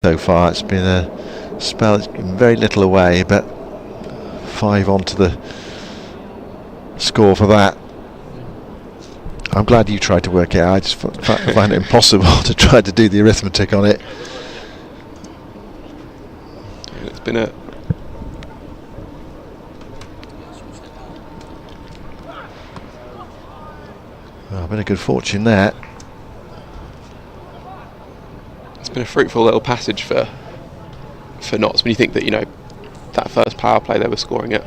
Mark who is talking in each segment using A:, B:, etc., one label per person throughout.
A: So far it's been a spell that's given very little away, but 5 onto the score for that. I'm glad you tried to work it out. I just find it impossible to try to do the arithmetic on it.
B: It's been a
A: bit of good fortune there.
B: It's been a fruitful little passage for Notts, when you think that, you know, that first power play they were scoring at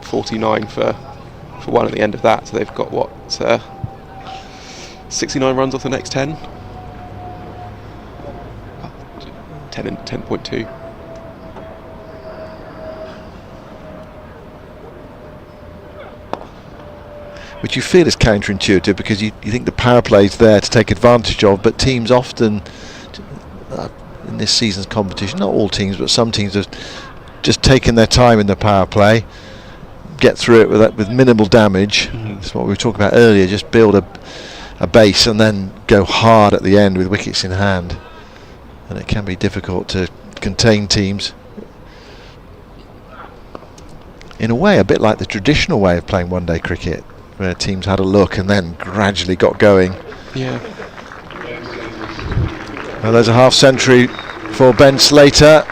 B: 49 for one at the end of that, so they've got what, 69 runs off the next 10. 10 and 10.2.
A: Which you feel is counterintuitive, because you think the power play's there to take advantage of, but teams often in this season's competition, not all teams but some teams, have just taken their time in the power play, get through it with minimal damage. That's what we were talking about earlier, just build a base and then go hard at the end with wickets in hand, and it can be difficult to contain teams. In a way, a bit like the traditional way of playing one-day cricket, where teams had a look and then gradually got going.
B: Yeah.
A: Well, there's a half century for Ben Slater.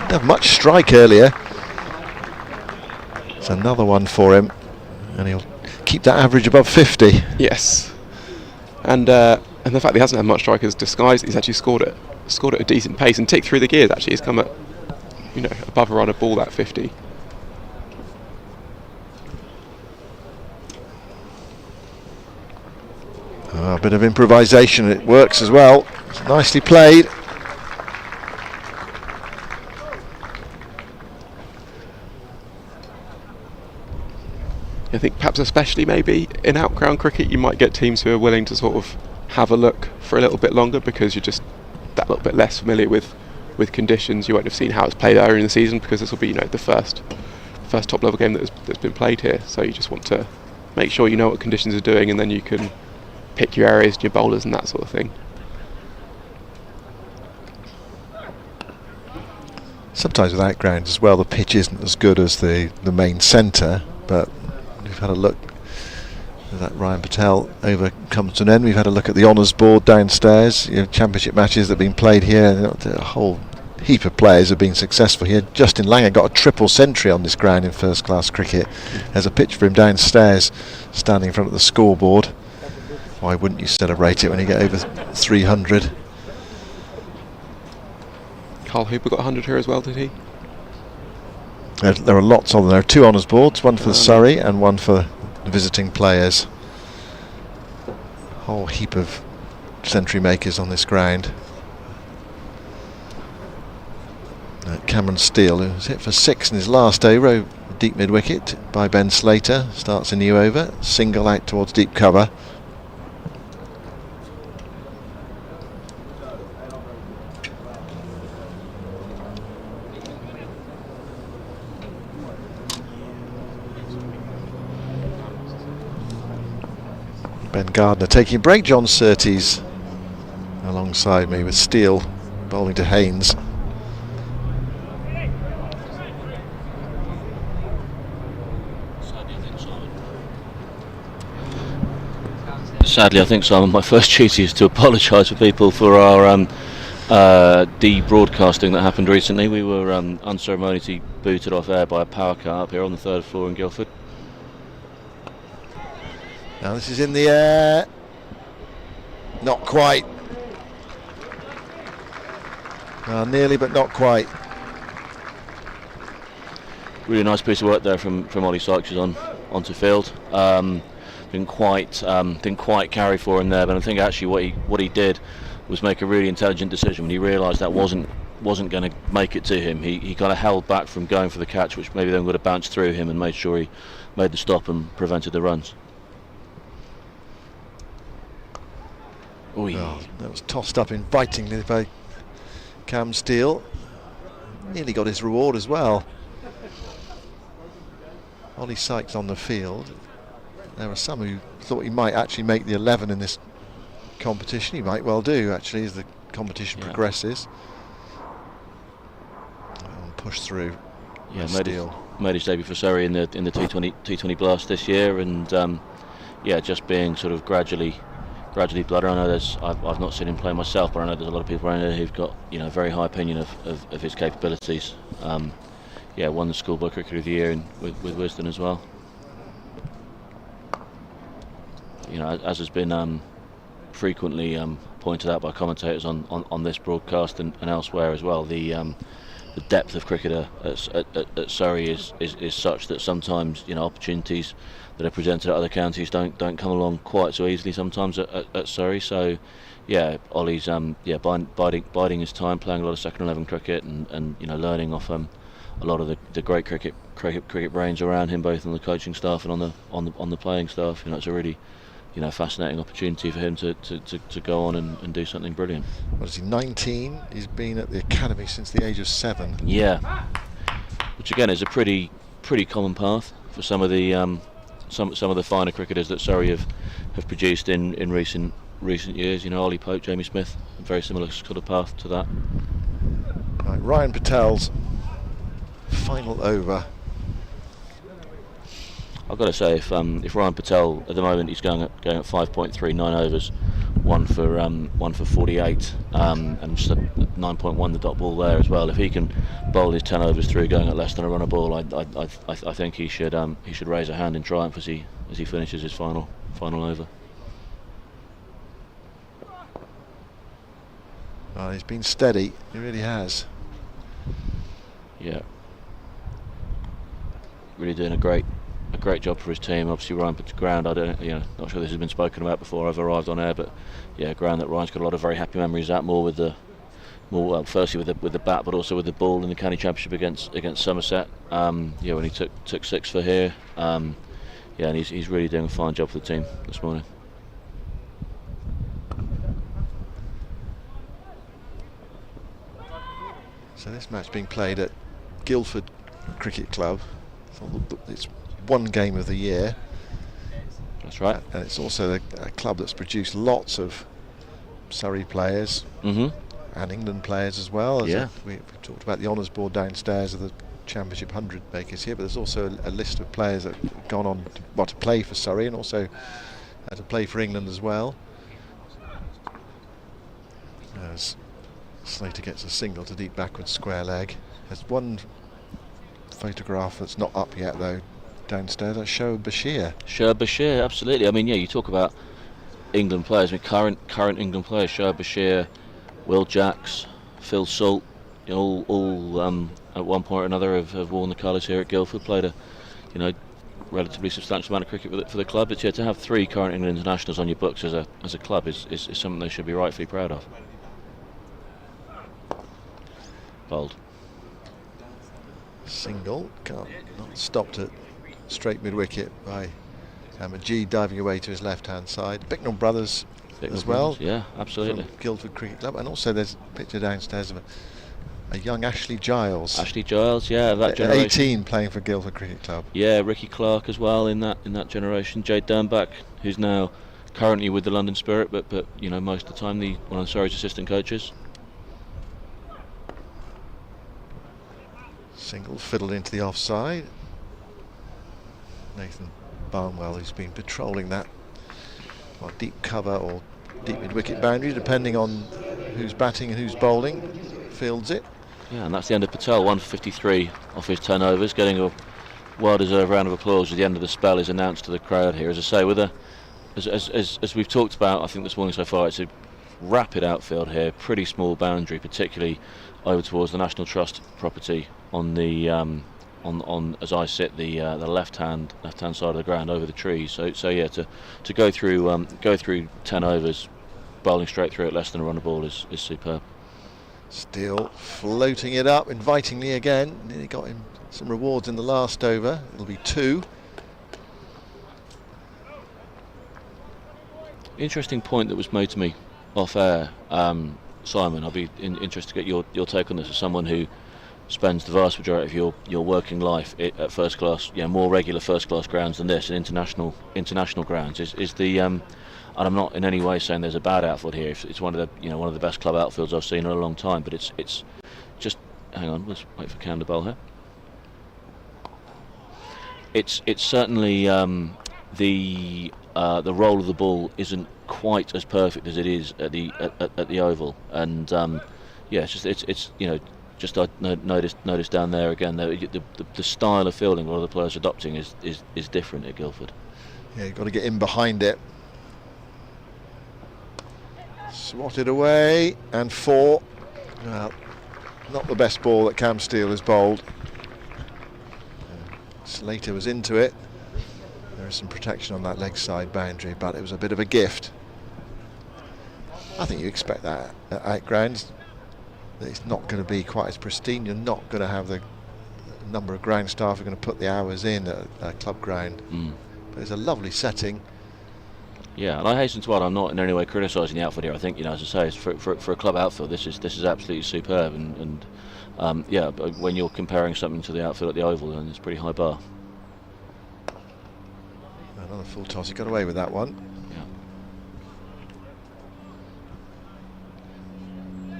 A: Didn't have much strike earlier. It's another one for him, and he'll keep that average above 50.
B: Yes. And the fact that he hasn't had much strike has disguised. He's actually scored at a decent pace and ticked through the gears. Actually, he's come at, you know, above a run a ball that 50.
A: A bit of improvisation, it works as well. It's nicely played.
B: I think perhaps especially maybe in outground cricket you might get teams who are willing to sort of have a look for a little bit longer, because you're just that little bit less familiar with conditions. You won't have seen how it's played earlier in the season, because this will be, you know, the first top level game that's been played here, so you just want to make sure you know what conditions are doing, and then you can pick your areas and your bowlers and that sort of thing.
A: Sometimes with outgrounds as well, the pitch isn't as good as the main centre, but we've had a look as that Ryan Patel over comes to an end. We've had a look at the honours board downstairs. You know, championship matches that have been played here, a whole heap of players have been successful here. Justin Langer got a triple century on this ground in first class cricket. There's a pitch for him downstairs, standing in front of the scoreboard. Why wouldn't you celebrate it when you get over 300?
B: Carl Hooper got 100 here as well, did he?
A: There are lots on there. There are 2 honours boards, one for the Surrey and one for the visiting players. Whole heap of century makers on this ground. Cameron Steele, who was hit for 6 in his last over, deep mid wicket by Ben Slater, starts a new over, single out towards deep cover. Ben Gardner taking a break. Jon Surtees alongside me with Steele bowling to Haynes.
C: Sadly, I think, Simon, my first duty is to apologise for people for our de-broadcasting that happened recently. We were unceremoniously booted off air by a power car up here on the 3rd floor in Guildford.
A: Now this is in the air. Not quite. Nearly, but not quite.
C: Really nice piece of work there from Ollie Sykes onto field. Didn't quite carry for him there, but I think actually what he did was make a really intelligent decision when he realised that wasn't going to make it to him. He kind of held back from going for the catch, which maybe then would have bounced through him, and made sure he made the stop and prevented the runs.
A: Oh, that was tossed up invitingly by Cam Steele. Nearly got his reward as well. Ollie Sykes on the field. There were some who thought he might actually make the 11 in this competition. He might well do, actually, as the competition progresses. Push through.
C: Yeah, made his debut for Surrey in the T20 Blast this year, and just being sort of gradually better. I know I've not seen him play myself, but I know there's a lot of people around here who've got very high opinion of his capabilities. Won the Schoolboy Cricketer of the Year with Wisden as well. As has been frequently pointed out by commentators on this broadcast and elsewhere as well, the depth of cricketer at Surrey is such that sometimes opportunities that are presented at other counties don't come along quite so easily sometimes at Surrey. So Ollie's biding his time, playing a lot of second 11 cricket and learning off a lot of the great cricket brains around him, both on the coaching staff and on the playing staff. It's a really fascinating opportunity for him to go on and do something brilliant.
A: What is he, 19? He's been at the academy since the age of 7.
C: Yeah, which again is a pretty common path for some of the some of the finer cricketers that Surrey have produced in recent years. Ollie Pope, Jamie Smith, a very similar sort of path to that.
A: Right, Ryan Patel's final over.
C: I've got to say, if Ryan Patel at the moment he's going at 5.3, 9 overs, one for 48, and just a 9.1 the dot ball there as well. If he can bowl his 10 overs through going at less than a run a ball, I think he should raise a hand in triumph as he finishes his final over.
A: Well, he's been steady. He really has.
C: Yeah, really doing a great job for his team. Obviously Ryan puts ground, not sure this has been spoken about before I've arrived on air, but ground that Ryan's got a lot of very happy memories at, firstly with the bat, but also with the ball in the county championship against Somerset, when he took 6 for here, and he's really doing a fine job for the team this morning.
A: So this match being played at Guildford Cricket Club. It's one game of the year.
C: That's right.
A: And it's also a club that's produced lots of Surrey players and England players as well. We've talked about the honours board downstairs of the Championship 100 makers here, but there's also a list of players that have gone on to play for Surrey and also to play for England as well. As Slater gets a single to deep backward square leg. There's one photograph that's not up yet though downstairs. That's Shoaib Bashir. Absolutely.
C: I mean, you talk about England players. I mean, current England players: Shoaib Bashir, Will Jacks, Phil Salt. All at one point or another have worn the colours here at Guildford. Played a relatively substantial amount of cricket for the club. But to have 3 current England internationals on your books as a club is something they should be rightfully proud of. Bold.
A: Single, not stopped at straight mid wicket by Majid diving away to his left hand side. Bicknell brothers as well.
C: Yeah, absolutely.
A: From Guildford Cricket Club, and also there's a picture downstairs of a young Ashley Giles.
C: That generation.
A: 18 playing for Guildford Cricket Club.
C: Yeah, Ricky Clark as well in that generation. Jade Dernbach, who's now currently with the London Spirit, but most of the time one of Surrey's assistant coaches.
A: Single fiddled into the offside. Nathan Barnwell, who's been patrolling that deep cover or deep mid-wicket boundary, depending on who's batting and who's bowling, fields it.
C: Yeah, and that's the end of Patel, 1 for 53 off his 10 overs, getting a well-deserved round of applause as the end of the spell is announced to the crowd here. As I say, as we've talked about, I think this morning so far, it's a rapid outfield here, pretty small boundary, particularly over towards the National Trust property on the as I sit the left hand side of the ground over the trees. So to go through 10 overs, bowling straight through at less than a run a ball is superb.
A: Still floating it up invitingly again. Nearly got him some rewards in the last over. It'll be 2.
C: Interesting point that was made to me off air, Simon. I'll be interested to get your take on this as someone who spends the vast majority of your working life at first class, more regular first class grounds than this, and international grounds, is the and I'm not in any way saying there's a bad outfield here. It's one of the best club outfields I've seen in a long time. But it's just, hang on, let's wait for Cam to bowl here. It's certainly the roll of the ball isn't quite as perfect as it is at the Oval, and just I noticed down there again the style of fielding one of the players adopting is different at Guildford.
A: Yeah, you've got to get in behind it. Swatted away, and 4. Well, not the best ball that Cam Steele has bowled. Slater was into it. There is some protection on that leg side boundary, but it was a bit of a gift. I think you expect that at outgrounds. That it's not going to be quite as pristine. You're not going to have the number of ground staff who are going to put the hours in at a club ground. But it's a lovely setting.
C: Yeah, and I hasten to add, I'm not in any way criticising the outfield here. I think, as I say, for a club outfield, this is absolutely superb. And but when you're comparing something to the outfield at the Oval, then it's a pretty high bar.
A: Another full toss. He got away with that one.
C: Yeah.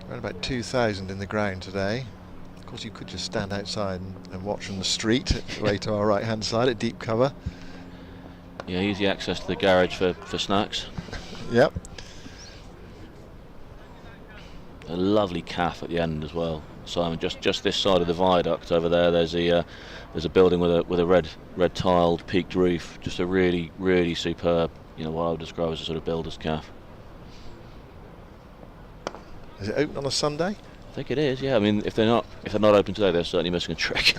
A: Around about 2,000 in the ground today. Of course, you could just stand outside and watch from the street, away to our right-hand side at deep cover.
C: Yeah, easy access to the garage for snacks.
A: Yep.
C: A lovely calf at the end as well, Simon. Just this side of the viaduct over there. There's a building with a red tiled peaked roof. Just a really superb, what I would describe as a sort of builder's calf.
A: Is it open on a Sunday?
C: I think it is. Yeah. I mean, if they're not open today, they're certainly missing a trick.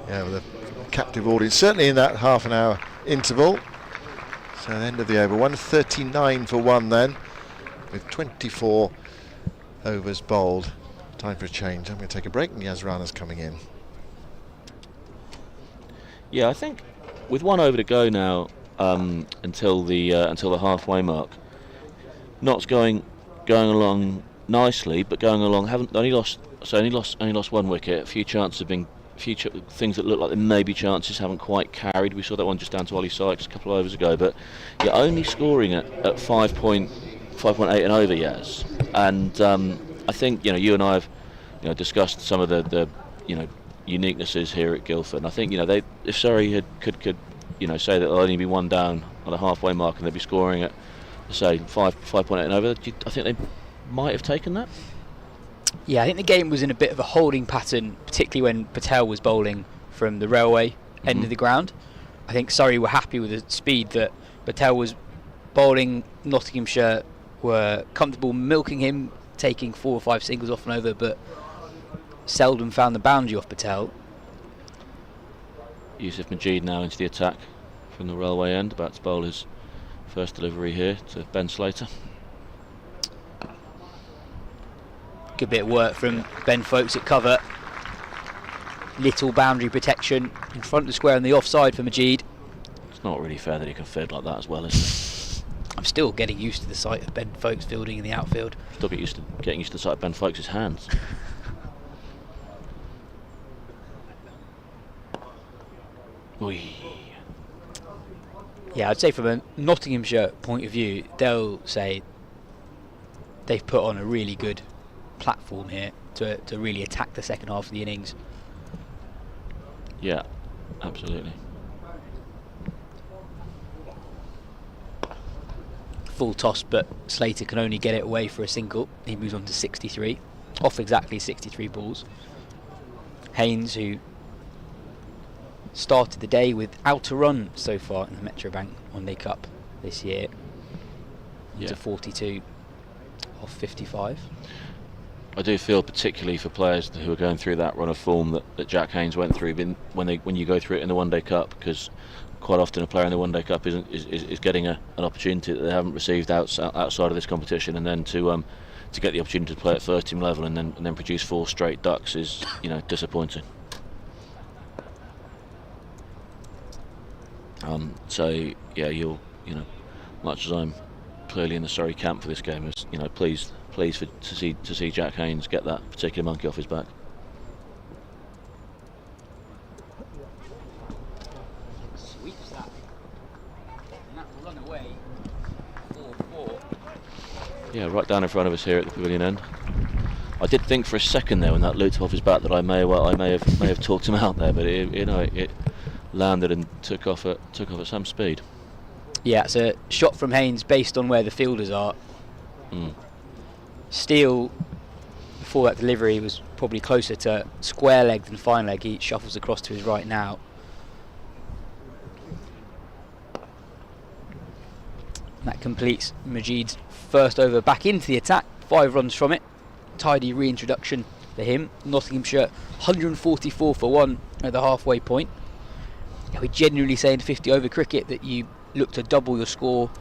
A: Yeah, with a captive audience, certainly in that half an hour interval. So the end of the over, 139 for 1 then, with 24 overs bowled. Time for a change. I'm going to take a break, and Yas Rana's coming in.
C: Yeah, I think with 1 over to go now, until the halfway mark, Notts going along nicely, but going along only lost 1 wicket. A few chances have been, things that look like they may be chances haven't quite carried. We saw that one just down to Ollie Sykes a couple of overs ago, but you're only scoring at 5.8 and over, yes. And I think you and I have discussed some of the uniquenesses here at Guildford. And I think if Surrey could say that they'll only be 1 down on the halfway mark and they'll be scoring at say 5.8 and over, I think they might have taken that.
D: Yeah, I think the game was in a bit of a holding pattern, particularly when Patel was bowling from the railway end of the ground. I think Surrey were happy with the speed that Patel was bowling. Nottinghamshire were comfortable milking him, taking 4 or 5 singles off and over, but seldom found the boundary off Patel.
C: Yusuf Majid now into the attack from the railway end, about to bowl his first delivery here to Ben Slater.
D: Good bit of work from Ben Foakes at cover. Little boundary protection in front of the square on the offside for Majid.
C: It's not really fair that he can field like that as well, is it?
D: I'm still getting used to the sight of Ben Foakes fielding in the outfield.
C: Still getting used to the sight of Ben Foakes' hands.
D: Yeah, I'd say from a Nottinghamshire point of view, they'll say they've put on a really good platform here to really attack the second half of the innings.
C: Yeah, absolutely.
D: Full toss, but Slater can only get it away for a single. He moves on to 63, off exactly 63 balls. Haynes, who started the day without a run so far in the Metrobank One Day Cup this year, to 42 off 55.
C: I do feel particularly for players who are going through that run of form that Jack Haynes went through when you go through it in the One Day Cup, because quite often a player in the One Day Cup is getting an opportunity that they haven't received outside of this competition, and then to get the opportunity to play at first team level and then produce 4 straight ducks is disappointing. So yeah, much as I'm clearly in the Surrey camp for this game. Is pleased to see Jack Haynes get that particular monkey off his back.
D: Sweeps that. And that will run away 4-4.
C: Yeah, right down in front of us here at the pavilion end. I did think for a second there when that looped off his back that I may have talked him out there, but it landed and took off at some speed.
D: Yeah, it's a shot from Haynes based on where the fielders are. Steele, before that delivery, was probably closer to square leg than fine leg. He shuffles across to his right now. And that completes Majid's first over back into the attack. 5 runs from it. Tidy reintroduction for him. Nottinghamshire 144 for 1 at the halfway point. We're genuinely saying 50 over cricket that you look to double your score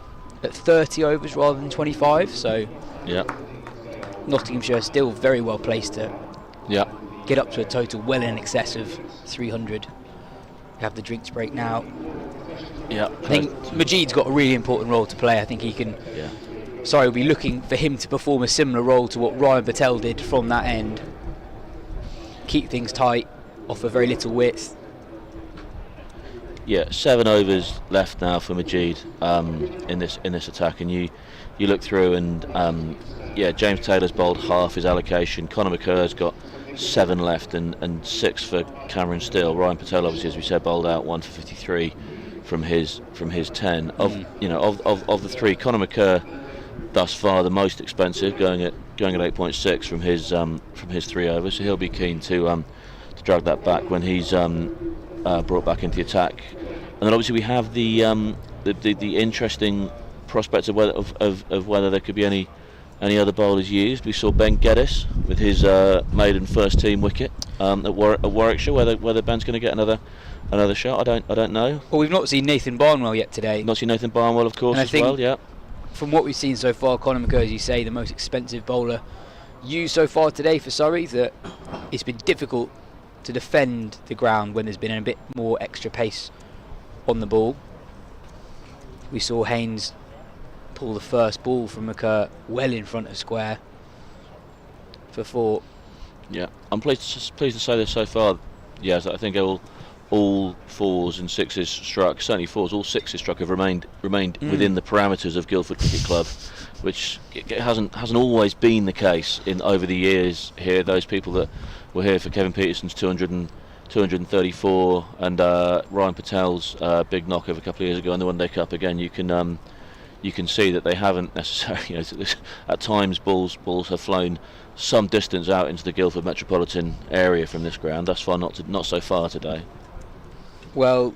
D: at 30 overs rather than 25, so
C: yeah,
D: Nottinghamshire is still very well placed to get up to a total well in excess of 300. We have the drinks break now.
C: Yeah,
D: I think Majid's got a really important role to play. I think he can.
C: Yeah.
D: Sorry, we'll be looking for him to perform a similar role to what Ryan Patel did from that end. Keep things tight, offer very little width.
C: Yeah, 7 overs left now for Majid in this attack, and you look through and James Taylor's bowled half his allocation. Conor McCur's got 7 left and 6 for Cameron Steele. Ryan Patel, obviously, as we said, bowled out 1 for 53 from his 10. Of the 3, Conor McCur thus far the most expensive, going at 8.6 from his 3 overs. So he'll be keen to drag that back when he's brought back into the attack. And then obviously we have the interesting prospects of whether there could be any other bowlers used. We saw Ben Geddes with his maiden first team wicket at Warwickshire. Whether Ben's going to get another shot, I don't know.
D: Well, we've not seen Nathan Barnwell yet today.
C: Not seen Nathan Barnwell, of course, as well. Yeah.
D: From what we've seen so far, Conor McCur, as you say, the most expensive bowler used so far today for Surrey. That it's been difficult to defend the ground when there's been a bit more extra pace on the ball. We saw Haynes pull the first ball from McCur well in front of square for 4.
C: Yeah, I'm pleased to say this so far. Yes, I think all 4s and 6s struck, certainly 4s, all 6s struck have remained within the parameters of Guildford Cricket Club, which it hasn't always been the case over the years here. Those people that were here for Kevin Peterson's 234 and Ryan Patel's big knock over a couple of years ago in the One Day Cup, again you can see that they haven't necessarily, at times balls have flown some distance out into the Guildford metropolitan area from this ground. Thus far not so far today.
D: Well,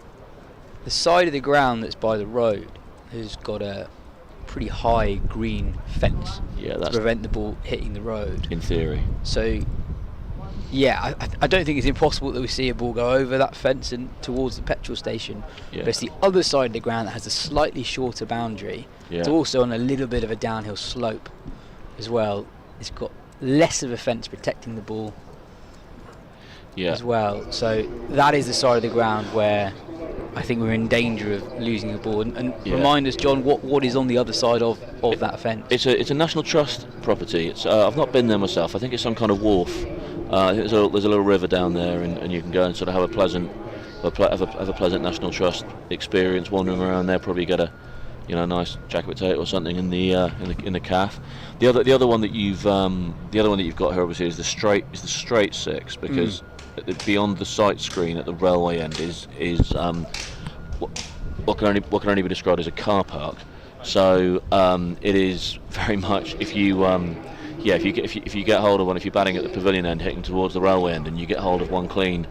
D: the side of the ground that's by the road has got a pretty high green fence to prevent the ball hitting the road.
C: In theory.
D: So, yeah, I don't think it's impossible that we see a ball go over that fence and towards the petrol station.
C: Yeah.
D: But it's the other side of the ground that has a slightly shorter boundary.
C: Yeah.
D: It's also on a little bit of a downhill slope as well. It's got less of a fence protecting the ball as well. So that is the side of the ground where I think we're in danger of losing the ball. And remind us, John, what is on the other side of that fence?
C: It's a National Trust property. It's I've not been there myself. I think it's some kind of wharf. There's a little river down there, and you can go and sort of have a pleasant National Trust experience wandering around there. Probably get a nice jacket potato or something in the calf. The other one that you've got here obviously is the straight 6, because beyond the sight screen at the railway end is what can only be described as a car park. So it is very much if you get hold of one, if you're batting at the pavilion end heading towards the railway end and you get hold of one clean,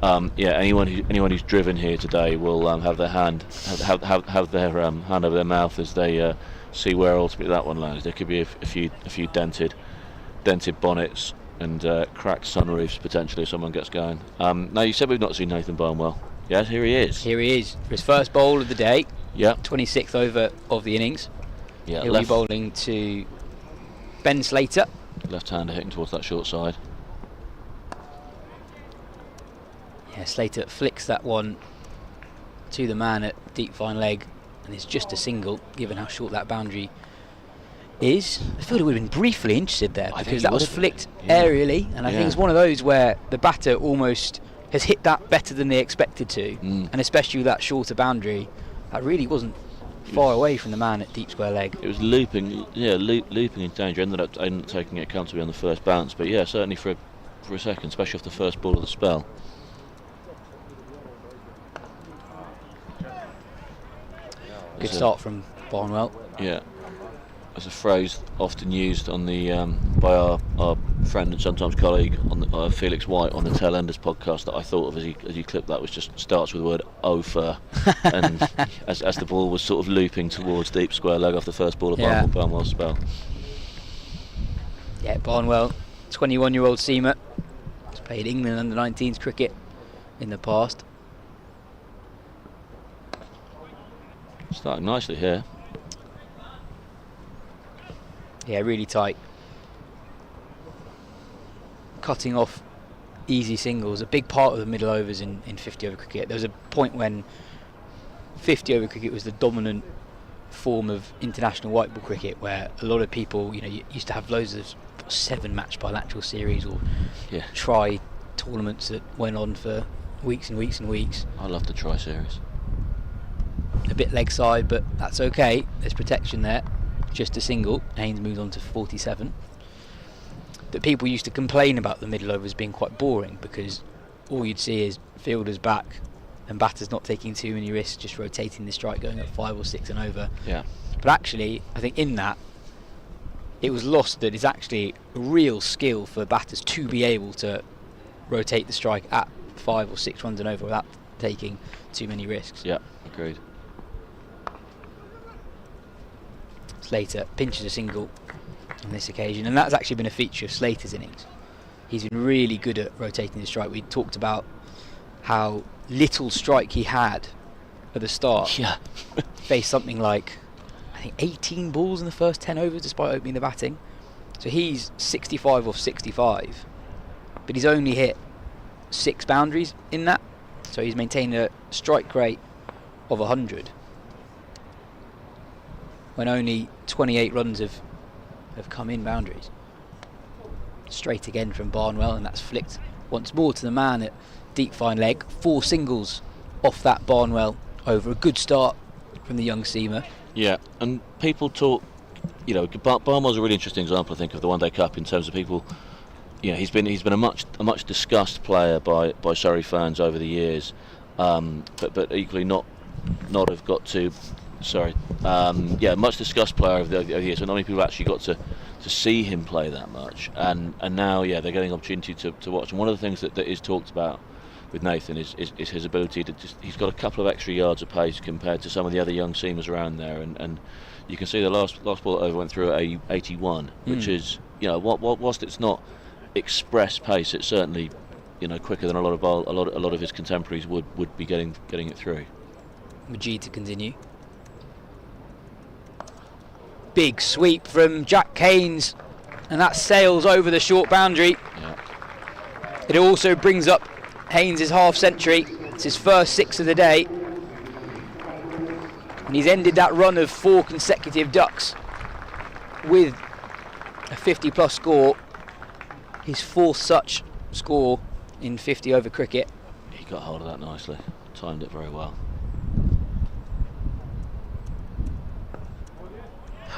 C: anyone who's driven here today will have their hand hand over their mouth as they see where ultimately that one lands. There could be a few dented bonnets and cracked sunroofs potentially if someone gets going. Now you said we've not seen Nathan Barnwell. Yes, here he is.
D: Here he is for his first bowl of the day.
C: Yeah.
D: 26th over of the innings.
C: Yeah.
D: He'll be bowling to Ben Slater.
C: Left-hander hitting towards that short side.
D: Yeah, Slater flicks that one to the man at deep fine leg, and it's just a single given how short that boundary is, I feel he would have been briefly interested there,
C: I think
D: because
C: he
D: that was
C: would have
D: flicked
C: been, yeah.
D: aerially, and I think it's one of those where the batter almost has hit that better than they expected to, and especially with that shorter boundary, that really wasn't far away from the man at deep square leg.
C: It was looping in danger. Ended up taking it comfortably on the first bounce, but yeah, certainly for a second, especially off the first ball of the spell.
D: Good start from Barnwell.
C: Yeah, as a phrase often used on the by our friend and sometimes colleague on the, Felix White on the Tail Enders podcast, that I thought of as he clipped that, was just starts with the word "ofer," and as the ball was sort of looping towards deep square leg off the first ball of Barnwell's spell.
D: Yeah, Barnwell, 21-year-old seamer, has played England under-19s cricket in the past.
C: Starting nicely here.
D: Yeah, really tight. Cutting off easy singles, a big part of the middle overs in 50 over cricket. There was a point when 50 over cricket was the dominant form of international white ball cricket, where a lot of people, you used to have loads of 7-match bilateral series or try tournaments that went on for weeks and weeks and weeks.
C: I love the try series.
D: A bit leg side, but that's okay. There's protection there. Just a single. Haynes moves on to 47. That people used to complain about the middle overs being quite boring, because all you'd see is fielders back and batters not taking too many risks, just rotating the strike, going at 5 or 6 and over. Yeah. But actually, I think in that, it was lost that it's actually a real skill for batters to be able to rotate the strike at 5 or 6 runs and over without taking too many risks.
C: Yeah, agreed.
D: Slater pinches a single on this occasion, and that's actually been a feature of Slater's innings. He's been really good at rotating the strike. We talked about how little strike he had at the start.
C: Yeah.
D: Faced something like, I think, 18 balls in the first 10 overs despite opening the batting. So he's 65 off 65, but he's only hit 6 boundaries in that. So he's maintained a strike rate of 100 when only 28 runs have come in boundaries. Straight again from Barnwell, and that's flicked once more to the man at deep fine leg. 4 singles off that Barnwell over. A good start from the young seamer.
C: Yeah, and people talk, Barnwell's a really interesting example, I think, of the One Day Cup in terms of people. He's been a much discussed player by Surrey fans over the years, but equally not have got to. Much discussed player over the years, but not many people actually got to see him play that much, and now they're getting an opportunity to watch. And one of the things that is talked about with Nathan is his ability to he's got a couple of extra yards of pace compared to some of the other young seamers around there, and you can see the last ball that over went through at 81, which is whilst it's not express pace, it's certainly quicker than a lot of his contemporaries would be getting it through.
D: Majid to continue. Big sweep from Jack Haynes, and that sails over the short boundary.
C: Yeah.
D: It also brings up Haynes' half century. It's his first 6 of the day, and he's ended that run of 4 consecutive ducks with a 50+ score. His 4th such score in 50 over cricket.
C: He got hold of that nicely, timed it very well.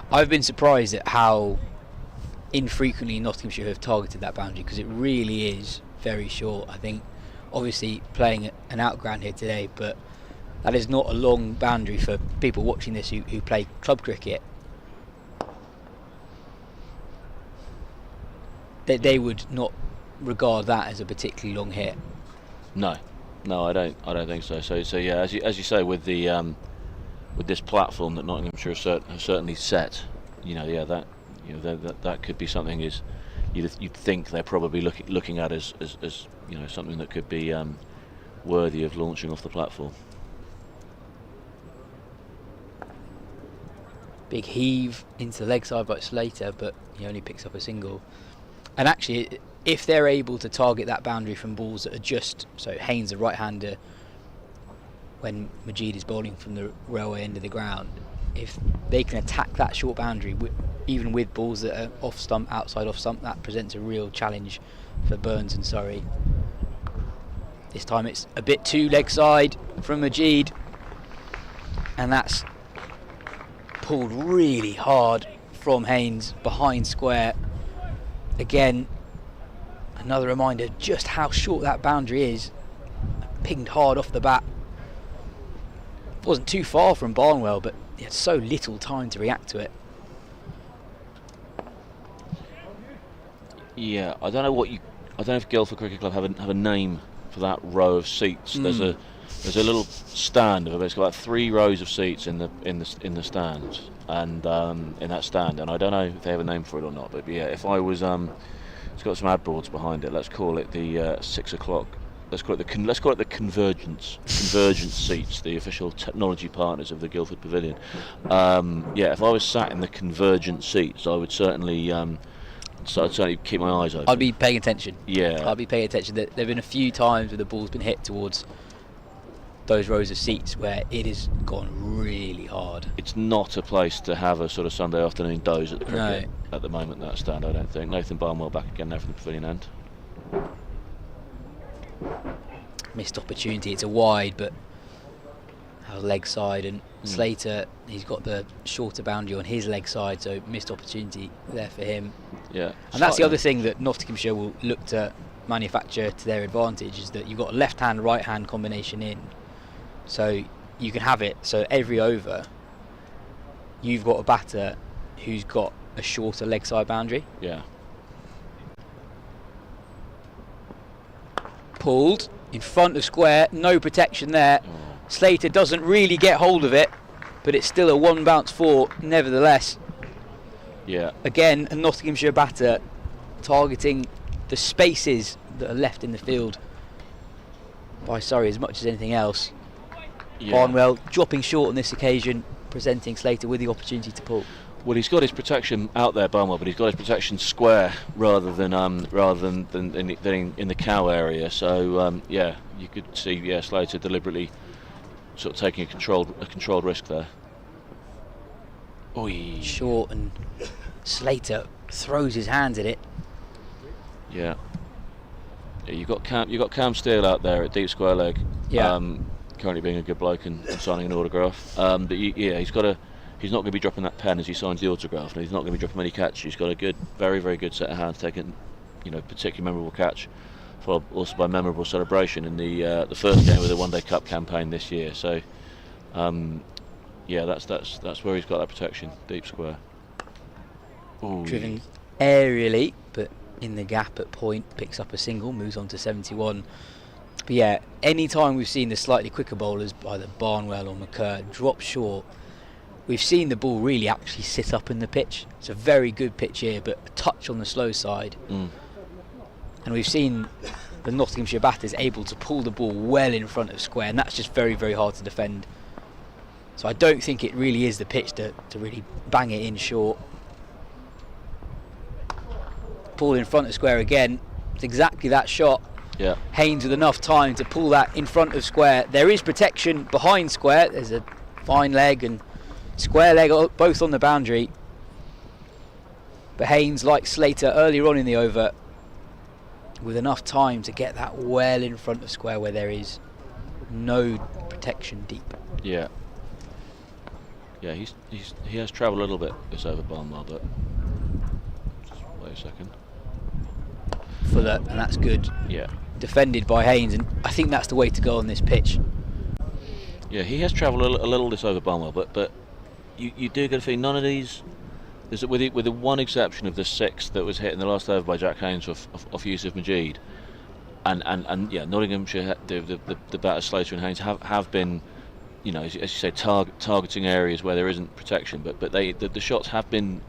D: I've been surprised at how infrequently Nottinghamshire have targeted that boundary, because it really is very short. I think obviously playing an outground here today, but that is not a long boundary for people watching this who play club cricket. They would not regard that as a particularly long hit.
C: No, I don't think so. So yeah, as you say, with the with this platform that Nottinghamshire has certainly set, that could be something you'd think they're probably looking at as something that could be worthy of launching off the platform.
D: Big heave into the leg side by Slater, but he only picks up a single. And actually, if they're able to target that boundary from balls that are just, so Haynes, the right-hander, when Majid is bowling from the railway end of the ground, if they can attack that short boundary, even with balls that are off stump, outside off stump. That presents a real challenge for Burns and Surrey. This time it's a bit too leg side from Majid, and that's pulled really hard from Haynes behind square. Again, another reminder just how short that boundary is. Pinged hard off the bat. Wasn't too far from Barnwell, but he had so little time to react to it.
C: Yeah, I don't know if Guildford Cricket Club have a name for that row of seats. There's a little stand of about, it's got about 3 rows of seats in the stand, and in that stand, and I don't know if they have a name for it or not. But yeah, if I was it's got some ad boards behind it. Let's call it the 6 o'clock. Let's call it the convergence seats, the official technology partners of the Guildford Pavilion. Yeah, if I was sat in the convergent seats, I would certainly keep my eyes open.
D: I'd be paying attention.
C: Yeah,
D: I'd be paying attention. There have been a few times where the ball's been hit towards those rows of seats where it has gone really hard.
C: It's not a place to have a sort of Sunday afternoon doze at the cricket at the moment, that stand, I don't think. Nathan Barnwell back again now from the pavilion end.
D: Missed opportunity. It's a wide, but our leg side, and Slater, he's got the shorter boundary on his leg side, so missed opportunity there for him.
C: Yeah,
D: and that's the other thing that Nottinghamshire will look to manufacture to their advantage, is that you've got a left hand right hand combination in, so you can have it so every over you've got a batter who's got a shorter leg side boundary.
C: Yeah.
D: Pulled in front of square, no protection there. Slater doesn't really get hold of it, but it's still a 1 bounce 4 nevertheless.
C: Yeah.
D: Again, a Nottinghamshire batter targeting the spaces that are left in the field by Surrey as much as anything else.
C: Yeah.
D: Barnwell dropping short on this occasion, presenting Slater with the opportunity to pull.
C: Well, he's got his protection out there, Barnwell, but he's got his protection square rather than in the cow area. So yeah, you could see Slater deliberately sort of taking a controlled risk there. Oy.
D: Short, and Slater throws his hands at it.
C: Yeah. You've got Cam Steele out there at deep square leg.
D: Yeah.
C: Currently being a good bloke and signing an autograph. But he's not going to be dropping that pen as he signs the autograph. And he's not going to be dropping many catches. He's got a good, very, very good set of hands, taking, particularly memorable catch, followed also by memorable celebration in the first game of the One Day Cup campaign this year. So, that's where he's got that protection, deep square. Ooh.
D: Driven aerially, but in the gap at point, picks up a single, moves on to 71. But yeah, any time we've seen the slightly quicker bowlers, either Barnwell or McCurr, drop short, we've seen the ball really actually sit up in the pitch. It's a very good pitch here, but a touch on the slow side. And we've seen the Nottinghamshire batters able to pull the ball well in front of square, and that's just very, very hard to defend. So I don't think it really is the pitch to really bang it in short. Pull in front of square again. It's exactly that shot.
C: Yeah.
D: Haynes with enough time to pull that in front of square. There is protection behind square. There's a fine leg and square leg both on the boundary. But Haynes, like Slater earlier on in the over, with enough time to get that well in front of square where there is no protection deep.
C: Yeah. Yeah, he has travelled a little bit this over Barnwell, but just wait a second.
D: Fuller, and that's good.
C: Yeah.
D: Defended by Haynes, and I think that's the way to go on this pitch.
C: Yeah, he has travelled a little this over Barnwell, but you do get a feeling none of these, with the one exception of the 6 that was hit in the last over by Jack Haynes off Yusuf Majid, and yeah, Nottinghamshire, the batters Slater and Haynes have been, as you say, targeting areas where there isn't protection, but the shots have been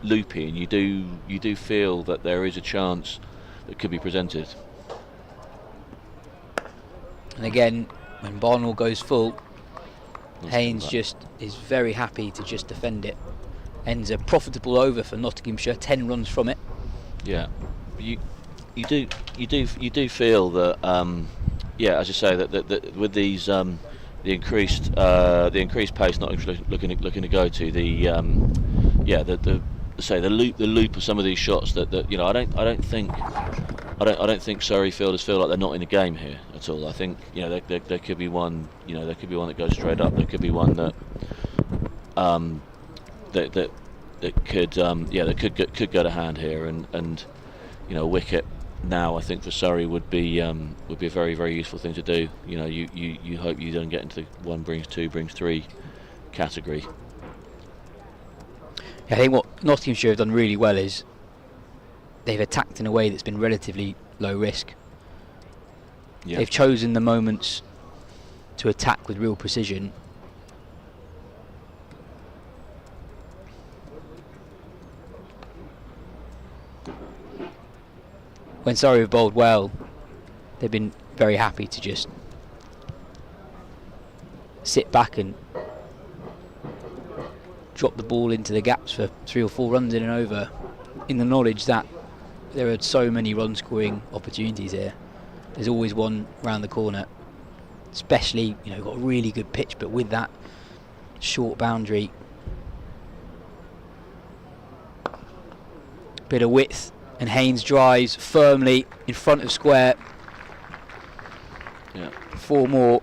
C: loopy, and you do feel that there is a chance that could be presented.
D: And again, when Barnwell goes full, Haynes just is very happy to just defend it. Ends a profitable over for Nottinghamshire, 10 runs from it.
C: Yeah, you do feel that, as you say, that with these increased pace Nottinghamshire looking to go to, the loop of some of these shots that I don't think Surrey fielders feel like they're not in the game here at all. I think there could be one that goes straight up. There could be one that could go to hand here, and a wicket now I think for Surrey would be a very, very useful thing to do. You hope you don't get into the one brings two brings three category.
D: I think what Nottinghamshire have done really well is they've attacked in a way that's been relatively low risk.
C: Yeah.
D: They've chosen the moments to attack with real precision. When Surrey have bowled well, they've been very happy to just sit back and drop the ball into the gaps for 3 or 4 runs in and over, in the knowledge that there are so many run scoring opportunities here. There's always one round the corner, especially got a really good pitch, but with that short boundary, bit of width, and Haynes drives firmly in front of square.
C: Yeah.
D: 4 more.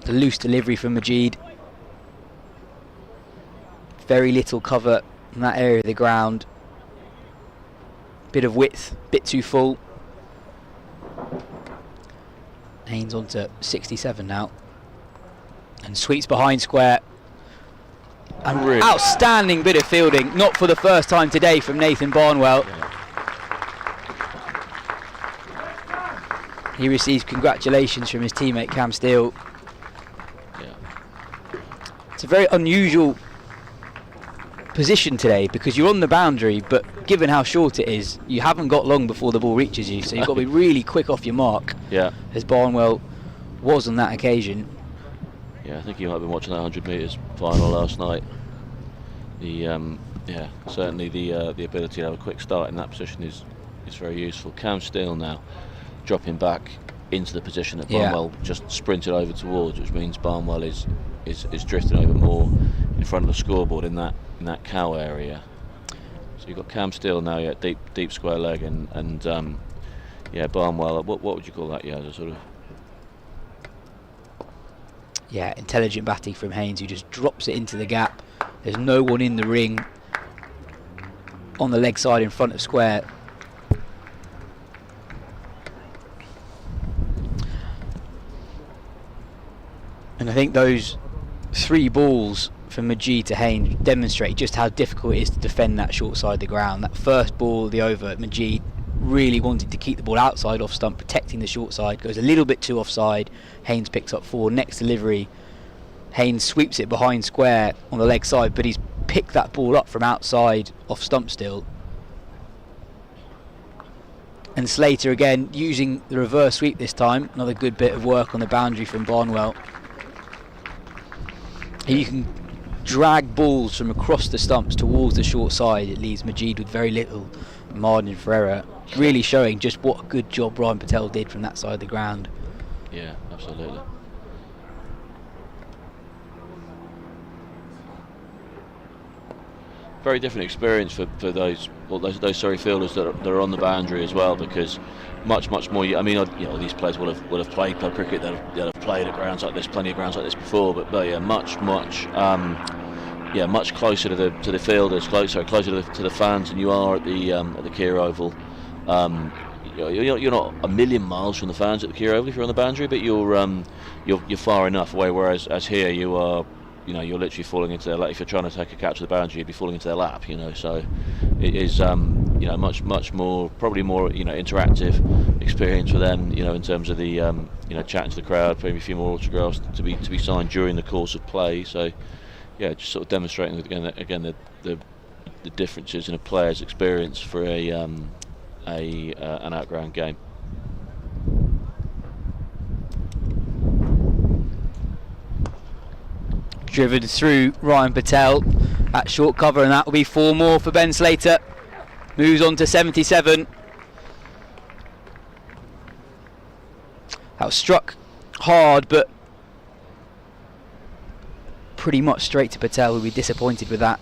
D: A loose delivery from Majid. Very little cover in that area of the ground. Bit of width, bit too full. Haynes on to 67 now. And sweeps behind square. And
C: really
D: outstanding bit of fielding, not for the first time today from Nathan Barnwell.
C: Yeah.
D: He receives congratulations from his teammate Cam Steele.
C: Yeah.
D: It's a very unusual position today because you're on the boundary, but given how short it is, you haven't got long before the ball reaches you, so you've got to be really quick off your mark.
C: Yeah.
D: As Barnwell was on that occasion.
C: Yeah, I think you might have been watching that 100 metres final last night. Certainly the ability to have a quick start in that position is very useful. Cam Steele now dropping back into the position that Barnwell just sprinted over towards, which means Barnwell is drifting over more in front of the scoreboard in that cow area. So you've got Cam Steele now, deep square leg, and Barnwell. What would you call that? Yeah, a sort of.
D: Yeah, intelligent batting from Haynes, who just drops it into the gap. There's no one in the ring on the leg side in front of square. And I think those 3 balls from Majid to Haynes demonstrate just how difficult it is to defend that short side of the ground. That first ball, the over, Majid really wanted to keep the ball outside off stump, protecting the short side, goes a little bit too offside. Haynes picks up 4. Next delivery, Haynes sweeps it behind square on the leg side, but he's picked that ball up from outside off stump still. And Slater again using the reverse sweep this time. Another good bit of work on the boundary from Barnwell. You can drag balls from across the stumps towards the short side. It leaves Majid with very little margin for error. Really showing just what a good job Ryan Patel did from that side of the ground.
C: Yeah, absolutely. Very different experience for those Surrey fielders that are on the boundary as well, because much more. I mean, these players will have played club cricket. They'll have played at grounds like this, plenty of grounds like this before. But yeah, much closer to the fielders, closer to the fans than you are at the Keir Oval. You're not a million miles from the fans at the Keir Oval if you're on the boundary, but you're far enough away. Whereas here you are. You're literally falling into their lap. If you're trying to take a catch to the boundary, you'd be falling into their lap. So it is much more, probably more interactive experience for them. In terms of the chatting to the crowd, maybe a few more autographs to be signed during the course of play. So yeah, just sort of demonstrating again the differences in a player's experience for an outground game.
D: Driven through Ryan Patel at short cover, and that will be 4 more for Ben Slater. Moves on to 77. That was struck hard, but pretty much straight to Patel, who'll be disappointed with that.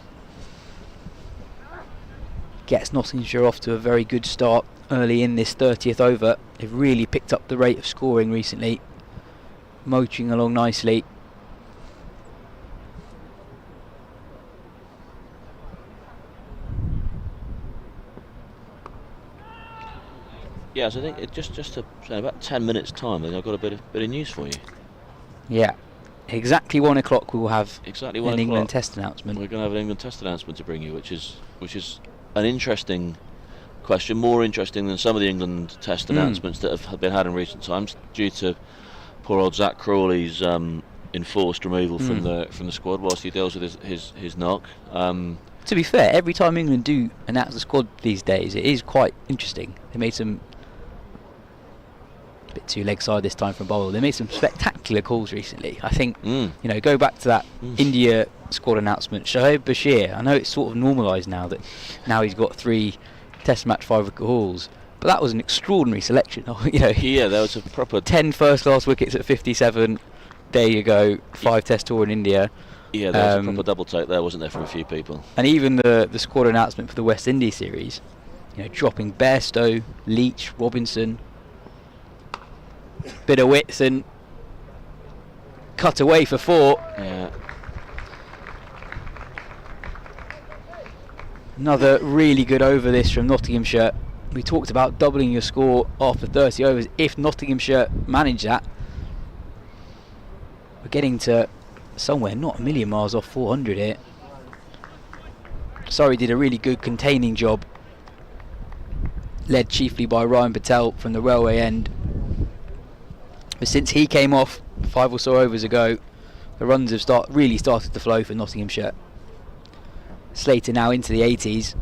D: Gets Nottinghamshire off to a very good start early in this 30th over. They've really picked up the rate of scoring recently, motoring along nicely.
C: Yeah, so I think just to say about 10 minutes time, then I've got a bit of news for you.
D: Yeah, exactly 1 o'clock we will have
C: Exactly 1
D: an
C: o'clock.
D: England Test announcement.
C: We're going to have an England Test announcement to bring you, which is an interesting question, more interesting than some of the England Test announcements that have been had in recent times, due to poor old Zach Crawley's enforced removal from the squad whilst he deals with his knock.
D: To be fair, every time England do announce the squad these days, it is quite interesting. They made some, a bit too leg side this time from Bowl. They made some spectacular calls recently. I think, go back to that India squad announcement. Shoaib Bashir, I know it's sort of normalised now that now he's got 3 Test match 5 wicket hauls, but that was an extraordinary selection.
C: Yeah, there was a proper
D: 10 first class wickets at 57. There you go, 5 Test tour in India.
C: Yeah, there was a proper double take there, wasn't there, from a few people?
D: And even the squad announcement for the West Indies series, dropping Bairstow, Leach, Robinson, bit of Whitson, cut away for 4.
C: Yeah.
D: Another really good over this from Nottinghamshire. We talked about doubling your score after 30 overs. If Nottinghamshire manage that, we're getting to somewhere not a million miles off 400 here. Surrey did a really good containing job, led chiefly by Ryan Patel from the railway end. But since he came off 5 or so overs ago, the runs have really started to flow for Nottinghamshire. Slater now into the 80s.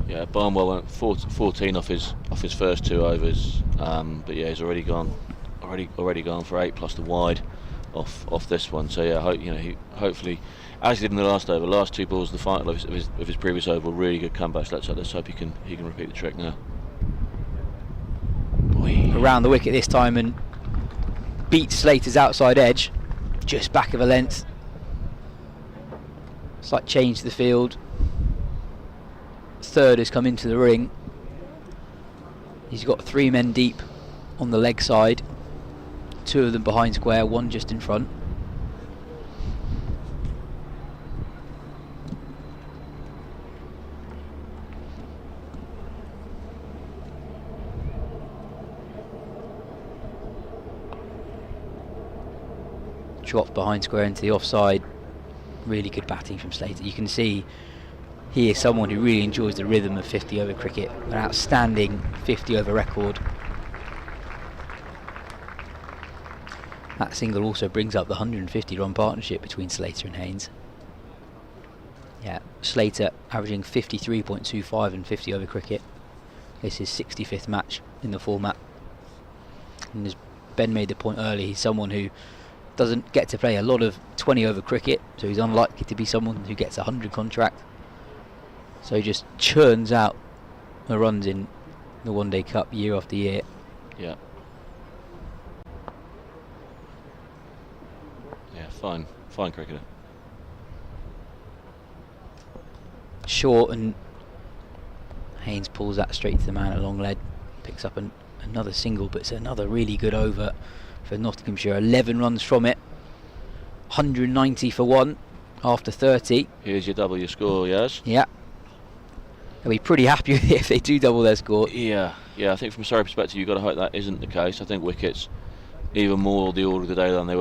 C: Yeah, Barnwell went 14 off his first 2 overs, but yeah, he's already gone for 8 plus the wide off this one. So yeah, he hopefully, as he did in the last over, last 2 balls, the final of his previous over, really good comebacks. Let's hope he can repeat the trick now. Boy.
D: Around the wicket this time and beats Slater's outside edge, just back of a length. Slight change to the field. Third has come into the ring. He's got 3 men deep on the leg side, 2 of them behind square, 1 just in front. Dropped behind square into the offside. Really good batting from Slater. You can see he is someone who really enjoys the rhythm of 50 over cricket. An outstanding 50 over record. That single also brings up the 150 run partnership between Slater and Haynes. Yeah, Slater averaging 53.25 in 50 over cricket. This is his 65th match in the format. And as Ben made the point earlier, he's someone who doesn't get to play a lot of 20 over cricket, so he's unlikely to be someone who gets a 100 contract. So he just churns out the runs in the One Day Cup year after year.
C: Yeah. Yeah, fine cricketer.
D: Short, and Haynes pulls that straight to the man at long leg, picks up another single, but it's another really good over for Nottinghamshire. 11 runs from it, 190 for 1 after 30.
C: Here's your double your score, yes?
D: Yeah, they'll be pretty happy with it if they do double their score.
C: Yeah, I think from Surrey perspective, you've got to hope that isn't the case. I think wickets even more the order of the day than they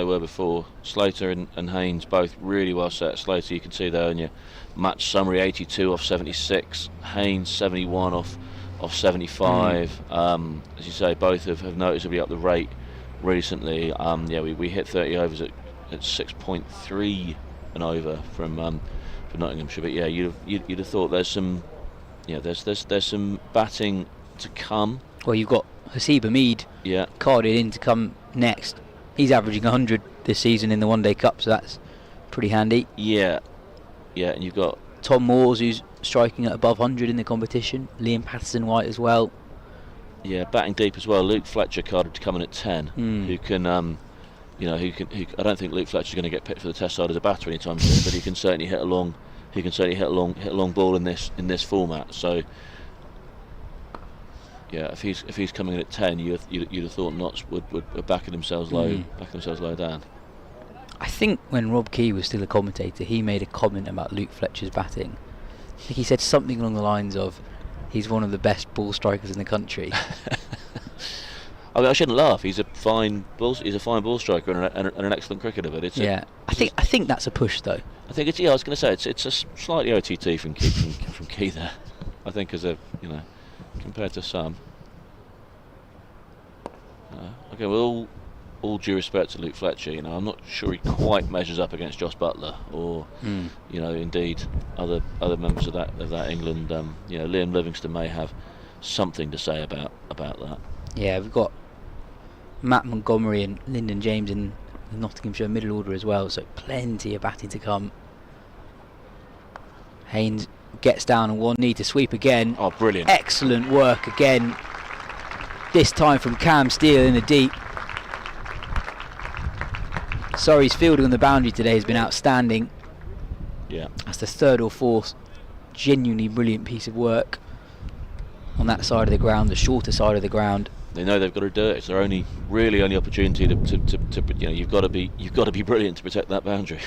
C: were before. Slater and Haynes both really well set. Slater, you can see there in your match summary, 82 off 76. Haynes 71 off 75. As you say, both have noticeably up the rate recently. We hit 30 overs at 6.3 and over from Nottinghamshire. But yeah, you'd have thought there's some batting to come.
D: Well, you've got Haseeb Hamid carded in to come next. He's averaging 100 this season in the One Day Cup, so that's pretty handy.
C: Yeah, and you've got
D: Tom Moores, who's striking at above 100 in the competition. Liam Patterson-White as well.
C: Yeah, batting deep as well. Luke Fletcher carded to come in at 10, who can I don't think Luke Fletcher's going to get picked for the Test side as a batter anytime soon, but he can certainly hit a long ball in this format. So yeah, if he's coming in at 10, you'd have thought Notts would backing themselves low down.
D: I think when Rob Key was still a commentator, he made a comment about Luke Fletcher's batting. I think he said something along the lines of, he's one of the best ball strikers in the country.
C: I mean, I shouldn't laugh. He's a fine ball striker and an excellent cricketer. But
D: I think that's a push though.
C: I think I was going to say it's a slightly OTT from Key there. I think compared to some. Okay, with all due respect to Luke Fletcher, I'm not sure he quite measures up against Joss Butler or indeed other members of that England. Liam Livingstone may have something to say about that.
D: Yeah, we've got Matt Montgomery and Lyndon James in the Nottinghamshire middle order as well, so plenty of batting to come. Haynes gets down on one knee to sweep again.
C: Oh, brilliant.
D: Excellent work again, this time from Cam Steele in the deep. Surrey's fielding on the boundary today has been outstanding.
C: Yeah.
D: That's the third or fourth genuinely brilliant piece of work on that side of the ground, the shorter side of the ground.
C: They know they've got to do it. It's their only opportunity to you've got to be brilliant to protect that boundary.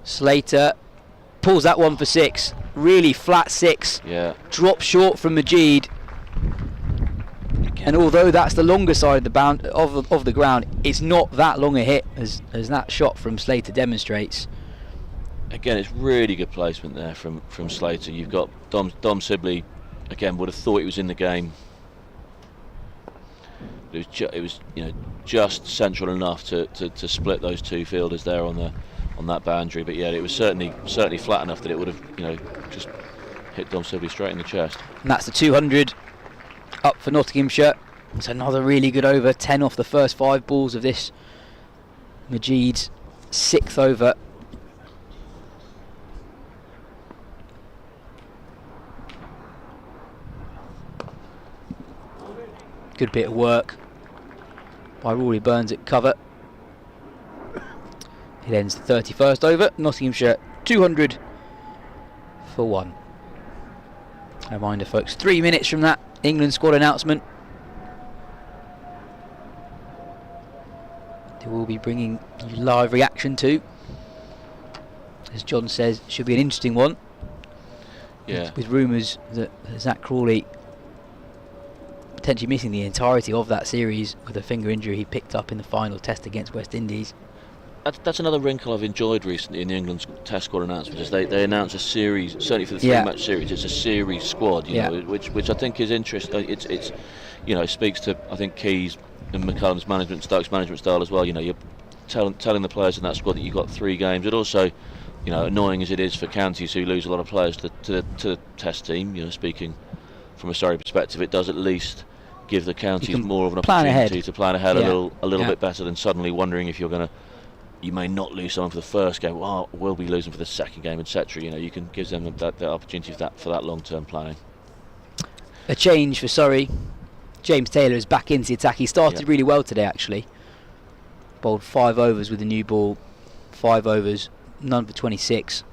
D: Slater pulls that one for 6. Really flat 6.
C: Yeah.
D: Drop short from Majid. And although that's the longer side of the ground, it's not that long a hit as that shot from Slater demonstrates.
C: Again, it's really good placement there from Slater. You've got Dom Sibley. Again, would have thought he was in the game. It was just central enough to split those two fielders there on that boundary. But yeah, it was certainly flat enough that it would have just hit Dom Sibley straight in the chest.
D: And that's the 200 up for Nottinghamshire. It's another really good over. 10 off the first 5 balls of this Majid's 6th over. Good bit of work by Rory Burns at cover. It ends the 31st over. Nottinghamshire 200 for 1. A reminder, folks, 3 minutes from that England squad announcement, they will be bringing you live reaction to. As Jon says, should be an interesting one.
C: Yeah.
D: With rumours that Zach Crawley potentially missing the entirety of that series with a finger injury he picked up in the final test against West Indies.
C: That's another wrinkle I've enjoyed recently in the England Test squad announcements. Is they announce a series, certainly for the 3-match series, it's a series squad, which I think is interesting. It's speaks to, I think, Key's and McCullum's management, Stokes' management style as well. You're telling the players in that squad that you've got 3 games. But also, annoying as it is for counties who lose a lot of players to the Test team. Speaking from a Surrey perspective, it does at least give the counties more of an opportunity to plan ahead a little bit better than suddenly wondering if you may not lose someone for the first game. Well, we'll be losing for the second game, etc. You can give them that opportunity for that long-term planning.
D: A change for Surrey. James Taylor is back into the attack. He started really well today, actually. Bowled 5 overs with the new ball. 5 overs, none for 26.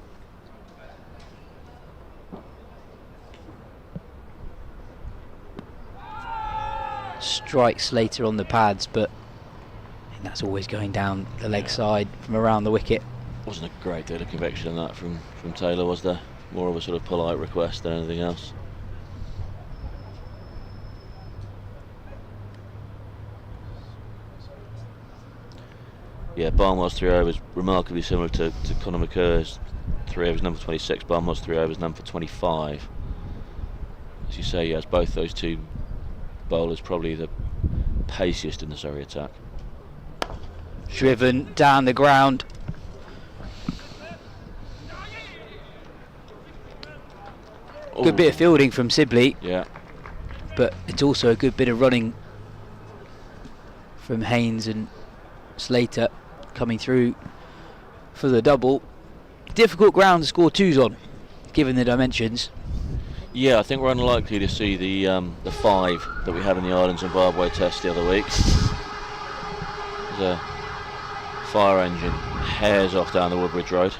D: Strikes Slater on the pads, but that's always going down the leg side from around the wicket.
C: Wasn't a great deal of conviction in that from Taylor, was there? More of a sort of polite request than anything else. Yeah, Barnwell's 3 overs remarkably similar to Conor McCur's 3 overs, number 26. Barnwell's 3 overs, number 25. As you say, yes, both those two bowlers probably the paciest in the Surrey attack.
D: Driven down the ground. Good bit of fielding from Sibley.
C: Yeah.
D: But it's also a good bit of running from Haynes and Slater coming through for the double. Difficult ground to score 2s on, given the dimensions.
C: Yeah, I think we're unlikely to see the 5 that we had in the Ireland Zimbabwe test the other week. There's a fire engine hairs off down the Woodbridge Road.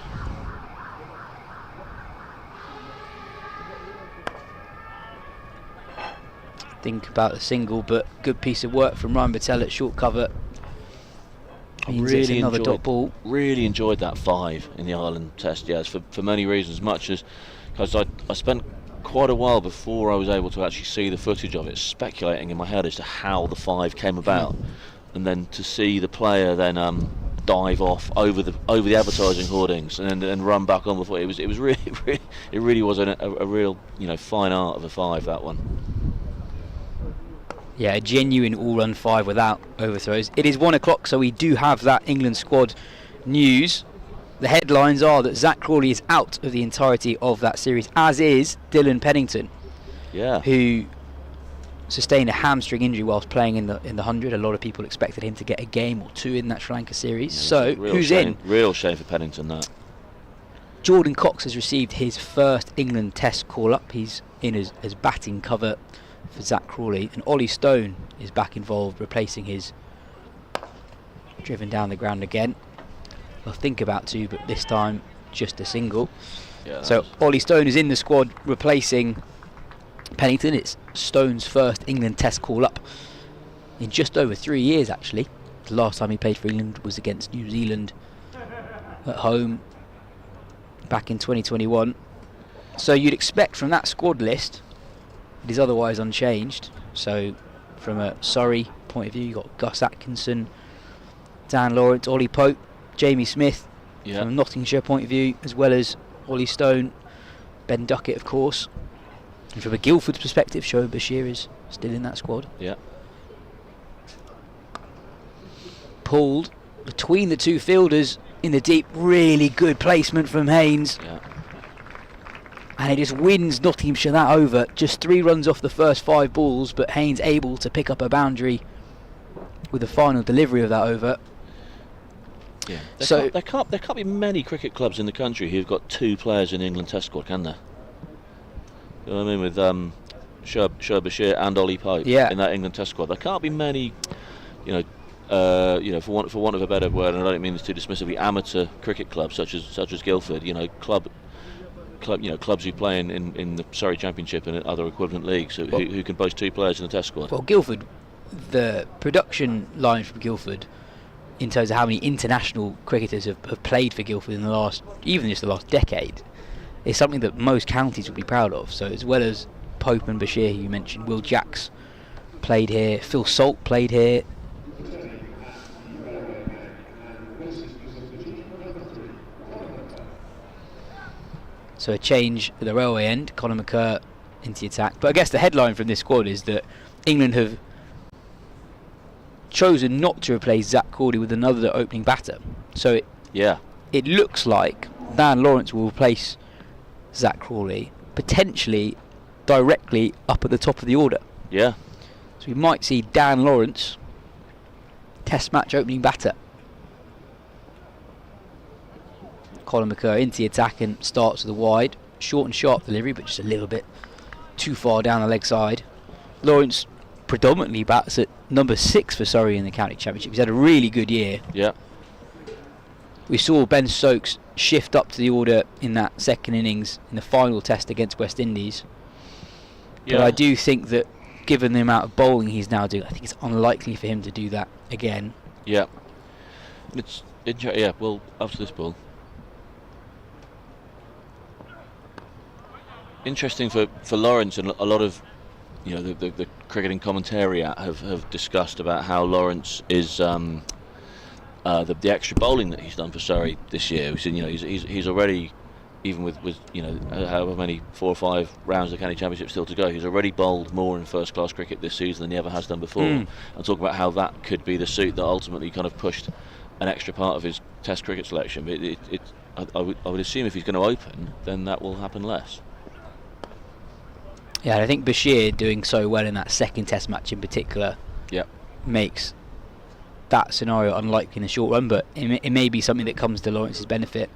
D: Think about the single, but good piece of work from Ryan Battelle at short cover. Means it's another dot ball.
C: Really enjoyed that 5 in the Ireland test, yes, for many reasons. Much as because I spent quite a while before I was able to actually see the footage of it, speculating in my head as to how the 5 came about, and then to see the player then dive off over the advertising hoardings and run back on before it was really was a real fine art of a 5, that one.
D: Yeah, a genuine all-run 5 without overthrows. It is 1 o'clock, so we do have that England squad news. The headlines are that Zach Crawley is out of the entirety of that series, as is Dylan Pennington, who sustained a hamstring injury whilst playing in the 100. A lot of people expected him to get a game or 2 in that Sri Lanka series. So, who's in?
C: Real shame for Pennington, that.
D: Jordan Cox has received his first England test call-up. He's in as batting cover for Zach Crawley, and Ollie Stone is back involved, replacing his driven down the ground again. Well, think about 2, but this time just a single.
C: Yeah,
D: so Ollie Stone is in the squad replacing Pennington. It's Stone's first England test call-up in just over 3 years, actually. The last time he played for England was against New Zealand at home back in 2021. So you'd expect from that squad list, it is otherwise unchanged. So from a Surrey point of view, you've got Gus Atkinson, Dan Lawrence, Ollie Pope, Jamie Smith. From a Nottinghamshire point of view, as well as Ollie Stone, Ben Duckett, of course. And from a Guildford's perspective, Shoaib Bashir is still in that squad.
C: Yeah.
D: Pulled between the 2 fielders in the deep. Really good placement from Haynes.
C: Yeah.
D: And he just wins Nottinghamshire that over. Just 3 runs off the first 5 balls, but Haynes able to pick up a boundary with the final delivery of that over.
C: Yeah. There can't be many cricket clubs in the country who've got 2 players in the England Test squad, can there? You know what I mean, with Shoaib Bashir and Ollie Pope in that England Test squad. There can't be many, for want of a better word, and I don't mean this too dismissively, amateur cricket clubs such as Guildford. Clubs who play in the Surrey Championship and other equivalent leagues who can boast 2 players in the Test squad.
D: Well, Guildford, the production line from Guildford, in terms of how many international cricketers have played for Guildford in the last decade, is something that most counties would be proud of. So as well as Pope and Bashir, who you mentioned, Will Jacks played here, Phil Salt played here. So a change at the railway end, Conor McCurr into the attack. But I guess the headline from this squad is that England have chosen not to replace Zach Crawley with another opening batter. So it looks like Dan Lawrence will replace Zach Crawley, potentially directly up at the top of the order.
C: Yeah.
D: So we might see Dan Lawrence test match opening batter. Colin McCurr into the attack and starts to the wide. Short and sharp delivery, but just a little bit too far down the leg side. Lawrence predominantly bats at number 6 for Surrey in the county championship. He's had a really good year.
C: Yeah.
D: We saw Ben Stokes shift up to the order in that second innings in the final test against West Indies. But I do think that given the amount of bowling he's now doing, I think it's unlikely for him to do that again.
C: Yeah. Well, after this ball. Interesting for Lawrence, and a lot of the cricketing commentariat have discussed about how Lawrence is the extra bowling that he's done for Surrey this year. He's already, even with however many 4 or 5 rounds of the county championship still to go, he's already bowled more in first class cricket this season than he ever has done before. And talk about how that could be the suit that ultimately kind of pushed an extra part of his Test cricket selection. But I would assume if he's going to open, then that will happen less.
D: Yeah, I think Bashir doing so well in that second Test match in particular makes that scenario unlikely in the short run, but it may be something that comes to Lawrence's benefit,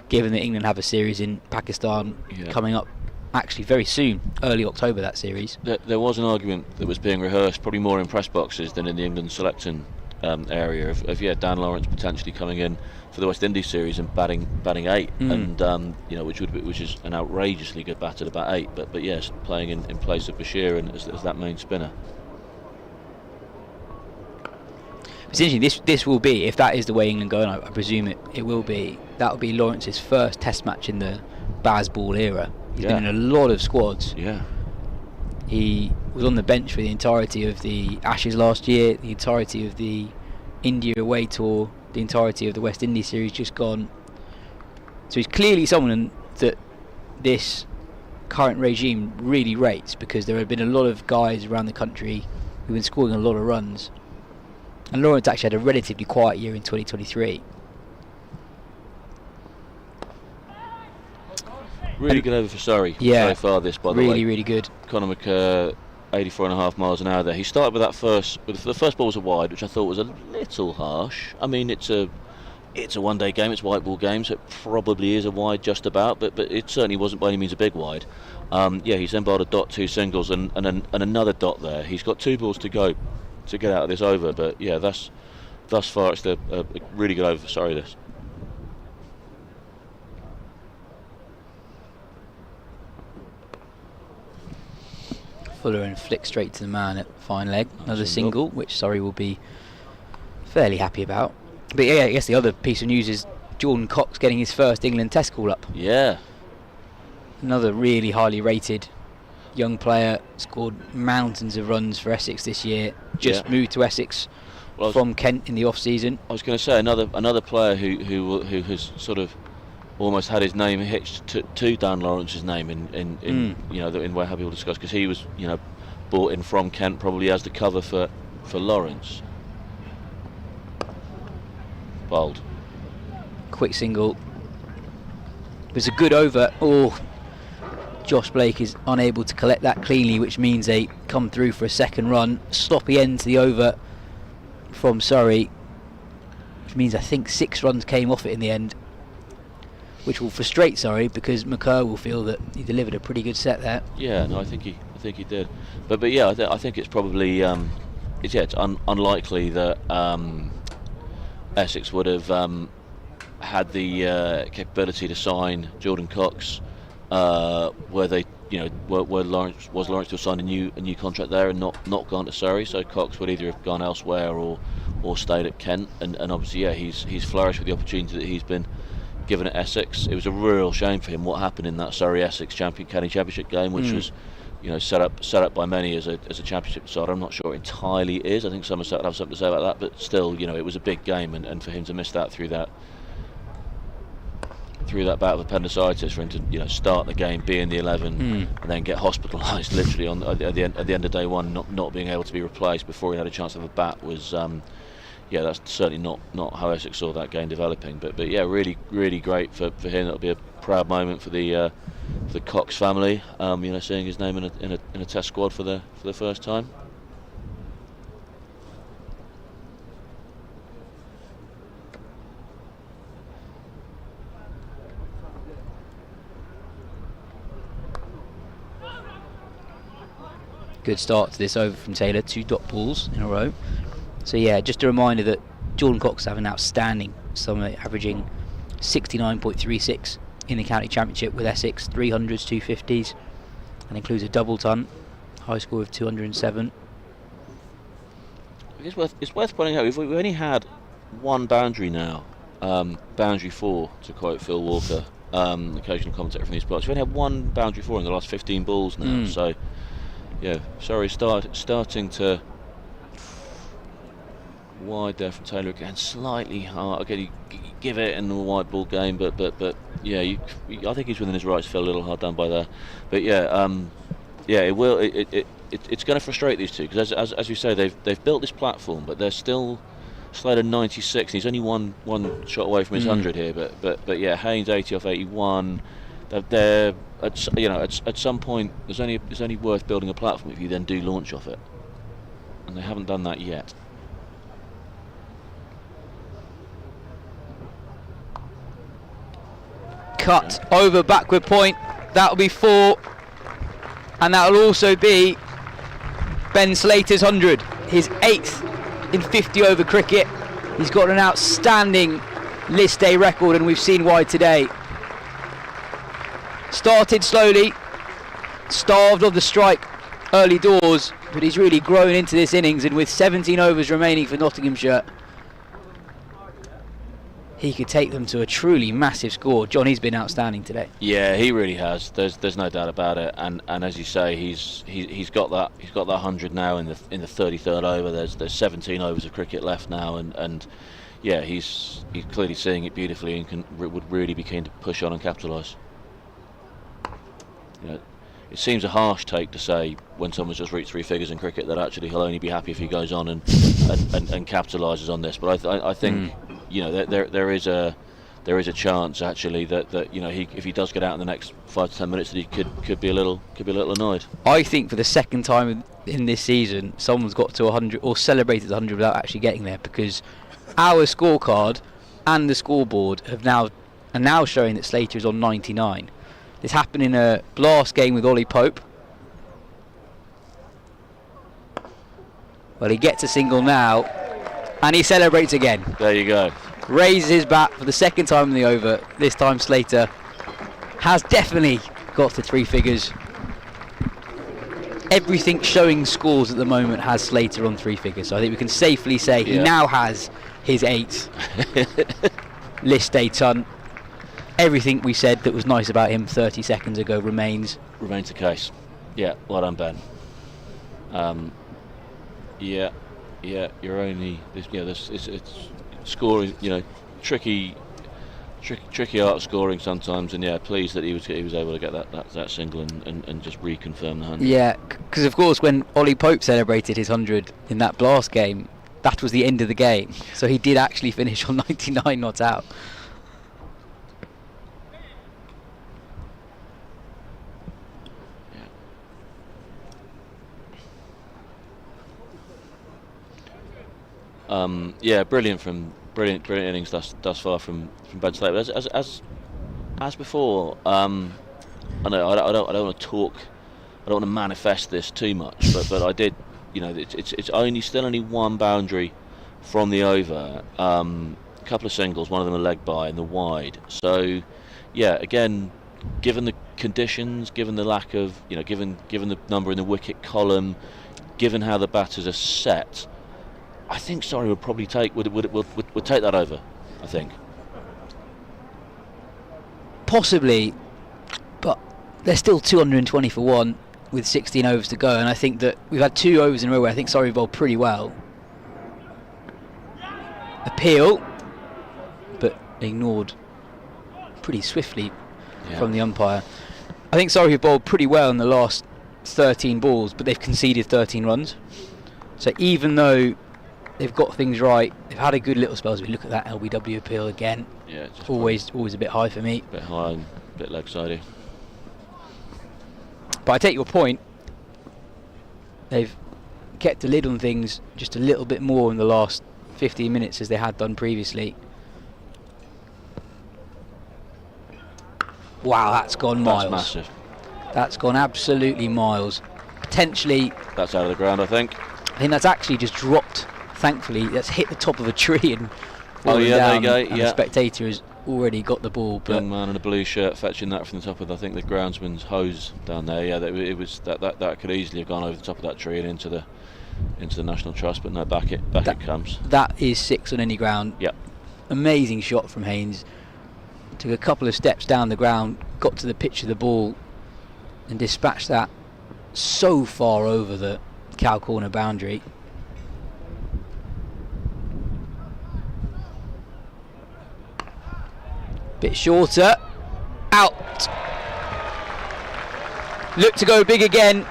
D: given that England have a series in Pakistan coming up actually very soon, early October, that series.
C: There was an argument that was being rehearsed, probably more in press boxes than in the England selecting area, of Dan Lawrence potentially coming in for the West Indies series and batting 8, and which is an outrageously good bat at about 8, but yes, playing in place of Bashir and as that main spinner.
D: It's interesting. This will be, if that is the way England go, and I presume it will be, that will be Lawrence's first Test match in the Bazball era. He's been in a lot of squads.
C: Yeah.
D: He was on the bench for the entirety of the Ashes last year, the entirety of the India away tour, the entirety of the West Indies series just gone. So he's clearly someone that this current regime really rates, because there have been a lot of guys around the country who've been scoring a lot of runs. And Lawrence actually had a relatively quiet year in 2023.
C: Really good over for Surrey so far, this, by the way.
D: Really good.
C: Conor McCurr, 84.5 miles an hour there. He started with the first ball was a wide, which I thought was a little harsh. I mean, it's a one-day game, it's a white ball game, so it probably is a wide just about, but it certainly wasn't by any means a big wide. He's then bowled a dot, 2 singles, and another dot there. He's got 2 balls to go to get out of this over, but yeah, thus far it's a really good over for Surrey, this.
D: Fuller and flick straight to the man at fine leg. Another single, which Surrey will be fairly happy about. But yeah, I guess the other piece of news is Jordan Cox getting his first England Test call up.
C: Yeah.
D: Another really highly rated young player, scored mountains of runs for Essex this year. Just moved to Essex from Kent in the off season.
C: I was going to say another player who has sort of almost had his name hitched to Dan Lawrence's name in where happy we'll discuss, because he was brought in from Kent probably as the cover for Lawrence. Bowled.
D: Quick single. It was a good over. Josh Blake is unable to collect that cleanly, which means they come through for a second run. Sloppy end to the over from Surrey, which means I think 6 runs came off it in the end, which will frustrate Surrey, because McCurr will feel that he delivered a pretty good set there.
C: Yeah, no, I think he did. But yeah, I think it's probably it's unlikely that Essex would have had the capability to sign Jordan Cox, where they where Lawrence to have signed a new contract there and not gone to Surrey. So Cox would either have gone elsewhere or stayed at Kent, and obviously he's flourished with the opportunity that he's been given at Essex. It was a real shame for him what happened in that Surrey Essex County Championship game, which was set up by many as a championship side. I'm not sure it entirely is. I think Somerset would have something to say about that, but still, it was a big game, and for him to miss that through that bout of appendicitis, for him to start the game, be in the 11, and then get hospitalised literally at the end of day one, not being able to be replaced before he had a chance to have a bat, was that's certainly not how Essex saw that game developing. But yeah, really really great for him. It'll be a proud moment for the Cox family, seeing his name in a Test squad for the first time.
D: Good start to this over from Taylor, 2 dot balls in a row. So yeah, just a reminder that Jordan Cox have an outstanding summer, averaging 69.36 in the county championship with Essex, 300s, 250s, and includes a double ton, high score of 207.
C: It's worth pointing out we've only had one boundary now, boundary 4 to quote Phil Walker, occasional commentator from these blocks. We've only had one boundary 4 in the last 15 balls now, so yeah, sorry, starting to wide there from Taylor again, slightly hard. Okay, you give it in the white ball game, but yeah, I think he's within his rights to feel a little hard done by there. But yeah, it will. It's going to frustrate these two, because as you say, they've built this platform, but they're still Slater 96. And he's only one shot away from his 100 here, but yeah, Haynes 80 off 81. They're at some point there's only worth building a platform if you then do launch off it, and they haven't done that yet.
D: Cut over backward point. That'll be 4. And that will also be Ben Slater's 100, his 8th in 50 over cricket. He's got an outstanding list day record, and we've seen why today. Started slowly, starved of the strike early doors, but he's really grown into this innings, and with 17 overs remaining for Nottinghamshire, he could take them to a truly massive score. Jon, he's been outstanding today.
C: Yeah, he really has. There's no doubt about it. And as you say, he's got that 100 now in the 33rd over. There's 17 overs of cricket left now, and yeah, he's clearly seeing it beautifully and would really be keen to push on and capitalise. You know, it seems a harsh take to say when someone's just reached 3 figures in cricket that actually he'll only be happy if he goes on and capitalises on this. But I think you know there is a chance actually that you know if he does get out in the next 5 to 10 minutes that he could be a little annoyed.
D: I think for the second time in this season, someone's got to 100 or celebrated 100 without actually getting there, because our scorecard and the scoreboard are now showing that Slater is on 99. This happened in a blast game with Ollie Pope. Well, he gets a single now, and he celebrates again.
C: There you go.
D: Raises his bat for the second time in the over. This time Slater has definitely got to 3 figures. Everything showing scores at the moment has Slater on 3 figures, so I think we can safely say he now has his 8th list day ton. Everything we said that was nice about him 30 seconds ago remains
C: the case. Yeah, well done, Ben. Yeah, you're only it's scoring, you know, tricky art scoring sometimes, and yeah, pleased that he was able to get that single and just reconfirm the 100.
D: Yeah, because of course when Ollie Pope celebrated his 100 in that blast game, that was the end of the game, so he did actually finish on 99 not out.
C: Yeah, brilliant innings thus far from Ben Slater. As before, I know I don't want to talk, I don't want to manifest this too much, but I did. You know, it's still only 1 boundary from the over. A couple of singles, one of them a leg by in the wide. So, yeah, again, given the conditions, given the lack of, you know, given the number in the wicket column, given how the batters are set, I think Surrey would probably take that over, I think.
D: Possibly, but they're still 220 for 1 with 16 overs to go, and I think that we've had 2 overs in a row where I think Surrey bowled pretty well. Appeal, but ignored pretty swiftly from the umpire. I think Surrey have bowled pretty well in the last 13 balls, but they've conceded 13 runs. So even though they've got things right, they've had a good little spell as we look at that LBW appeal again. Yeah, just always a bit high for me.
C: A bit high and a bit leg sidey.
D: But I take your point. They've kept a lid on things just a little bit more in the last 15 minutes as they had done previously. Wow, that's gone miles.
C: That's massive.
D: That's gone absolutely miles. Potentially.
C: That's out of the ground, I think.
D: I think that's actually just dropped. Thankfully, that's hit the top of a tree and fallen
C: there
D: down.
C: you go.
D: And the spectator has already got the ball. But
C: young man in a blue shirt fetching that from the top of, I think, the groundsman's hose down there. Yeah, it was that could easily have gone over the top of that tree and into the National Trust, but no, back it comes.
D: That is 6 on any ground.
C: Yep.
D: Amazing shot from Haynes. Took a couple of steps down the ground, got to the pitch of the ball, and dispatched that so far over the cow corner boundary. Bit shorter, out. Looked to go big again.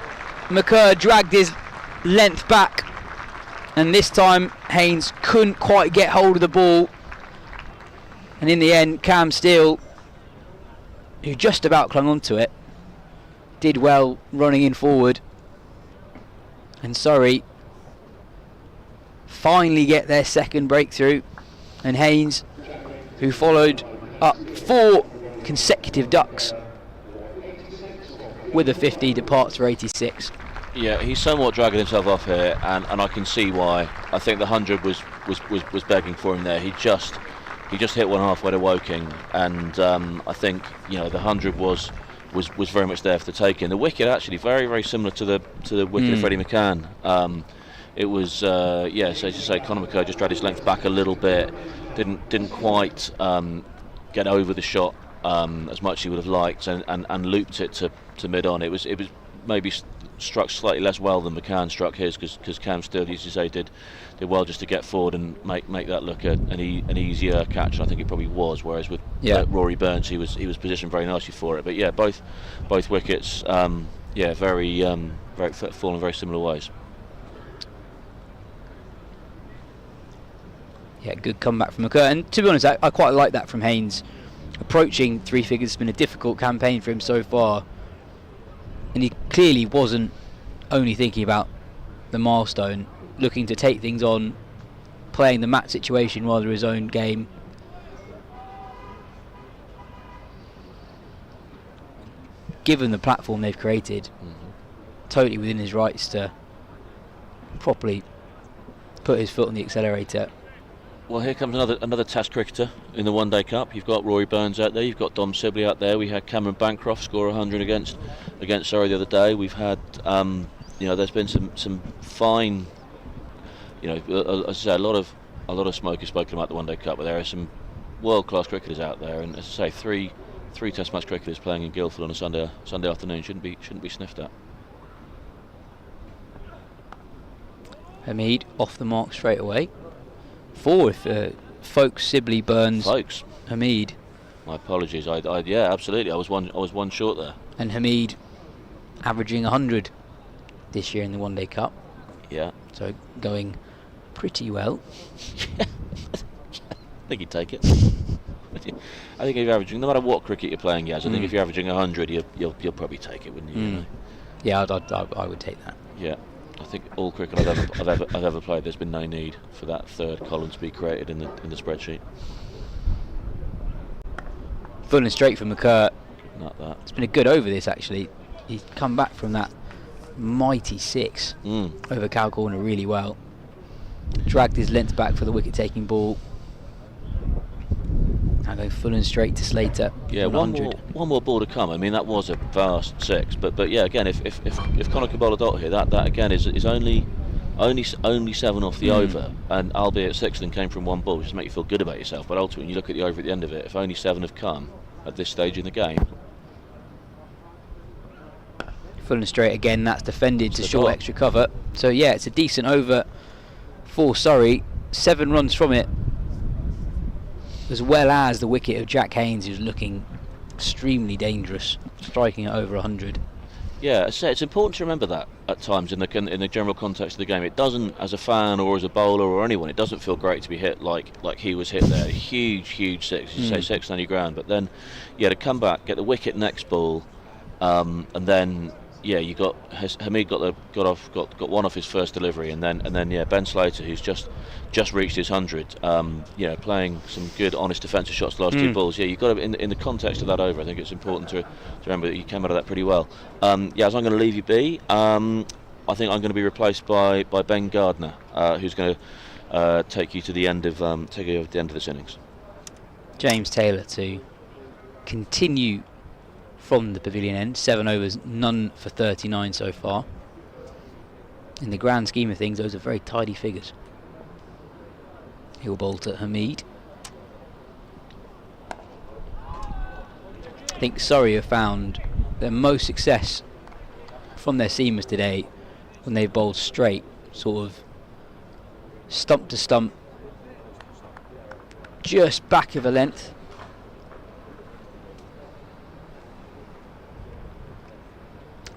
D: McCurr dragged his length back, and this time Haynes couldn't quite get hold of the ball, and in the end Cam Steele, who just about clung onto it, did well running in forward, and Surrey finally get their second breakthrough, and Haynes, who followed up 4 consecutive ducks, with a 50 departs for 86.
C: Yeah, he's somewhat dragging himself off here, and I can see why. I think the 100 was begging for him there. He just hit one halfway to Woking, and I think the 100 was very much there for the taking. The wicket actually very, very similar to the wicket of Freddie McCann. It was so as you say, Conor McCurr just dragged his length back a little bit, didn't quite get over the shot as much as he would have liked, and looped it to mid on. It was maybe struck slightly less well than McCann struck his, because Cam Steele, as you say, did well just to get forward and make that look an easier catch, and I think it probably was. Whereas with Rory Burns, he was positioned very nicely for it. But yeah, both wickets, very fall in very similar ways.
D: Yeah, good comeback from McCurr, and to be honest, I quite like that from Haynes. Approaching 3 figures has been a difficult campaign for him so far, and he clearly wasn't only thinking about the milestone, looking to take things on, playing the match situation rather than his own game. Given the platform they've created, totally within his rights to properly put his foot on the accelerator.
C: Well, here comes another Test cricketer in the One Day Cup. You've got Rory Burns out there. You've got Dom Sibley out there. We had Cameron Bancroft score 100 against Surrey the other day. We've had, there's been some fine, as I say, a lot of smoke is spoken about the One Day Cup, but there are some world-class cricketers out there. And as I say, three Test match cricketers playing in Guildford on a Sunday afternoon shouldn't be sniffed at.
D: Hamid off the mark straight away. 4 if Foakes, Sibley, Burns,
C: Foakes,
D: Hamid.
C: My apologies. Absolutely. I was one short there.
D: And Hamid averaging 100 this year in the One Day Cup.
C: Yeah.
D: So going pretty well.
C: I think he'd take it. I think if you're averaging, no matter what cricket you're playing, Yas, I think if you're averaging 100, you'll probably take it, wouldn't you?
D: Yeah, I would take that.
C: Yeah. I think all cricket I've ever played, there's been no need for that third column to be created in the spreadsheet.
D: Full and straight from McCurr.
C: Not that.
D: It's been a good over this actually. He's come back from that mighty 6 over Cow Corner really well. Dragged his length back for the wicket taking ball. Now going full and straight to Slater.
C: Yeah, one more ball to come. I mean, that was a vast 6, but yeah, again, if Conor could bowl a dot here, that again is only 7 off the over, and albeit 6 then came from one ball, just to make you feel good about yourself. But ultimately, when you look at the over at the end of it, if only 7 have come at this stage in the game.
D: Full and straight again. That's defended to short extra cover. So yeah, it's a decent over for Surrey. 7 runs from it, as well as the wicket of Jack Haynes, who's looking extremely dangerous, striking at over 100.
C: Yeah, it's important to remember that at times in the general context of the game. It doesn't, as a fan or as a bowler or anyone, it doesn't feel great to be hit like he was hit there. Huge 6. You say 6 on your ground, but then to come back, get the wicket next ball, and then you got Hamid got one off his first delivery, and then Ben Slater, who's just reached his 100, playing some good honest defensive shots the last 2 balls. Yeah, you got to, in the context of that over, I think it's important to remember that you came out of that pretty well. As I'm going to leave you be, I think I'm going to be replaced by Ben Gardner, who's going to take you to the end of this innings.
D: James Taylor to continue from the pavilion end. 7 overs, none for 39 so far. In the grand scheme of things, those are very tidy figures. He'll bowl to Hamid. I think Surrey have found their most success from their seamers today when they've bowled straight, sort of stump to stump, just back of a length.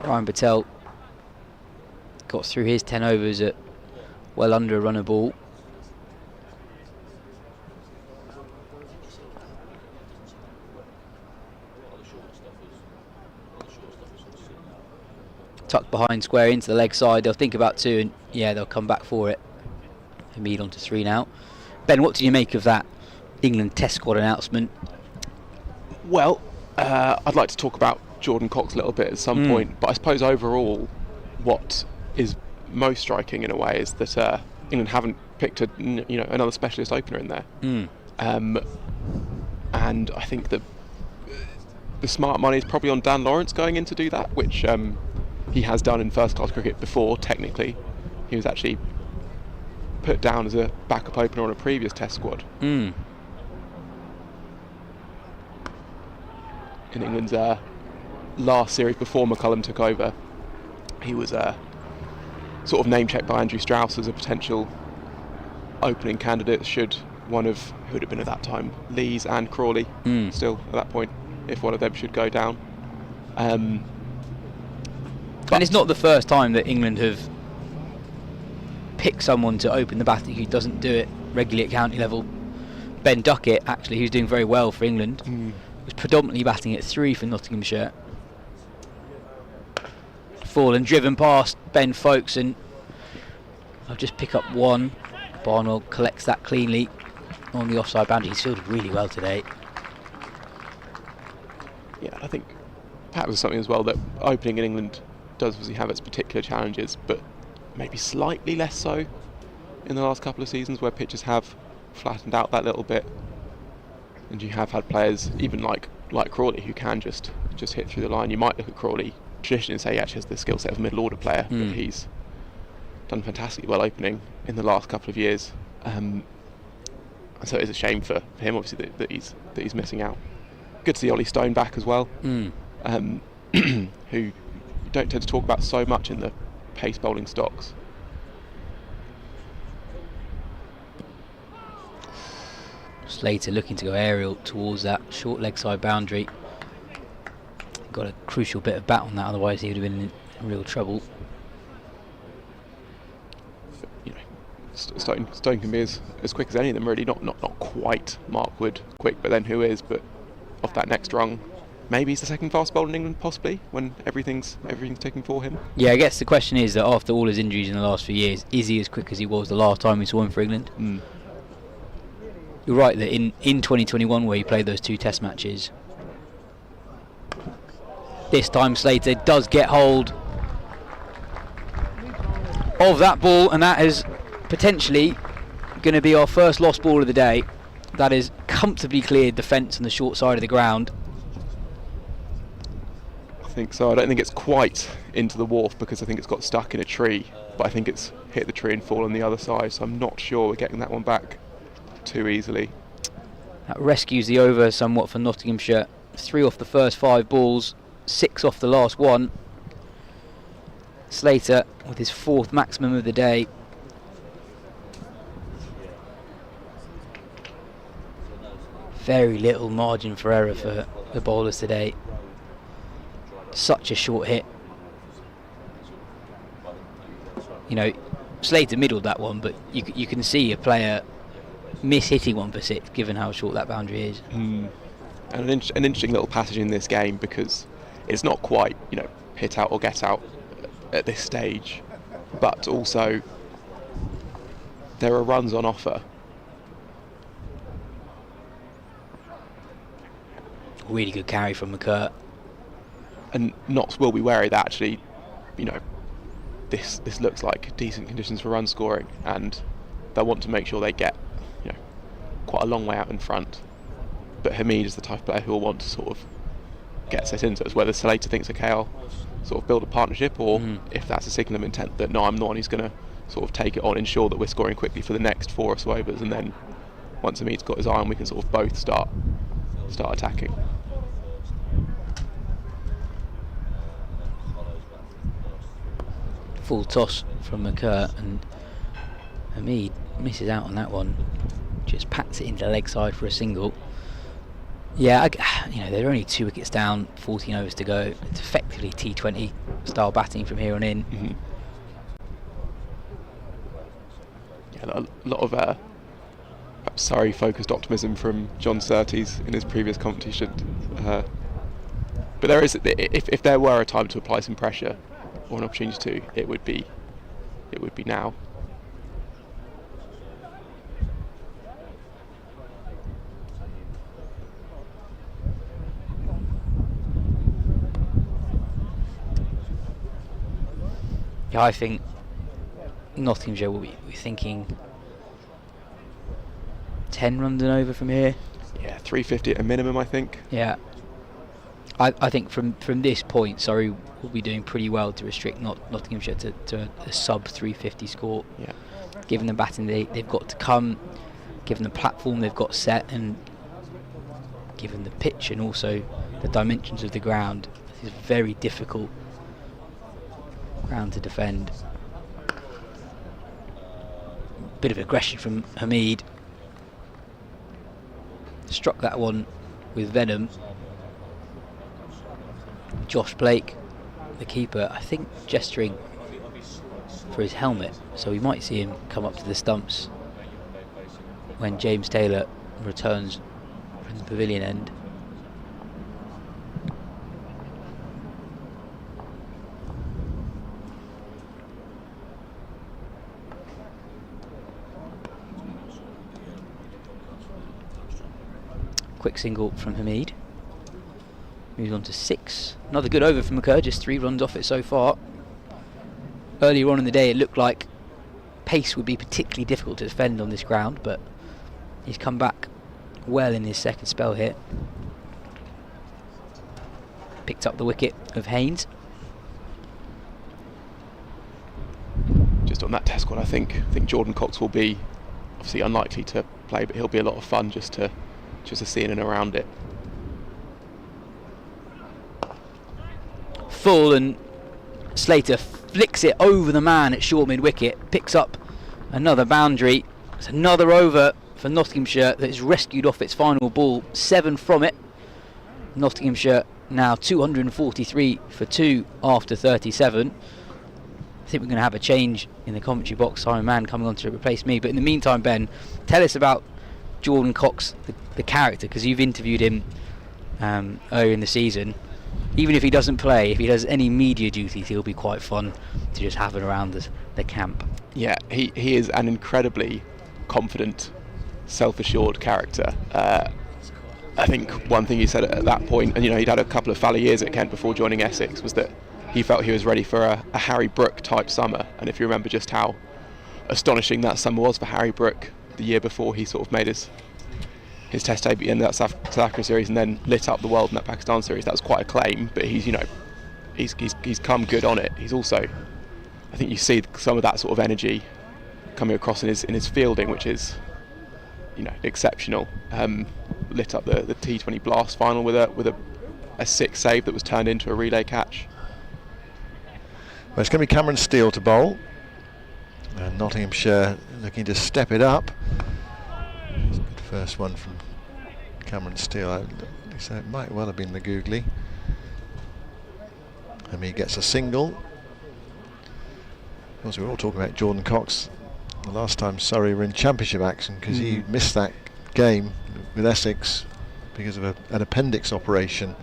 D: Ryan Patel got through his 10 overs at well under a run a ball. Tucked behind square into the leg side. They'll think about 2 and they'll come back for it. Hamid on to 3 now. Ben, what do you make of that England Test squad announcement?
B: Well, I'd like to talk about Jordan Cox a little bit at some point. But I suppose overall, what is most striking in a way is that England haven't picked another specialist opener in there. And I think that the smart money is probably on Dan Lawrence going in to do that, which he has done in first-class cricket before. Technically, he was actually put down as a backup opener on a previous Test squad. In England's last series before McCullum took over, he was sort of name-checked by Andrew Strauss as a potential opening candidate should one of, who would have been at that time, Lees and Crawley still at that point, if one of them should go down.
D: And it's not the first time that England have picked someone to open the batting who doesn't do it regularly at county level. Ben Duckett, actually, who's doing very well for England, was predominantly batting at 3 for Nottinghamshire. Fallen, driven past Ben Foakes, and I'll just pick up one. Barnwell collects that cleanly on the offside boundary. He's fielded really well today.
B: Yeah, I think that was something as well that opening in England does obviously have its particular challenges, but maybe slightly less so in the last couple of seasons, where pitches have flattened out that little bit, and you have had players even like Crawley who can just hit through the line. You might look at Crawley traditionally and say he actually has the skill set of a middle order player, but he's done fantastically well opening in the last couple of years, and so it's a shame for him obviously that he's missing out. Good to see Ollie Stone back as well, who you don't tend to talk about so much in the pace bowling stocks.
D: Slater looking to go aerial towards that short leg side boundary. Got a crucial bit of bat on that, otherwise he would have been in real trouble.
B: Stone can be as quick as any of them, really. Not quite Mark Wood quick, but then who is? But off that next rung, maybe he's the second fast bowler in England, possibly, when everything's ticking for him. Yeah,
D: I guess the question is that after all his injuries in the last few years, is he as quick as he was the last time we saw him for England? You're right that in 2021, where he played those 2 Test matches, this time Slater does get hold of that ball, and that is potentially going to be our first lost ball of the day. That is comfortably cleared the fence on the short side of the ground.
B: I think so. I don't think it's quite into the wharf because I think it's got stuck in a tree, but I think it's hit the tree and fallen on the other side, so I'm not sure we're getting that one back too easily.
D: That rescues the over somewhat for Nottinghamshire. 3 off the first 5 balls, 6 off the last one. Slater with his 4th maximum of the day. Very little margin for error for the bowlers today. Such a short hit. Slater middled that one, but you can see a player miss-hitting one for 6, given how short that boundary is.
B: And an interesting little passage in this game, because it's not quite, hit out or get out at this stage, but also there are runs on offer.
D: Really good carry from McCurt.
B: And Notts will be wary that actually, this looks like decent conditions for run scoring, and they'll want to make sure they get, quite a long way out in front. But Hamid is the type of player who will want to sort of get set into it. Whether Slater thinks, okay, I'll sort of build a partnership, or if that's a signal of intent that no, I'm the one who's going to sort of take it on, ensure that we're scoring quickly for the next 4 or so overs, and then once Hamid's got his eye on, we can sort of both start attacking.
D: Full toss from McCurt, and Hamid misses out on that one. Just pats it into the leg side for a single. Yeah, they're only 2 wickets down, 14 overs to go. It's effectively T20 style batting from here on in.
B: Yeah, a lot of perhaps Surrey-focused optimism from Jon Surtees in his previous competition. But there is, if there were a time to apply some pressure or an opportunity to, it would be now.
D: Yeah, I think Nottinghamshire will be thinking 10 runs and over from here.
B: Yeah, 350 at a minimum, I think.
D: Yeah. I think from this point, Surrey will be doing pretty well to restrict Nottinghamshire to a sub 350 score.
B: Yeah.
D: Given the batting they've got to come, given the platform they've got set, and given the pitch and also the dimensions of the ground, it's a very difficult ground to defend. Bit of aggression from Hamid. Struck that one with venom. Josh Blake, the keeper, I think gesturing for his helmet, so we might see him come up to the stumps when James Taylor returns from the pavilion end. Quick single from Hamid. Moves on to 6. Another good over from McCurr, just 3 runs off it so far. Earlier on in the day it looked like pace would be particularly difficult to defend on this ground, but he's come back well in his second spell here. Picked up the wicket of Haynes.
B: Just on that test squad, I think Jordan Cox will be obviously unlikely to play, but he'll be a lot of fun just to see in and around it.
D: Full, and Slater flicks it over the man at short mid wicket, picks up another boundary. It's another over for Nottinghamshire that is rescued off its final ball, 7 from it. Nottinghamshire now 243 for 2 after 37. I think we're going to have a change in the commentary box. Simon Mann coming on to replace me, but in the meantime, Ben, tell us about Jordan Cox, the character, because you've interviewed him earlier in the season. Even if he doesn't play, if he does any media duties, he'll be quite fun to just have it around the camp.
B: Yeah, he is an incredibly confident, self-assured character. I think one thing he said at that point, and he'd had a couple of fallow years at Kent before joining Essex, was that he felt he was ready for a Harry Brook type summer. And if you remember just how astonishing that summer was for Harry Brook the year before he sort of made his test debut in that South Africa series and then lit up the world in that Pakistan series, that was quite a claim, but he's come good on it. He's also, I think you see some of that sort of energy coming across in his fielding, which is exceptional. Lit up the T20 Blast final with a 6 save that was turned into a relay catch.
A: Well, it's going to be Cameron Steele to bowl, and Nottinghamshire looking to step it up. It's a good first one from Cameron Steele. So it might well have been the googly. And he gets a single. Of course, we were all talking about Jordan Cox the last time Surrey were in championship action, because he missed that game with Essex because of an appendix operation.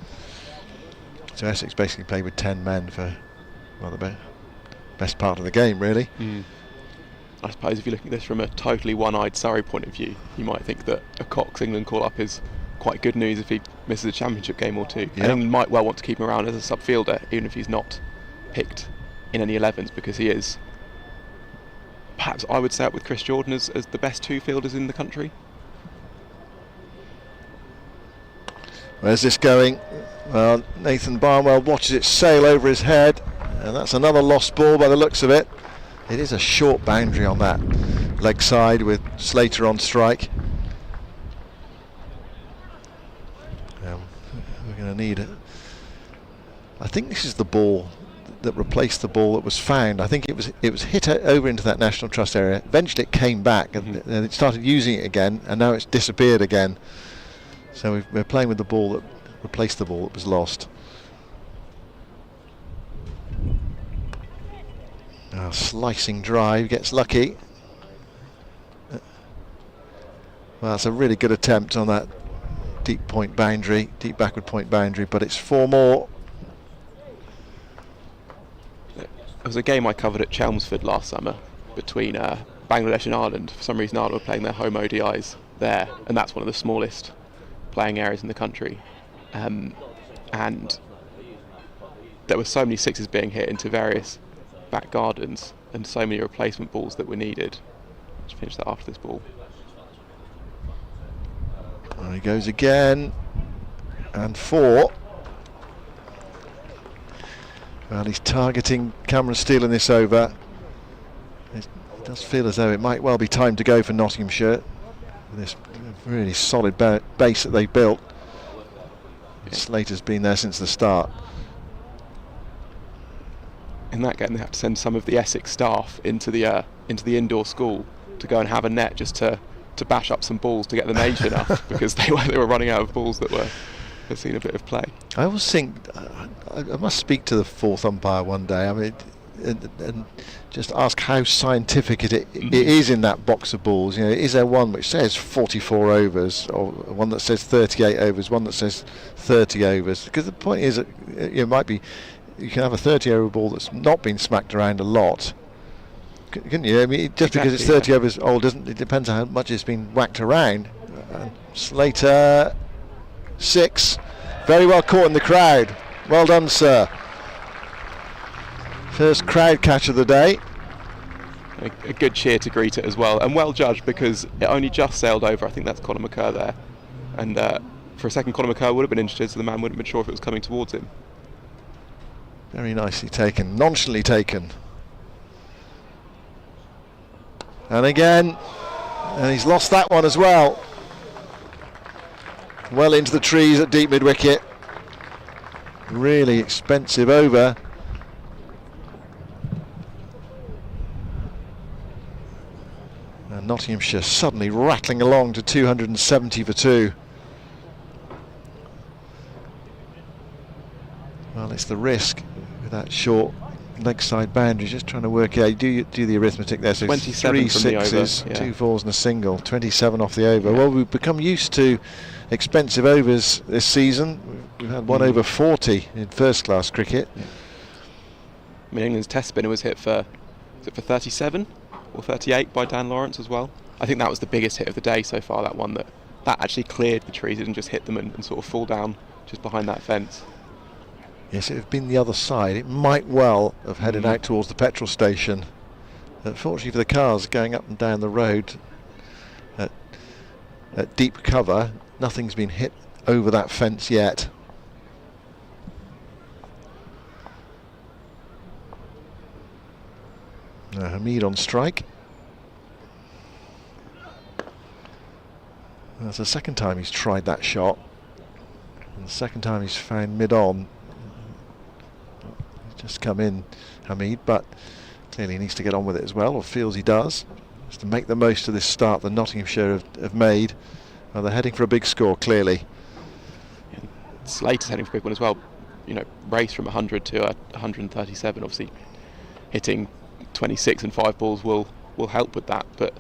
A: So Essex basically played with 10 men for the best part of the game, really.
B: I suppose if you're looking at this from a totally one-eyed Surrey point of view, you might think that a Cox England call-up is quite good news if he misses a championship game or 2.
A: Yep.
B: And England might well want to keep him around as a sub-fielder, even if he's not picked in any 11s, because he is, perhaps I would say up with Chris Jordan as the best 2 fielders in the country.
A: Where's this going? Well, Nathan Barnwell watches it sail over his head, and that's another lost ball by the looks of it. It is a short boundary on that leg side with Slater on strike. We're going to need it. I think this is the ball that replaced the ball that was found. I think it was hit over into that National Trust area. Eventually it came back, and it started using it again, and now it's disappeared again. So we're playing with the ball that replaced the ball that was lost. Slicing drive, gets lucky. Well, that's a really good attempt on that deep backward point boundary, but it's 4 more.
B: It was a game I covered at Chelmsford last summer between Bangladesh and Ireland. For some reason Ireland were playing their home ODIs there, and that's one of the smallest playing areas in the country. And there were so many sixes being hit into various back-to-back gardens and so many replacement balls that were needed. Let's finish that after this ball.
A: There he goes again, and 4. Well, he's targeting Cameron Steele in this over. It does feel as though it might well be time to go for Nottinghamshire. This really solid base that they built. Slater's been there since the start.
B: In that game, they have to send some of the Essex staff into the indoor school to go and have a net just to bash up some balls to get them aged enough, because they were running out of balls that had seen a bit of play.
A: I always think I must speak to the fourth umpire one day. I mean, and just ask how scientific it is in that box of balls. You know, is there one which says 44 overs, or one that says 38 overs, one that says 30 overs? Because the point is that it might be, you can have a 30 over ball that's not been smacked around a lot, couldn't you? I mean, just because it's 30 overs old doesn't, it depends on how much it's been whacked around. Slater 6, very well caught in the crowd. Well done, sir. First crowd catch of the day.
B: A good cheer to greet it as well, and well judged, because it only just sailed over. I think that's Conor McCurr there, and for a second Conor McCurr would have been interested, so the man wouldn't have been sure if it was coming towards him.
A: Very nicely taken, nonchalantly taken. And again, and he's lost that one as well. Well into the trees at deep mid-wicket. Really expensive over. And Nottinghamshire suddenly rattling along to 270 for 2. Well, it's the risk with that short leg side boundary. Just trying to work out. Do the arithmetic there. So 3 sixes, 2 fours, and a single. 27 off the over. Yeah. Well, we've become used to expensive overs this season. We've had one over 40 in first class cricket.
B: Yeah. I mean, England's test spinner was hit for 37 or 38 by Dan Lawrence as well. I think that was the biggest hit of the day so far. That one that actually cleared the trees, didn't just hit them and sort of fall down just behind that fence.
A: Yes, it had been the other side. It might well have headed out towards the petrol station. Fortunately for the cars going up and down the road at deep cover, nothing's been hit over that fence yet. Now Hamid on strike. That's the second time he's tried that shot, and the second time he's found mid-on. He's just come in, Hamid, but clearly he needs to get on with it as well, or feels he does. Just to make the most of this start that Nottinghamshire have made. Well, they're heading for a big score, clearly.
B: Yeah, Slater's heading for a big one as well. You know, race from 100 to 137. Obviously, hitting 26 and 5 balls will help with that, but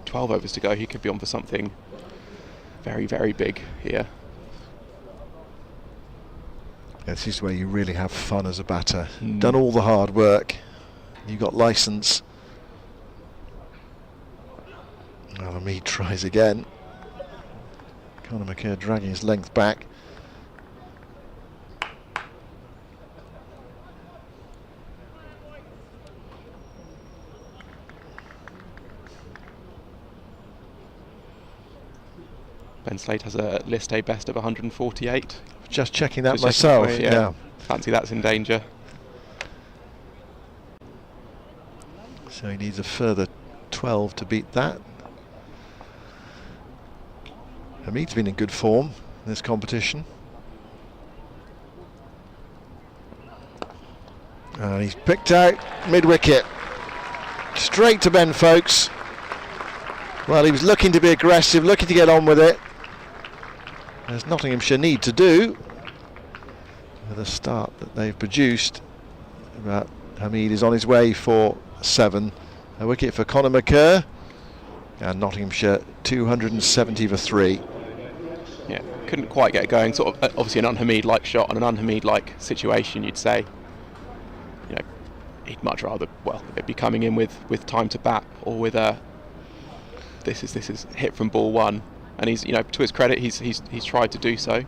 B: 12 overs to go, he could be on for something very, very big here.
A: This is where you really have fun as a batter. Done all the hard work, you got licence. Well, Hamid tries again. Conor McCurr dragging his length back.
B: Ben Slate has a list A best of 148.
A: Just checking that myself. Yeah.
B: Fancy that's in danger.
A: So he needs a further 12 to beat that. Hamid's been in good form in this competition. And he's picked out mid-wicket. Straight to Ben Foakes. Well, he was looking to be aggressive, looking to get on with it, as Nottinghamshire need to do with a start that they've produced. But Hamid is on his way for 7. A wicket for Conor McCurr, and Nottinghamshire 270 for 3.
B: Yeah, couldn't quite get going. Sort of obviously an un-Hamid-like shot and an un-Hamid-like situation, you'd say. You know, he'd much rather, well, it'd be coming in with time to bat, or with a this is hit from ball 1, and he's, you know, to his credit, he's tried to do so.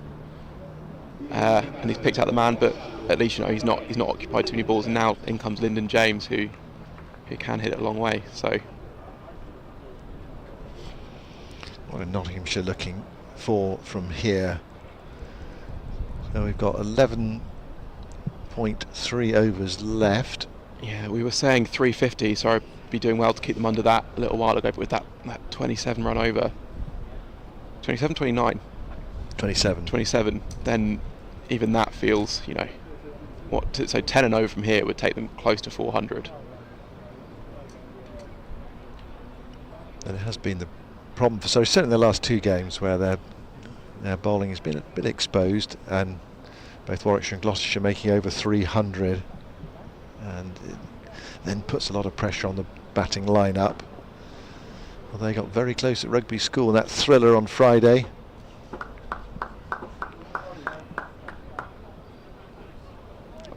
B: and he's picked out the man, but at least he's not occupied too many balls. And now in comes Lyndon James, who can hit it a long way. So
A: what are Nottinghamshire looking for from here? So we've got 11.3 overs left.
B: Yeah, we were saying 350, so I'd be doing well to keep them under that a little while ago, but with that 27 run over, 27, 29? 27, then even that feels, so 10 and 0 from here would take them close to 400.
A: And it has been the problem for Surrey, certainly in the last two games, where their bowling has been a bit exposed, and both Warwickshire and Gloucestershire making over 300, and it then puts a lot of pressure on the batting line-up. Well, they got very close at rugby school in that thriller on Friday.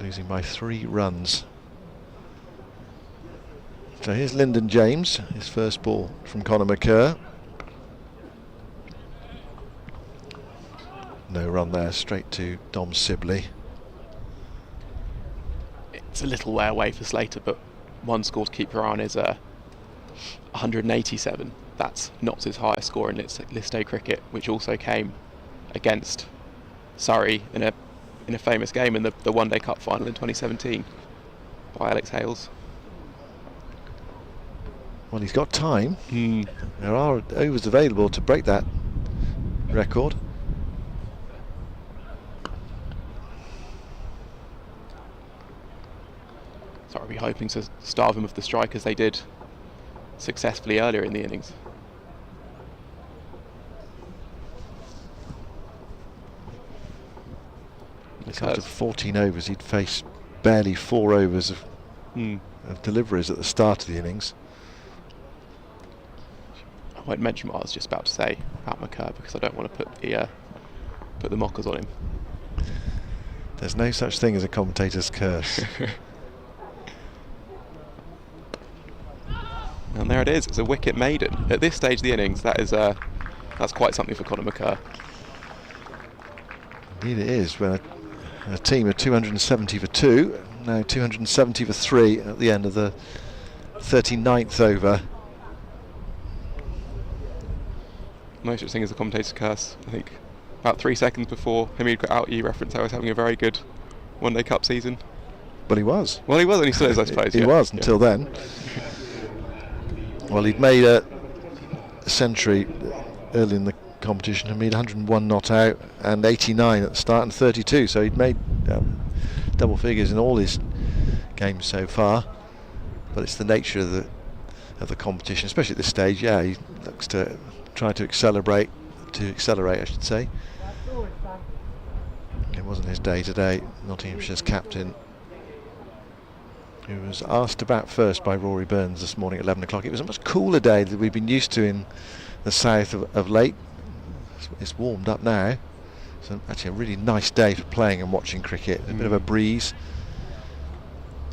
A: Losing by 3 runs. So here's Lyndon James, his first ball from Conor McKerr. No run there, straight to Dom Sibley.
B: It's a little way away for Slater, but one score to keep your eye on is 187. That's Notts' highest score in List A cricket, which also came against Surrey in a famous game in the One Day Cup final in 2017 by Alex Hales.
A: Well, he's got time. There are overs available to break that record.
B: So I'll be hoping to starve him of the strike as they did successfully earlier in the innings.
A: Out of 14 overs, he'd faced barely 4 overs of deliveries at the start of the innings.
B: I won't mention what I was just about to say about McKerr because I don't want to put the mockers on him.
A: There's no such thing as a commentator's curse.
B: And there it is. It's a wicket maiden at this stage of the innings. That's quite something for Conor McKerr.
A: Indeed it is. When a team of 270 for 2, now 270 for 3 at the end of the 39th over.
B: No such thing as a commentator's curse. I think about 3 seconds before Hamid got out, you referenced how he was having a very good One Day Cup season.
A: Well, he was.
B: Well, he was, and he still is, I suppose.
A: He was until then. Well, he'd made a century early in the competition. Hamid 101 not out and 89 at the start and 32. So he'd made double figures in all his games so far. But it's the nature of the competition, especially at this stage. Yeah, he looks to try to accelerate, I should say. It wasn't his day today. Nottinghamshire's captain, who was asked about first by Rory Burns this morning at 11 o'clock. It was a much cooler day than we've been used to in the south of late. It's warmed up now. So actually a really nice day for playing and watching cricket. A bit of a breeze.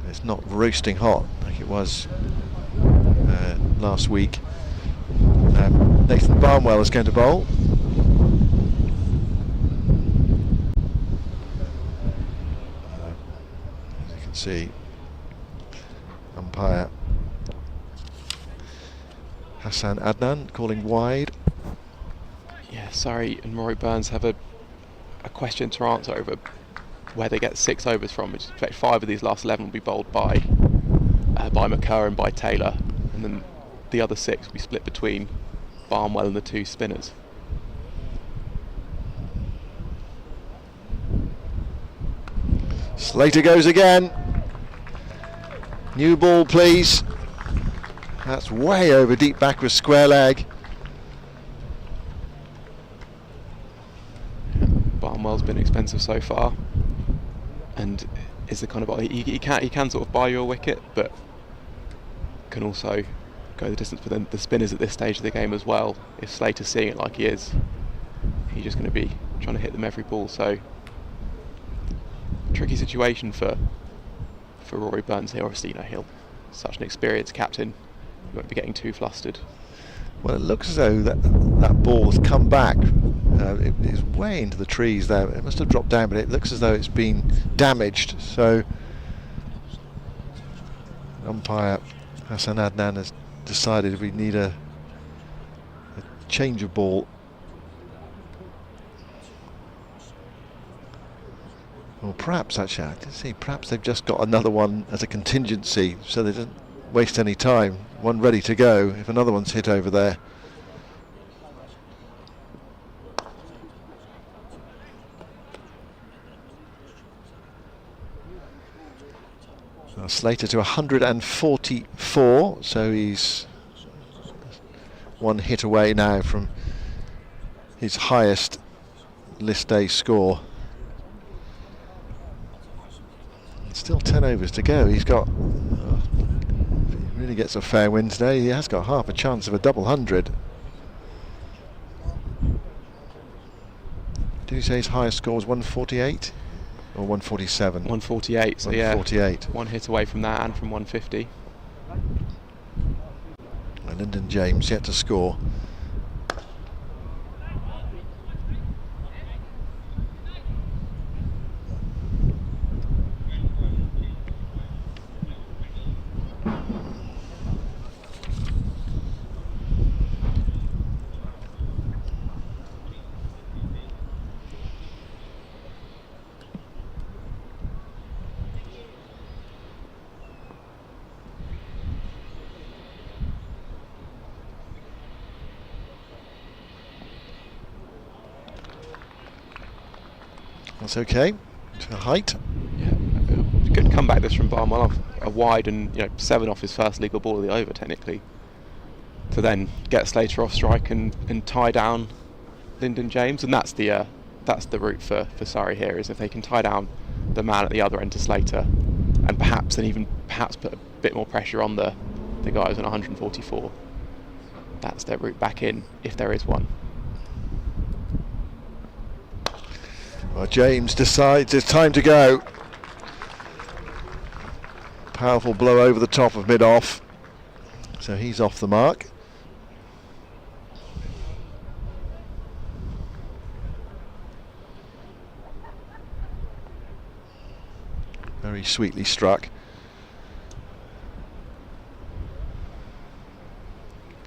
A: It's not roasting hot like it was last week. Nathan Barnwell is going to bowl. As you can see, umpire Hassan Adnan calling wide.
B: Yeah, Surrey and Rory Burns have a question to answer over where they get 6 overs from, which in fact 5 of these last 11 will be bowled by McKerr and by Taylor, and then the other 6 will be split between Barnwell and the 2 spinners.
A: Slater goes again. New ball, please. That's way over deep backward square leg.
B: Barnwell's been expensive so far, and is the kind of he can sort of buy you a wicket, but can also go the distance. But then the spinners at this stage of the game as well. If Slater's seeing it like he is, he's just going to be trying to hit them every ball. So tricky situation for Rory Burns here. Obviously, he'll such an experienced captain. He won't be getting too flustered.
A: Well, it looks as though that ball has come back. It is way into the trees there. It must have dropped down, but it looks as though it's been damaged. So umpire Hassan Adnan has decided we need a change of ball. Or perhaps, actually, I did see, perhaps they've just got another one as a contingency, so they don't waste any time. One ready to go if another one's hit over there. Well, Slater to 144, so he's one hit away now from his highest list day score. Still 10 overs to go. He's got, if he really gets a fair win today, he has got half a chance of a double 100. Did you say his highest score was 148 or 147?
B: 148, so
A: 148.
B: Yeah, one hit away from that and from 150.
A: And Lyndon James yet to score. That's okay. To height.
B: Yeah, good comeback this from Barnwell off a wide and 7 off his first legal ball of the over technically. To then get Slater off strike and tie down Lyndon James, and that's the route for Surrey here, is if they can tie down the man at the other end to Slater, and perhaps put a bit more pressure on the guys on 144. That's their route back in, if there is one.
A: Well, James decides it's time to go. Powerful blow over the top of mid-off, so he's off the mark. Very sweetly struck.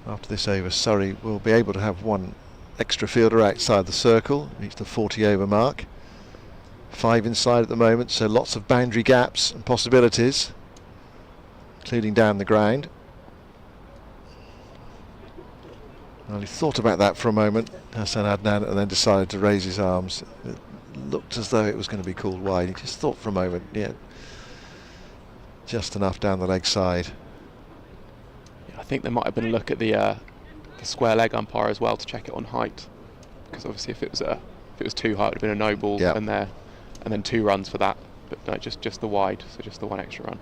A: After this over, Surrey will be able to have one extra fielder outside the circle, reach the 40 over mark. 5 inside at the moment, so lots of boundary gaps and possibilities, including down the ground. Well, he thought about that for a moment, Hassan Adnan, and then decided to raise his arms. It looked as though it was going to be called wide. He just thought for a moment, yeah, just enough down the leg side.
B: Yeah, I think there might have been a look at the square leg umpire as well to check it on height, because obviously if it was too high, it would have been a no ball,
A: yep.
B: and then 2 runs for that, but no, just the wide, so just the 1 extra run.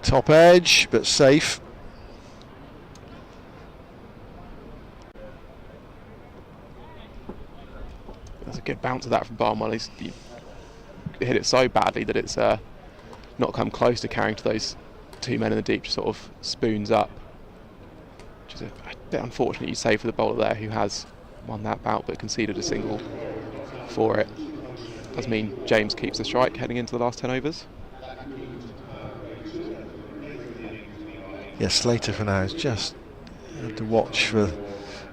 A: Top edge, but safe.
B: There's a good bounce of that from Barnwell. He hit it so badly that it's not come close to carrying to those 2 men in the deep, just sort of spoons up. Which is a bit unfortunate, you'd say, for the bowler there, who has won that bout but conceded a single for it. Does mean James keeps the strike heading into the last 10 overs.
A: Yes, Slater for now is just to watch for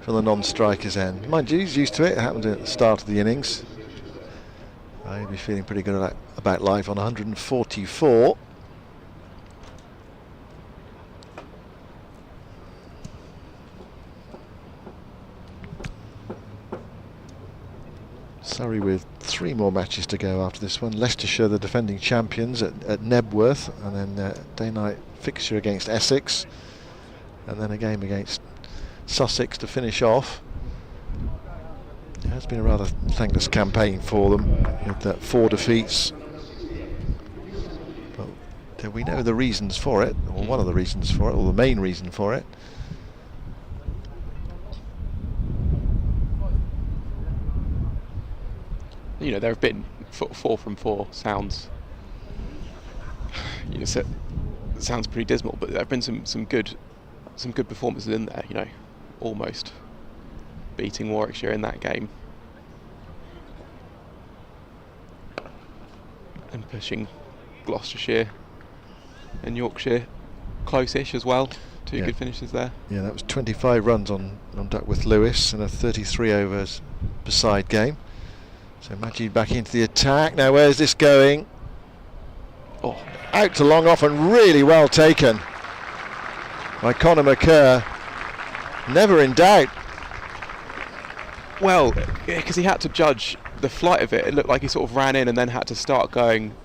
A: the non-striker's end. Mind you, he's used to it. It happened at the start of the innings. He'll be feeling pretty good about life on 144. Surrey with 3 more matches to go after this one. Leicestershire, the defending champions, at Nebworth, and then day-night fixture against Essex, and then a game against Sussex to finish off. It has been a rather thankless campaign for them, with 4 defeats. But we know the reasons for it, or one of the reasons for it, or the main reason for it.
B: There have been 4 from 4 sounds, sounds pretty dismal, but there have been some good performances in there. Almost beating Warwickshire in that game and pushing Gloucestershire and Yorkshire close-ish as well. Two good finishes there.
A: Yeah, that was 25 runs on Duckworth Lewis and a 33 overs beside game. So Majid back into the attack. Now where's this going? Oh, out to long off and really well taken by Conor McCurr. Never in doubt.
B: Well, because he had to judge the flight of it. It looked like he sort of ran in and then had to start going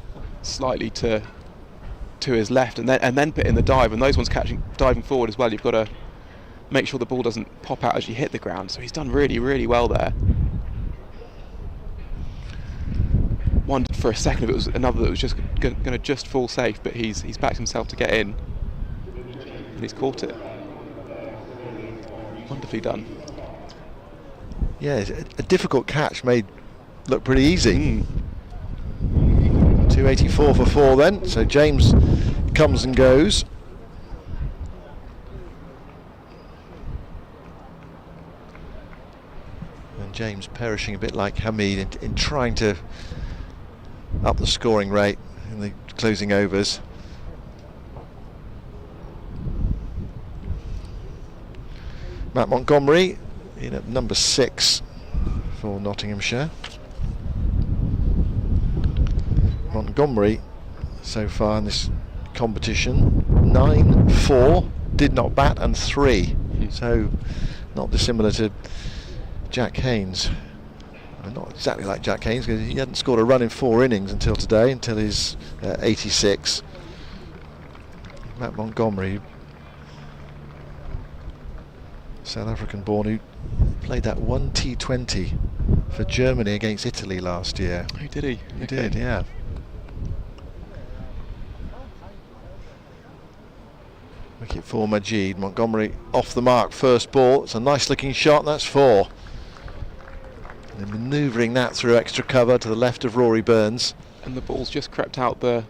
B: slightly to his left and then put in the dive, and those ones diving forward as well, you've got to make sure the ball doesn't pop out as you hit the ground. So he's done really, really well there. Wondered for a second if it was another that was just going to just fall safe, but he's backed himself to get in and he's caught it. Wonderfully done.
A: Yeah, a difficult catch made look pretty easy. 284 for 4 then, so James comes and goes. And James perishing a bit like Hamid in trying to up the scoring rate in the closing overs. Matt Montgomery in at number 6 for Nottinghamshire. Montgomery so far in this competition 9-4, did not bat, and 3, so not dissimilar to Jack Haynes. Not exactly like Jack Haynes, because he hadn't scored a run in 4 innings until today, until his 86. Matt Montgomery, South African born, who played that one T20 for Germany against Italy last year.
B: Oh, did he?
A: He did, yeah. Wicket for Majid. Montgomery off the mark, first ball. It's a nice looking shot, and that's 4. And manoeuvring that through extra cover to the left of Rory Burns.
B: And the ball's just crept out the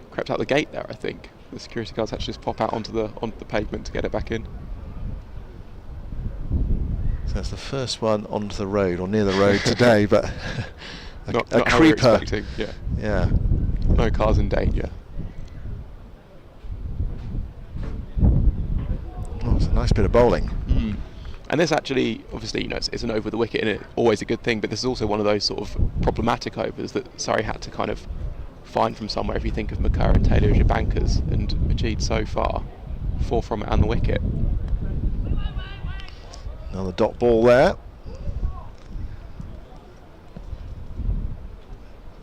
B: gate there, I think. The security guards had to just pop out onto the pavement to get it back in.
A: So that's the first one onto the road, or near the road today, but
B: not
A: a
B: how we were
A: creeper.
B: expecting,
A: Yeah.
B: No cars in danger.
A: Oh, it's a nice bit of bowling.
B: And this actually, obviously, it's an over the wicket, and it's always a good thing, but this is also one of those sort of problematic overs that Surrey had to kind of find from somewhere. If you think of McCurr and Taylor as your bankers, and Majid so far 4 from it and the wicket.
A: Another dot ball there.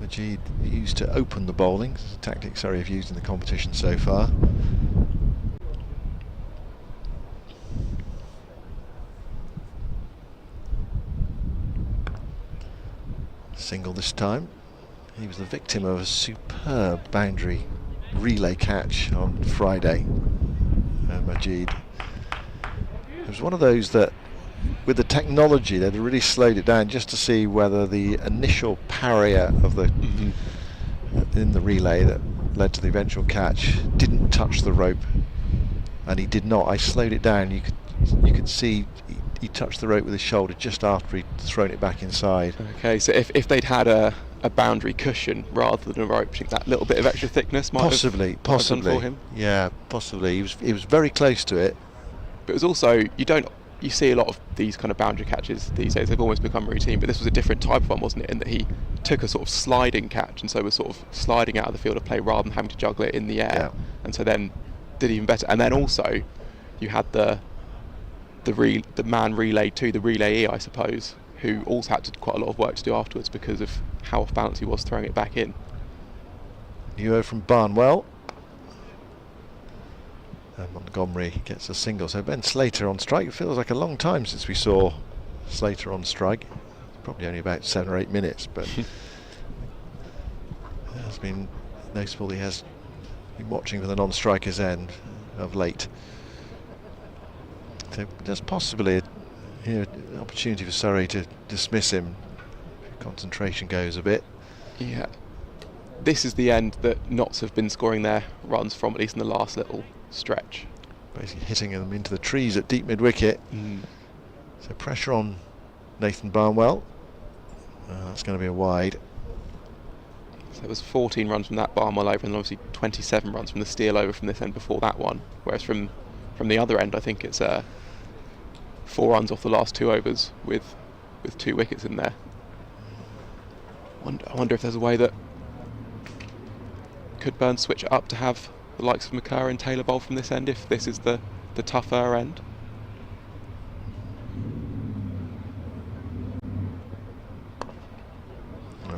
A: Majid used to open the bowling. It's a tactic Surrey have used in the competition so far. Single this time. He was the victim of a superb boundary relay catch on Friday. Majid. It was one of those that, with the technology, they'd really slowed it down just to see whether the initial parrier of the in the relay that led to the eventual catch didn't touch the rope, and he did not. I slowed it down. You could see he touched the rope with his shoulder just after he'd thrown it back inside.
B: Okay, so if they'd had a boundary cushion rather than a rope, do you think that little bit of extra thickness might
A: possibly
B: have done for him?
A: Yeah, possibly. He was very close to it.
B: But it was also, you see a lot of these kind of boundary catches these days, they've almost become routine, but this was a different type of one, wasn't it, in that he took a sort of sliding catch, and so was sort of sliding out of the field of play rather than having to juggle it in the air.
A: Yeah.
B: And so then did even better. And then also you had the man relayed to the relayee, I suppose, who also had quite a lot of work to do afterwards because of how off balance he was throwing it back in.
A: New from Barnwell. And Montgomery gets a single. So Ben Slater on strike. It feels like a long time since we saw Slater on strike. Probably only about 7 or 8 minutes, but it has been noticeable he has been watching for the non-striker's end of late. So there's possibly an opportunity for Surrey to dismiss him. Concentration goes a bit.
B: Yeah, this is the end that Notts have been scoring their runs from, at least in the last little stretch.
A: Basically hitting them into the trees at deep mid-wicket. So pressure on Nathan Barnwell. That's going to be a wide.
B: So there was 14 runs from that Barnwell over, and obviously 27 runs from the steal over from this end before that one. Whereas from the other end, I think it's 4 runs off the last 2 overs with 2 wickets in there. I wonder if there's a way that could Burns switch it up to have the likes of McCurr and Taylor bowl from this end if this is the tougher end.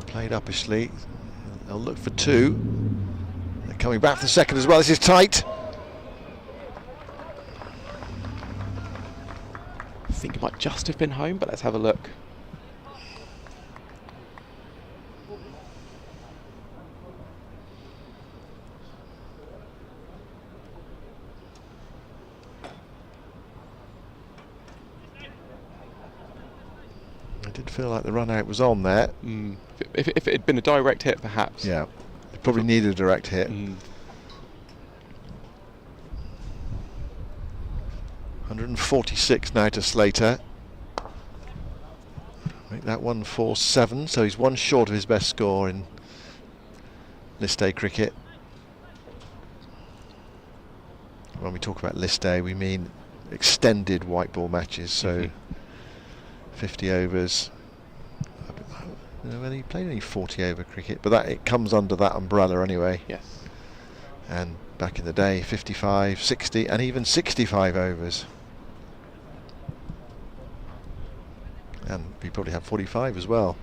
A: Played uppishly. They'll look for 2. They're coming back for the second as well. This is tight.
B: I think it might just have been home, but let's have a look.
A: I did feel like the run out was on there.
B: If it had been a direct hit, perhaps.
A: Yeah, it probably needed a direct hit. 146 now to Slater. Make that 147, so he's 1 short of his best score in List A cricket. When we talk about List A, we mean extended white ball matches, so 50 overs. I don't know whether he played any 40 over cricket, but that it comes under that umbrella anyway.
B: Yes.
A: And back in the day, 55, 60 and even 65 overs. And we probably have 45 as well.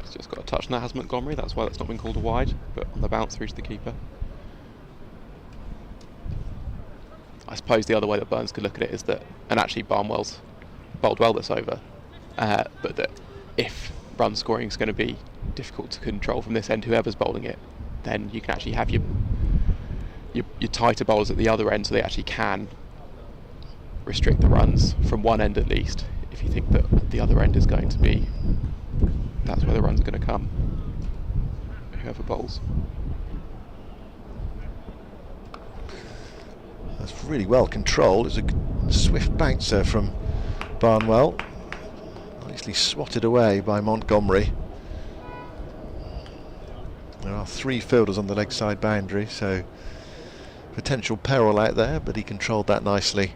B: He's just got a touch, and that has Montgomery. That's why that's not been called a wide, but on the bounce through to the keeper. I suppose the other way that Burns could look at it is that, and actually Barnwell's bowled well this over, but that if run scoring is going to be difficult to control from this end, whoever's bowling it, then you can actually have your tighter bowlers at the other end, so they actually can restrict the runs from one end at least. If you think that the other end is going to be, that's where the runs are going to come, whoever bowls.
A: That's really well controlled. It's a swift bouncer from Barnwell, nicely swatted away by Montgomery. There are 3 fielders on the leg side boundary, so potential peril out there, but he controlled that nicely.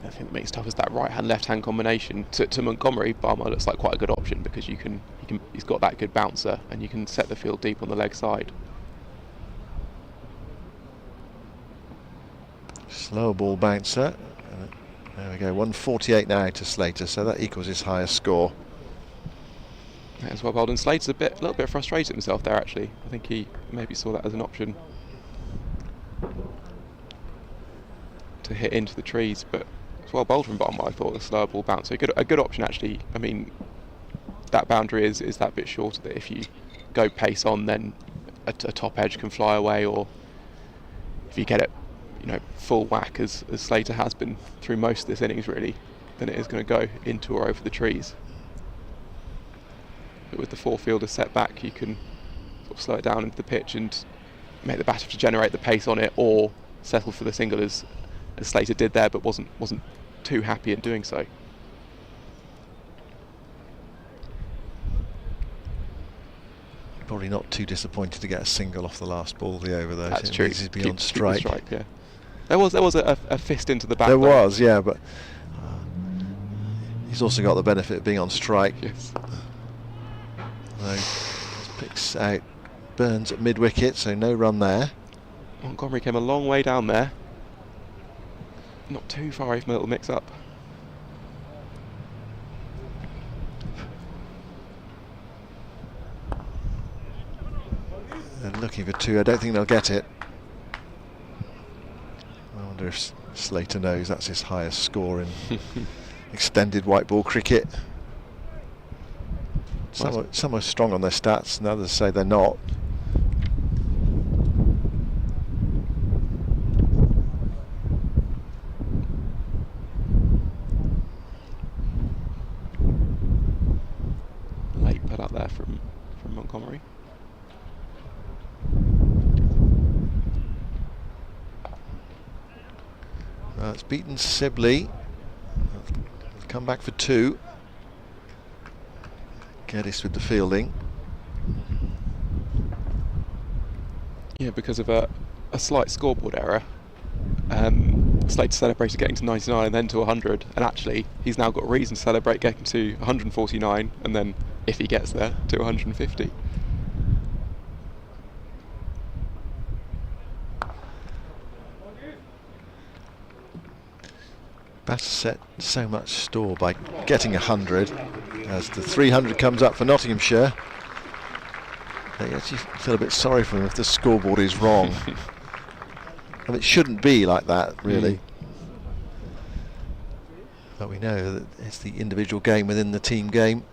B: I think what makes it tough is that right hand left hand combination. To Montgomery, Barnwell looks like quite a good option because he's got that good bouncer and you can set the field deep on the leg side.
A: Slow ball bouncer. There we go, 148 now to Slater, so that equals his highest score.
B: As well bowled, and Slater's a little bit frustrated himself there actually. I think he maybe saw that as an option to hit into the trees, but it's well bowled from Barnwell. I thought the slower ball bouncer, a good option actually. I mean, that boundary is that bit shorter that if you go pace on, then a top edge can fly away, or if you get it, full whack as Slater has been through most of this innings really, then it is going to go into or over the trees. But with the 4 fielders set back, you can sort of slow it down into the pitch and make the batter to generate the pace on it, or settle for the single as Slater did there, but wasn't too happy in doing so.
A: Probably not too disappointed to get a single off the last ball of the over though.
B: That's
A: so
B: true.
A: He's beyond strike.
B: Yeah. There was a fist into the back.
A: There was, yeah, but he's also got the benefit of being on strike.
B: Yes.
A: So picks out Burns at mid wicket, so no run there.
B: Montgomery came a long way down there. Not too far away from a little mix up.
A: They're looking for 2. I don't think they'll get it. I wonder if Slater knows that's his highest score in extended white ball cricket. Some are strong on their stats and others say they're not. it's beaten Sibley. Come back for 2. Geddes with the fielding.
B: Yeah, because of a slight scoreboard error. Slater celebrated getting to 99 and then to 100, and actually he's now got reason to celebrate getting to 149 and then, if he gets there, to 150.
A: Batter set so much store by getting 100. As the 300 comes up for Nottinghamshire, they actually feel a bit sorry for him if the scoreboard is wrong. And it shouldn't be like that, really. But we know that it's the individual game within the team game.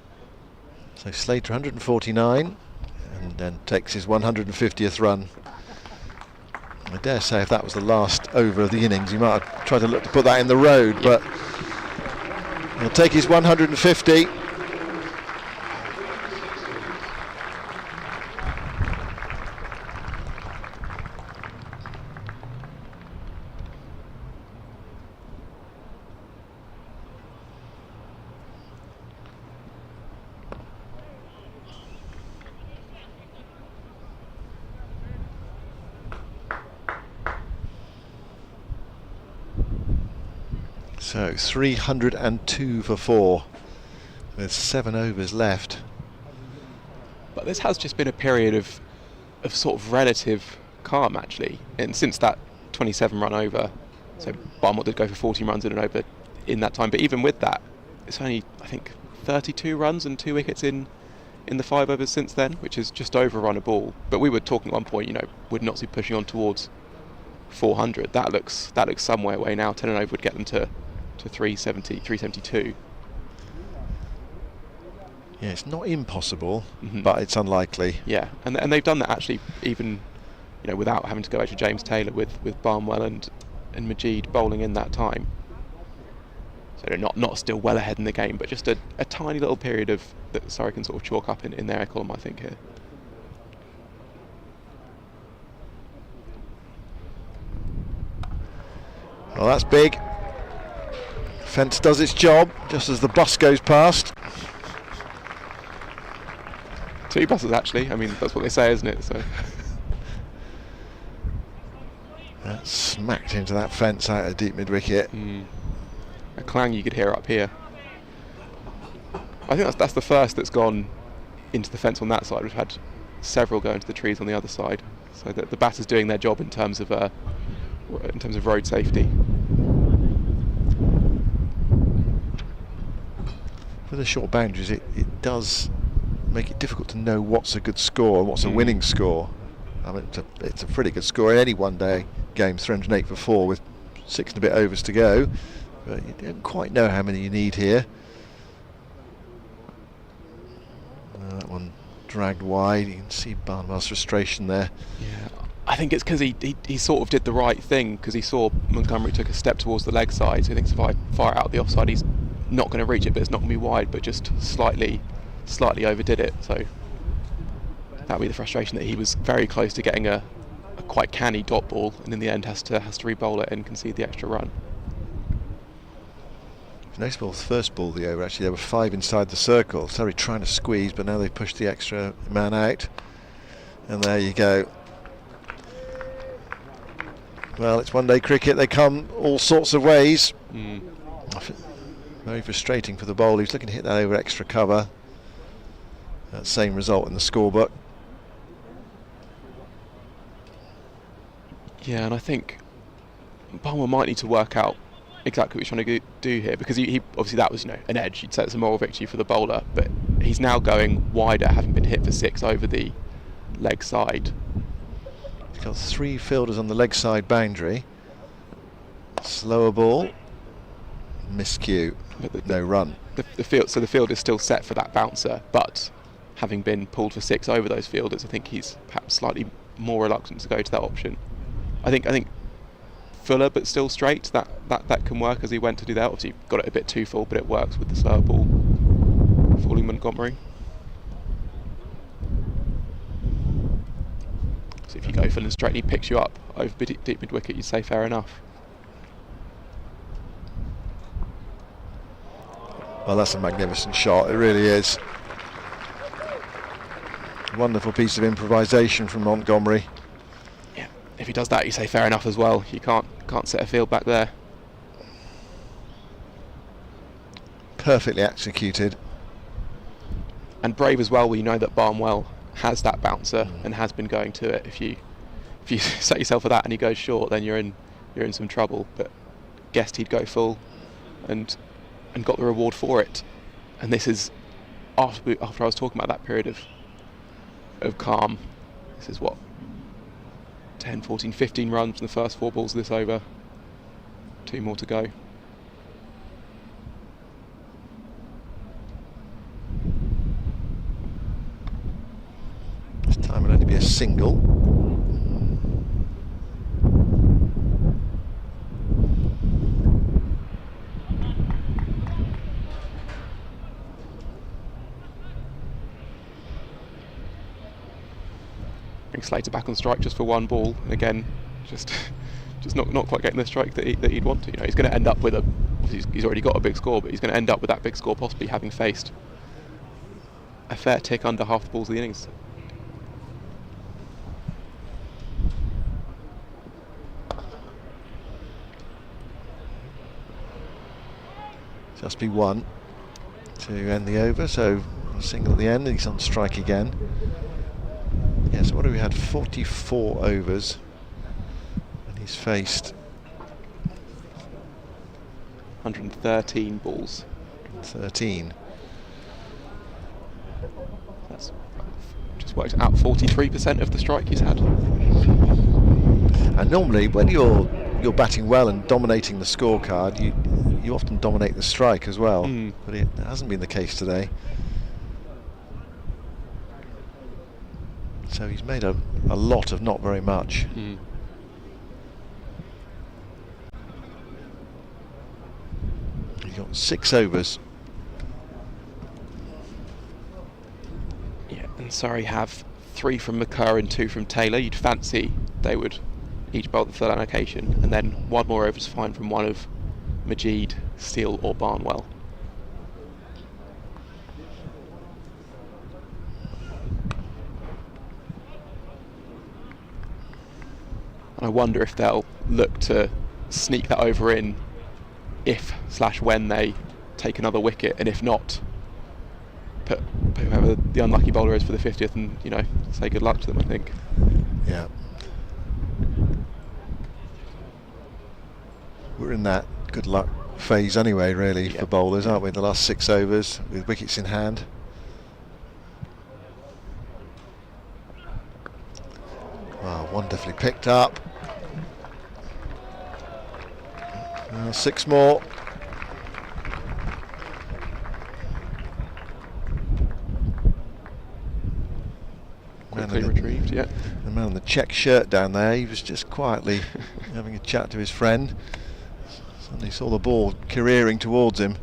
A: So Slater 149 and then takes his 150th run. I dare say if that was the last over of the innings, he might have tried to look to put that in the road, but he'll take his 150. So 302 for 4 with 7 overs left.
B: But this has just been a period of sort of relative calm, actually, and since that 27 run over, so Barnwell did go for 14 runs in an over in that time, but even with that, it's only, I think, 32 runs and 2 wickets in the 5 overs since then, which is just over a run a ball. But we were talking at one point, would not be pushing on towards 400. That looks some way away now. 10 and over would get them to 370, 372.
A: Yeah, it's not impossible, but it's unlikely.
B: Yeah, and they've done that actually, even without having to go to James Taylor with Barnwell and Majid bowling in that time. So they're not still well ahead in the game, but just a tiny little period of that Surrey can sort of chalk up in their column, I think, here.
A: Well, that's big. Fence does its job just as the bus goes past.
B: 2 buses, actually. I mean, that's what they say, isn't it? So
A: That smacked into that fence out of deep mid wicket.
B: A clang you could hear up here. I think that's the first that's gone into the fence on that side. We've had several go into the trees on the other side. So that the batter's doing their job in terms of road safety.
A: With the short boundaries, it does make it difficult to know what's a good score and what's a winning score. I mean, it's a pretty good score in any one-day game, 308 for 4 with 6 and a bit overs to go. But you don't quite know how many you need here. That one dragged wide. You can see Barnwell's frustration there.
B: Yeah, I think it's because he sort of did the right thing, because he saw Montgomery took a step towards the leg side, so he thinks if I fire out the offside, he's not going to reach it, but it's not going to be wide, but just slightly overdid it. So that would be the frustration, that he was very close to getting a quite canny dot ball, and in the end has to re-bowl it and concede the extra run.
A: Next ball, first ball the over, actually there were 5 inside the circle. Surrey trying to squeeze, but now they've pushed the extra man out. And there you go. Well, it's one-day cricket, they come all sorts of ways. Very frustrating for the bowler. He's looking to hit that over extra cover. That same result in the scorebook.
B: Yeah, and I think Barnwell might need to work out exactly what he's trying to do here, because he obviously that was an edge. He'd say it's a moral victory for the bowler, but he's now going wider, having been hit for 6 over the leg side.
A: He's got 3 fielders on the leg side boundary. Slower ball, miscue, no run.
B: The field is still set for that bouncer, but having been pulled for 6 over those fielders, I think he's perhaps slightly more reluctant to go to that option. I think fuller but still straight, that can work as he went to do that. Obviously got it a bit too full, but it works with the slower ball falling Montgomery. So if you go full and straight, he picks you up over deep mid wicket, you'd say fair enough.
A: Well, that's a magnificent shot, it really is. Wonderful piece of improvisation from Montgomery.
B: Yeah, if he does that, you say fair enough as well. You can't set a field back there.
A: Perfectly executed.
B: And brave as well. We know that Barnwell has that bouncer and has been going to it. If you set yourself for that and he goes short, then you're in some trouble. But guessed he'd go full, and got the reward for it. And this is after I was talking about that period of calm. This is what, 10, 14, 15 runs from the first 4 balls of this over. 2 more to go.
A: This time it'll only be a single.
B: Slater back on strike just for 1 ball, and again, just not quite getting the strike that he'd want to. He's going to end up with he's already got a big score, but he's going to end up with that big score possibly having faced a fair tick under half the balls of the innings.
A: Just be 1 to end the over, so a single at the end, and he's on strike again. Yes, what have we had? 44 overs, and he's faced
B: 113 balls.
A: 13.
B: That's just worked out 43% of the strike he's had.
A: And normally, when you're batting well and dominating the scorecard, you often dominate the strike as well. But it hasn't been the case today. So he's made a lot of not very much. He's got 6 overs.
B: Yeah, and Surrey have 3 from McCurr and 2 from Taylor. You'd fancy they would each bowl the third allocation, and then 1 more over to find from one of Majid, Steele or Barnwell. I wonder if they'll look to sneak that over in if/when they take another wicket, and if not, put whoever the unlucky bowler is for the 50th and say good luck to them, I think.
A: Yeah. We're in that good luck phase anyway, really, for bowlers, aren't we? The last 6 overs with wickets in hand. Wow, wonderfully picked up. 6 more.
B: Quickly retrieved, yeah.
A: The man in the check shirt down there, he was just quietly having a chat to his friend. Suddenly saw the ball careering towards him.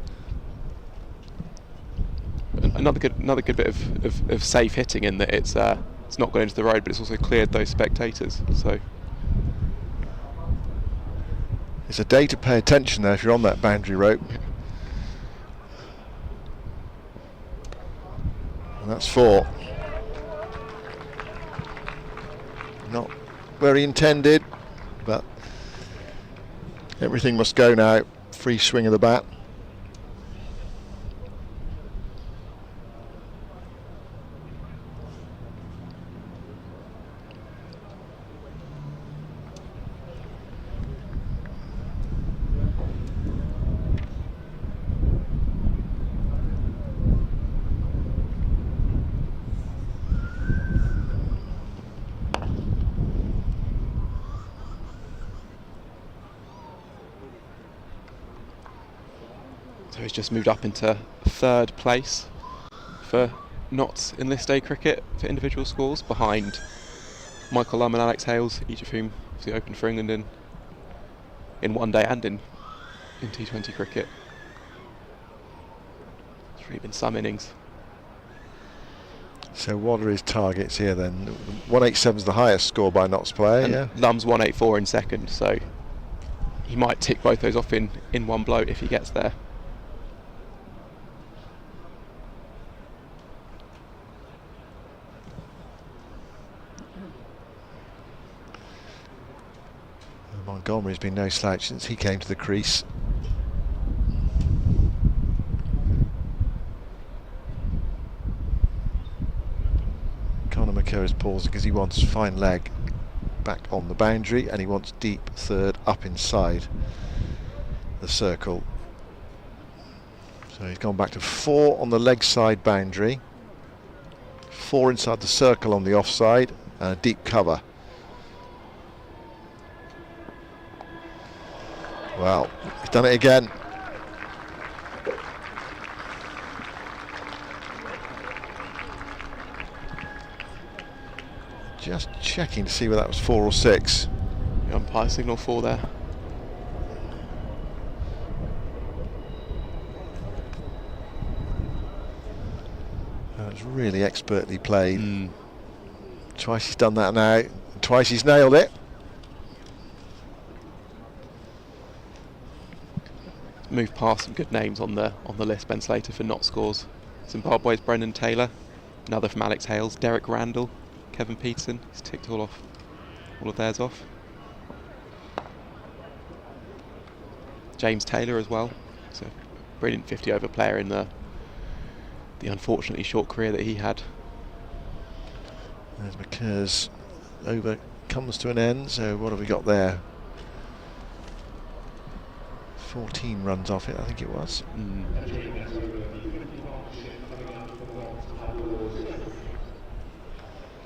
B: Another good bit of safe hitting in that it's not gone into the road, but it's also cleared those spectators. So
A: it's a day to pay attention there if you're on that boundary rope. And that's 4. Not where he intended, but everything must go now. Free swing of the bat.
B: So he's just moved up into 3rd place for Notts in list A cricket for individual scores, behind Michael Lum and Alex Hales, each of whom obviously opened for England in one day and in T20 cricket. It's really been some innings.
A: So what are his targets here then? 187 is the highest score by Notts player,
B: And
A: yeah?
B: Lum's 184 in 2nd, so he might tick both those off in one blow if he gets there.
A: Montgomery's been no slouch since he came to the crease. Conor McKerr is pausing because he wants fine leg back on the boundary, and he wants deep third up inside the circle. So he's gone back to 4 on the leg side boundary, 4 inside the circle on the offside, and a deep cover. Well, he's done it again. Just checking to see whether that was 4 or 6.
B: The umpire signal 4 there.
A: That's really expertly played. Twice he's done that now. Twice he's nailed it.
B: Moved past some good names on the list, Ben Slater, for not scores. Zimbabwe's Brendan Taylor, another from Alex Hales, Derek Randall, Kevin Peterson. He's ticked all of theirs off. James Taylor as well. He's a brilliant 50-over player in the unfortunately short career that he had.
A: There's McKerr's over comes to an end. So what have we got there? 14 runs off it, I think it was.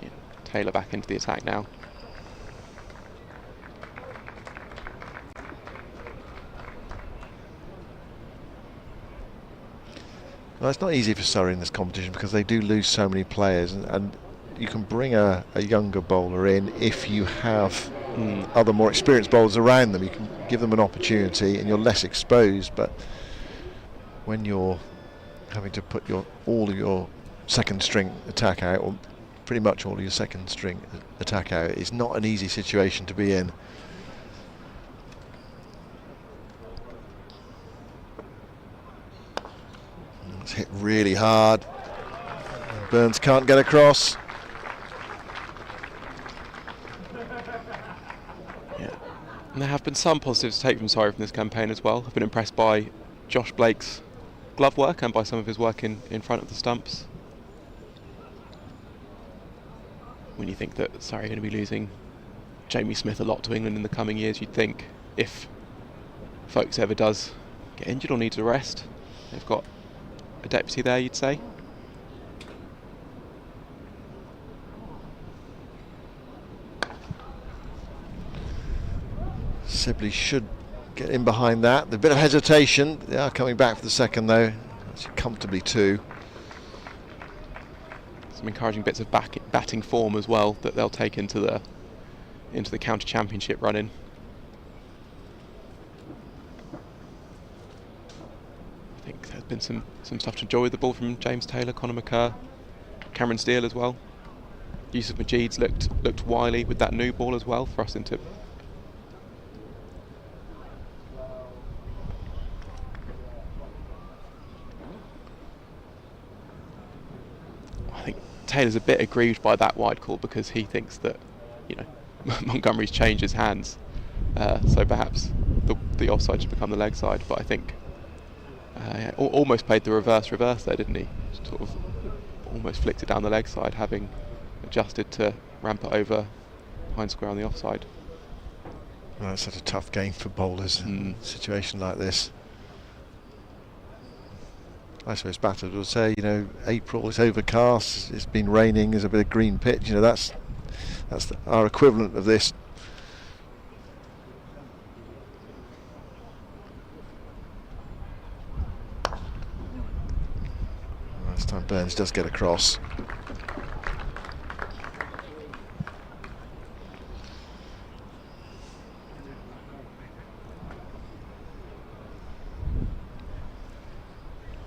B: Yeah, Taylor back into the attack now.
A: Well, it's not easy for Surrey in this competition because they do lose so many players, and you can bring a younger bowler in if you have other more experienced bowlers around them. You can give them an opportunity and you're less exposed, but when you're having to put all of your second string attack out, or pretty much all of your second string attack out, it's not an easy situation to be in. It's hit really hard. Burns can't get across.
B: And there have been some positives to take from Surrey from this campaign as well. I've been impressed by Josh Blake's glove work and by some of his work in front of the stumps. When you think that Surrey are going to be losing Jamie Smith a lot to England in the coming years, you'd think if Foakes ever does get injured or needs a rest, they've got a deputy there, you'd say.
A: Sibley should get in behind that. A bit of hesitation. They are coming back for the second though. Actually comfortably too.
B: Some encouraging bits of batting form as well that they'll take into the county championship run-in. I think there's been some stuff to enjoy with the ball from James Taylor, Conor McKerr, Cameron Steele as well. Yusuf Majid's looked wily with that new ball as well for us into. Taylor's a bit aggrieved by that wide call because he thinks that, Montgomery's changed his hands, so perhaps the offside should become the leg side. But I think almost played the reverse there, didn't he? Sort of almost flicked it down the leg side, having adjusted to ramp it over behind square on the offside.
A: Well, that's such a tough game for bowlers in a situation like this. I suppose batters will say, April, it's overcast, it's been raining, there's a bit of green pitch, that's our equivalent of this. This time Burns does get across.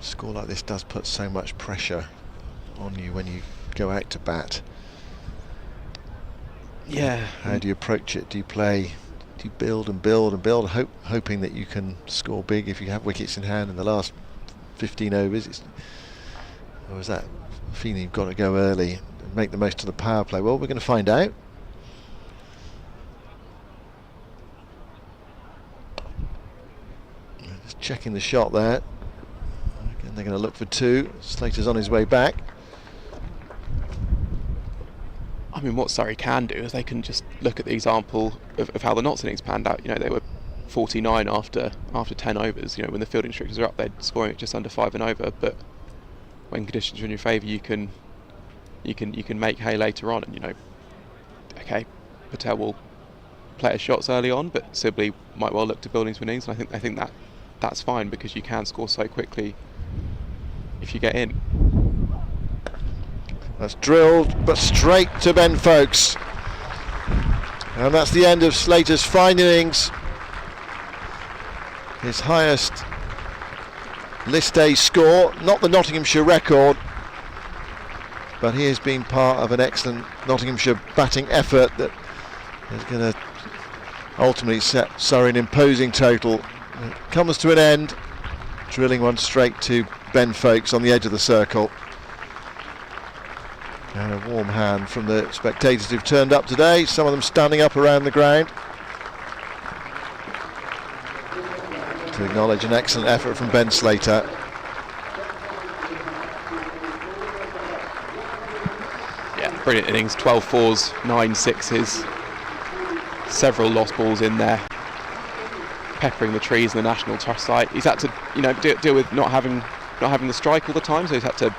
A: Score like this does put so much pressure on you when you go out to bat.
B: Yeah.
A: How do you approach it? Do you build and build and build, hoping that you can score big if you have wickets in hand in the last 15 overs? Or is that feeling you've got to go early and make the most of the power play? Well, we're going to find out. checking the shot there. Again, they're going to look for 2. Slater's on his way back.
B: I mean, what Surrey can do is they can just look at the example of how the Notts innings panned out. You know, they were 49 after 10 overs. You know, when the fielding restrictions are up, they're scoring at just under 5 and over. But when conditions are in your favour, you can make hay later on. And you know, okay, Patel will play his shots early on, but Sibley might well look to build into innings. And I think that's fine, because you can score so quickly if you get in.
A: That's drilled, but straight to Ben Foakes. And that's the end of Slater's fine innings. His highest list A score, not the Nottinghamshire record, but he has been part of an excellent Nottinghamshire batting effort that is going to ultimately set Surrey an imposing total. It comes to an end, drilling one straight to Ben Foakes on the edge of the circle. And a warm hand from the spectators who've turned up today, some of them standing up around the ground to acknowledge an excellent effort from Ben Slater.
B: Yeah, brilliant innings. 12 fours, 9 sixes, several lost balls in there, peppering the trees in the National Trust site. He's had to, you know, deal with not having the strike all the time, so he's had to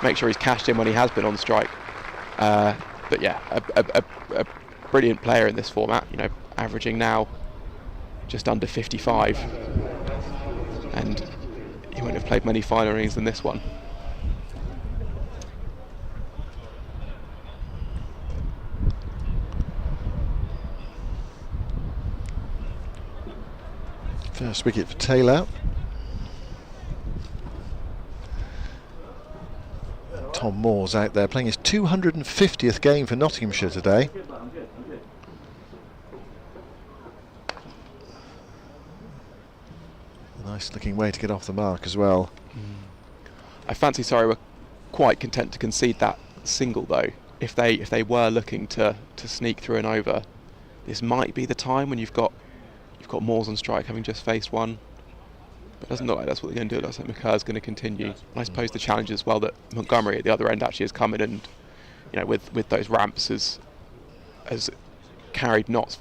B: make sure he's cashed in when he has been on strike. But yeah, a brilliant player in this format. You know, averaging now just under 55, and he wouldn't have played many finer innings than this one.
A: First wicket for Taylor. Tom Moore's out there playing his 250th game for Nottinghamshire today. A nice looking way to get off the mark as well.
B: I fancy Surrey were quite content to concede that single though. If they were looking to sneak through and over, this might be the time when you've got Moores on strike, having just faced one. But it doesn't look like that's what they're going to do. It looks like McCur's going to continue. And I suppose the challenge as well that Montgomery at the other end actually has come in and, you know, with those ramps has carried Notts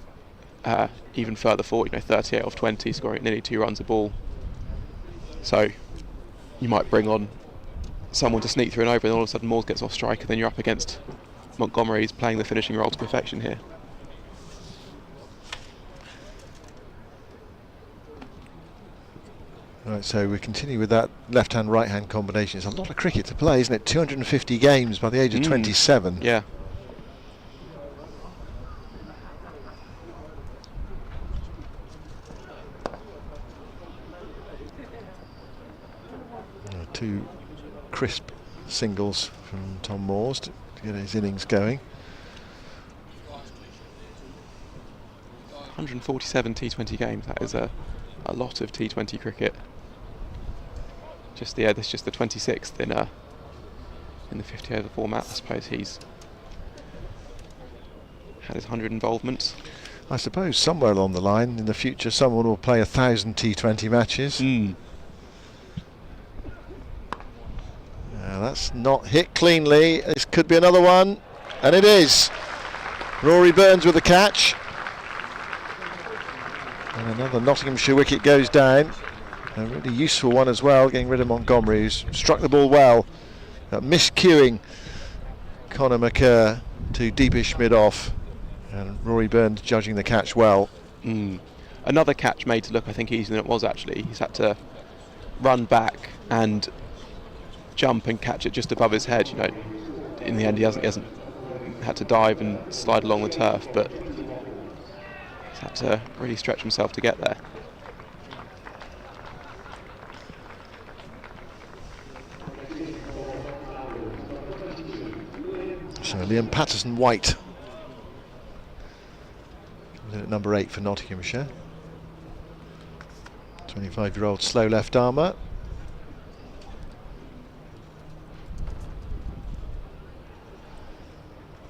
B: even further forward. You know, 38 off 20, scoring nearly 2 runs a ball. So you might bring on someone to sneak through and over, and all of a sudden Moores gets off strike, and then you're up against Montgomery. He's playing the finishing role to perfection here.
A: Right, so we continue with that left-hand, right-hand combination. It's a lot of cricket to play, isn't it? 250 games by the age of 27.
B: Yeah.
A: Two crisp singles from Tom Moores to get his innings going.
B: 147 T20 games. That is a lot of T20 cricket. This is just the 26th in the 50 over format. I suppose he's had his 100 involvements.
A: I suppose somewhere along the line in the future someone will play 1,000 T20 matches. That's not hit cleanly. This could be another one, and it is. Rory Burns with the catch, and another Nottinghamshire wicket goes down. A really useful one as well, getting rid of Montgomery, who's struck the ball well. Miscuing Conor McCur to deepish mid-off, and Rory Burns judging the catch well.
B: Another catch made to look, I think, easier than it was actually. He's had to run back and jump and catch it just above his head. You know, in the end, he hasn't had to dive and slide along the turf, but he's had to really stretch himself to get there.
A: So Liam Patterson-White comes in at number 8 for Nottinghamshire. 25-year-old slow left armour.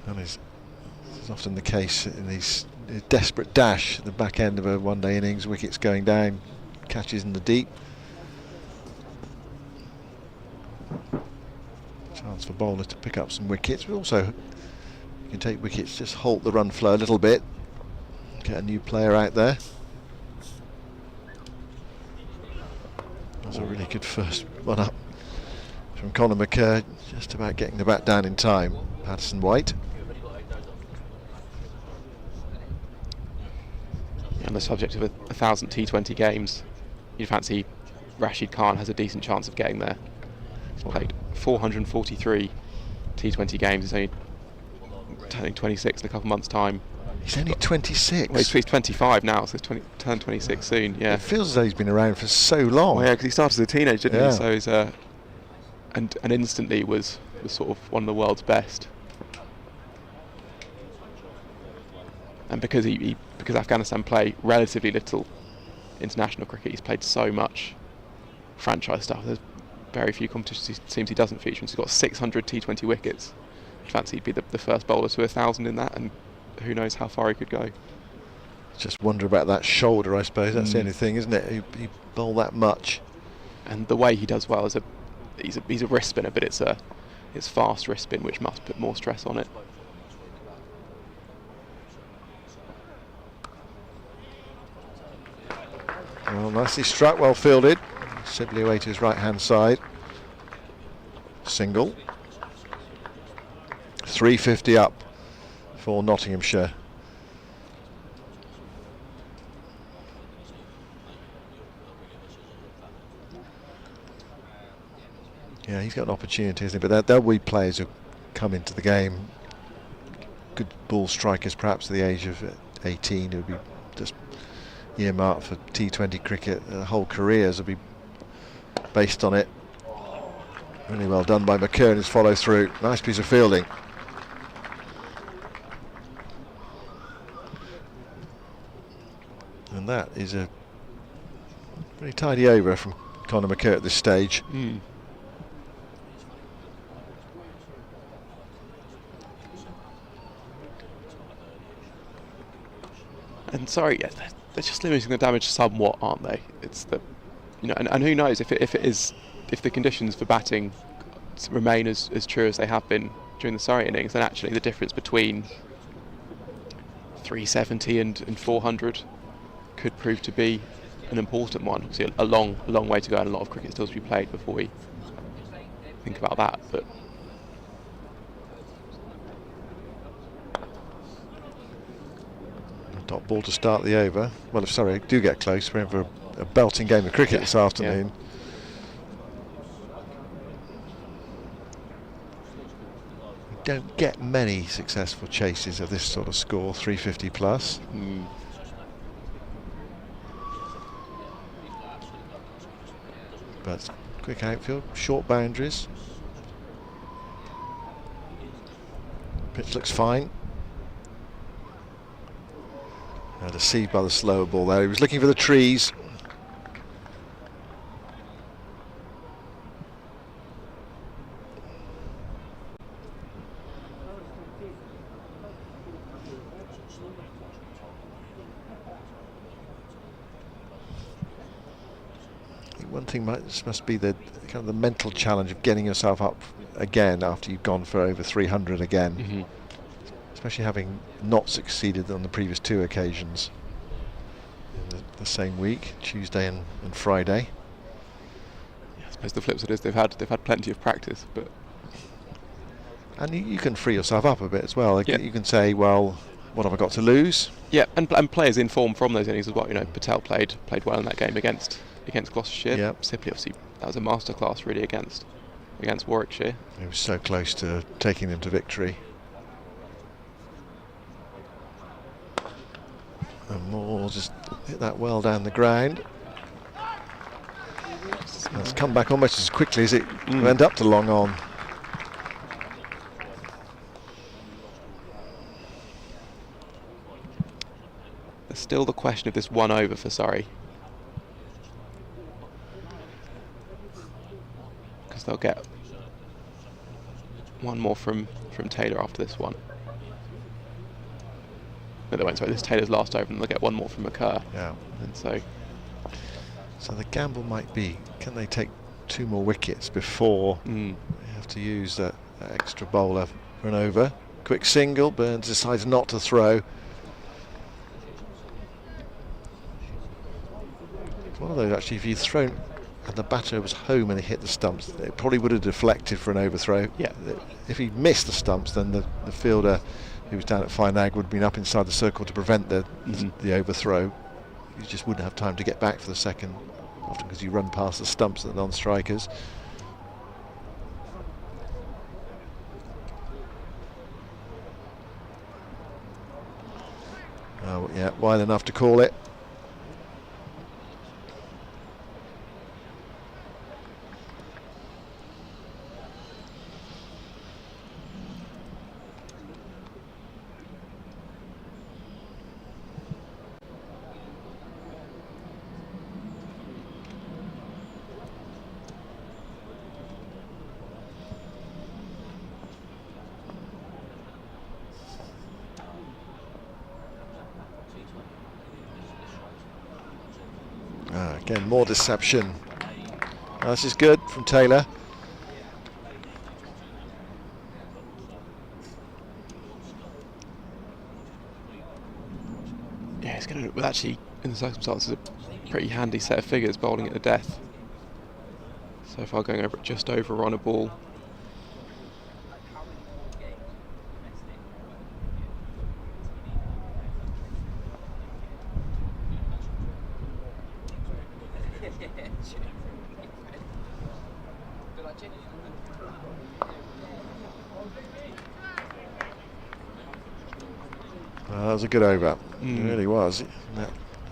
A: And this is often the case in these desperate dash at the back end of a one-day innings, wickets going down, catches in the deep. chance for bowlers to pick up some wickets, but also you can take wickets, just halt the run flow a little bit, get a new player out there. That's a really good first one up from Conor McKerr, just about getting the bat down in time. Patterson White.
B: On the subject of 1,000 T20 games, you'd fancy Rashid Khan has a decent chance of getting there. He's played 443 T20 games. He's only turning 26 in a couple of months' time.
A: He's only 26.
B: Well, he's 25 now, so he's turned 26 soon. Yeah,
A: it feels as though he's been around for so long.
B: Well, yeah, because he started as a teenager, didn't he? So he's and instantly was sort of one of the world's best. And because because Afghanistan play relatively little international cricket, he's played so much franchise stuff. There's very few competitions teams he doesn't feature. And so he's got 600 T20 wickets. I fancy he'd be the first bowler to 1,000 in that, and who knows how far he could go.
A: Just wonder about that shoulder, I suppose. That's the only thing, isn't it? He bowl that much,
B: and the way he does well is he's a wrist spinner, but it's fast wrist spin, which must put more stress on it.
A: Well, nicely struck, well fielded. Sibley away to his right hand side. Single. 350 up for Nottinghamshire. Yeah, he's got an opportunity, isn't he? But there'll be players who come into the game, good ball strikers perhaps at the age of 18, who would be just earmarked for T20 cricket. Their whole careers will be based on it. Really well done by McKerr in his follow through. Nice piece of fielding. And that is a pretty tidy over from Conor McKerr at this stage.
B: And sorry, yeah, they're just limiting the damage somewhat, aren't they? It's the, and who knows if the conditions for batting remain as true as they have been during the Surrey innings, then actually the difference between 370 and 400 could prove to be an important one. Obviously, a long way to go, and a lot of cricket still to be played before we think about that. But
A: dot ball to start the over. Well, if Surrey do get close, we're in for a belting game of cricket this afternoon. We don't get many successful chases of this sort of score, 350 plus. But quick outfield, short boundaries. Pitch looks fine. Deceived by the slower ball there. He was looking for the trees. I think one thing must be the kind of the mental challenge of getting yourself up again after you've gone for over 300 again. Especially having not succeeded on the previous two occasions in the same week, Tuesday and Friday.
B: I suppose the flip side is they've had plenty of practice, but
A: and you can free yourself up a bit as well. You can say, well, what have I got to lose?
B: Yeah, and players in form from those innings as well. Patel played well in that game against Gloucestershire.
A: Yep.
B: Sibley, obviously, that was a masterclass really against Warwickshire.
A: He was so close to taking them to victory. And Moore just hit that well down the ground. It's come back almost as quickly as it went up to long on.
B: There's still the question of this one over for Surrey, because they'll get one more from Taylor after this one. No, they won't. Sorry, this is Taylor's last over, and they'll get one more from McKerr.
A: Yeah.
B: And so
A: the gamble might be, can they take two more wickets before have to use that extra bowler for an over. Quick single, Burns decides not to throw. It's one of those actually, if you'd thrown and the batter was home and he hit the stumps, it probably would have deflected for an overthrow.
B: Yeah.
A: If he missed the stumps, then the fielder who was down at fine ag would have been up inside the circle to prevent the overthrow. You just wouldn't have time to get back for the second, often because you run past the stumps of the non-strikers. Oh yeah, wide enough to call it. Again, more deception. Oh, this is good from Taylor.
B: Yeah, it's going to actually, in the circumstances, a pretty handy set of figures bowling it to death. So far going over just over on a ball.
A: That was a good over. It really was. That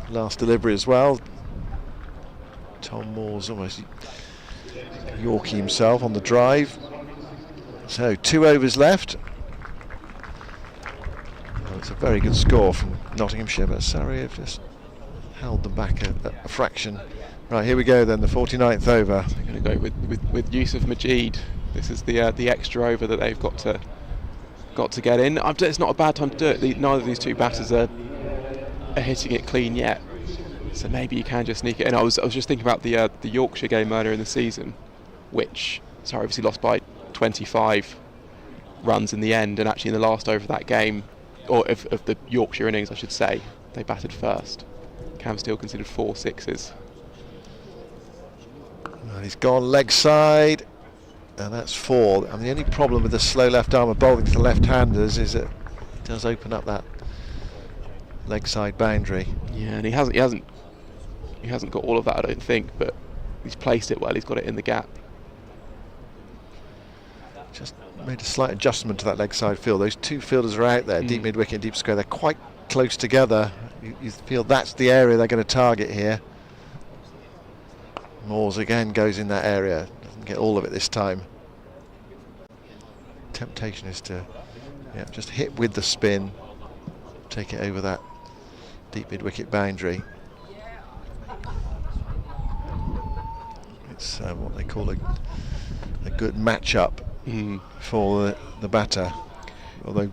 A: last delivery as well. Tom Moore's almost Yorkie himself on the drive. So 2 overs left. Well, it's a very good score from Nottinghamshire, but Surrey have just held them back a fraction. Right, here we go then, the 49th over.
B: They're going to go with Yusuf Majid. This is the extra over that they've got to get in. It's not a bad time to do it. Neither of these two batters are hitting it clean yet, so maybe you can just sneak it in. I was just thinking about the Yorkshire game earlier in the season, which Surrey obviously lost by 25 runs in the end, and actually in the last over of that game, or of the Yorkshire innings I should say, they batted first. Cam Steele conceded 4 sixes.
A: And he's gone leg side. And that's 4. And the only problem with the slow left armour bowling to the left-handers is it does open up that leg side boundary.
B: Yeah, and he hasn't got all of that, I don't think, but he's placed it well. He's got it in the gap.
A: Just made a slight adjustment to that leg side field. Those two fielders are out there, deep mid wicket and deep square. They're quite close together. You feel that's the area they're going to target here. Moores again goes in that area. Get all of it this time. Temptation is to just hit with the spin, take it over that deep mid wicket boundary. It's what they call a good match-up for the batter. Although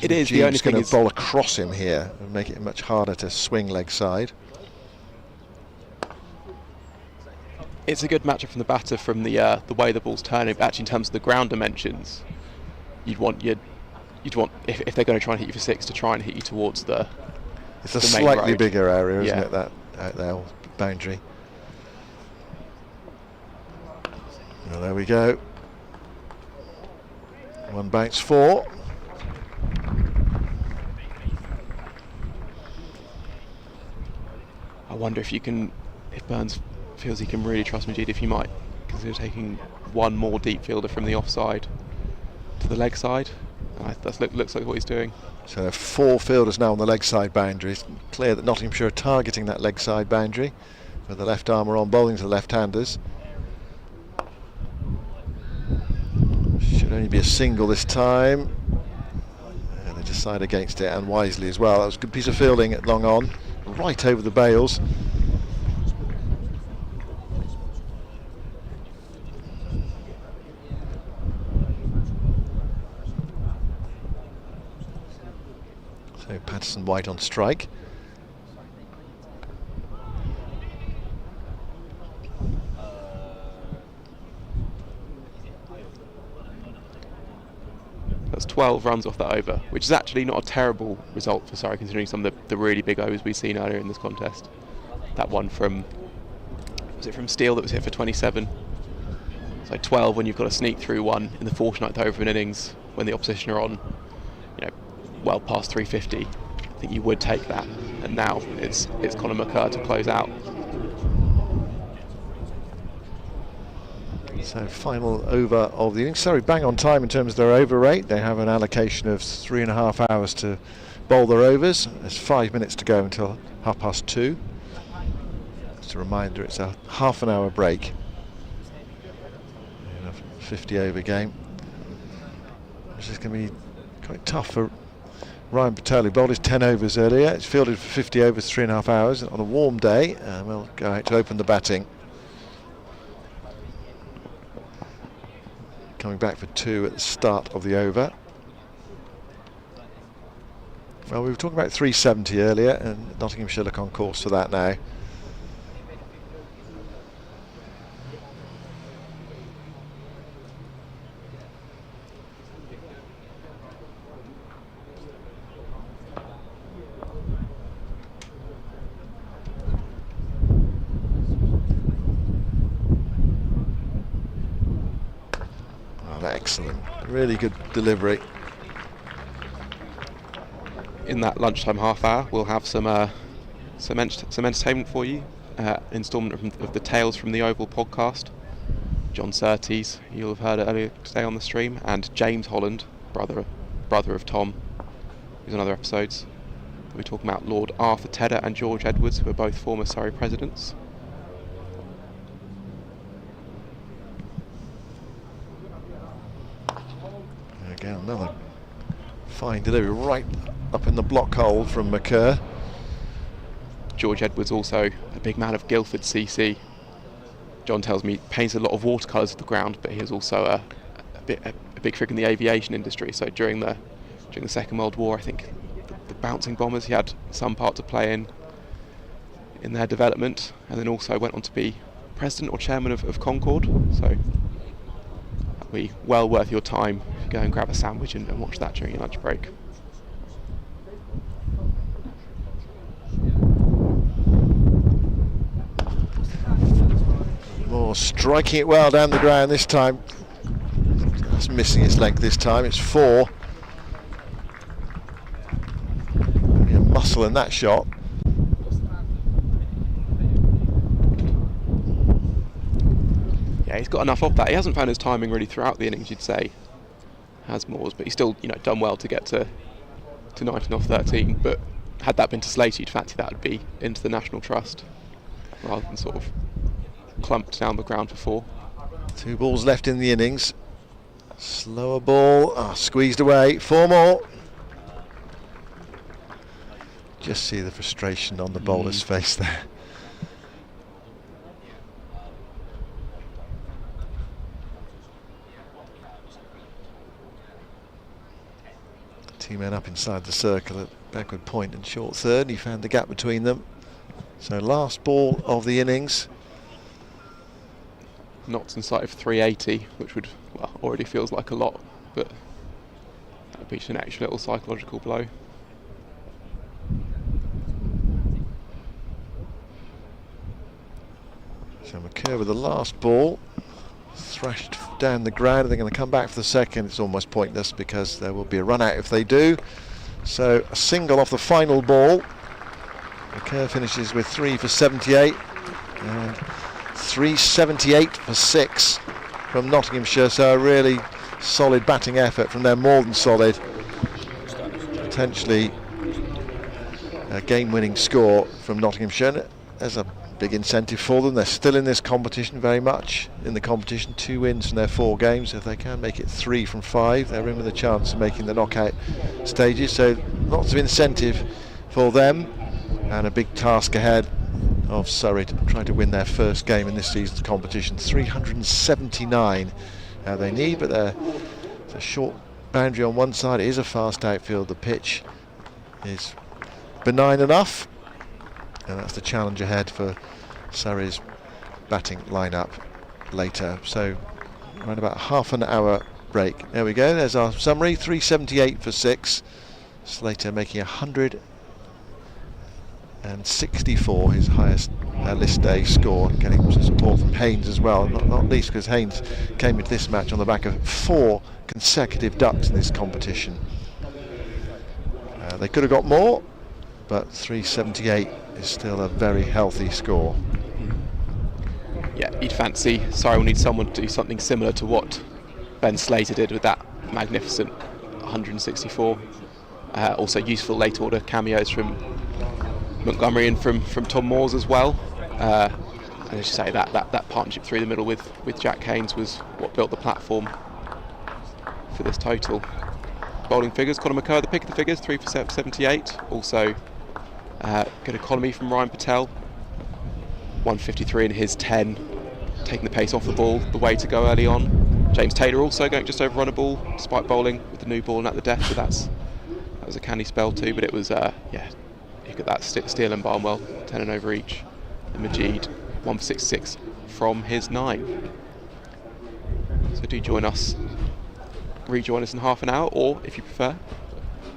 B: it is the only thing
A: going to bowl across him here and make it much harder to swing leg side.
B: It's a good matchup from the batter from the way the ball's turning, but actually in terms of the ground dimensions, you'd want if they're going to try and hit you for 6 to try and hit you towards the
A: It's a
B: the
A: slightly
B: road.
A: bigger area, isn't it, that out there boundary. Well, there we go. One bounce 4.
B: I wonder if Burns feels he can really trust Majid, if he might consider taking one more deep fielder from the offside to the leg side. That looks like what he's doing.
A: So there are 4 fielders now on the leg side boundary. It's clear that Nottinghamshire are targeting that leg side boundary with the left armour on, bowling to the left-handers. Should only be a single this time. And they decide against it, and wisely as well. That was a good piece of fielding at long on, right over the bails. So Patterson White on strike.
B: That's 12 runs off that over, which is actually not a terrible result for Surrey, considering some of the really big overs we've seen earlier in this contest. That one from Steele that was hit for 27. So 12 when you've got to sneak through one in the 49th over of an innings when the opposition are on, well past 350. I think you would take that. And now it's Conor McCurr to close out.
A: So final over of the innings. Surrey bang on time in terms of their over rate. They have an allocation of 3.5 hours to bowl their overs. There's 5 minutes to go until 2:30. Just a reminder, it's a half an hour break in a 50 over game, which is going to be quite tough for Ryan Patel, who bowled his 10 overs earlier. It's fielded for 50 overs, 3.5 hours on a warm day, and we'll go out to open the batting. Coming back for 2 at the start of the over. Well, we were talking about 370 earlier, and Nottinghamshire look on course for that now. Excellent, really good delivery.
B: In that lunchtime half hour, we'll have some entertainment for you. Instalment of the Tales from the Oval podcast. Jon Surtees, you'll have heard earlier today on the stream, and James Holland, brother of Tom, who's on other episodes. We're talking about Lord Arthur Tedder and George Edwards, who are both former Surrey presidents.
A: Again, another fine delivery right up in the block hole from McCurr.
B: George Edwards, also a big man of Guildford CC. John tells me he paints a lot of watercolours of the ground, but he is also a big figure in the aviation industry. So during the Second World War, I think the bouncing bombers, he had some part to play in their development, and then also went on to be president or chairman of Concorde. So that'll be well worth your time if you go and grab a sandwich and watch that during your lunch break.
A: Moore striking it well down the ground this time. That's missing its length this time. It's 4. Only a muscle in that shot.
B: Yeah, he's got enough of that. He hasn't found his timing really throughout the innings, you'd say, has Moores, but he's still, done well to get to 19 off 13. But had that been to Slater, you'd fancy that would be into the National Trust rather than sort of clumped down the ground for 4.
A: 2 balls left in the innings. Slower ball, squeezed away. 4 more. Just see the frustration on the bowler's face there. Two men up inside the circle at backward point and short third. He found the gap between them. So last ball of the innings.
B: Knots inside of 380, which would, already feels like a lot, but that would be an extra little psychological blow.
A: So McCurr with the last ball, thrashed down the ground. They're going to come back for the second. It's almost pointless because there will be a run out if they do. So a single off the final ball. McCurr finishes with 3 for 78 and 378 for 6 from Nottinghamshire. So a really solid batting effort from them, more than solid. Potentially a game-winning score from Nottinghamshire. There's a big incentive for them. They're still in this competition, very much in the competition. 2 wins from their 4 games. If they can make it 3 from 5, they're in with a chance of making the knockout stages. So lots of incentive for them, and a big task ahead of Surrey to try to win their first game in this season's competition. 379 they need, but there's a short boundary on one side. It is a fast outfield. The pitch is benign enough, and that's the challenge ahead for Surrey's batting lineup later. So around about half an hour break. There we go. There's our summary. 378 for 6. Slater making 164, his highest list day score, getting some support from Haynes as well, not least because Haynes came into this match on the back of 4 consecutive ducks in this competition. They could have got more, but 378 is still a very healthy score.
B: Yeah, you'd fancy Surrey will need someone to do something similar to what Ben Slater did with that magnificent 164. Also useful late order cameos from Montgomery and from Tom Moores as well. And as you say, that partnership through the middle with Jack Haynes was what built the platform for this total. Bowling figures, Conor McCurr, the pick of the figures, 3 for 78. Also good economy from Ryan Patel, 153 in his 10, taking the pace off the ball, the way to go early on. James Taylor also going just over run a ball, despite bowling with the new ball and at the death, so that was a canny spell too, but it was, you got that Steele and Barnwell, 10 and over each. And Majid, 1 for 66 from his 9. So do rejoin us in half an hour, or if you prefer,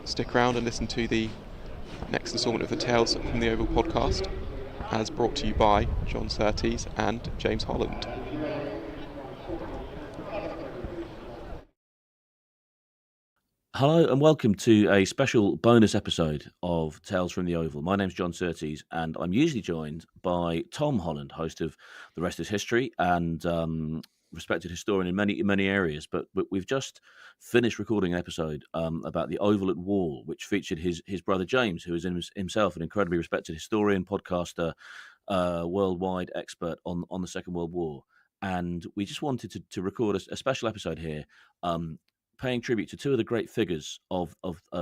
B: stick around and listen to the next instalment of the Tales from the Oval podcast, as brought to you by Jon Surtees and James Holland.
C: Hello and welcome to a special bonus episode of Tales from the Oval. My name's Jon Surtees and I'm usually joined by Tom Holland, host of The Rest is History and respected historian in many areas. But we've just finished recording an episode about the Oval at War, which featured his brother James, who is himself an incredibly respected historian, podcaster, worldwide expert on the Second World War. And we just wanted to record a special episode here, paying tribute to 2 of the great figures of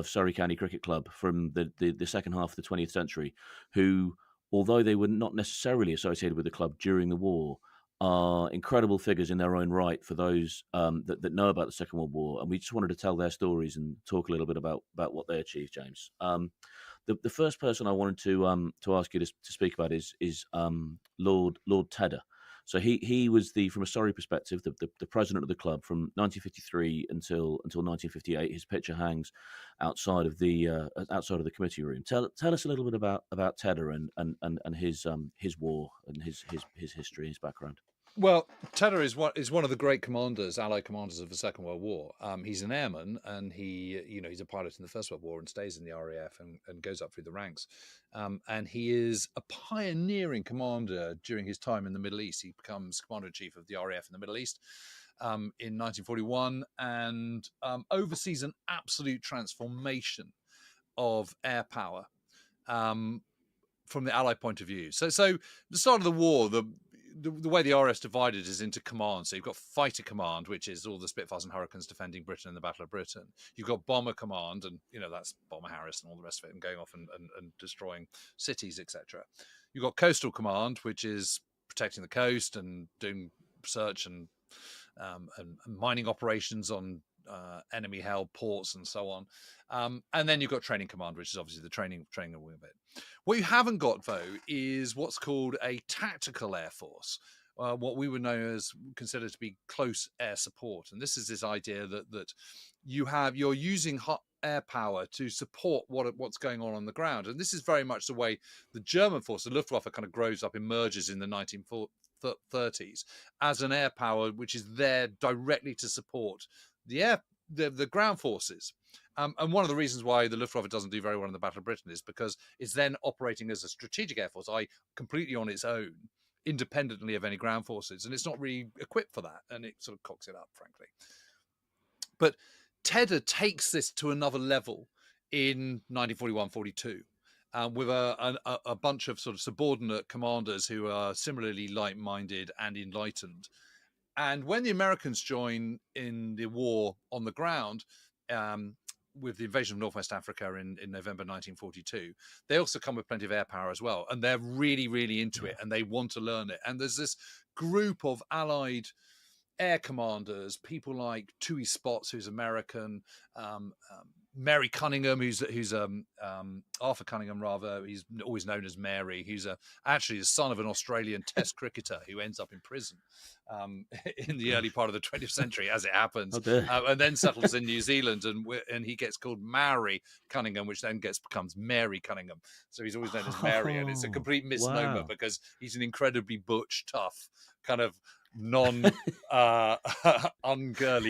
C: Surrey County Cricket Club from the second half of the 20th century, who, although they were not necessarily associated with the club during the war, are incredible figures in their own right for those that know about the Second World War. And we just wanted to tell their stories and talk a little bit about what they achieved, James. The first person I wanted to ask you to speak about is Lord Tedder. So he was from a Surrey perspective, the president of the club from 1953 until 1958. His picture hangs outside of the committee room. Tell us a little bit about Tedder and his war and his history, his background.
E: Well, Tedder is one of the great commanders, Allied commanders of the Second World War. He's an airman, and he's a pilot in the First World War and stays in the RAF and goes up through the ranks. And he is a pioneering commander during his time in the Middle East. He becomes commander-in-chief of the RAF in the Middle East in 1941 and oversees an absolute transformation of air power from the Allied point of view. So the start of the war, the way the RAF's divided is into commands. So you've got Fighter Command, which is all the Spitfires and Hurricanes defending Britain in the Battle of Britain. You've got Bomber Command, and that's Bomber Harris and all the rest of it, and going off and destroying cities, etc. You've got Coastal Command, which is protecting the coast and doing research and mining operations on enemy-held ports and so on. And then you've got Training Command, which is obviously the training a wing bit. What you haven't got, though, is what's called a tactical air force, what we would know as considered to be close air support. And this is this idea that you're using hot air power to support what's going on the ground. And this is very much the way the German force, the Luftwaffe, kind of grows up, emerges in the 1930s as an air power which is there directly to support the ground forces. And one of the reasons why the Luftwaffe doesn't do very well in the Battle of Britain is because it's then operating as a strategic air force, completely on its own, independently of any ground forces. And it's not really equipped for that. And it sort of cocks it up, frankly. But Tedder takes this to another level in 1941-42. With a bunch of sort of subordinate commanders who are similarly like-minded and enlightened. And when the Americans join in the war on the ground, with the invasion of Northwest Africa in November 1942, they also come with plenty of air power as well. And they're really, really into it, and they want to learn it. And there's this group of Allied air commanders, people like Toohey Spots, who's American, Mary Cunningham, who's Arthur Cunningham rather. He's always known as Mary. He's actually the son of an Australian Test cricketer who ends up in prison in the early part of the 20th century, as it happens, and then settles in New Zealand, and he gets called Mary Cunningham, which then becomes Mary Cunningham. So he's always known as Mary, and it's a complete misnomer because he's an incredibly butch, tough, kind of ungirly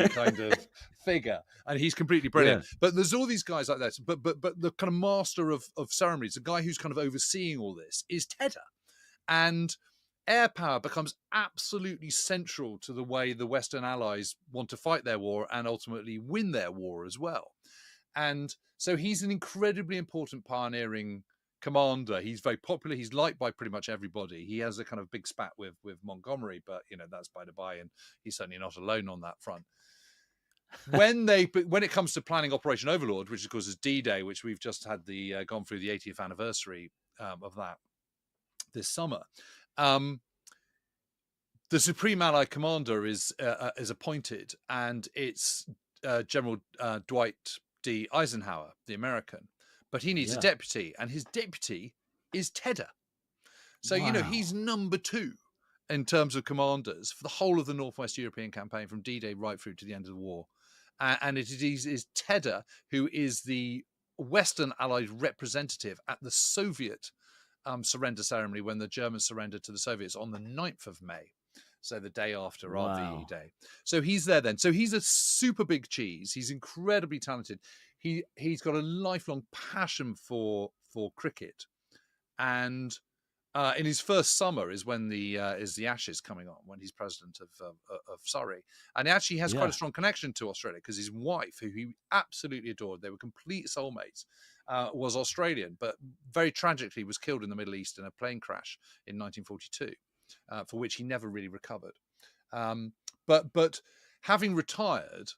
E: kind of figure, and he's completely brilliant. But there's all these guys like that. But the kind of master of ceremonies, the guy who's kind of overseeing all this, is Tedder, and air power becomes absolutely central to the way the Western Allies want to fight their war and ultimately win their war as well. And so he's an incredibly important pioneering commander. He's very popular. He's liked by pretty much everybody. He has a kind of big spat with Montgomery, but that's by the by, and he's certainly not alone on that front. When it comes to planning Operation Overlord, which of course is D-Day, which we've just had gone through the 80th anniversary of that this summer, the Supreme Allied Commander is appointed, and it's General Dwight D. Eisenhower, the American. But he needs a deputy, and his deputy is Tedder. So, he's number 2 in terms of commanders for the whole of the Northwest European campaign from D-Day right through to the end of the war. And it is Tedder who is the Western Allied representative at the Soviet surrender ceremony when the Germans surrendered to the Soviets on the 9th of May. So the day after our VE Day. So he's there then. So he's a super big cheese. He's incredibly talented. He's got a lifelong passion for cricket, and in his first summer is when the Ashes coming on, when he's president of Surrey, and he actually has quite a strong connection to Australia because his wife, who he absolutely adored, they were complete soulmates, was Australian, but very tragically was killed in the Middle East in a plane crash in 1942, for which he never really recovered. But having retired.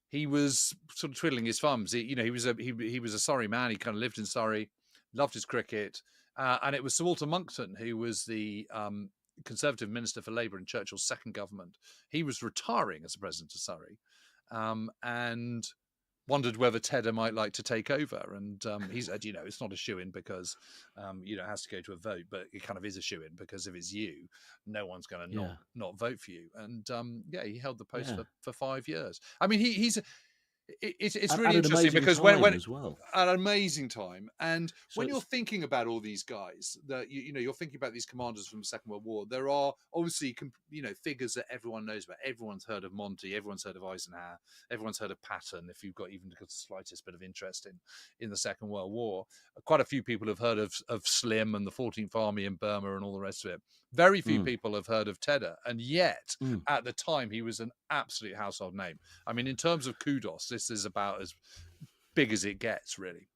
E: He was sort of twiddling his thumbs. He was a Surrey man. He kind of lived in Surrey, loved his cricket, and it was Sir Walter Monckton, who was the Conservative Minister for Labour in Churchill's second government. He was retiring as the president of Surrey, and wondered whether Tedder might like to take over. And he said, it's not a shoo-in because, it has to go to a vote, but it kind of is a shoo-in because if it's you, no one's going to not vote for you. And he held the post for 5 years. I mean, it's really interesting because when
C: as well.
E: An amazing time, and when you're thinking about all these guys, that you're thinking about these commanders from the Second World War, there are obviously figures that everyone knows about. Everyone's heard of Monty, everyone's heard of Eisenhower, everyone's heard of Patton. If you've got even the slightest bit of interest in the Second World War, quite a few people have heard of Slim and the 14th Army in Burma and all the rest of it. Very few people have heard of Tedder, and yet at the time he was an absolute household name. I mean, in terms of kudos, this is about as big as it gets, really.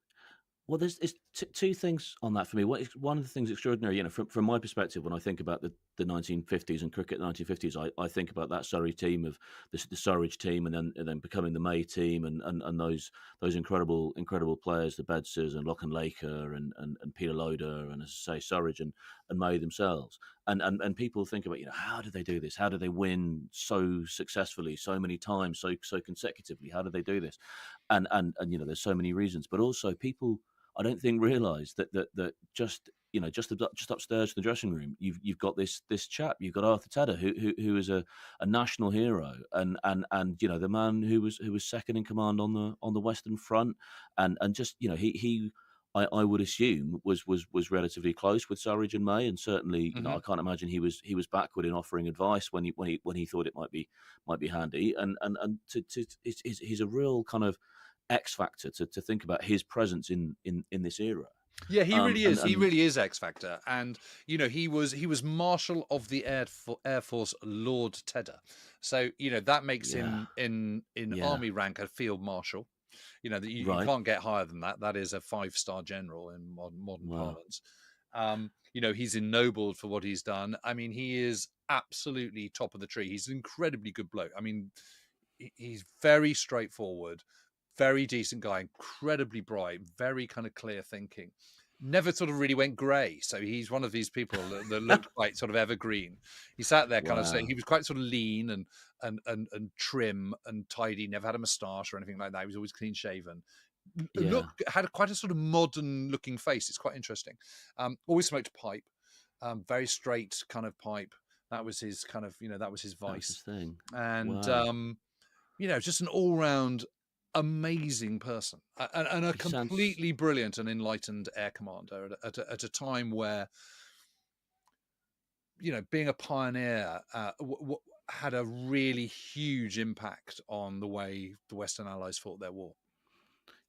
C: Well, there's two things on that for me. One of the things extraordinary, from my perspective, when I think about the 1950s and cricket in the 1950s, I think about that Surrey team of the Surridge team, and then becoming the May team, and those incredible players, the Bedses and Locke and Laker and Peter Loader, and as I say, Surridge and May themselves. And people think about, how do they do this? How do they win so successfully, so many times, so consecutively? How do they do this? And there's so many reasons, but also people, I don't think realise that just upstairs in the dressing room, you've got this chap, you've got Arthur Tedder, who is a national hero, and the man who was second in command on the Western Front, and just he I would assume was relatively close with Surridge and May, and certainly I can't imagine he was backward in offering advice when he thought it might be handy, and he's a real kind of X factor to think about his presence in this era.
E: Yeah, he really is. He really is X Factor, and he was Marshal of the Air Force, Lord Tedder. So that makes him in Army rank a Field Marshal. You can't get higher than that. That is a 5-star general in modern parlance. He's ennobled for what he's done. I mean, he is absolutely top of the tree. He's an incredibly good bloke. I mean, he's very straightforward, very decent guy, incredibly bright, very kind of clear thinking. never sort of really went grey. So he's one of these people that looked quite sort of evergreen. He sat there kind of saying he was quite sort of lean and trim and tidy, never had a moustache or anything like that. He was always clean shaven. Had quite a sort of modern looking face. It's quite interesting. Always smoked a pipe, very straight kind of pipe. That was his kind of, that was his vice.
F: That was his thing.
E: And just an all round amazing person and a completely brilliant and enlightened air commander at a time where, being a pioneer had a really huge impact on the way the Western Allies fought their war.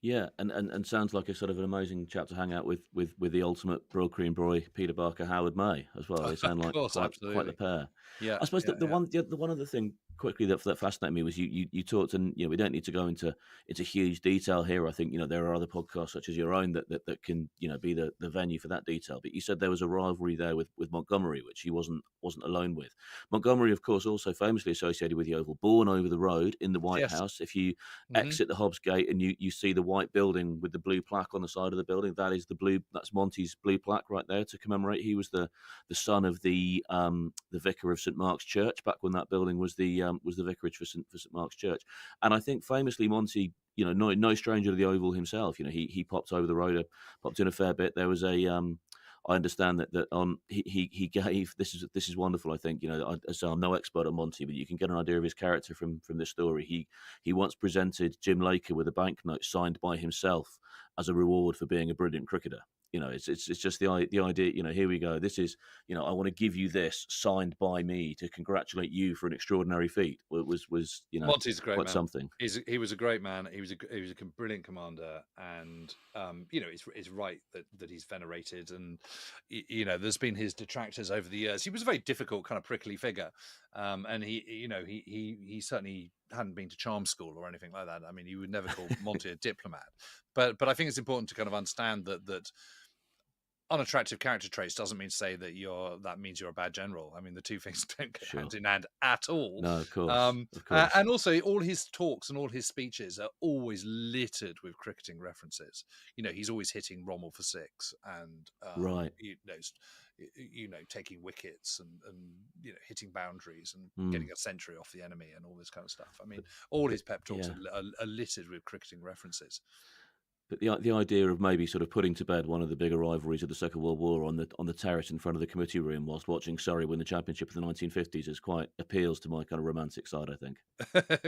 F: Yeah, and sounds like a sort of an amazing chap to hang out with the ultimate brokery and broy, Peter Barker, Howard May as well. They sound like quite the pair.
E: Yeah,
F: I suppose the one other thing quickly that fascinated me was you talked, and we don't need to go into huge detail here. I think there are other podcasts such as your own that can be the venue for that detail. But you said there was a rivalry there with Montgomery, which he wasn't alone with. Montgomery, of course, also famously associated with the Oval, born over the road in the White House. If you exit the Hobbs Gate and you see the white building with the blue plaque on the side of the building, that's Monty's blue plaque right there to commemorate. He was the son of the vicar of St Mark's Church back when that building was the vicarage for St Mark's Church. And I think famously Monty, no stranger to the Oval himself. He popped over the road, popped in a fair bit. There was a I understand that he gave, this is wonderful. I think I'm no expert on Monty, but you can get an idea of his character from this story. He once presented Jim Laker with a banknote signed by himself as a reward for being a brilliant cricketer. It's just the idea. Here we go. This is I want to give you this signed by me to congratulate you for an extraordinary feat. Was
E: Monty's a great man.
F: Something.
E: He was a great man. He was a brilliant commander, and it's right that he's venerated. And there's been his detractors over the years. He was a very difficult, kind of prickly figure, and he certainly hadn't been to charm school or anything like that. I mean, you would never call Monty a diplomat, but I think it's important to kind of understand that unattractive character traits doesn't mean to say that means you're a bad general. I mean, the two things don't go hand in hand at all.
F: No, of course. Of course.
E: And also, all his talks and all his speeches are always littered with cricketing references. He's always hitting Rommel for six, and
F: right.
E: Taking wickets and hitting boundaries and getting a century off the enemy and all this kind of stuff. I mean, all his pep talks are littered with cricketing references.
F: But the idea of maybe sort of putting to bed one of the bigger rivalries of the Second World War on the terrace in front of the committee room whilst watching Surrey win the championship in the 1950s is quite appeals to my kind of romantic side, I think.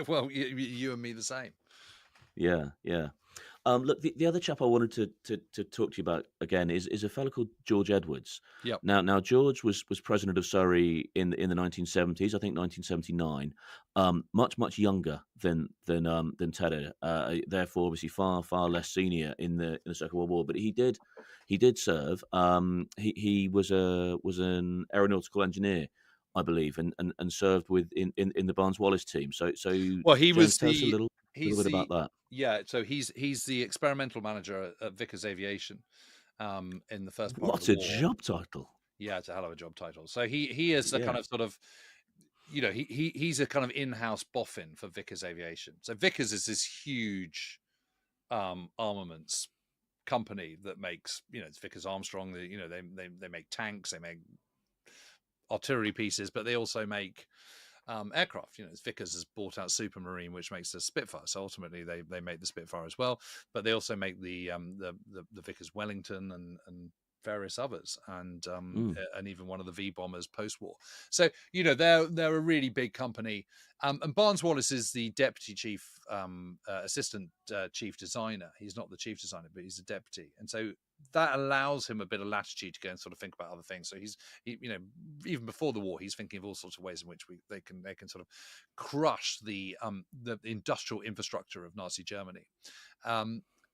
E: Well, you and me the same.
F: Yeah. Look, the other chap I wanted to talk to you about again is a fellow called George Edwards.
E: Yep.
F: Now George was president of Surrey in the 1970s, I think 1979. Much younger than Tedder. Therefore, obviously far less senior in the Second World War. But he did serve. He was an aeronautical engineer, I believe, and served in the Barnes-Wallis team. So
E: well, he was
F: tell us a little bit about that.
E: Yeah, so he's the experimental manager at Vickers Aviation in the first part
F: What
E: of the
F: a
E: war.
F: job title!
E: Yeah, it's a hell of a job title. So he is a kind of sort of, he's a kind of in-house boffin for Vickers Aviation. So Vickers is this huge armaments company that makes, it's Vickers Armstrong. They make tanks, they make artillery pieces, but they also make aircraft. Vickers has bought out Supermarine, which makes the Spitfire. So ultimately, they make the Spitfire as well. But they also make the Vickers Wellington and various others, and even one of the V bombers post-war. So they're a really big company. And Barnes-Wallis is the deputy chief, assistant chief designer. He's not the chief designer, but he's the deputy, and so that allows him a bit of latitude to go and sort of think about other things. So he's even before the war, he's thinking of all sorts of ways in which they can sort of crush the industrial infrastructure of Nazi Germany.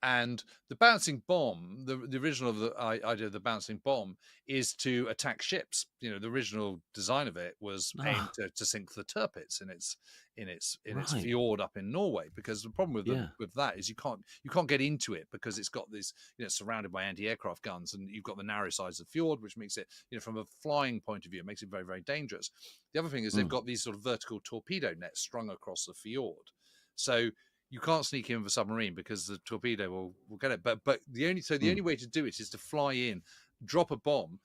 E: And the bouncing bomb, the original of the idea of the bouncing bomb is to attack ships. The original design of it was aimed to sink the Tirpitz in its fjord up in Norway. Because the problem with that is you can't get into it because it's got this, surrounded by anti-aircraft guns, and you've got the narrow sides of the fjord, which makes it, from a flying point of view, it makes it very, very dangerous. The other thing is they've got these sort of vertical torpedo nets strung across the fjord. So you can't sneak in with a submarine because the torpedo will get it. But the only way to do it is to fly in, drop a bomb.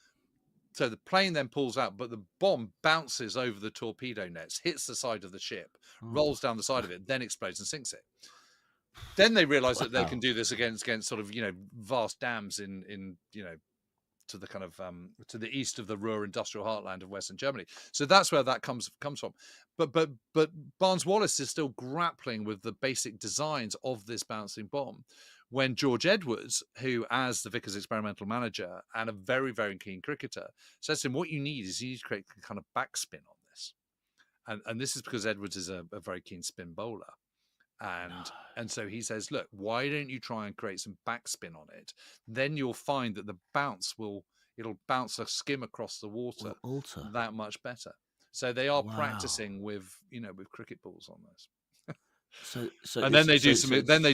E: So the plane then pulls out, but the bomb bounces over the torpedo nets, hits the side of the ship, rolls down the side of it, then explodes and sinks it. Then they realise that they can do this against sort of vast dams in to the kind of to the east of the Ruhr industrial heartland of Western Germany. So that's where that comes from. But Barnes-Wallis is still grappling with the basic designs of this bouncing bomb when George Edwards, who as the Vickers experimental manager and a very, very keen cricketer, says to him, what you need to create a kind of backspin on this. And this is because Edwards is a very keen spin bowler. And so he says, look, why don't you try and create some backspin on it? Then you'll find that the bounce it'll bounce a skim across the water that much better. So they are practicing with cricket balls on this. And then they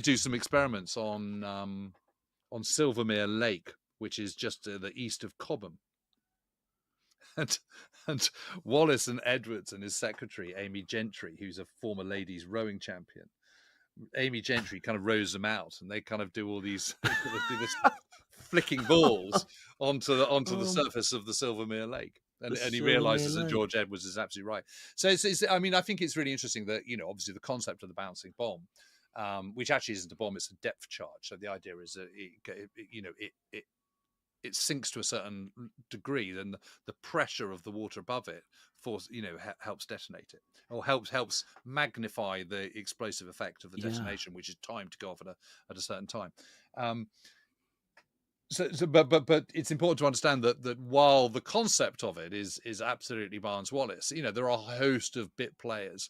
E: do some experiments on Silvermere Lake, which is just to the east of Cobham. And Wallace and Edwards and his secretary Amy Gentry, who's a former ladies rowing champion, Amy Gentry kind of rows them out, and they kind of do all these flicking balls onto the surface of the Silvermere Lake. And he realizes that George Edwards is absolutely right. So I think it's really interesting that obviously the concept of the bouncing bomb, which actually isn't a bomb, it's a depth charge. So the idea is that it sinks to a certain degree, then the pressure of the water above it helps detonate it, or helps magnify the explosive effect of the detonation, which is timed to go off at a certain time. But it's important to understand that while the concept of it is absolutely Barnes-Wallis, there are a host of bit players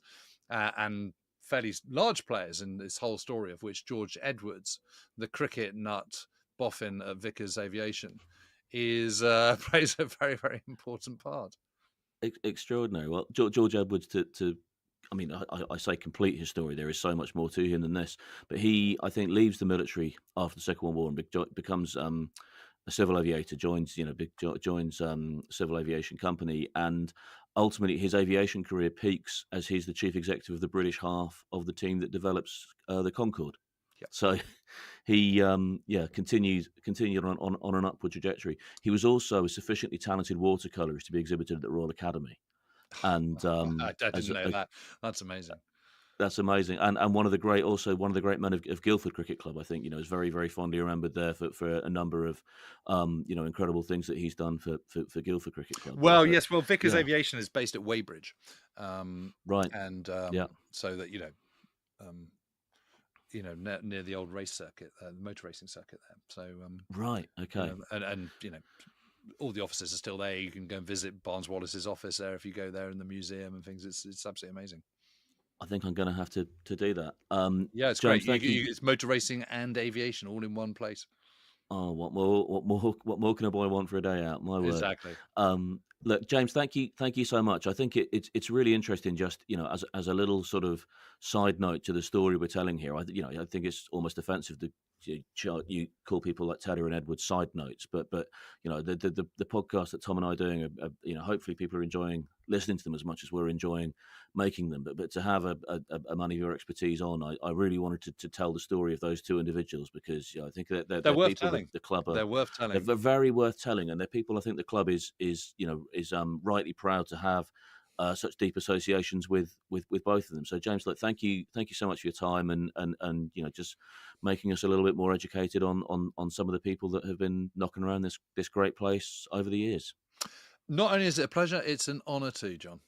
E: and fairly large players in this whole story, of which George Edwards, the cricket nut boffin at Vickers Aviation, plays a very, very important part.
F: Extraordinary. Well, George Edwards, I say complete his story. There is so much more to him than this. But he, I think, leaves the military after the Second World War and becomes a civil aviator. Joins Civil Aviation Company, and ultimately his aviation career peaks as he's the chief executive of the British half of the team that develops the Concorde.
E: Yep.
F: So he continued on an upward trajectory. He was also a sufficiently talented watercolourist to be exhibited at the Royal Academy. And
E: I didn't know that. That's amazing.
F: That's amazing. And one of the great men of Guildford Cricket Club, I think, is very, very fondly remembered there for a number of incredible things that he's done for Guildford Cricket Club.
E: Well, yes. Well, Vickers Aviation is based at Weybridge,
F: right?
E: And so that near the old race circuit, the motor racing circuit there. So
F: right, okay,
E: and all the offices are still there. You can go and visit Barnes-Wallis's office there if you go there, in the museum and things. It's absolutely amazing.
F: I think I'm going to have to do that.
E: It's
F: James,
E: great. It's motor racing and aviation all in one place.
F: Oh, what more can a boy want for a day out? My word.
E: Exactly.
F: Look, James, thank you so much. I think it's really interesting. Just as a little sort of side note to the story we're telling here. I think it's almost offensive to you call people like Tedder and Edwards side notes, but the podcast that Tom and I are doing, hopefully people are enjoying listening to them as much as we're enjoying making them. But to have a man of your expertise on, I really wanted to tell the story of those two individuals, because I think they're
E: worth
F: people
E: telling.
F: The club
E: they're worth telling.
F: They're very worth telling, and they're people I think the club is rightly proud to have such deep associations with both of them. So James, look, thank you so much for your time and just making us a little bit more educated on some of the people that have been knocking around this great place over the years.
E: Not only is it a pleasure, it's an honour too, John.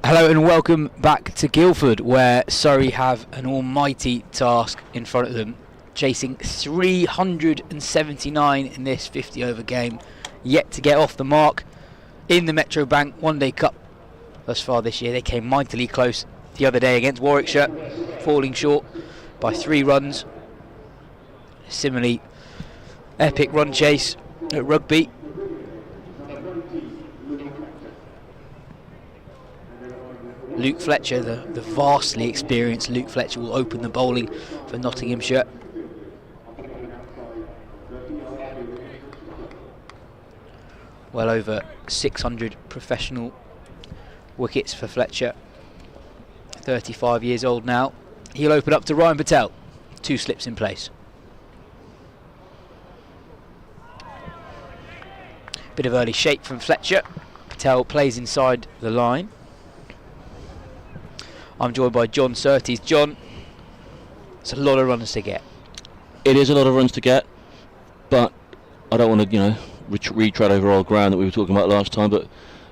D: Hello and welcome back to Guildford, where Surrey have an almighty task in front of them, chasing 379 in this 50 over game, yet to get off the mark in the Metro Bank One Day Cup. Thus far this year, they came mightily close the other day against Warwickshire, falling short by 3 runs. Similarly, epic run chase at Rugby. Luke Fletcher, the vastly experienced Luke Fletcher, will open the bowling for Nottinghamshire. Well over 600 professional wickets for Fletcher. 35 years old now. He'll open up to Ryan Patel. 2 slips in place. Bit of early shape from Fletcher. Patel plays inside the line. I'm joined by Jon Surtees. John, it's a lot of runs to get.
C: It is a lot of runs to get, but I don't want to, retread over old ground that we were talking about last time. But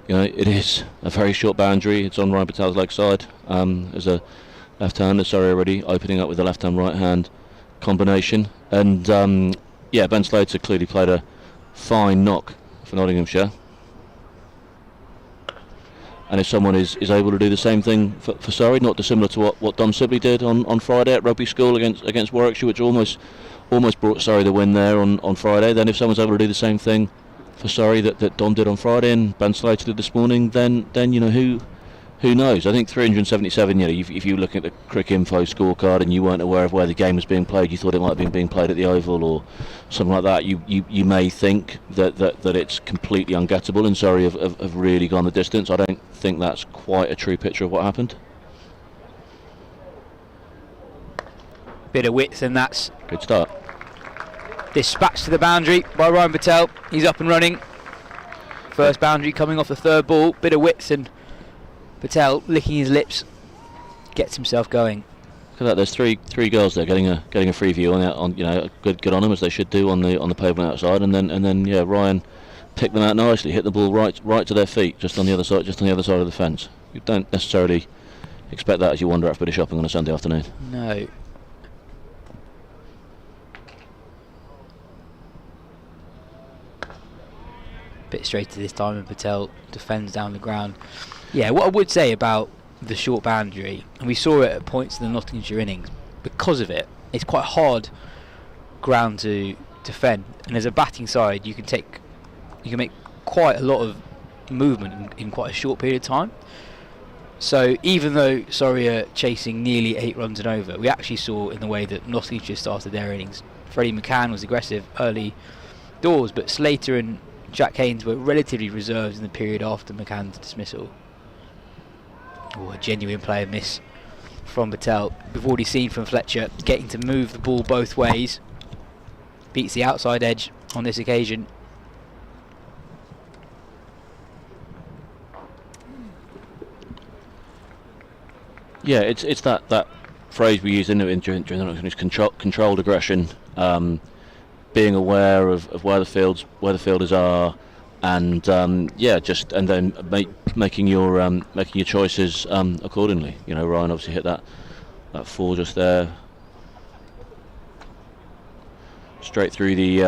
C: it is a very short boundary. It's on Ryan Patel's leg side. As a left-hander, Surrey already opening up with the left-hand, right-hand combination. And Ben Slater clearly played a fine knock for Nottinghamshire. And if someone is able to do the same thing for Surrey, not dissimilar to what Dom Sibley did on Friday at Rugby School against Warwickshire, which almost brought Surrey the win there on Friday, then if someone's able to do the same thing for Surrey that Dom did on Friday and Ben Slater did this morning, then who knows? I think 377. If you look at the Cricket Info scorecard and you weren't aware of where the game was being played, you thought it might have been being played at the Oval or something like that. You may think that it's completely ungettable, and Surrey have really gone the distance. I don't think that's quite a true picture of what happened.
D: Bit of width, and that's
C: Good start.
D: dispatched to the boundary by Ryan Patel. He's up and running. First boundary coming off the third ball. Bit of width, and Patel, licking his lips, gets himself going.
C: Look at that. There's three girls there getting a free view on good on them, as they should do on the pavement outside, and then Ryan picked them out nicely, hit the ball right to their feet, just on the other side of the fence. You don't necessarily expect that as you wander out for a bit of shopping on a Sunday afternoon.
D: No. Bit straighter this time, and Patel defends down the ground. Yeah, what I would say about the short boundary, and we saw it at points in the Nottinghamshire innings, because of it, it's quite hard ground to defend. And as a batting side, you can make quite a lot of movement in quite a short period of time. So even though Surrey are chasing nearly 8 runs and over, we actually saw in the way that Nottinghamshire started their innings, Freddie McCann was aggressive early doors, but Slater and Jack Haynes were relatively reserved in the period after McCann's dismissal. Oh, a genuine player miss from Patel. We've already seen from Fletcher getting to move the ball both ways. Beats the outside edge on this occasion.
C: Yeah, it's that phrase we use during controlled aggression, being aware of where the fielders are, and then making your choices accordingly. Ryan obviously hit that 4 just there, straight through the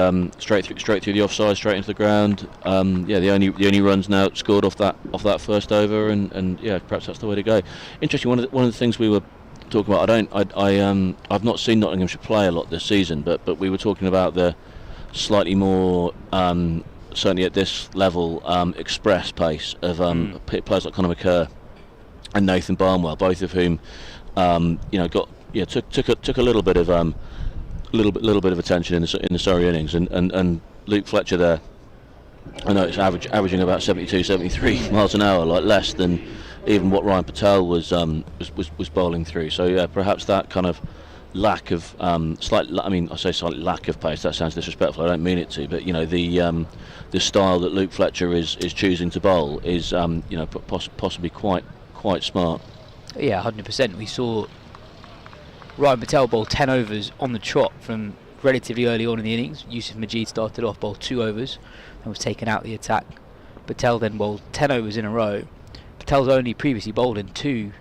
C: offside, straight into the ground. The only runs now scored off that first over, and perhaps that's the way to go. Interesting. One of the things we were talking about, I've not seen Nottinghamshire play a lot this season, but we were talking about the slightly more certainly at this level express pace of players like Conor McKerr and Nathan Barnwell, both of whom took a little bit of attention in the Surrey innings, and Luke Fletcher there, I know it's averaging about 72, 73 miles an hour, like less than even what Ryan Patel was bowling through. So perhaps that kind of lack of slight lack of pace, that sounds disrespectful, I don't mean it to, but the style that Luke Fletcher is choosing to bowl is possibly quite smart.
D: Yeah, 100%. We saw Ryan Patel bowl 10 overs on the trot from relatively early on in the innings. Yusuf Majid started off, bowled 2 overs and was taken out of the attack. Patel then bowled 10 overs in a row. Patel's only previously bowled in two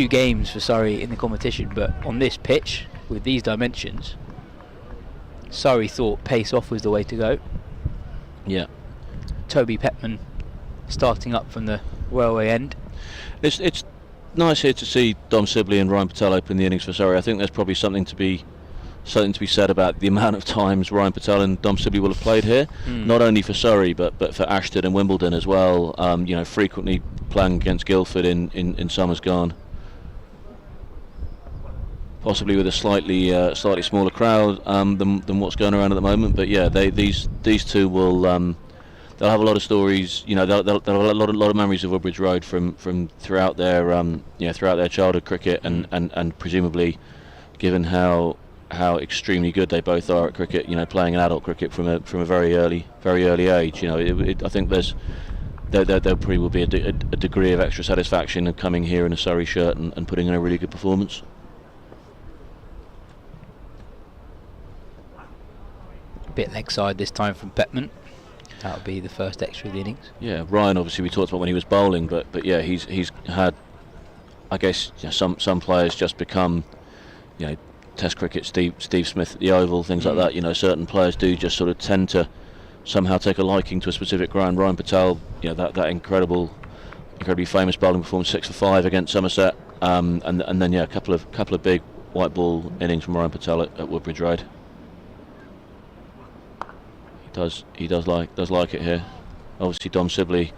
D: games for Surrey in the competition, but on this pitch with these dimensions, Surrey thought pace off was the way to go.
C: Yeah.
D: Toby Petman starting up from the Railway end.
C: It's nice here to see Dom Sibley and Ryan Patel open the innings for Surrey. I think there's probably something to be said about the amount of times Ryan Patel and Dom Sibley will have played here, not only for Surrey but for Ashton and Wimbledon as well. Frequently playing against Guildford in summers gone. Possibly with a slightly smaller crowd than what's going around at the moment, but yeah, these two will they'll have a lot of stories. They'll have a lot of memories of Woodbridge Road from throughout their throughout their childhood cricket, and presumably, given how extremely good they both are at cricket, playing an adult cricket from a very early age. I think there probably will be a degree of extra satisfaction of coming here in a Surrey shirt and putting in a really good performance.
D: Bit leg side this time from Petman. That'll be the first extra of the innings.
C: Yeah, Ryan obviously we talked about when he was bowling, but yeah, he's had, I guess, some players just become, Test cricket, Steve Smith at the Oval, things like that. Certain players do just sort of tend to somehow take a liking to a specific ground. Ryan Patel, that incredibly famous bowling performance, 6 for 5 against Somerset, and then a couple of big white ball innings from Ryan Patel at Woodbridge Road. He does like it here. Obviously, Dom Sibley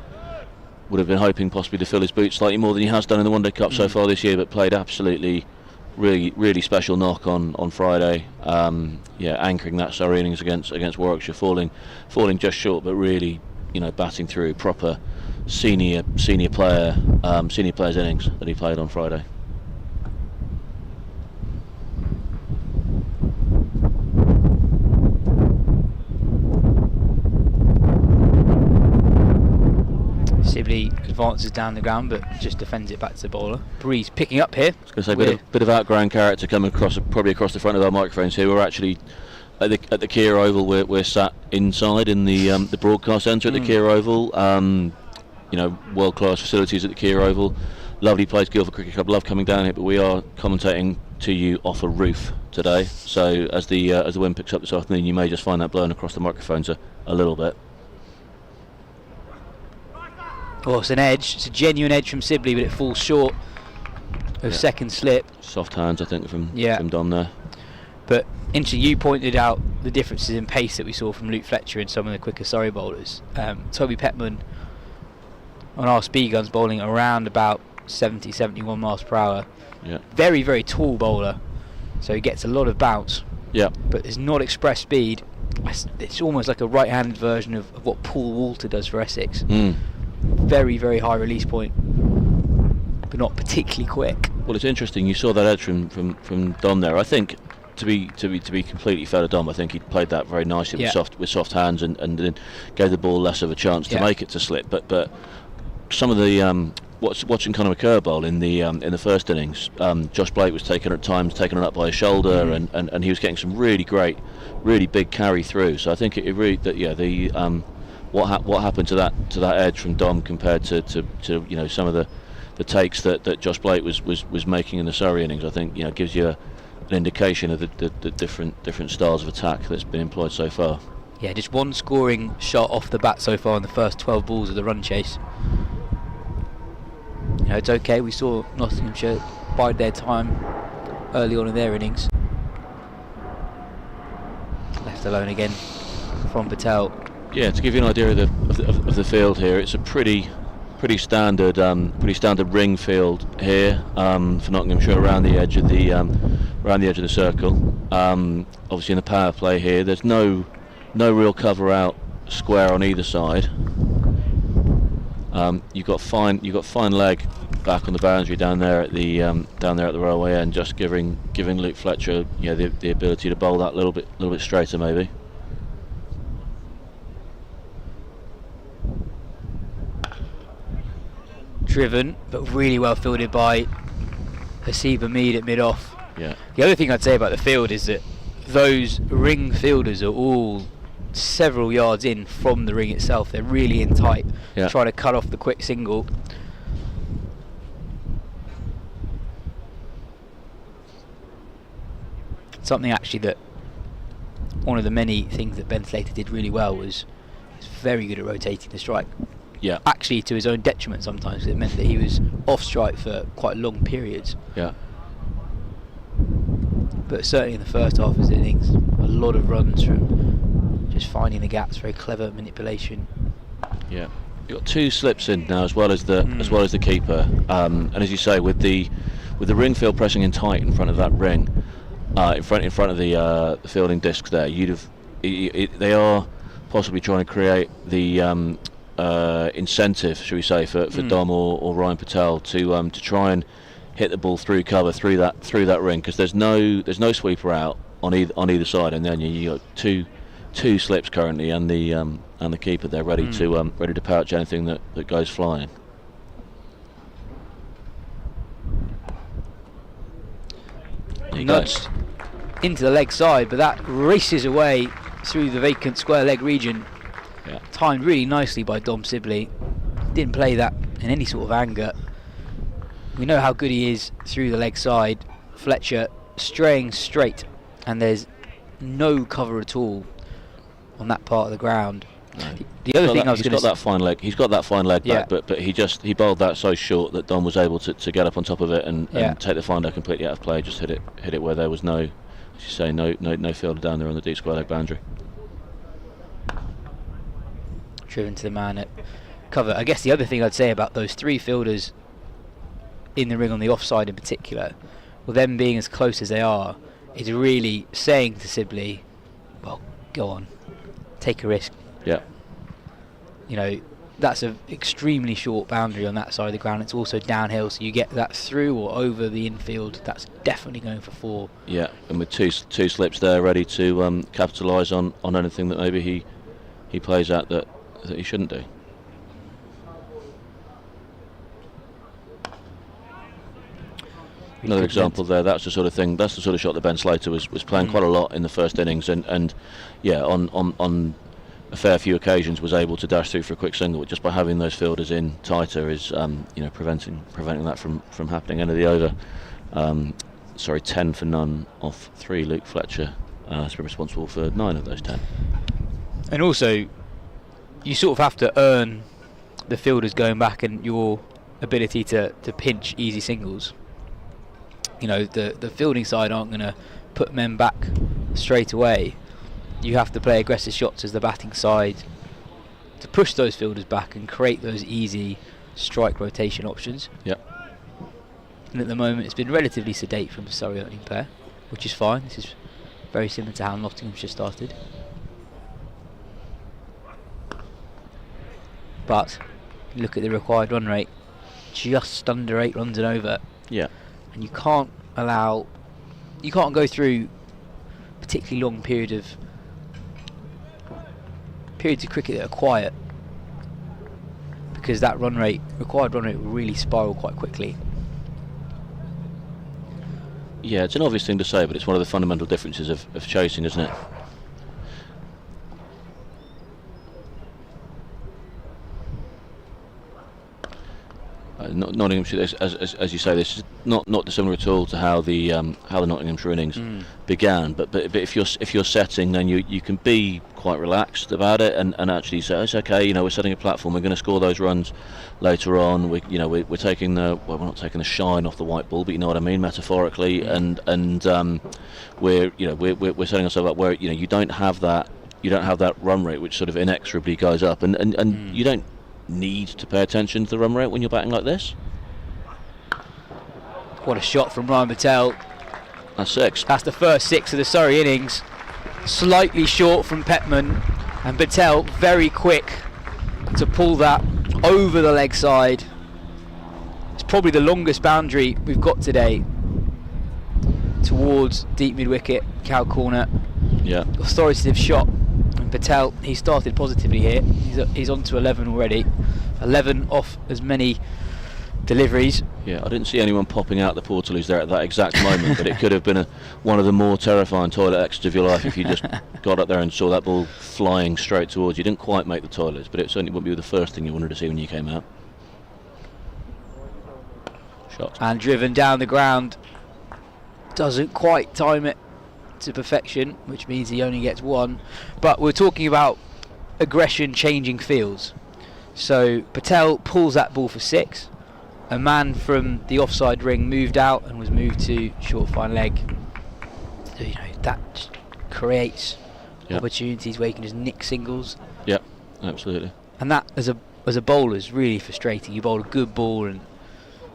C: would have been hoping possibly to fill his boots slightly more than he has done in the One Day Cup so far this year, but played absolutely really special knock on Friday. Anchoring that Surrey innings against Warwickshire, falling just short, but really batting through proper senior player's innings that he played on Friday.
D: Sibley advances down the ground but just defends it back to the bowler. Breeze picking up here.
C: I was going to say bit of outgrown character coming probably across the front of our microphones here. We're actually at the Kia Oval. We're sat inside in the broadcast centre at the Kia Oval. World class facilities at the Kia Oval. Lovely place, Guildford Cricket Club. Love coming down here, but we are commentating to you off a roof today. So as the wind picks up this afternoon, you may just find that blowing across the microphones a little bit.
D: Oh, it's an edge. It's a genuine edge from Sibley, but it falls short of second slip.
C: Soft hands, I think, from Dom there.
D: But you pointed out the differences in pace that we saw from Luke Fletcher and some of the quicker Surrey bowlers. Toby Petman on our speed guns bowling around about 70-71 miles per hour.
C: Yeah.
D: Very, very tall bowler, so he gets a lot of bounce.
C: Yeah.
D: But it's not express speed. It's almost like a right-handed version of what Paul Walter does for Essex. Very, very high release point, but not particularly quick.
C: Well, it's interesting. You saw that edge from Dom there. I think to be completely fair to Dom, I think he played that very nicely with soft hands and then gave the ball less of a chance to make it to slip. But some of the watching Conor McCurr bowl in the first innings, Josh Blake was taken it up by his shoulder, and he was getting some really great, really big carry through. So I think it really what happened to that edge from Dom compared to some of the takes that Josh Blake was making in the Surrey innings, I think gives you an indication of the different styles of attack that's been employed so far.
D: Yeah, just one scoring shot off the bat so far in the first 12 balls of the run chase. It's okay. We saw Nottinghamshire bide their time early on in their innings. Left alone again from Patel.
C: Yeah, to give you an idea of the field here, it's a pretty standard ring field here for Nottinghamshire around the edge of the circle. Obviously in the power play here, there's no real cover out square on either side. You've got fine leg back on the boundary down there at the railway end, just giving Luke Fletcher the ability to bowl that little bit straighter maybe.
D: Driven, but really well fielded by Hasib Hamid at mid-off.
C: Yeah.
D: The other thing I'd say about the field is that those ring fielders are all several yards in from the ring itself. They're really in tight,
C: Yeah.
D: trying to cut off the quick single. Something actually that one of the many things that Ben Slater did really well was he's very good at rotating the strike.
C: Yeah.
D: Actually, to his own detriment sometimes. It meant that he was off strike for quite long periods.
C: Yeah.
D: But certainly in the first half of his innings, a lot of runs from just finding the gaps, very clever manipulation.
C: Yeah. You've got 2 slips in now, as well as the keeper. And as you say, with the ring field pressing in tight in front of that ring, in front of the fielding discs there, they are possibly trying to create the incentive, shall we say, for Dom or Ryan Patel to try and hit the ball through cover through that ring, because there's no sweeper out on either side, and then you got two slips currently, and the keeper there ready to pouch anything that goes flying.
D: Nudged into the leg side, but that races away through the vacant square leg region.
C: Yeah.
D: Timed really nicely by Dom Sibley. Didn't play that in any sort of anger. We know how good he is through the leg side. Fletcher straying straight, and there's no cover at all on that part of the ground.
C: No.
D: The other thing I was going to
C: He's got that fine leg
D: Yeah.
C: back, but he bowled that so short that Dom was able to get up on top of it and take the finder completely out of play. Just hit it where there was no, as you say, no fielder down there on the deep square leg boundary.
D: driven to the man at cover. I guess the other thing I'd say about those 3 fielders in the ring on the offside in particular, well, them being as close as they are, is really saying to Sibley, well, go on, take a risk.
C: Yeah.
D: You know, that's an extremely short boundary on that side of the ground. It's also downhill, so you get that through or over the infield. That's definitely going for 4.
C: Yeah, and with two slips there ready to capitalise on anything that maybe he plays at that he shouldn't do. Another example there. That's the sort of thing. That's the sort of shot that Ben Slater was playing quite a lot in the first innings, and yeah, on a fair few occasions was able to dash through for a quick single just by having those fielders in tighter. Is preventing that from happening. End of the over. 10 for none off 3. Luke Fletcher has been responsible for 9 of those 10.
D: And also, you sort of have to earn the fielders going back and your ability to pinch easy singles. You know, the fielding side aren't going to put men back straight away. You have to play aggressive shots as the batting side to push those fielders back and create those easy strike rotation options.
C: Yeah.
D: And at the moment it's been relatively sedate from the Surrey opening pair, which is fine. This is very similar to how Nottinghamshire started. But look at the required run rate, just under 8 runs and over.
C: Yeah. And
D: you can't go through particularly long periods of cricket that are quiet, because that required run rate will really spiral quite quickly.
C: Yeah, it's an obvious thing to say, but it's one of the fundamental differences of chasing, isn't it? Nottinghamshire, as you say, this is not dissimilar at all to how the Nottinghamshire innings began. But if you're setting, then you can be quite relaxed about it and actually say it's okay. You know, we're setting a platform. We're going to score those runs later on. We're taking we're not taking the shine off the white ball, but you know what I mean, metaphorically. And we're setting ourselves up where you don't have that run rate which sort of inexorably goes up, and you don't need to pay attention to the run rate when you're batting like this.
D: What a shot from Ryan Patel.
C: That's 6.
D: That's the first 6 of the Surrey innings. Slightly short from Petman, and Patel very quick to pull that over the leg side. It's probably the longest boundary we've got today towards deep mid wicket, cow corner.
C: Yeah.
D: Authoritative shot. Patel, he started positively here. He's on to 11 already. 11 off as many deliveries.
C: Yeah, I didn't see anyone popping out the Portaloos there at that exact moment, but it could have been one of the more terrifying toilet exits of your life if you just got up there and saw that ball flying straight towards you. Didn't quite make the toilets, but it certainly wouldn't be the first thing you wanted to see when you came out. Shot.
D: And driven down the ground. Doesn't quite time it to perfection, which means he only gets one. But we're talking about aggression changing fields. So Patel pulls that ball for 6. A man from the offside ring moved out and was moved to short fine leg. So, that creates opportunities where you can just nick singles.
C: Yeah, absolutely.
D: And that, as a bowler, is really frustrating. You bowl a good ball and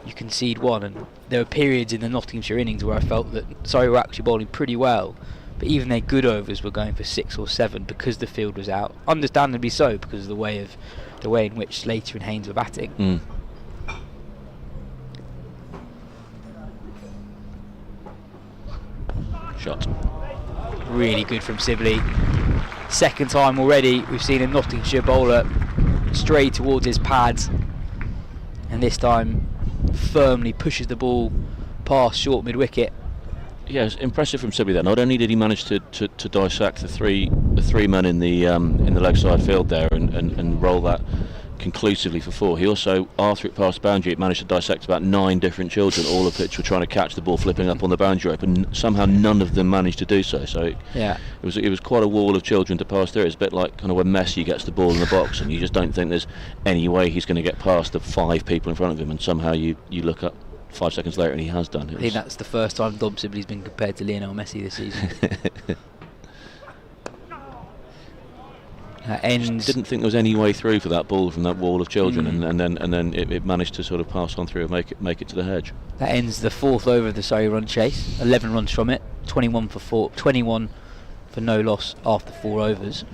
D: you concede one. And there were periods in the Nottinghamshire innings where I felt that Surrey were actually bowling pretty well, but even their good overs were going for 6 or 7 because the field was out. Understandably so, because of the way in which Slater and Haynes were batting.
C: Shot.
D: Really good from Sibley. Second time already we've seen a Nottinghamshire bowler stray towards his pads, and this time firmly pushes the ball past short mid-wicket.
C: Yeah, it's impressive from Sibley there. Not only did he manage to dissect the three men in the leg side field there and roll that conclusively for 4, he also, after it passed the boundary, it managed to dissect about 9 different children, all of which were trying to catch the ball flipping up on the boundary rope, and somehow none of them managed to do so. So it was quite a wall of children to pass through. It's a bit like kind of when Messi gets the ball in the box and you just don't think there's any way he's going to get past the 5 people in front of him, and somehow you look up 5 seconds later and he has done.
D: I think that's the first time Dom Sibley's been compared to Lionel Messi this season.
C: Didn't think there was any way through for that ball from that wall of children, and then it managed to sort of pass on through and make it to the hedge.
D: That ends the 4th over of the Surrey run chase. 11 runs from it, 21 for no loss after 4 overs.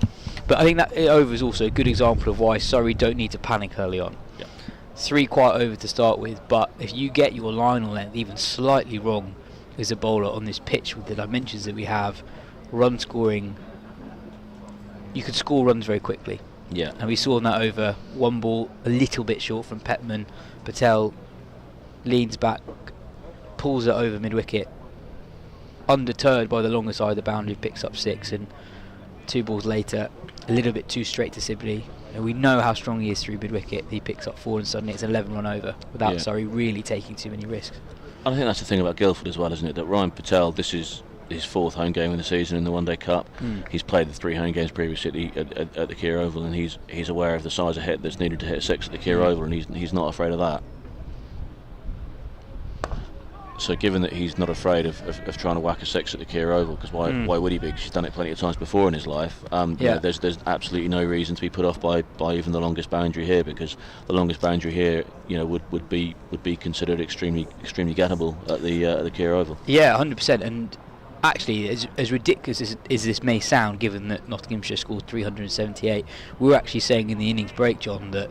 D: But I think that over is also a good example of why Surrey don't need to panic early on.
C: Yeah.
D: 3 quite over to start with, but if you get your line length even slightly wrong as a bowler on this pitch with the dimensions that we have, run scoring, you could score runs very quickly.
C: Yeah.
D: And we saw in that over, one ball a little bit short from Petman. Patel leans back, pulls it over mid-wicket, undeterred by the longer side of the boundary, picks up 6, and 2 balls later, a little bit too straight to Sibley. And we know how strong he is through mid-wicket. He picks up 4 and suddenly it's an 11 run over without Surrey really taking too many risks.
C: I think that's the thing about Guildford as well, isn't it? That Ryan Patel, this is his 4th home game of the season in the One Day Cup. He's played the 3 home games previously at the Kia Oval, and he's aware of the size of hit that's needed to hit a 6 at the Kia Oval, and he's not afraid of that. So given that he's not afraid of trying to whack a 6 at the Kia Oval, because why would he be? Because he's done it plenty of times before in his life. There's absolutely no reason to be put off by even the longest boundary here, because the longest boundary here, would be considered extremely gettable at the Kia Oval.
D: Yeah, 100%. And actually, as ridiculous as this may sound, given that Nottinghamshire scored 378, we were actually saying in the innings break, John, that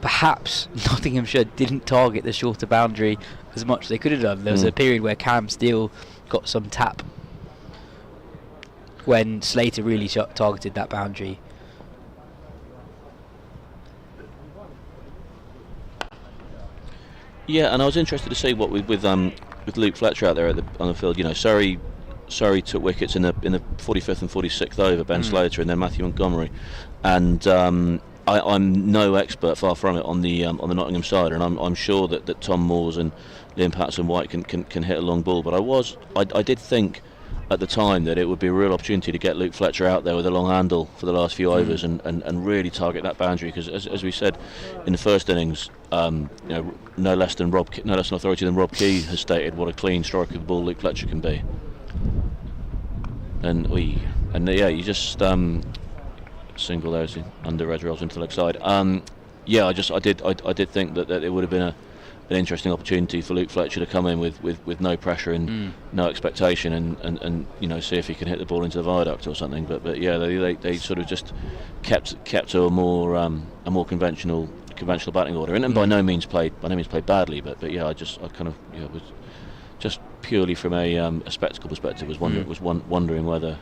D: perhaps Nottinghamshire didn't target the shorter boundary as much as they could have done. There was a period where Cam Steele got some tap when Slater really targeted that boundary.
C: Yeah, and I was interested to see what with Luke Fletcher out there on the field. Surrey took wickets in the 45th and 46th over, Ben Slater and then Matthew Montgomery, and I'm no expert, far from it, on the Nottingham side, and I'm sure that Tom Moores and Liam Patterson-White can hit a long ball, but I did think at the time that it would be a real opportunity to get Luke Fletcher out there with a long handle for the last few overs and really target that boundary, because as we said in the first innings, no less authority than Rob Key has stated what a clean striker of the ball Luke Fletcher can be. You just single those under red rails into the leg side. I did think that it would have been an interesting opportunity for Luke Fletcher to come in with no pressure and no expectation and see if he can hit the ball into the viaduct or something. But they sort of just kept to a more conventional batting order, and by no means played badly. But I was just purely from a spectacle perspective was wondering whether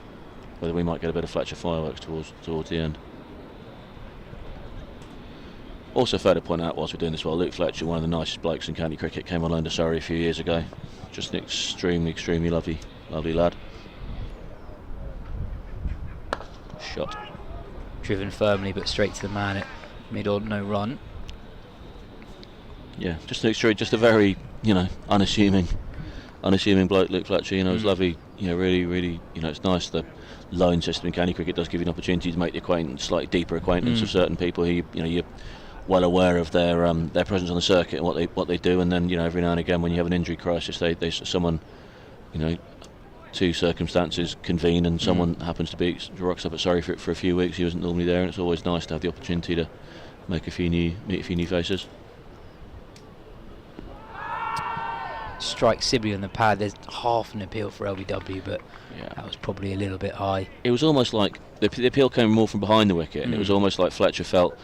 C: we might get a bit of Fletcher fireworks towards the end. Also fair to point out whilst we're doing this well, Luke Fletcher, one of the nicest blokes in county cricket, came on loan to Surrey a few years ago. Just an extremely lovely lad. Shot.
D: Driven firmly but straight to the man at mid-on, no run.
C: Yeah, just a very, unassuming bloke, Luke Fletcher. It was lovely. Really, it's nice. The loan system in county cricket does give you an opportunity to make the slightly deeper acquaintance of certain people who you're well aware of their presence on the circuit and what they do. And then every now and again when you have an injury crisis, someone, two circumstances convene and someone happens to be rocks up at Surrey for a few weeks. He wasn't normally there, and it's always nice to have the opportunity to meet a few new faces.
D: Strike Sibley on the pad. There's half an appeal for LBW, but that was probably a little bit high.
C: It was almost like the appeal came more from behind the wicket, and it was almost like Fletcher felt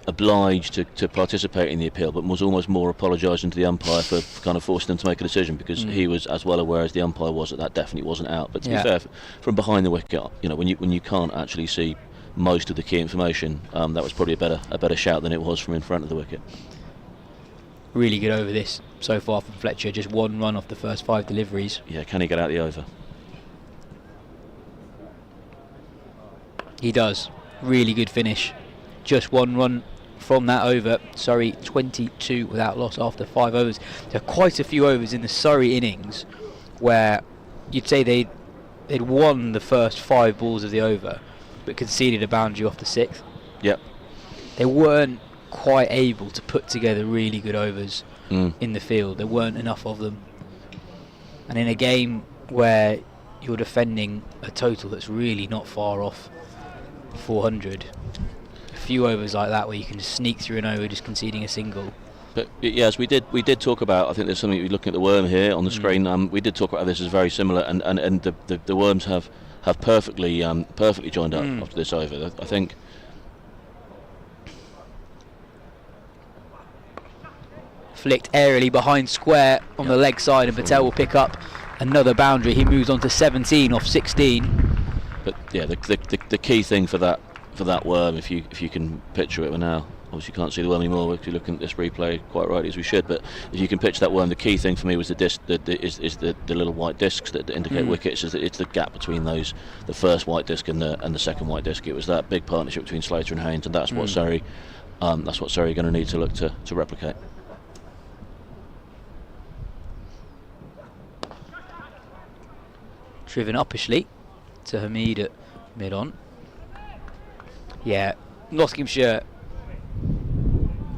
C: obliged to participate in the appeal, but was almost more apologising to the umpire for kind of forcing them to make a decision, because he was as well aware as the umpire was that definitely wasn't out. But to be fair, from behind the wicket, when you can't actually see most of the key information, that was probably a better shout than it was from in front of the wicket.
D: Really good over this so far from Fletcher. Just one run off the first 5 deliveries.
C: Yeah, can he get out the over?
D: He does. Really good finish. Just one run from that over. Surrey 22 without loss after 5 overs. There are quite a few overs in the Surrey innings where you'd say they'd won the first 5 balls of the over but conceded a boundary off the 6th.
C: Yep.
D: They weren't quite able to put together really good overs in the field. There weren't enough of them. And in a game where you're defending a total that's really not far off 400, a few overs like that where you can just sneak through an over just conceding a single.
C: But yes, we did talk about, I think there's something, we're looking at the worm here on the screen, we did talk about this as very similar, and the worms have perfectly joined up after this over. I think
D: flicked aerially behind square on the leg side, and Patel will pick up another boundary. He moves on to 17 off 16.
C: But yeah, the key thing for that worm, if you can picture it now, obviously you can't see the worm anymore if you're looking at this replay quite rightly as we should, but if you can picture that worm, the key thing for me was the disc, the little white discs that indicate wickets. It's the gap between those, the first white disc and the second white disc. It was that big partnership between Slater and Haynes, and that's what Surrey are going to need to look to replicate.
D: Driven uppishly to Hamid at mid-on. Yeah, Nottinghamshire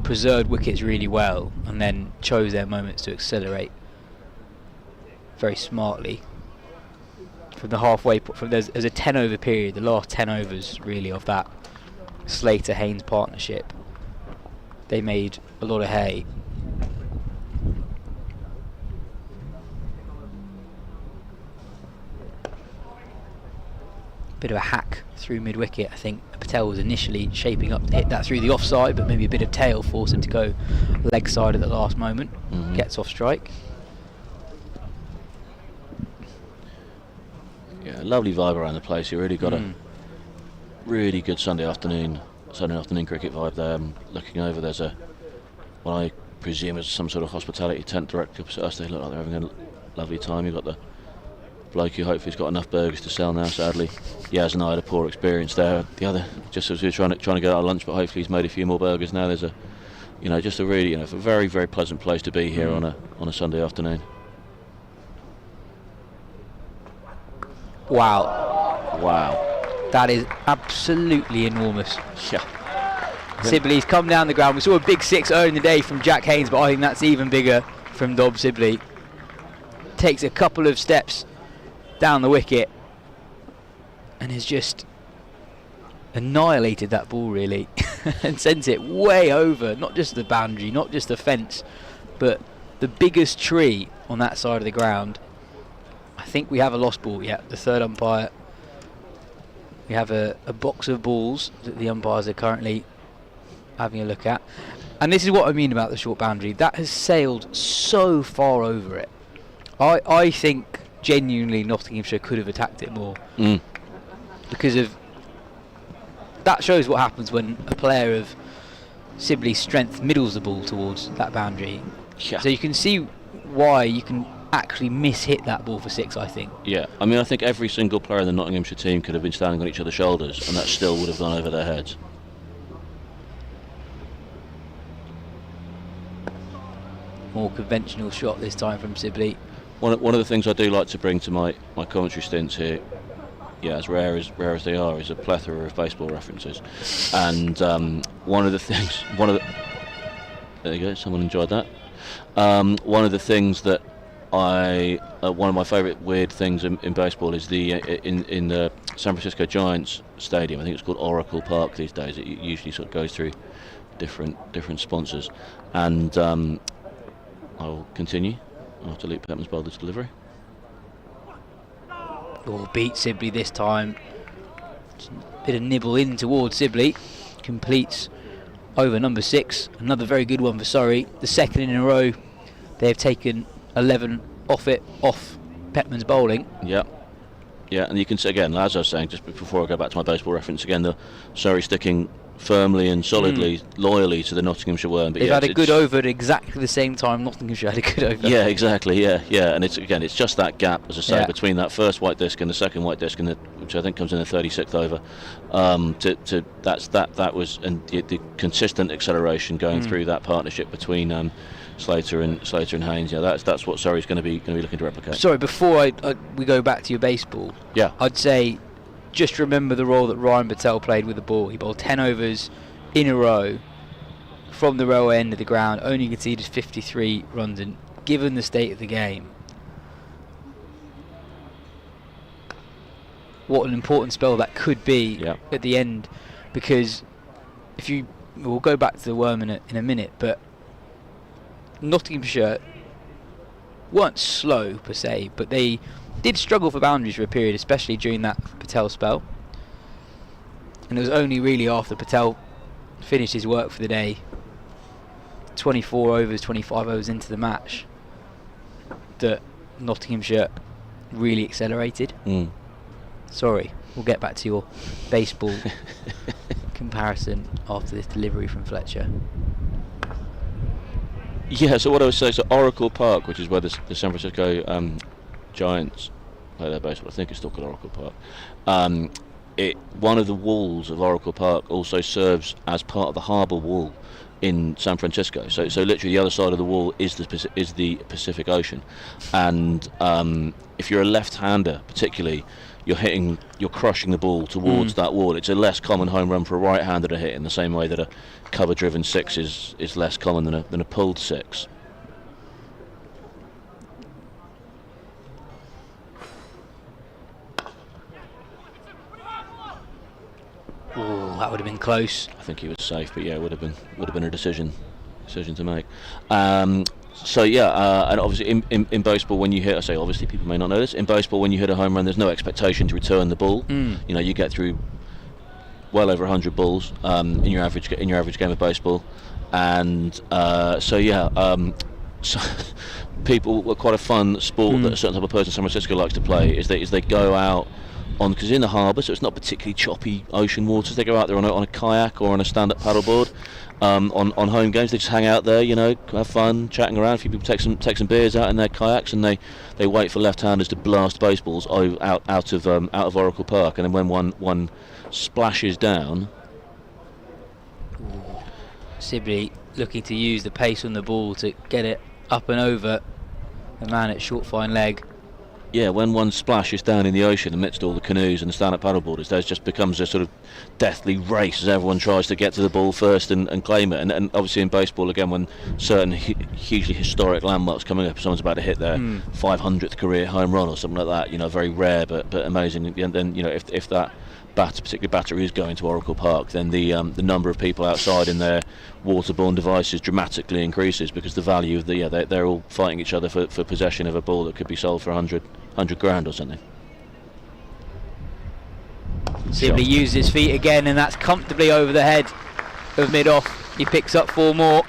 D: preserved wickets really well and then chose their moments to accelerate very smartly. From the halfway point, there's a 10 over period, the last 10 overs really of that Slater-Haynes partnership, they made a lot of hay. Bit of a hack through mid-wicket. I think Patel was initially shaping up to hit that through the offside, but maybe a bit of tail forced him to go leg side at the last moment. Gets off strike.
C: Yeah, lovely vibe around the place. You really got a really good Sunday afternoon cricket vibe there. Looking over, there's what I presume is some sort of hospitality tent directly opposite us. They look like they're having a lovely time. You've got the bloke who hopefully has got enough burgers to sell now. Sadly, Yas and I had a poor experience there. The other, just as we were trying to get our lunch, but hopefully he's made a few more burgers now. There's just a really, a very, very pleasant place to be here on a Sunday afternoon.
D: Wow, that is absolutely enormous.
C: Yeah.
D: Sibley's come down the ground. We saw a big 6 earlier in the day from Jack Haynes, but I think that's even bigger from Dob Sibley. Takes a couple of steps down the wicket and has just annihilated that ball really and sent it way over, not just the boundary, not just the fence, but the biggest tree on that side of the ground. I think we have a lost ball yet. The third umpire, we have a box of balls that the umpires are currently having a look at, and this is what I mean about the short boundary. That has sailed so far over it. I think genuinely Nottinghamshire could have attacked it more because of that. Shows what happens when a player of Sibley's strength middles the ball towards that boundary.
C: Yeah.
D: So you can see why you can actually miss-hit that ball for 6, I think.
C: Yeah, I mean, I think every single player in the Nottinghamshire team could have been standing on each other's shoulders, and that still would have gone over their heads.
D: More conventional shot this time from Sibley.
C: One of the things I do like to bring to my commentary stints here, yeah, as rare as they are, is a plethora of baseball references. And one of the things, there you go, someone enjoyed that. One of the things that one of my favourite weird things in baseball is in the San Francisco Giants stadium. I think it's called Oracle Park these days. It usually sort of goes through different sponsors. And I will continue after Luke Petman's bowled this delivery.
D: Ball beat Sibley this time. Bit of nibble in towards Sibley. Completes over number 6. Another very good one for Surrey. The second in a row. They have taken 11 off Petman's bowling.
C: Yeah, and you can see again, as I was saying, just before I go back to my baseball reference again, the Surrey sticking firmly and solidly, loyally to the Nottinghamshire worm. But
D: they've had a good over at exactly the same time Nottinghamshire had a good over.
C: Yeah, exactly. Yeah, and it's just that gap, as I say, between that first white disc and the second white disc, which I think comes in the 36th over. That was the consistent acceleration going through that partnership between Slater and Haynes. Yeah, that's what Surrey's going to be looking to replicate.
D: Sorry, before we go back to your baseball, I'd say just remember the role that Ryan Patel played with the ball. He bowled 10 overs in a row from the railway end of the ground, only conceded 53 runs, and given the state of the game, what an important spell that could be at the end. Because we'll go back to the worm in a minute, but Nottinghamshire weren't slow per se, but they did struggle for boundaries for a period, especially during that Patel spell. And it was only really after Patel finished his work for the day, 24 overs, 25 overs into the match, that Nottinghamshire really accelerated. Sorry, we'll get back to your baseball comparison after this delivery from Fletcher.
C: Yeah, so what I was saying, so Oracle Park, which is where the San Francisco Giants play their baseball, I think it's still called Oracle Park. One of the walls of Oracle Park also serves as part of the harbour wall in San Francisco. So literally the other side of the wall is the Pacific Ocean, and if you're a left-hander, particularly, you're crushing the ball towards that wall. It's a less common home run for a right-hander to hit, in the same way that a cover-driven 6 is less common than a pulled 6.
D: Oh, that would have been close.
C: I think he was safe, but yeah, it would have been a decision to make. So and obviously in baseball, when you hit, I say obviously people may not know this, in baseball when you hit a home run, there's no expectation to return the ball. You know, you get through well over 100 balls in your average game of baseball, and so people, quite a fun sport that a certain type of person in San Francisco likes to play is they go out on, because in the harbour, so it's not particularly choppy ocean waters, they go out there on a kayak or on a stand-up paddleboard. On home games, they just hang out there, you know, have fun, chatting around. A few people take some beers out in their kayaks, and they wait for left-handers to blast baseballs out of Oracle Park, and then when one splashes down.
D: Sibley looking to use the pace on the ball to get it up and over the man at short fine leg.
C: Yeah, when one splashes down in the ocean amidst all the canoes and the stand-up paddleboarders, there just becomes a sort of deathly race as everyone tries to get to the ball first and claim it. And obviously in baseball, again, when certain hugely historic landmarks coming up, someone's about to hit their 500th career home run or something like that, you know, very rare but amazing. And then, you know, if that particular batter is going to Oracle Park, then the number of people outside in their waterborne devices dramatically increases, because the value of they're all fighting each other for possession of a ball that could be sold for 100 grand or something.
D: Sibley uses his feet again, and that's comfortably over the head of mid-off. He picks up 4 more.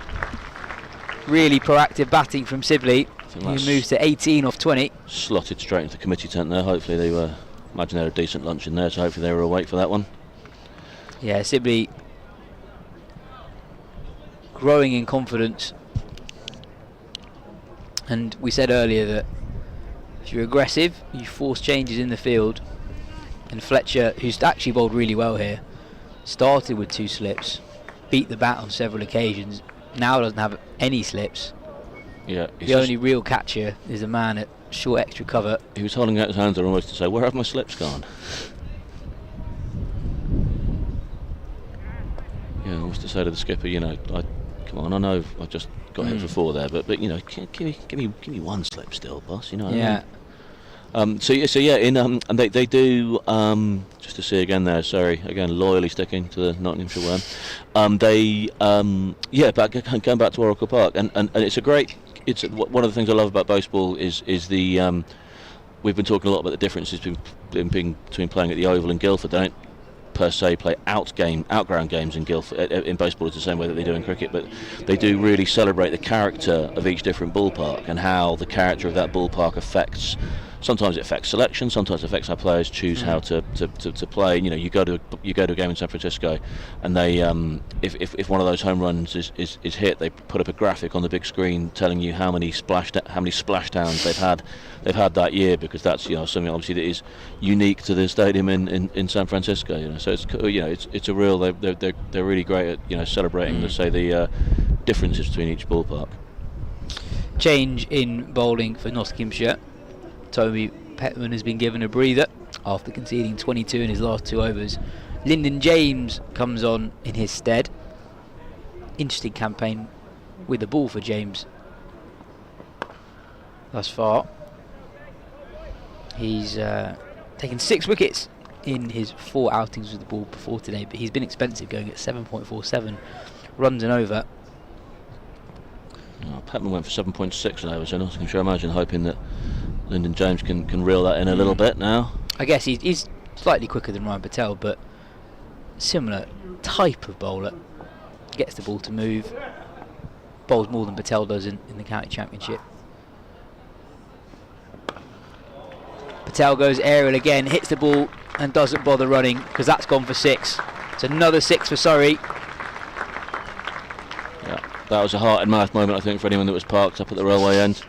D: Really proactive batting from Sibley. He moves to 18 off 20.
C: Slotted straight into the committee tent there. Hopefully they were, imagine they had a decent lunch in there, so hopefully they were awake for that one.
D: Yeah, Sibley growing in confidence. And we said earlier that if you're aggressive, you force changes in the field. And Fletcher, who's actually bowled really well here, started with 2 slips, beat the bat on several occasions, now doesn't have any slips.
C: Yeah,
D: the only real catcher is a man at short extra cover.
C: He was holding out his hands almost to say, where have my slips gone? Yeah, almost to say to the skipper, come on, I know I just got hit for 4 there, but give me 1 slip still, boss. You know what I mean? So yeah, and they do. Just to see again there, Surrey again loyally sticking to the Nottinghamshire worm. Going back to Oracle Park, and it's a great. It's one of the things I love about baseball is the. We've been talking a lot about the differences between playing at the Oval and Guildford. They don't per se play outground games in Guildford. In baseball, it's the same way that they do in cricket, but they do really celebrate the character of each different ballpark and how the character of that ballpark affects. Sometimes it affects selection. Sometimes it affects how players choose how to play. You go to a game in San Francisco, and they if one of those home runs is hit, they put up a graphic on the big screen telling you how many splashdowns they've had that year, because that's something obviously that is unique to the stadium in San Francisco. So it's a real. They're really great at celebrating the differences between each ballpark.
D: Change in bowling for Nottinghamshire. Toby Petman has been given a breather after conceding 22 in his last 2 overs. Lyndon James comes on in his stead. Interesting campaign with the ball for James thus far. He's taken 6 wickets in his 4 outings with the ball before today, but he's been expensive, going at 7.47 runs and over.
C: Petman went for 7.6 and over, so Nottinghamshire, I imagine, hoping that Lyndon James can reel that in a little bit now.
D: I guess he's slightly quicker than Ryan Patel, but similar type of bowler. Gets the ball to move. Bowls more than Patel does in the county championship. Patel goes aerial again, hits the ball and doesn't bother running, because that's gone for 6. It's another 6 for Surrey.
C: Yeah, that was a heart and mouth moment, I think, for anyone that was parked up at the railway end.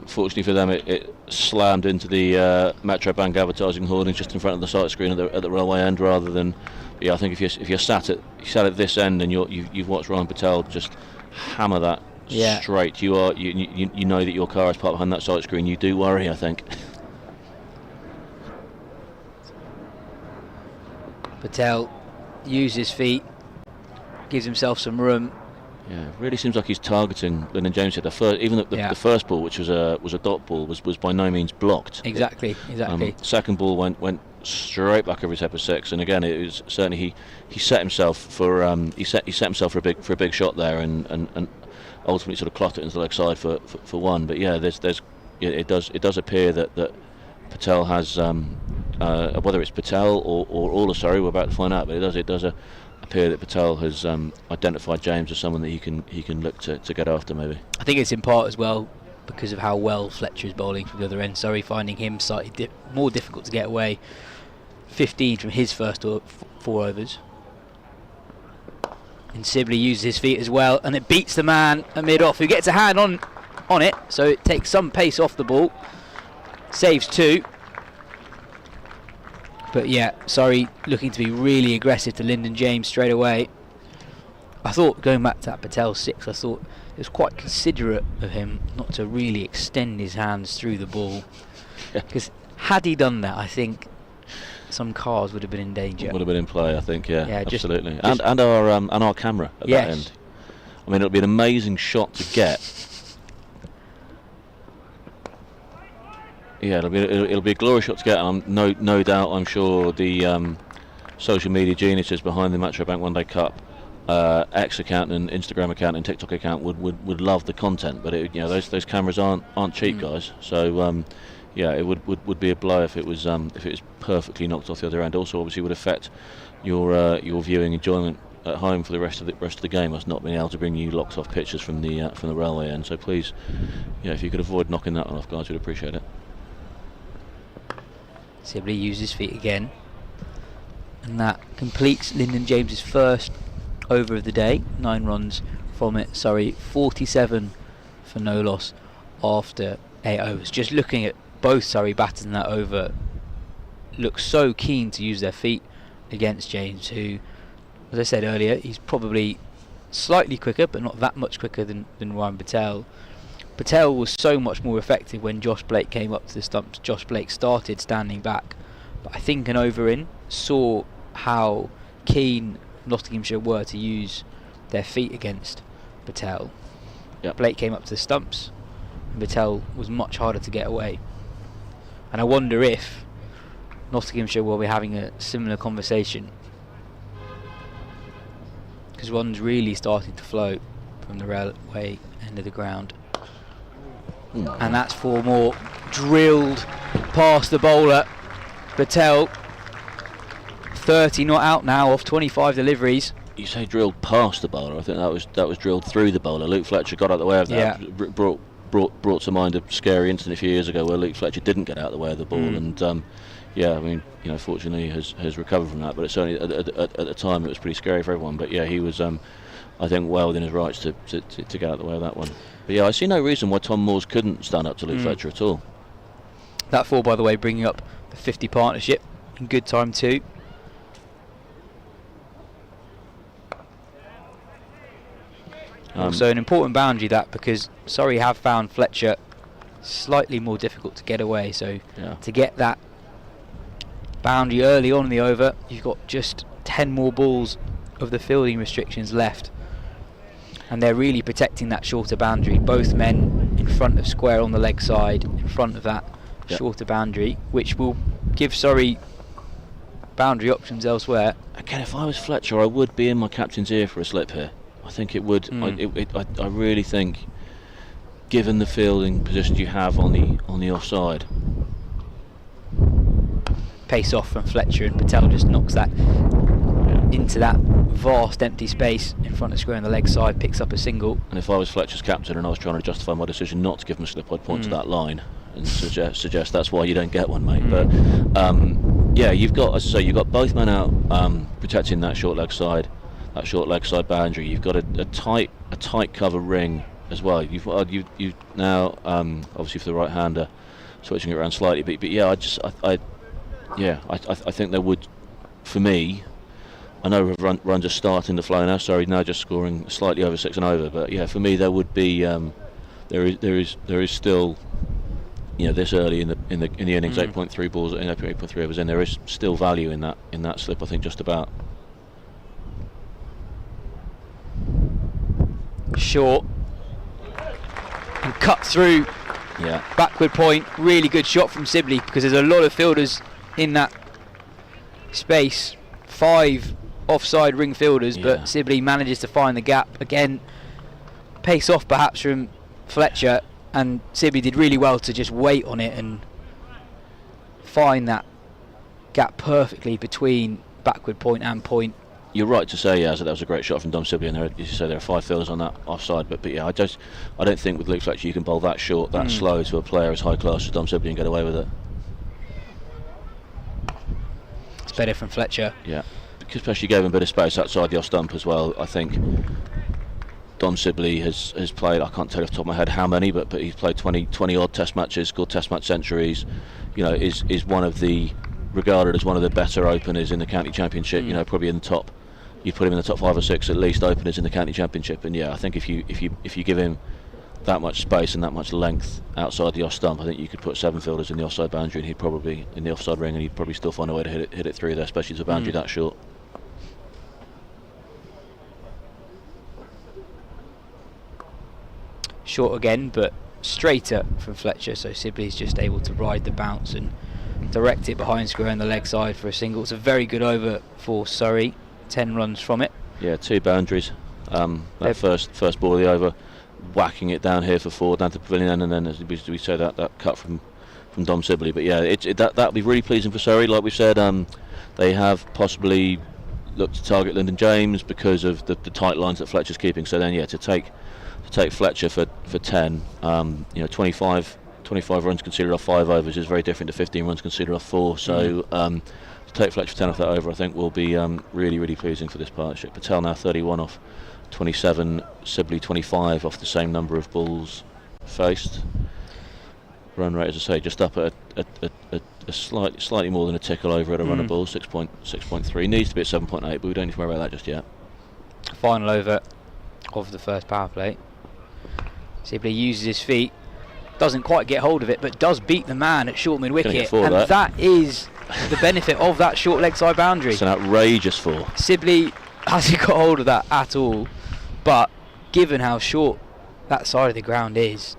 C: Fortunately for them, it slammed into the Metro Bank advertising hoardings just in front of the sight screen at the railway end, rather than. Yeah, I think if you're sat at this end and you've watched Ryan Patel just hammer that straight, you know that your car is parked behind that sight screen. You do worry, I think.
D: Patel uses his feet, gives himself some room.
C: Yeah, it really seems like he's targeting Lyndon James here. The first ball, which was a dot ball, was by no means blocked.
D: Exactly.
C: Second ball went straight back over his head for 6, and again it was certainly he set himself for a big shot there, and ultimately sort of clotted it into the leg side for 1. But yeah, it does appear that Patel has whether it's Patel or all of Surrey, we're about to find out, but it does appear that Patel has identified James as someone that he can look to get after, maybe. I
D: think it's in part as well because of how well Fletcher is bowling from the other end. Surrey finding him slightly more difficult to get away. 15 from his first 4 overs. And Sibley uses his feet as well, and it beats the man at mid-off, who gets a hand on it, so it takes some pace off the ball. Saves 2. But yeah, Surrey looking to be really aggressive to Lyndon James straight away. I thought, going back to that Patel 6, I thought it was quite considerate of him not to really extend his hands through the ball. Because had he done that, I think some cars would have been in danger.
C: Would have been in play, I think, yeah absolutely. And our camera at that end. I mean, it'll be an amazing shot to get. Yeah, it'll be a glorious shot to get, and no doubt, I'm sure the social media geniuses behind the Metro Bank One Day Cup X account and Instagram account and TikTok account would love the content, but those cameras aren't cheap, guys. So it would be a blow if it was perfectly knocked off the other end. Also, obviously, would affect your viewing enjoyment at home for the rest of the game, us not being able to bring you locked off pictures from the railway end. So please, if you could avoid knocking that one off, guys, we'd appreciate it.
D: Sibley uses his feet again, and that completes Lyndon James's first over of the day. 9 runs from it. Surrey 47 for no loss after 8 overs. Just looking at both Surrey batters in that over, look so keen to use their feet against James, who, as I said earlier, he's probably slightly quicker but not that much quicker than Ryan Patel. Patel was so much more effective when Josh Blake came up to the stumps. Josh Blake started standing back, but I think an over in saw how keen Nottinghamshire were to use their feet against Patel.
C: Yep.
D: Blake came up to the stumps and Patel was much harder to get away. And I wonder if Nottinghamshire will be having a similar conversation, because one's really starting to float from the railway end of the ground. And that's 4 more drilled past the bowler. Patel 30 not out now off 25 deliveries.
C: You say drilled past the bowler. I think that was drilled through the bowler. Luke Fletcher got out of the way of that.
D: Yeah.
C: Brought to mind a scary incident a few years ago where Luke Fletcher didn't get out of the way of the ball, and yeah, I mean, you know, fortunately has recovered from that. But it's only at the time it was pretty scary for everyone. But yeah, he was, I think, well within his rights to get out of the way of that one. But yeah, I see no reason why Tom Moores couldn't stand up to Luke Fletcher at all.
D: That 4, by the way, bringing up the 50 partnership in good time too. So an important boundary that, because Surrey have found Fletcher slightly more difficult to get away. So to get that boundary early on in the over, you've got just 10 more balls of the fielding restrictions left, and they're really protecting that shorter boundary. Both men in front of square on the leg side, in front of that shorter boundary, which will give Surrey boundary options elsewhere.
C: Again, if I was Fletcher, I would be in my captain's ear for a slip here. I think it would. I really think, given the fielding positions you have on the offside.
D: Pace off from Fletcher, and Patel just knocks that into that vast empty space in front of square on the leg side, picks up a single.
C: And if I was Fletcher's captain and I was trying to justify my decision not to give him a slip, I'd point to that line and suggest that's why you don't get one, mate. But yeah, you've got, as I say, you've got both men out protecting that short leg side boundary. You've got a tight cover ring as well. You've now obviously for the right hander, switching it around slightly, but yeah, I think there would, for me, I know runs are starting to flow now. Sorry, now just scoring slightly over 6 and over, but yeah, for me there would be there is still, you know, this early in the innings, 8.3 balls, 8.3 overs in, there is still value in that slip. I think just about.
D: Short and cut through. Backward point. Really good shot from Sibley, because there's a lot of fielders in that space. 5 offside ring fielders, but Sibley manages to find the gap again. Pace off perhaps from Fletcher, and Sibley did really well to just wait on it and find that gap perfectly between backward point and point.
C: You're right to say, that was a great shot from Dom Sibley, and there, as you say, there are 5 fielders on that offside. But yeah, I don't think with Luke Fletcher you can bowl that short, that slow to a player as high class as Dom Sibley and get away with it.
D: It's better from Fletcher.
C: Yeah, because especially gave him a bit of space outside the off stump as well. I think Dom Sibley has played, I can't tell you off the top of my head how many, but he's played 20 odd Test matches, scored Test match centuries. You know, is one of the, regarded as one of the better openers in the county championship. You know, probably in the top. You put him in the top 5 or 6 at least openers in the county championship, and yeah, I think if you give him that much space and that much length outside the off stump, I think you could put 7 fielders in the offside boundary, and he'd probably in the offside ring, and he'd probably still find a way to hit it through there, especially to a boundary that short.
D: Short again, but straighter from Fletcher, so Sibley's just able to ride the bounce and direct it behind square on the leg side for a single. It's a very good over for Surrey. 10 runs from it. Yeah,
C: 2 boundaries. That first ball of the over, whacking it down here for 4 down to the pavilion, and then as we say that cut from Dom Sibley. But yeah, that'll be really pleasing for Surrey. Like we said, they have possibly looked to target Lyndon James because of the tight lines that Fletcher's keeping. So then, yeah, to take Fletcher for 10, 25 runs conceded off 5 overs is very different to 15 runs conceded off 4. So. take Fletcher 10 off that over, I think, will be really, really pleasing for this partnership. Patel now 31 off 27, Sibley 25 off the same number of balls faced. Run rate, as I say, just up at a slightly more than a tickle over at a run of balls, 6.3. Needs to be at 7.8, but we don't need to worry about that just yet.
D: Final over of the first power play. Sibley uses his feet, doesn't quite get hold of it, but does beat the man at short mid-wicket, and that is the benefit of that short leg side boundary.
C: It's an outrageous four.
D: Sibley hasn't got hold of that at all, but given how short that side of the ground is,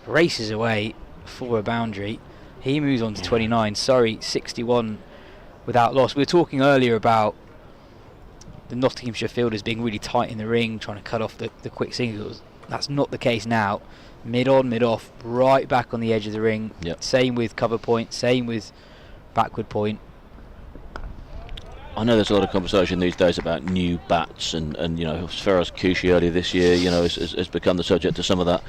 D: races away for a boundary. He moves on to 29. Surrey 61 without loss. We were talking earlier about the Nottinghamshire fielders being really tight in the ring, trying to cut off the quick singles. That's not the case now. Mid on, mid off, right back on the edge of the ring.
C: Yep.
D: Same with cover point, same with backward point.
C: I know there's a lot of conversation these days about new bats, and Feroz Kushi earlier this year, has become the subject of some of that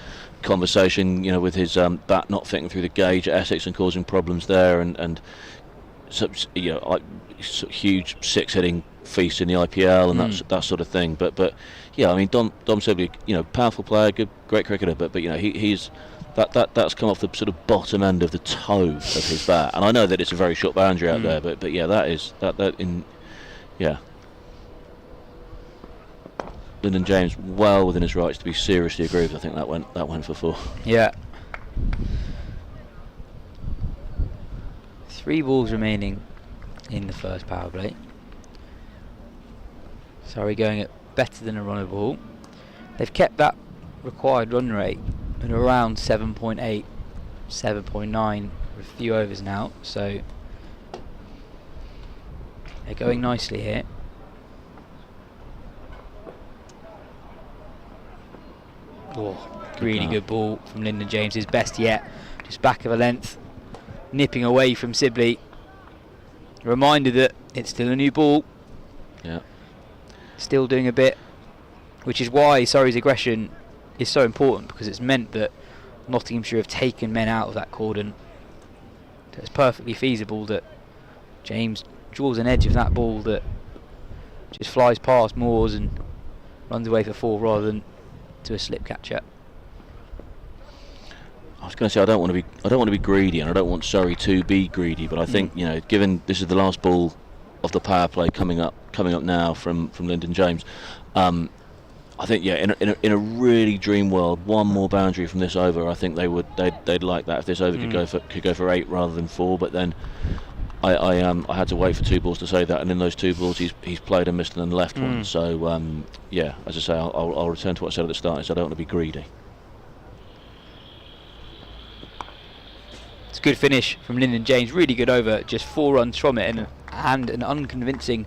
C: conversation, with his bat not fitting through the gauge at Essex and causing problems there, and huge six-hitting feast in the IPL and that sort of thing. But yeah, I mean Dom Sibley, powerful player, great cricketer, but he's that's come off the sort of bottom end of the toe of his bat, and I know that it's a very short boundary out there, but yeah, Lyndon James well within his rights to be seriously aggrieved. I think that went for 4.
D: Yeah. 3 balls remaining in the first power play. Surrey going at better than a runner ball. They've kept that required run rate at around 7.8, 7.9 for a few overs now, so they're going nicely here. Really good ball from Lyndon James, his best yet, just back of a length, nipping away from Sibley. A reminder that it's still a new ball.
C: Yeah. Still
D: doing a bit, which is why Surrey's aggression is so important, because it's meant that Nottinghamshire have taken men out of that cordon. So it's perfectly feasible that James draws an edge of that ball that just flies past Moores and runs away for 4 rather than to a slip catcher.
C: I was going to say I don't want to be greedy, and I don't want Surrey to be greedy, but I think given this is the last ball of the power play coming up now from Lyndon James, I think in a really dream world, one more boundary from this over, I think they'd like that if this over could go for 8 rather than 4, but then I had to wait for 2 balls to say that, and in those 2 balls he's played and missed and then left one. So as I say, I'll return to what I said at the start. Is I don't want to be greedy.
D: It's a good finish from Lyndon James. Really good over, just 4 runs from it, and an unconvincing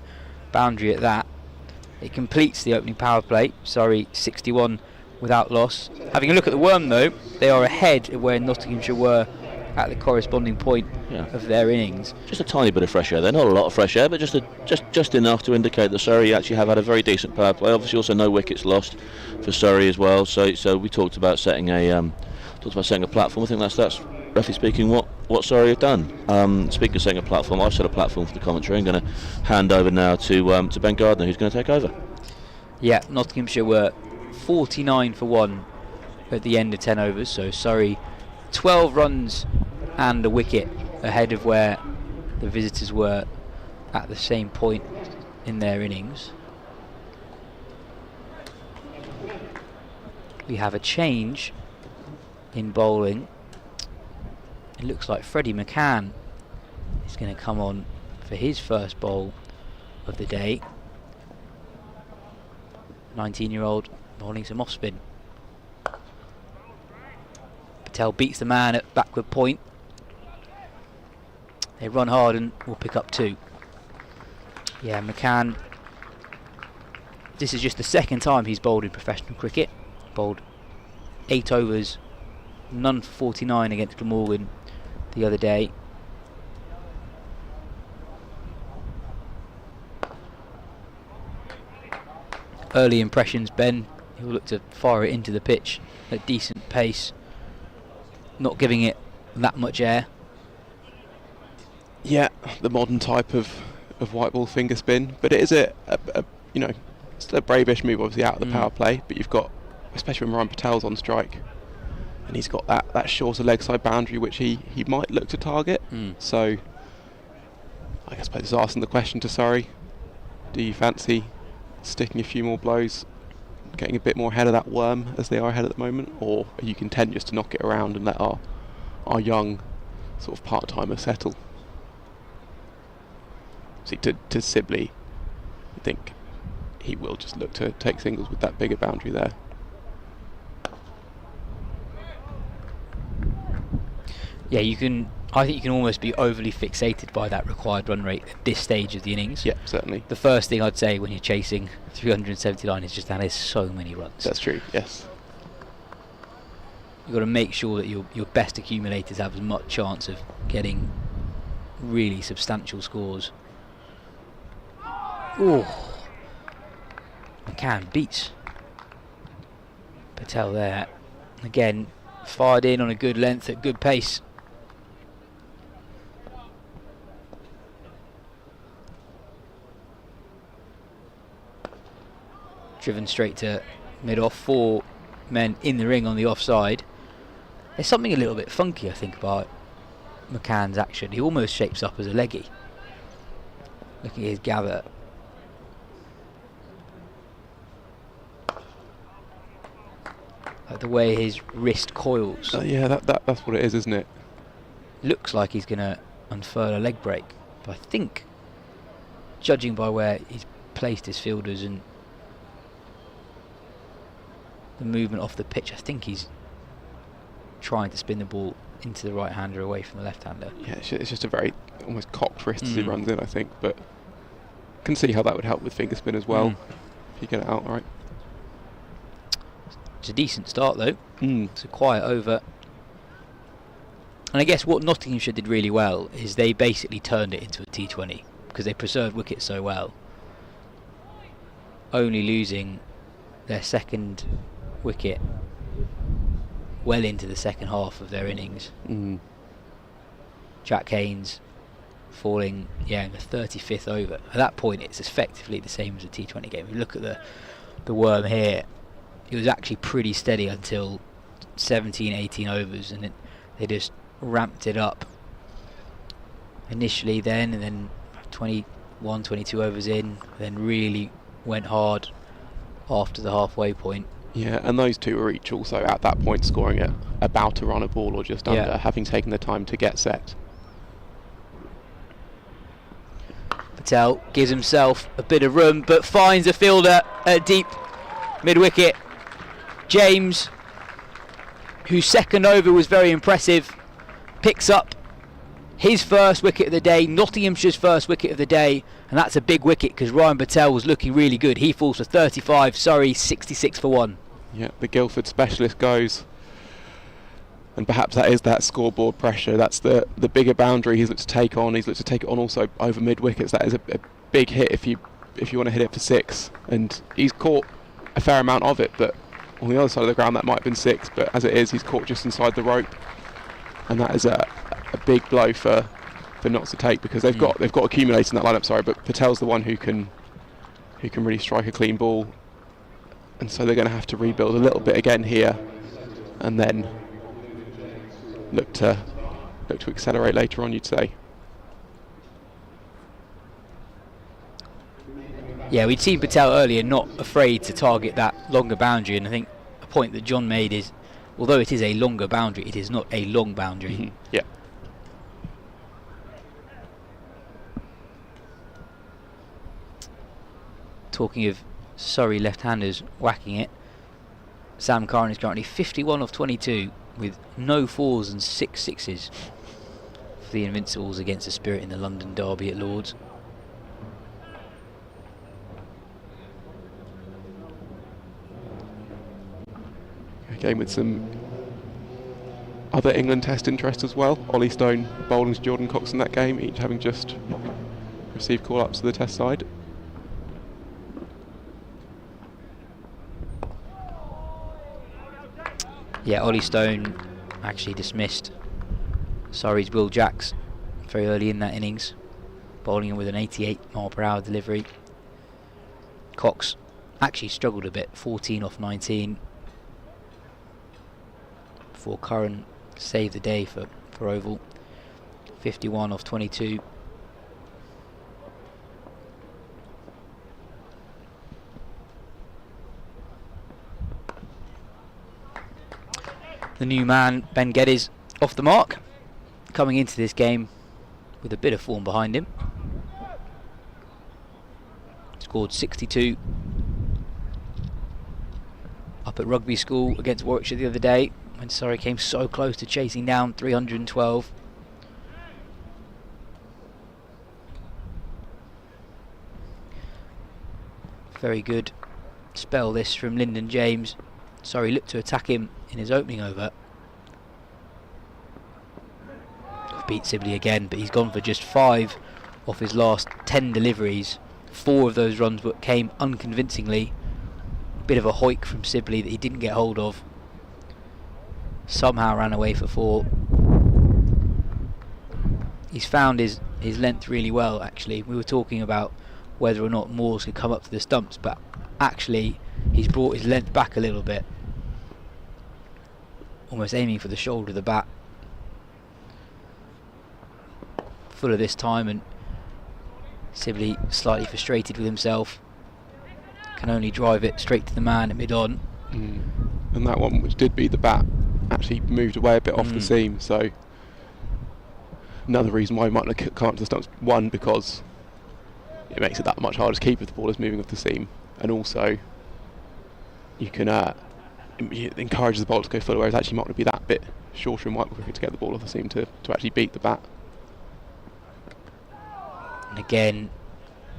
D: boundary at that. It completes the opening power play. Surrey 61 without loss. Having a look at the worm though, they are ahead of where Nottinghamshire were at the corresponding point of their innings.
C: Just a tiny bit of fresh air there, not a lot of fresh air, but just enough to indicate that Surrey actually have had a very decent power play. Obviously also no wickets lost for Surrey as well, so we talked about setting a platform. I think that's roughly speaking what Surrey have done. Speaking of setting a platform, I've set a platform for the commentary. I'm going to hand over now to Ben Gardner, who's going to take over.
D: Yeah, Nottinghamshire were 49 for 1 at the end of 10 overs, so Surrey 12 runs and a wicket ahead of where the visitors were at the same point in their innings. We have a change in bowling. It looks like Freddie McCann is going to come on for his first bowl of the day. 19-year-old bowling some off spin. Patel beats the man at backward point. They run hard and will pick up 2. Yeah, McCann, this is just the second time he's bowled in professional cricket. Bowled 8 overs, none for 49 against Glamorgan the other day. Early impressions, Ben. He'll look to fire it into the pitch at decent pace, not giving it that much air.
B: Yeah, the modern type of of white ball finger spin, but it is a still a bravish move, obviously out of the power play. But you've got, especially when Ryan Patel's on strike, and he's got that shorter leg side boundary which he might look to target. So I guess just asking the question to Surrey: do you fancy sticking a few more blows, getting a bit more ahead of that worm as they are ahead at the moment, or are you content just to knock it around and let our young sort of part-timer settle? See, to Sibley, I think he will just look to take singles with that bigger boundary there.
D: Yeah, I think you can almost be overly fixated by that required run rate at this stage of the innings.
B: Yeah, certainly.
D: The first thing I'd say when you're chasing 379 is just that there's so many runs.
B: That's true, yes.
D: You've got to make sure that your best accumulators have as much chance of getting really substantial scores. Oh, McCann beats Patel there. Again, fired in on a good length at good pace. Driven straight to mid-off, 4 men in the ring on the offside. There's something a little bit funky, I think, about McCann's action. He almost shapes up as a leggy. Looking at his gather. Like the way his wrist coils.
B: Yeah, that's what it is, isn't it?
D: Looks like he's going to unfurl a leg break. But I think, judging by where he's placed his fielders and the movement off the pitch, I think he's trying to spin the ball into the right-hander away from the left-hander.
B: Yeah, it's just a very almost cocked wrist as he runs in, I think, but can see how that would help with finger spin as well if you get it out right.
D: It's a decent start though. It's a quiet over. And I guess what Nottinghamshire did really well is they basically turned it into a T20 because they preserved wickets so well. Only losing their second wicket well into the second half of their innings. Jack Haynes falling in the 35th over. At that point it's effectively the same as a T20 game. If you look at the worm here, it was actually pretty steady until 17, 18 overs, and they just ramped it up initially then, and then 21, 22 overs in, then really went hard after the halfway point.
B: Yeah, and those two were each also at that point scoring at about a run a ball or just under, having taken the time to get set.
D: Patel gives himself a bit of room but finds a fielder at deep mid-wicket. James, whose second over was very impressive, picks up his first wicket of the day, Nottinghamshire's first wicket of the day, and that's a big wicket because Ryan Patel was looking really good. He falls for 35, Surrey 66 for 1.
B: Yeah, the Guildford specialist goes, and perhaps that is that scoreboard pressure. That's the bigger boundary he's looked to take on. He's looked to take it on also over mid wickets. That is a big hit if you want to hit it for 6, and he's caught a fair amount of it, but on the other side of the ground that might have been 6, but as it is, he's caught just inside the rope, and that is a big blow for Notts to take because they've got accumulated in that lineup. Sorry, but Patel's the one who can really strike a clean ball, and so they're going to have to rebuild a little bit again here, and then look to accelerate later on, you'd say.
D: Yeah, we'd seen Patel earlier not afraid to target that longer boundary, and I think a point that Jon made is, although it is a longer boundary, it is not a long boundary.
B: Yeah.
D: Talking of Surrey left-handers whacking it, Sam Curran is currently 51 of 22 with no 4s and 6 6s for the Invincibles against the Spirit in the London derby at Lord's.
B: Game with some other England Test interest as well. Ollie Stone bowling to Jordan Cox in that game, each having just received call-ups to the Test side.
D: Yeah, Ollie Stone actually dismissed Surrey's Will Jacks very early in that innings. bowling in with an 88 mph delivery. Cox actually struggled a bit, 14 off 19, before Curran saved the day for Oval, 51 off 22. The new man, Ben Geddes, off the mark, coming into this game with a bit of form behind him. Scored 62 up at rugby school against Warwickshire the other day, when Surrey came so close to chasing down 312. Very good spell this from Lyndon James. Surrey looked to attack him in his opening over. Beat Sibley again, but he's gone for just 5 off his last 10 deliveries. 4 of those runs but came unconvincingly. Bit of a hoik from Sibley that he didn't get hold of. Somehow ran away for 4. He's found his length really well, actually. We were talking about whether or not Moores could come up to the stumps, but actually he's brought his length back a little bit, almost aiming for the shoulder of the bat. Fuller this time, and Sibley slightly frustrated with himself. Can only drive it straight to the man at mid-on.
B: And that one, which did beat the bat, actually moved away a bit off the seam, so another reason why he might not come up to the stumps. One, because it makes it that much harder to keep if the ball is moving off the seam, and also you can it encourages the ball to go fuller, whereas actually might not be that bit shorter and might be quicker to get the ball off the seam to actually beat the bat.
D: And again,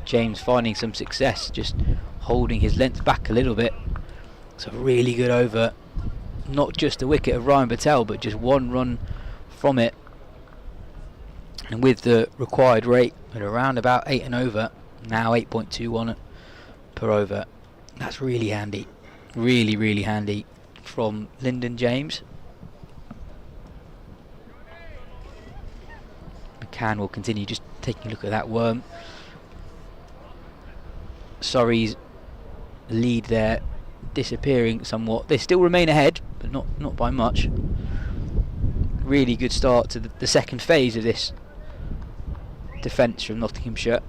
D: James finding some success, just holding his length back a little bit. It's a really good over, not just a wicket of Ryan Patel, but just 1 run from it, and with the required rate at around about 8 and over, now 8.21 per over. That's really handy, really handy from Lyndon James. McCann will continue just taking a look at that worm. Surrey's lead there disappearing somewhat. They still remain ahead, but not by much. Really good start to the second phase of this defence from Nottinghamshire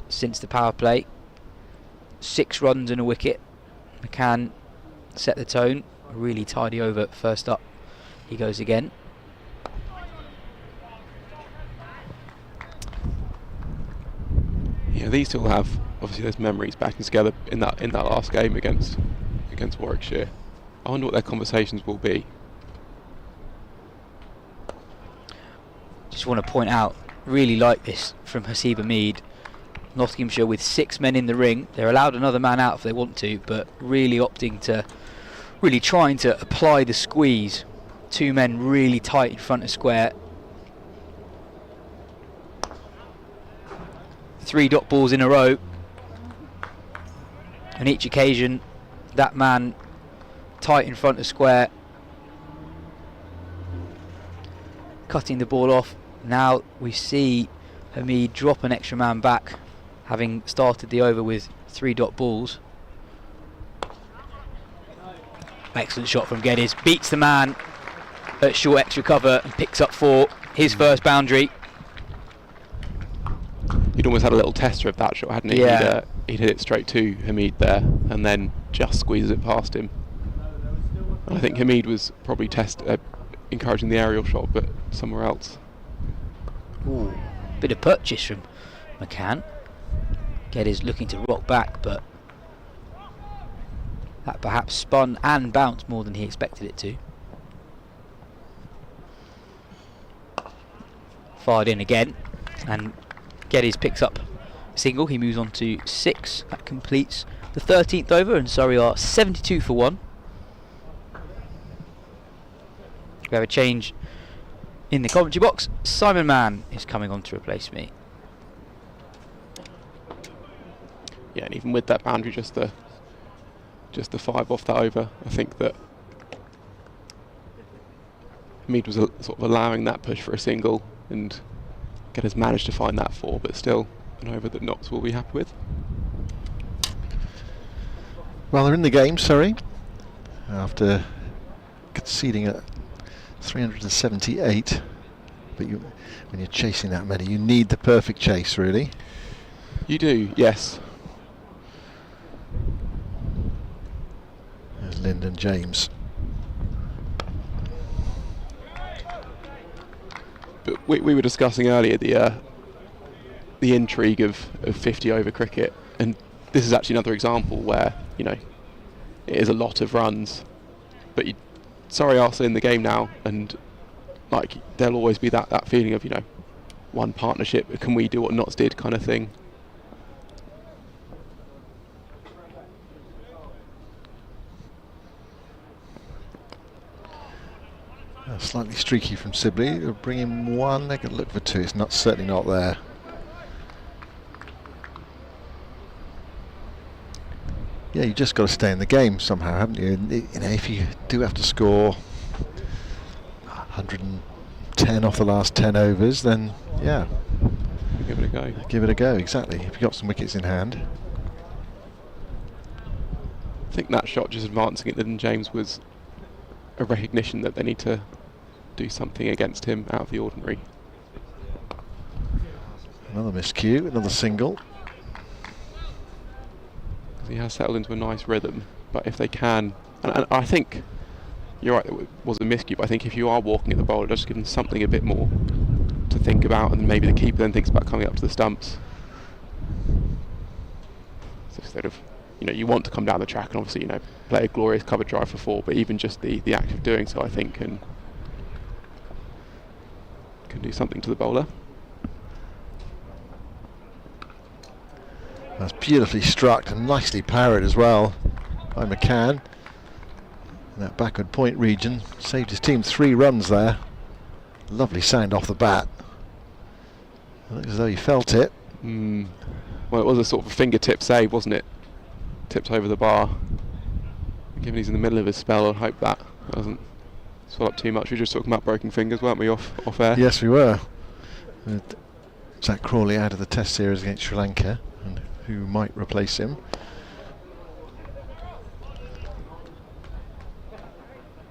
D: since the power play. 6 runs and a wicket. McCann set the tone. A really tidy over first up. He goes again.
B: Yeah, these two will have obviously those memories backing together in that last game against Warwickshire. I wonder what their conversations will be.
D: Just want to point out, really like this from Hasib Hamid. Nottinghamshire with 6 men in the ring. They're allowed another man out if they want to, but really trying to apply the squeeze. 2 men really tight in front of square. 3 dot balls in a row. On each occasion, that man tight in front of square, cutting the ball off. Now we see Hamid drop an extra man back, having started the over with 3 dot balls. Excellent shot from Geddes, beats the man at short extra cover and picks up 4, his first boundary.
B: He'd almost had a little tester of that shot, hadn't he?
D: Yeah.
B: He'd hit it straight to Hamid there, and then just squeezes it past him. And I think Hamid was probably encouraging the aerial shot, but somewhere else.
D: Ooh, bit of purchase from McCann. Geddes looking to rock back, but that perhaps spun and bounced more than he expected it to. Fired in again, and Geddes picks up a single. He moves on to 6. That completes the 13th over, and Surrey are 72 for 1. We have a change in the commentary box. Simon Mann is coming on to replace me.
B: Yeah, and even with that boundary, just the 5 off that over, I think that Hamid was sort of allowing that push for a single, and has managed to find that 4, but still an over that Notts will be happy with.
A: Well, they're in the game, Surrey, after conceding at 378. But when you're chasing that many, you need the perfect chase, really.
B: You do, yes.
A: There's Lyndon James.
B: But we were discussing earlier the intrigue of 50 over cricket, and this is actually another example where, you know, it is a lot of runs, but Surrey are still in the game now, and like there'll always be that feeling of, you know, one partnership, can we do what Notts did kind of thing.
A: Slightly streaky from Sibley. They'll bring in 1. They could look for 2. It's certainly not there. Yeah, you just got to stay in the game somehow, haven't you? And, you know, if you do have to score 110 off the last 10 overs, then yeah,
B: give it a go.
A: Give it a go. Exactly. If you've got some wickets in hand.
B: I think that shot just advancing at Lyndon James was a recognition that they need to do something against him out of the ordinary.
A: Another miscue, another single.
B: He has settled into a nice rhythm, but if they can, and I think you're right, it was a miscue, but I think if you are walking at the bowler, just give them something a bit more to think about, and maybe the keeper then thinks about coming up to the stumps. So instead of, you know, you want to come down the track and obviously, you know, play a glorious cover drive for 4, but even just the act of doing so, I think, can do something to the bowler.
A: That's beautifully struck and nicely parried as well by McCann. In that backward point region, saved his team 3 runs there. Lovely sound off the bat. It looks as though he felt it.
B: Well, it was a sort of a fingertip save, wasn't it? Tipped over the bar. Given he's in the middle of his spell, I hope that doesn't swell up too much. We were just talking about broken fingers, weren't we, off air?
A: Yes, we were. Zach Crawley out of the Test series against Sri Lanka, and who might replace him.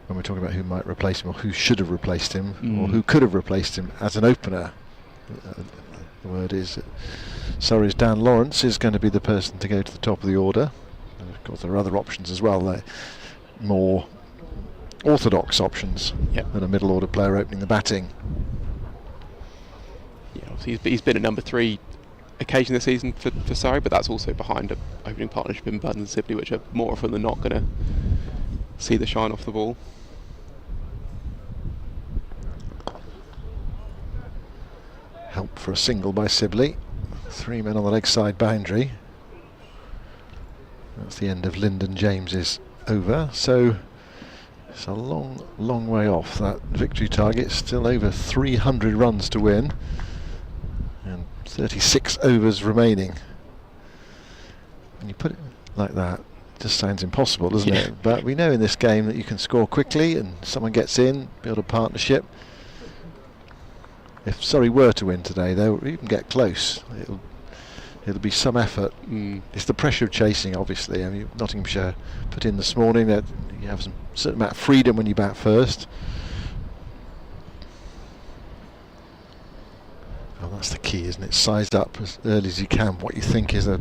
A: When we're talking about who might replace him, or who should have replaced him, or who could have replaced him as an opener, the word is that Surrey's Dan Lawrence is going to be the person to go to the top of the order. And of course there are other options as well. They're more orthodox options than a middle order player opening the batting.
B: Yeah, obviously he's been at number 3 occasion this season for Surrey, but that's also behind an opening partnership in Burns and Sibley, which are more often than not going to see the shine off the ball.
A: Help for a single by Sibley. 3 men on the leg side boundary. That's the end of Lyndon James's over. So it's a long way off that victory target. Still over 300 runs to win, and 36 overs remaining. When you put it like that, it just sounds impossible, doesn't it? But we know in this game that you can score quickly, and someone gets in, build a partnership. If Surrey were to win today, they'll even get close. It'll be some effort. It's the pressure of chasing, obviously. I mean, Nottinghamshire put in this morning that you have some certain amount of freedom when you bat first. Well, that's the key, isn't it? Sized up as early as you can what you think is a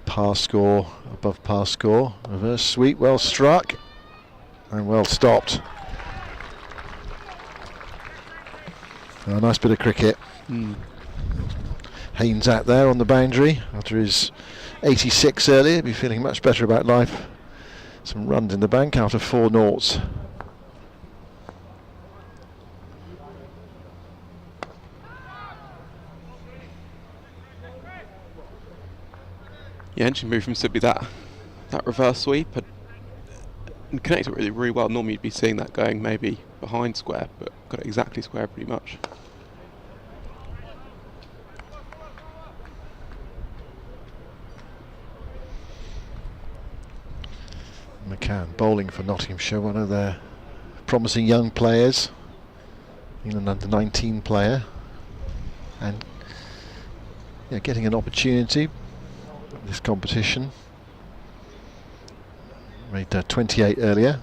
A: par score, above par score. Reverse sweep, well struck and well stopped. A nice bit of cricket. Haynes out there on the boundary after his 86 earlier. He'll be feeling much better about life. Some runs in the bank out of 4 noughts.
B: Yeah, interesting move from Sibley, that reverse sweep and connected it really well. Normally you'd be seeing that going maybe behind square, but got it exactly square pretty much.
A: McCann bowling for Nottinghamshire, one of their promising young players, England under 19 player. and getting an opportunity. This competition. Made 28 earlier.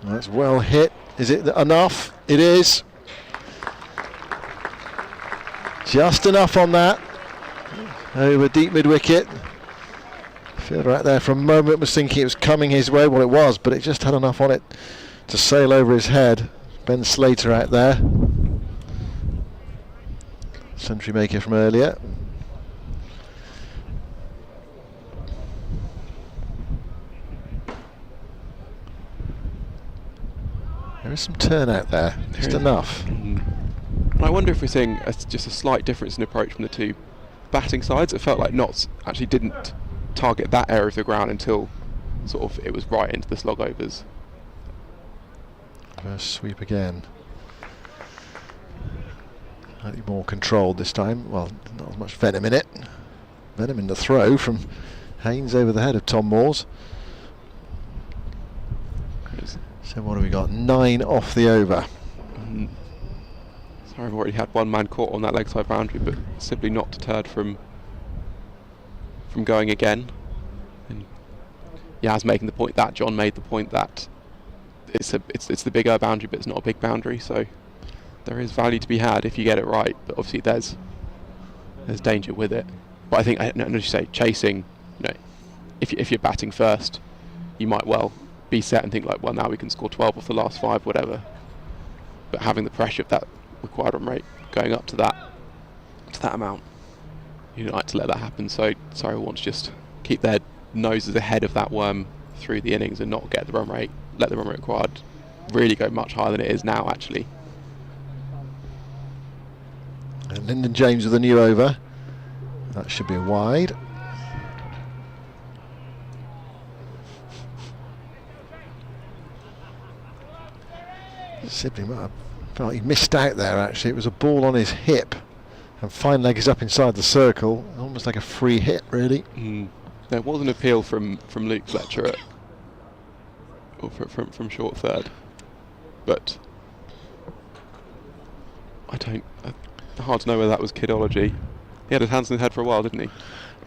A: That's well hit. Is it enough? It is. Just enough on that. Over deep mid-wicket. Fielder out there for a moment was thinking it was coming his way. Well, it was, but it just had enough on it to sail over his head. Ben Slater out there. Century maker from earlier. There is some turnout there, just enough.
B: I wonder if we're seeing just a slight difference in approach from the two batting sides. It felt like Notts actually didn't target that area of the ground until sort of it was right into the slog overs.
A: First sweep again. Slightly more controlled this time. Well, not as much venom in it. Venom in the throw from Haynes over the head of Tom Moores. So what have we got? 9 off the over.
B: Sorry, I've already had one man caught on that leg side boundary, but simply not deterred from going again. And Yas making the point that Jon made the point that it's the bigger boundary, but it's not a big boundary. So there is value to be had if you get it right. But obviously there's danger with it. But I think, as you say, chasing. If you're batting first, you might well be set and think like, well, now we can score 12 off the last 5, whatever. But having the pressure of that required run rate going up to that amount, you don't like to let that happen. So Surrey want to just keep their noses ahead of that worm through the innings and not get the run rate, let the run rate required really go much higher than it is now actually.
A: And Lyndon James with a new over. That should be wide. Sibley might have felt like he missed out there actually. It was a ball on his hip and fine leg is up inside the circle, almost like a free hit really.
B: There was an appeal from Luke Fletcher from short third, but hard to know whether that was kidology. He had his hands in his head for a while, didn't he?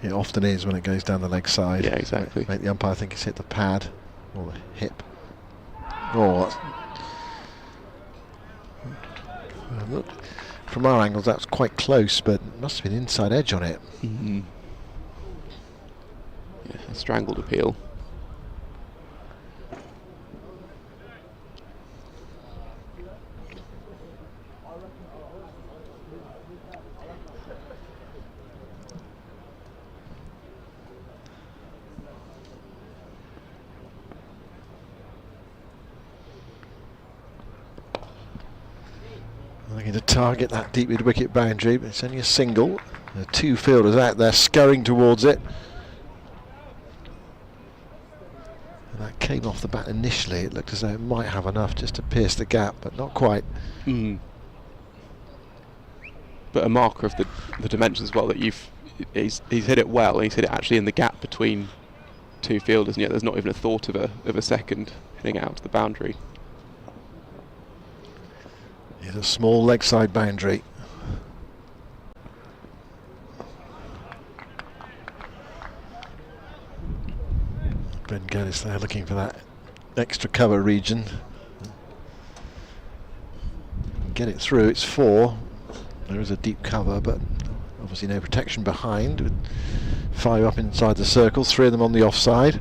A: It often is when it goes down the leg side.
B: Yeah, exactly.
A: Make the umpire think it's hit the pad or the hip. Oh, look, from our angles that's quite close, but it must have been inside edge on it.
B: Yeah, a strangled appeal.
A: Looking to target that deep mid wicket boundary, but it's only a single. There are 2 fielders out there scurrying towards it. And that came off the bat initially. It looked as though it might have enough just to pierce the gap, but not quite.
B: But a marker of the dimensions as well, that he's hit it well, and he's hit it actually in the gap between 2 fielders, and yet there's not even a thought of a second hitting out to the boundary.
A: It's a small leg side boundary. Ben Geddes there looking for that extra cover region. Get it through, it's 4. There is a deep cover, but obviously no protection behind. With 5 up inside the circle, 3 of them on the offside.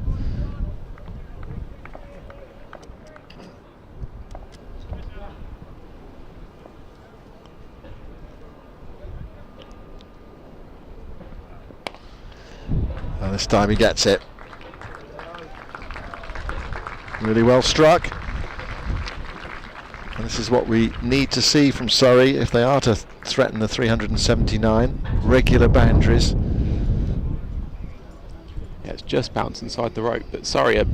A: And this time he gets it. Really well struck. And this is what we need to see from Surrey if they are to threaten the 379 regular boundaries.
B: Yeah, it's just bounced inside the rope, but Surrey a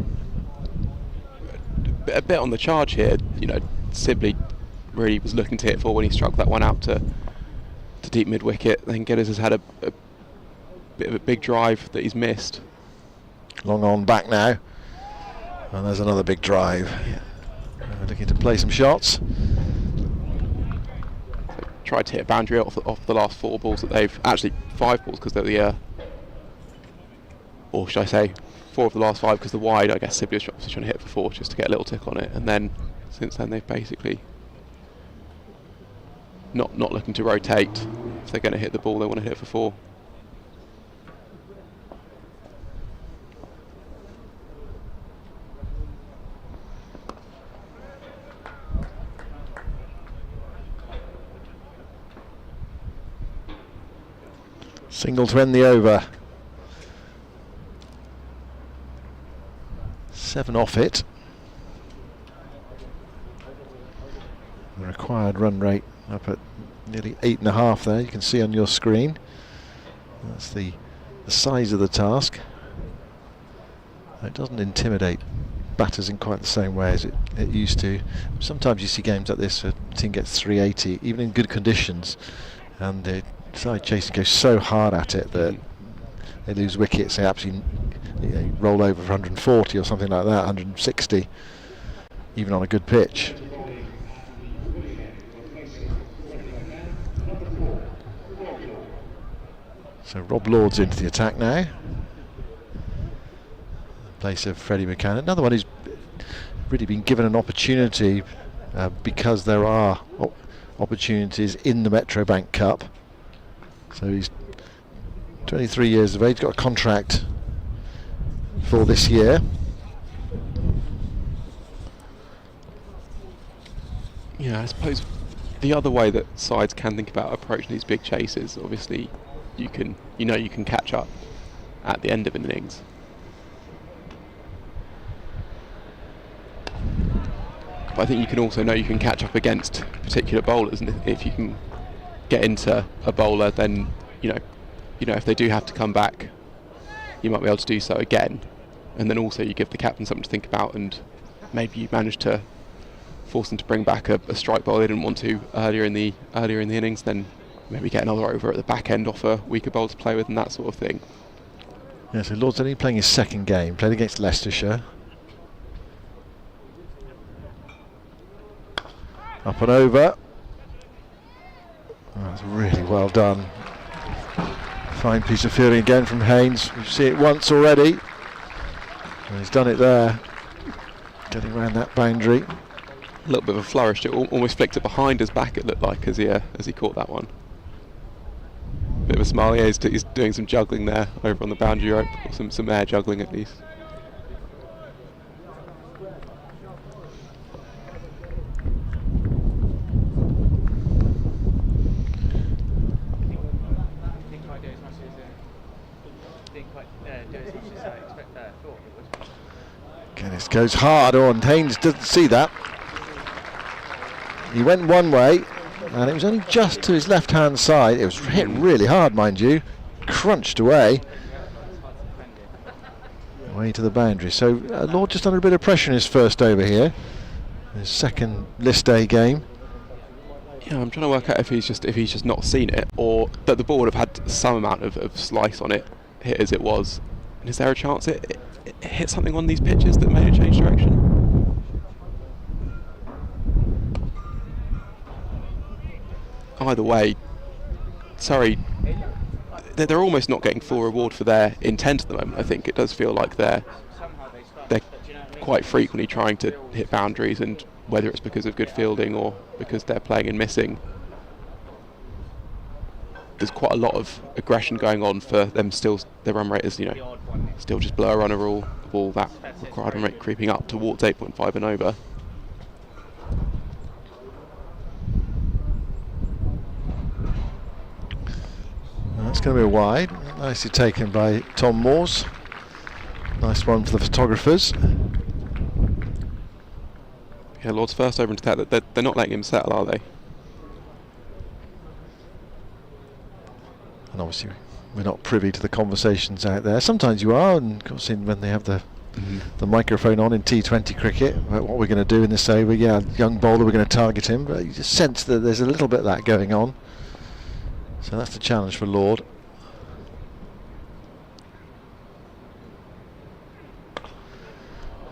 B: bit on the charge here. Sibley really was looking to hit for when he struck that one out to deep mid wicket. Then Geddes has had a bit of a big drive that he's missed.
A: Long on back now, and there's another big drive. Looking to play some shots.
B: tried to hit a boundary off the last 4 balls that they've... Actually, 5 balls, because they're the... or should I say, 4 of the last 5, because the wide, I guess, Sibley was trying to hit for 4 just to get a little tick on it. And then, since then, they've basically not looking to rotate. If they're going to hit the ball, they want to hit for 4.
A: Single to end the over. 7 off it. The required run rate up at nearly 8.5 there. You can see on your screen. That's the size of the task. It doesn't intimidate batters in quite the same way as it used to. Sometimes you see games like this, a team gets 380, even in good conditions, and the side chasing goes so hard at it that they lose wickets. They absolutely roll over for 140 or something like that, 160, even on a good pitch. So Rob Lord's into the attack now, in place of Freddie McCann. Another one who's really been given an opportunity because there are opportunities in the Metro Bank Cup. So he's 23 years of age, got a contract for this year.
B: Yeah, I suppose the other way that sides can think about approaching these big chases, obviously you can catch up at the end of an innings. But I think you can also know you can catch up against particular bowlers, and if you can get into a bowler, then if they do have to come back, you might be able to do so again. And then also you give the captain something to think about, and maybe you manage to force them to bring back a strike bowler they didn't want to earlier in the innings, then maybe get another over at the back end off a weaker bowler to play with, and that sort of thing.
A: Yeah, so Lord's only playing his second game, played against Leicestershire. Up and over. Oh, that's really well done. Fine piece of fielding again from Haynes. We've seen it once already, and he's done it there, getting around that boundary.
B: A little bit of a flourish. It almost flicked it behind his back, it looked like, as he caught that one. Bit of a smile. Yeah, he's doing some juggling there over on the boundary rope, or some air juggling at least.
A: This goes hard on. Haynes doesn't see that. He went one way, and it was only just to his left-hand side. It was hit really hard, mind you. Crunched away to the boundary. So Lord just under a bit of pressure in his first over here, his second list day game.
B: Yeah, I'm trying to work out if he's just not seen it, or that the ball would have had some amount of slice on it, hit as it was. And is there a chance it hit something on these pitches that made it change direction? Either way, Surrey, they're almost not getting full reward for their intent at the moment. I think it does feel like they're quite frequently trying to hit boundaries, and whether it's because of good fielding or because they're playing and missing, there's quite a lot of aggression going on for them. Still, their run rate is still just below a runner rule. All that required run rate creeping up towards 8.5 and over.
A: That's going to be a wide. Nicely taken by Tom Moores. Nice one for the photographers.
B: Yeah, Lord's first over into that. They're not letting him settle, are they?
A: And obviously we're not privy to the conversations out there. Sometimes you are, and of course when they have the microphone on in T20 cricket about what we're going to do in this over. Yeah, young bowler, we're going to target him, but you just sense that there's a little bit of that going on. So that's the challenge for Lord.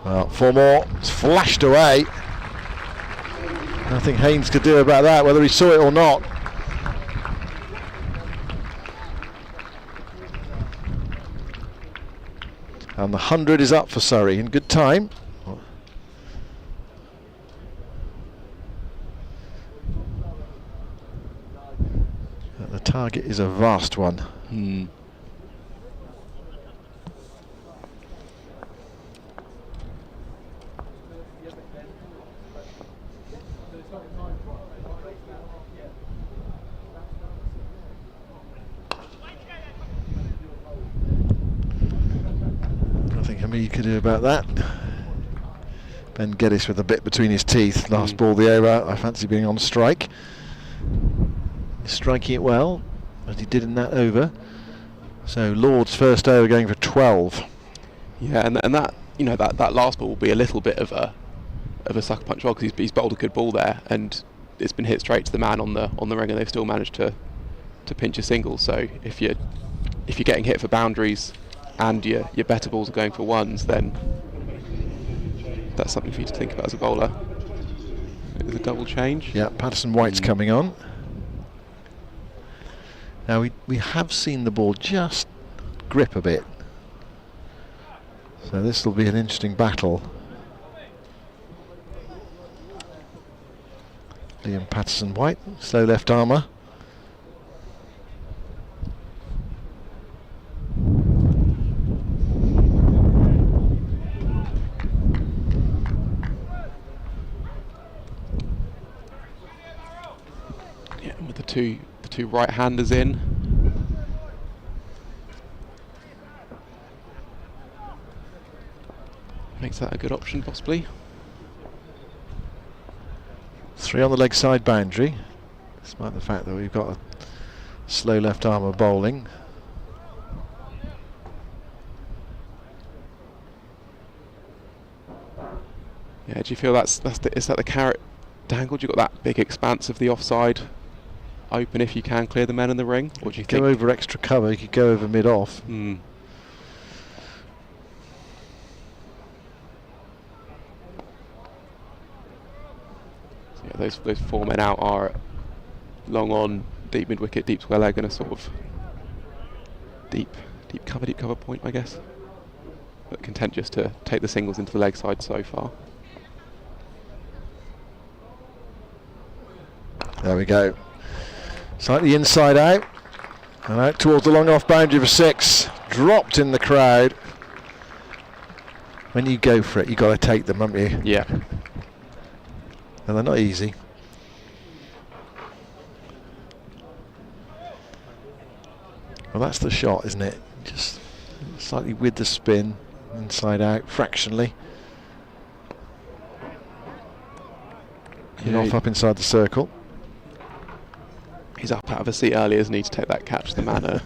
A: Well, 4 more. It's flashed away. Nothing Haynes could do about that, whether he saw it or not. And the 100 is up for Surrey in good time. But the target is a vast one. He could do about that. Ben Geddes with a bit between his teeth. Last ball the over. I fancy being on strike. He's striking it well, as he did in that over. So Lord's first over going for 12.
B: Yeah, and that, you know, that last ball will be a little bit of a sucker punch well, because he's bowled a good ball there, and it's been hit straight to the man on the ring, and they've still managed to pinch a single. So if you're getting hit for boundaries and your better balls are going for ones, then that's something for you to think about as a bowler. It's a double change.
A: Yeah, Patterson White's coming on. Now we have seen the ball just grip a bit, so this will be an interesting battle. Liam Patterson White, slow left armour.
B: The two right-handers in. Makes that a good option, possibly.
A: 3 on the leg side boundary, despite the fact that we've got a slow left armour bowling.
B: Yeah, do you feel is that the carrot dangled? You've got that big expanse of the offside open if you can clear the men in the ring, or do you think
A: go over extra cover? You could go over mid-off.
B: So yeah, those 4 men out are long on, deep mid wicket, deep square leg, and a sort of deep cover point, I guess. But content just to take the singles into the leg side so far.
A: There we go. Slightly inside out, and out towards the long off boundary for 6. Dropped in the crowd. When you go for it, you've got to take them, haven't you?
B: Yeah.
A: And they're not easy. Well, that's the shot, isn't it? Just slightly with the spin, inside out, fractionally.
B: Yeah,
A: Off up inside the circle.
B: He's up out of a seat early, isn't he, to take that catch, the manor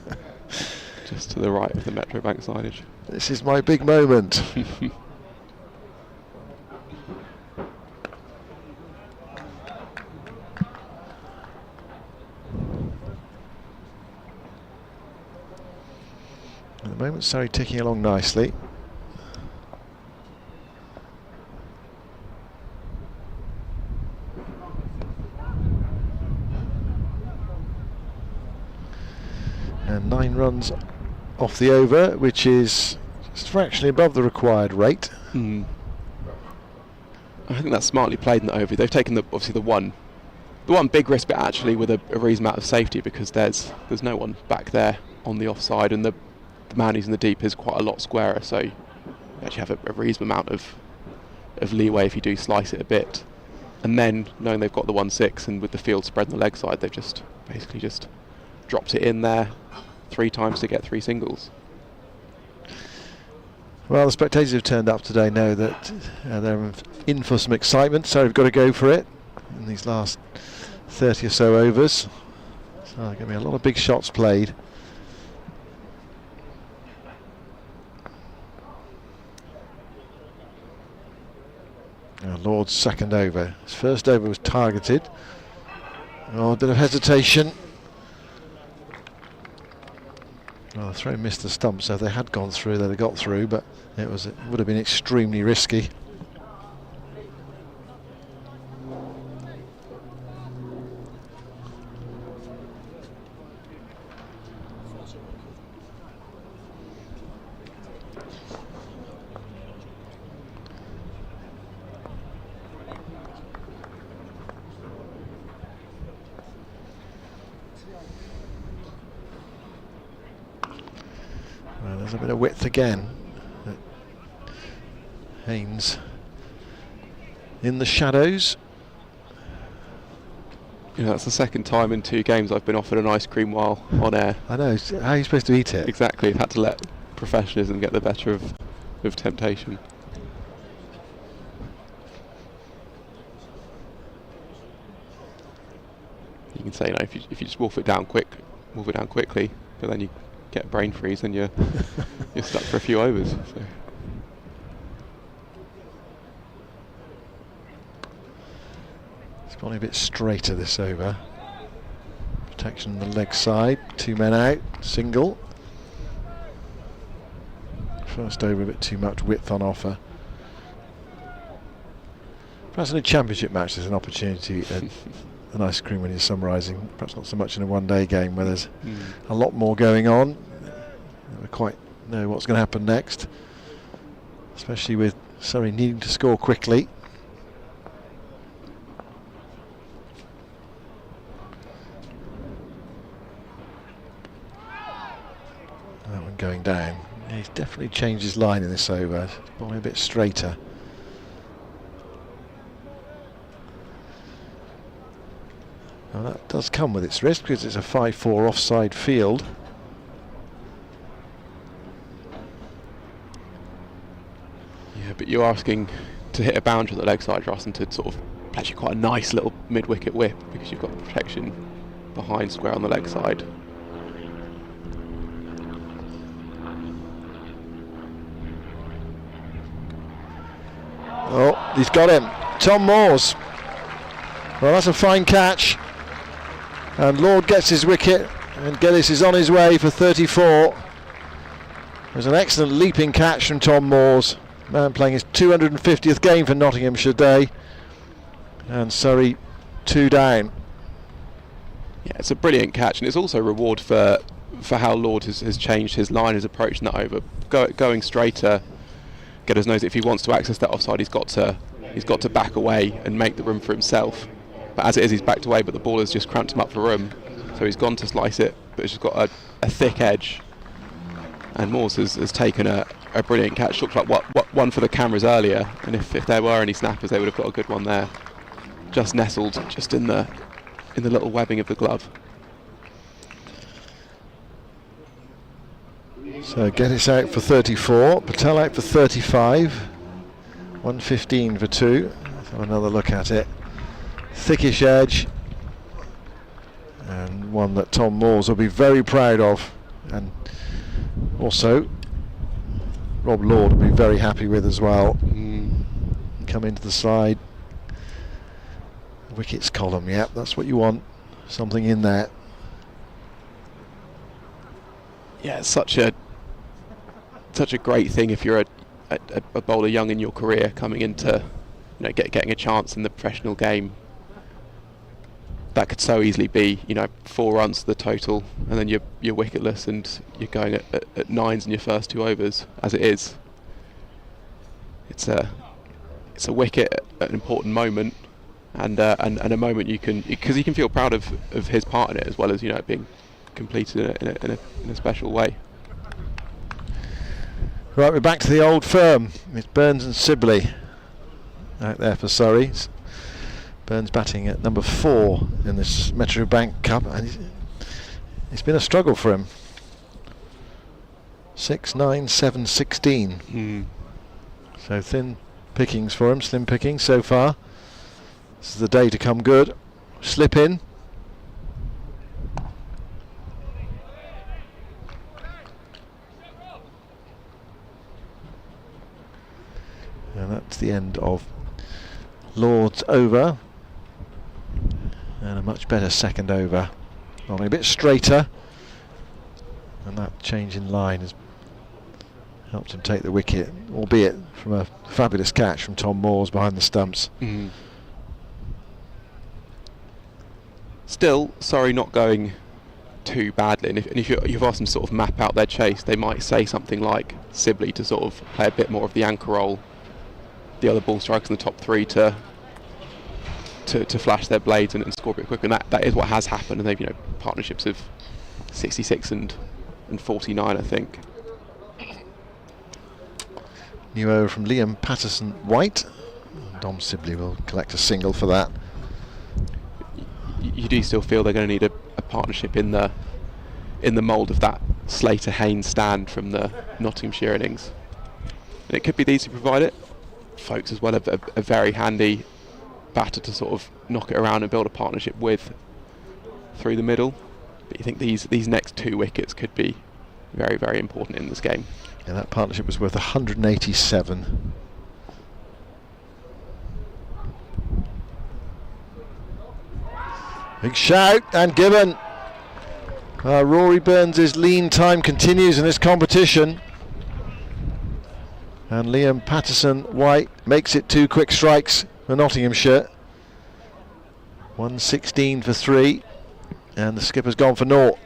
B: just to the right of the Metro Bank signage.
A: This is my big moment. At the moment, Surrey ticking along nicely. And 9 runs off the over, which is just fractionally above the required rate.
B: I think that's smartly played in the over. They've taken obviously the one big risk, but actually with a reasonable amount of safety, because there's no one back there on the offside, and the man who's in the deep is quite a lot squarer, so you actually have a reasonable amount of leeway if you do slice it a bit. And then knowing they've got the 1-6, and with the field spread on the leg side, they've just basically just dropped it in there 3 times to get 3 singles.
A: Well, the spectators who've turned up today know that they're in for some excitement, so we've got to go for it in these last 30 or so overs. So there's going to be a lot of big shots played. Now Lord's second over. His first over was targeted. Oh, a bit of hesitation. Well, the throw missed the stump, so if they had gone through, they'd have got through, but it would have been extremely risky. There's a bit of width again. Haynes in the shadows.
B: That's the second time in 2 games I've been offered an ice cream while on air.
A: I know. How are you supposed to eat it?
B: Exactly. I've had to let professionalism get the better of temptation. You can say, if you just wolf it down quickly, but then you get brain freeze and you're stuck for a few overs. So.
A: It's gone a bit straighter this over. Protection on the leg side. 2 men out. Single. First over a bit too much width on offer. Perhaps in a championship match there's an opportunity at an ice cream when you're summarising. Perhaps not so much in a one-day game where there's a lot more going on. Never quite know what's going to happen next. Especially with Surrey needing to score quickly. That one going down. Yeah, he's definitely changed his line in this over. Probably a bit straighter. Now that does come with its risk because it's a 5-4 offside field.
B: Yeah, but you're asking to hit a boundary on the leg side, Ross, and to sort of actually quite a nice little mid-wicket whip because you've got the protection behind square on the leg side.
A: Oh, he's got him. Tom Moores. Well, that's a fine catch. And Lord gets his wicket, and Geddes is on his way for 34. There's an excellent leaping catch from Tom Moores. Man playing his 250th game for Nottinghamshire Day. And Surrey 2 down.
B: Yeah, it's a brilliant catch, and it's also a reward for how Lord has changed his line, his approach in that over. Going straighter, Geddes knows if he wants to access that offside, he's got to back away and make the room for himself. But as it is, he's backed away, but the ball has just cramped him up for room. So he's gone to slice it, but it's just got a thick edge. And Moores has taken a brilliant catch. Looked like what one for the cameras earlier, and if there were any snappers, they would have got a good one there. Just nestled, just in the little webbing of the glove.
A: So Geddes out for 34, Patel out for 35, 115 for 2. Let's have another look at it. Thickish edge, and one that Tom Moores will be very proud of, and also Rob Lord will be very happy with as well. Come into the side. Wickets column, yep, that's what you want. Something in there.
B: Yeah, it's such a great thing if you're a bowler young in your career coming into getting a chance in the professional game. That could so easily be 4 runs to the total, and then you're wicketless and you're going at 9s in your first 2 overs. As it is, it's a wicket at an important moment, and a moment because you can feel proud of his part in it as well as being completed in a special way.
A: Right, we're back to the old firm. It's Burns and Sibley out there for Surrey. Burns batting at number 4 in this Metro Bank Cup, and it's been a struggle for him. 6, 9, 7, 16. So thin pickings for him, slim pickings so far. This is the day to come good. Slip in. And that's the end of Lord's over. And a much better second over. Only a bit straighter. And that change in line has helped him take the wicket, albeit from a fabulous catch from Tom Moores behind the stumps.
B: Still, Surrey not going too badly, and if you've asked them to sort of map out their chase, they might say something like Sibley to sort of play a bit more of the anchor role, the other ball strikers in the top 3 to flash their blades and score a bit quicker, and that is what has happened. And they've partnerships of 66 and 49, I think.
A: New over from Liam Patterson-White. Dom Sibley will collect a single for that.
B: You do still feel they're going to need a partnership in the mould of that Slater-Haynes stand from the Nottinghamshire innings. And it could be these who provide it. Foakes as well, a very handy batter to sort of knock it around and build a partnership with through the middle. But you think these next 2 wickets could be very, very important in this game.
A: Yeah, that partnership was worth 187. Big shout and given. Rory Burns' lean time continues in this competition. And Liam Patterson-White makes it 2 quick strikes for Nottinghamshire. 116 for 3. And the skipper's gone for 0.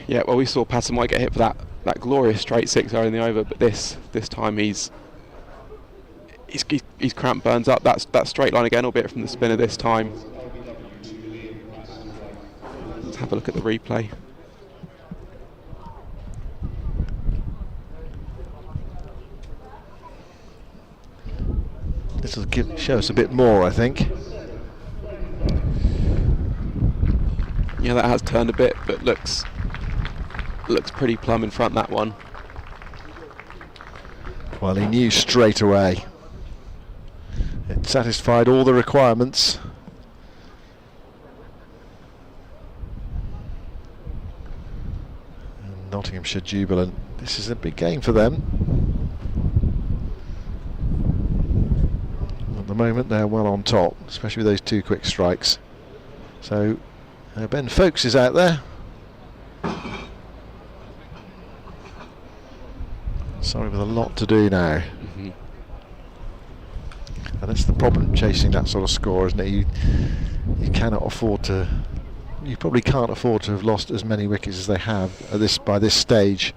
B: Yeah, well, we saw Patterson-White get hit for that glorious straight 6 early in the over, but this time he's cramped Burns up. That straight line again, albeit from the spinner this time. Let's have a look at the replay.
A: This will show us a bit more, I think.
B: Yeah, that has turned a bit, but looks pretty plumb in front, that one.
A: Well, he knew straight away. It satisfied all the requirements. And Nottinghamshire jubilant. This is a big game for them. At the moment they're well on top, especially with those 2 quick strikes. So Ben Foakes is out there. Sorry, with a lot to do now.
B: Mm-hmm.
A: And that's the problem chasing that sort of score, isn't it? You cannot afford to. You probably can't afford to have lost as many wickets as they have by this stage.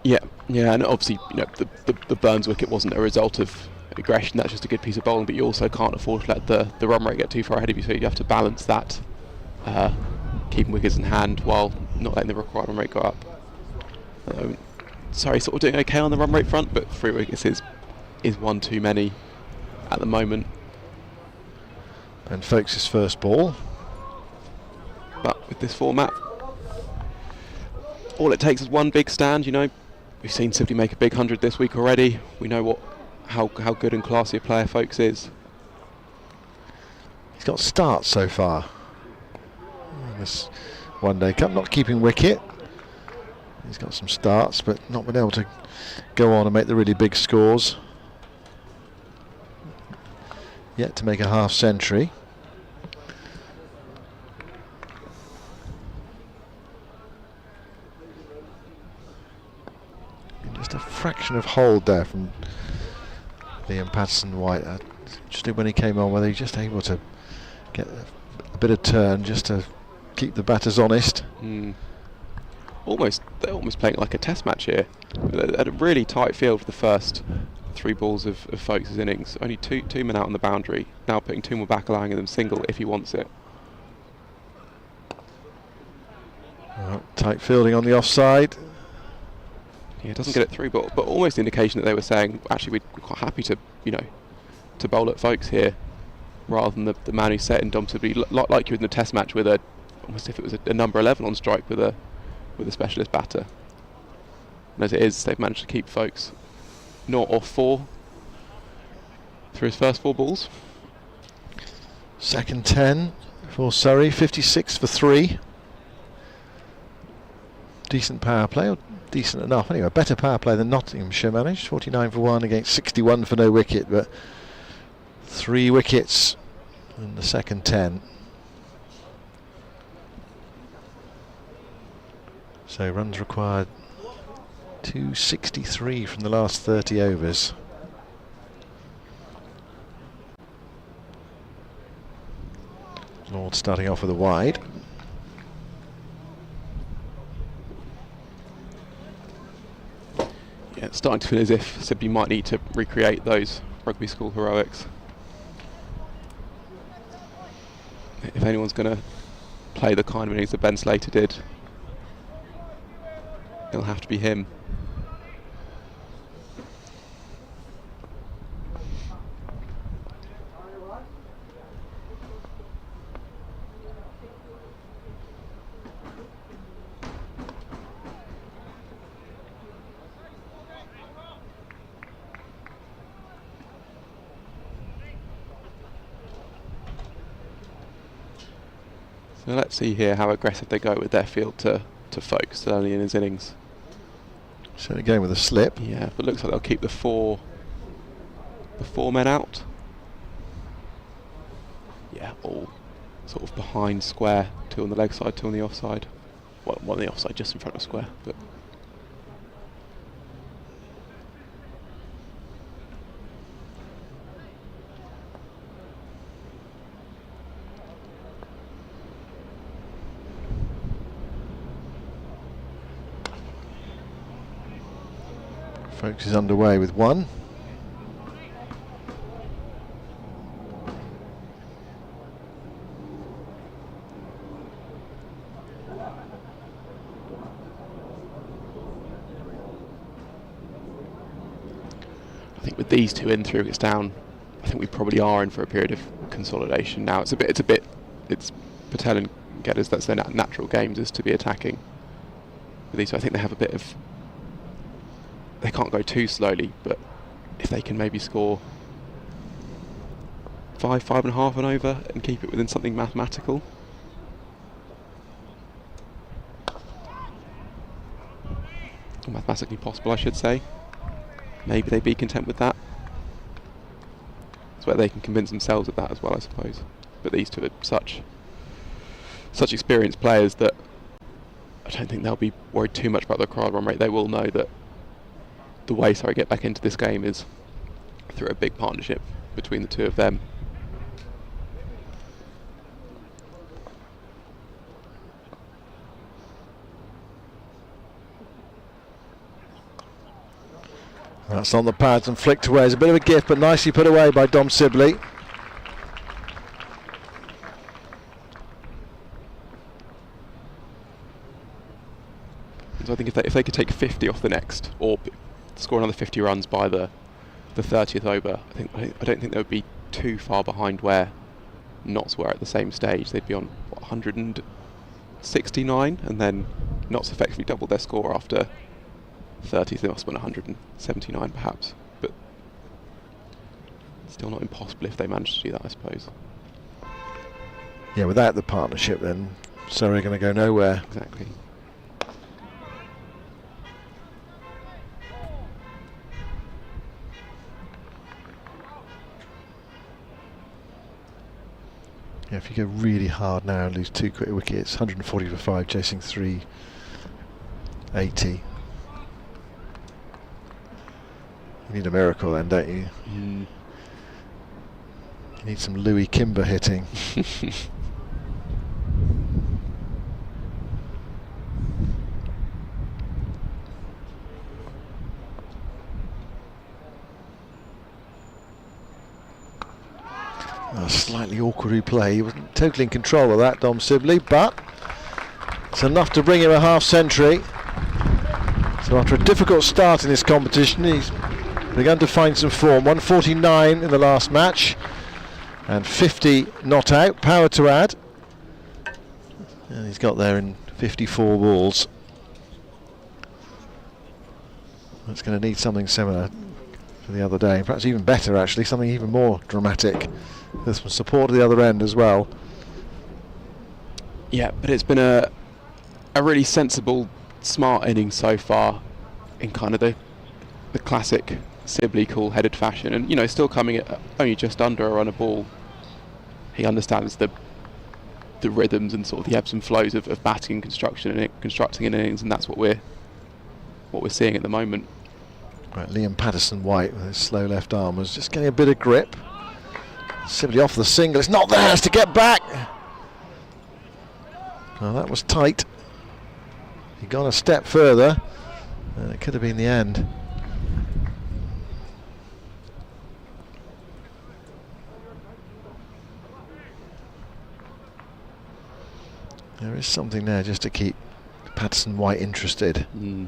B: Yeah, and obviously, the Burns wicket wasn't a result of aggression. That's just a good piece of bowling. But you also can't afford to let the run rate get too far ahead of you. So you have to balance that, keeping wickets in hand while not letting the required run rate go up. Surrey sort of doing okay on the run rate front, but 3 wickets is one too many at the moment.
A: Ben Foakes' first ball.
B: But with this format, all it takes is 1 big stand. We've seen Sibley make a big 100 this week already. We know how good and classy a player Foakes is.
A: He's got starts so far. This One Day Cup, not keeping wicket. He's got some starts, but not been able to go on and make the really big scores. Yet to make a half century. Just a fraction of hold there from Liam Patterson-White. Interesting when he came on, whether he's just able to get a bit of turn just to keep the batters honest.
B: They're almost playing like a test match here. At a really tight field for the first 3 balls of Foakes' innings. Only two men out on the boundary. Now putting 2 more back, allowing them single if he wants it.
A: Tight fielding on the offside.
B: Yeah, doesn't get it through, but almost the indication that they were saying, actually, we're quite happy to bowl at Foakes here, rather than the man who's set in Dom Sibley, like you in the test match with almost if it was a number 11 on strike with a specialist batter. And as it is, they've managed to keep Foakes 0 off 4 through his first 4 balls.
A: Second 10 for Surrey, 56 for 3. Decent power play, or decent enough anyway. Better power play than Nottinghamshire managed. 49 for 1 against 61 for no wicket, but 3 wickets in the second 10. So runs required 263 from the last 30 overs. Lord starting off with a wide.
B: Yeah, it's starting to feel as if Sibley might need to recreate those rugby school heroics. If anyone's going to play the kind of innings that Ben Slater did, it'll have to be him. So let's see here how aggressive they go with their field to Foakes, still only in his innings.
A: So again with a slip.
B: Yeah, but looks like they'll keep the four men out. Yeah, all sort of behind square, 2 on the leg side, 2 on the offside. Well, 1 on the offside, just in front of square, but.
A: Foakes is underway with 1.
B: I think with these 2 in through, it's down. I think we probably are in for a period of consolidation now. It's Patel and Gedders, that's their natural games, is to be attacking. With these, I think they have a bit of. They can't go too slowly, but if they can maybe score 5.5 and over, and keep it within something mathematical. Or mathematically possible, I should say. Maybe they'd be content with that. It's where they can convince themselves of that as well, I suppose. But these 2 are such experienced players that I don't think they'll be worried too much about the crowd run rate. They will know that the way Surrey get back into this game is through a big partnership between the 2 of them.
A: That's on the pads and flicked away. It's a bit of a gift, but nicely put away by Dom Sibley.
B: So I think if they could take 50 off the next, or score another 50 runs by the 30th over, I don't think they would be too far behind where Notts were at the same stage. They'd be on 169, and then Notts effectively doubled their score after 30, so they must have been 179 perhaps, but still not impossible if they manage to do that, I suppose.
A: Yeah, without the partnership then Surrey are going to go nowhere.
B: Exactly.
A: Yeah, if you go really hard now and lose 2 quick wickets, 140 for 5, chasing 380. You need a miracle then, don't you?
B: Mm.
A: You need some Louis Kimber hitting. A slightly awkward replay. He wasn't totally in control of that, Dom Sibley, but it's enough to bring him a half century. So after a difficult start in this competition, he's begun to find some form. 149 in the last match and 50 not out. Power to add, and he's got there in 54 balls. That's going to need something similar to the other day, perhaps even better actually, something even more dramatic. There's some support at the other end as well.
B: Yeah, but it's been a really sensible, smart innings so far in kind of the classic Sibley cool-headed fashion, and still coming at only just under a run a ball. He understands the rhythms and sort of the ebbs and flows of batting and constructing an innings, and that's what we're seeing at the moment.
A: Right, Liam Patterson-White with his slow left arm was just getting a bit of grip. Sibley off the single, it's not there, has to get back. Well, that was tight. He'd gone a step further, and it could have been the end. There is something there just to keep Patterson-White interested.
B: Mm.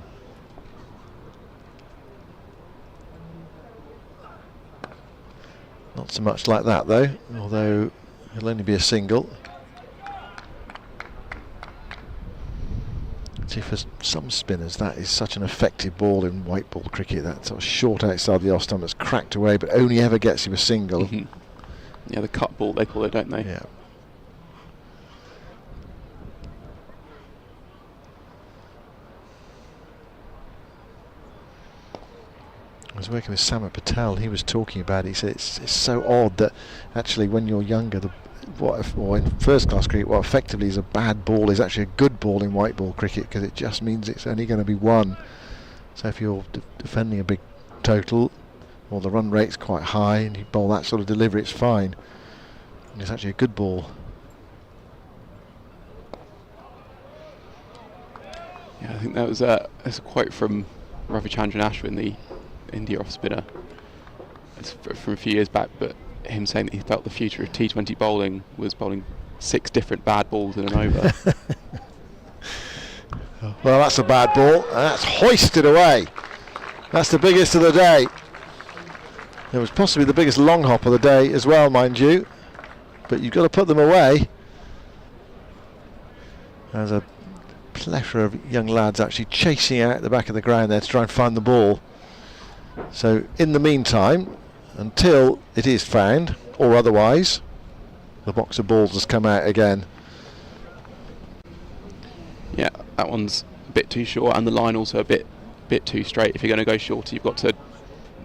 A: Not so much like that though, although it'll only be a single. See, for some spinners that is such an effective ball in white ball cricket, that sort of short outside the off stump that's cracked away but only ever gets you a single.
B: Mm-hmm. Yeah, the cut ball they call it, don't they?
A: Yeah. I was working with Simon Patel. He was talking about it. He said it's so odd that actually when you're younger, in first class cricket, what effectively is a bad ball is actually a good ball in white ball cricket, because it just means it's only going to be one. So if you're defending a big total, or the run rate's quite high, and you bowl that sort of delivery, it's fine. And it's actually a good ball.
B: Yeah, I think that was that's a quote from Ravichandran Ashwin, the India off spinner. It's from a few years back, but him saying that he felt the future of T20 bowling was bowling 6 different bad balls in an over.
A: Well, that's a bad ball, and that's hoisted away. That's the biggest of the day. It was possibly the biggest long hop of the day as well, mind you, but you've got to put them away. There's a plethora of young lads actually chasing out the back of the ground there to try and find the ball. So in the meantime, until it is found, or otherwise, the box of balls has come out again.
B: Yeah, that one's a bit too short, and the line also a bit too straight. If you're going to go shorter, you've got to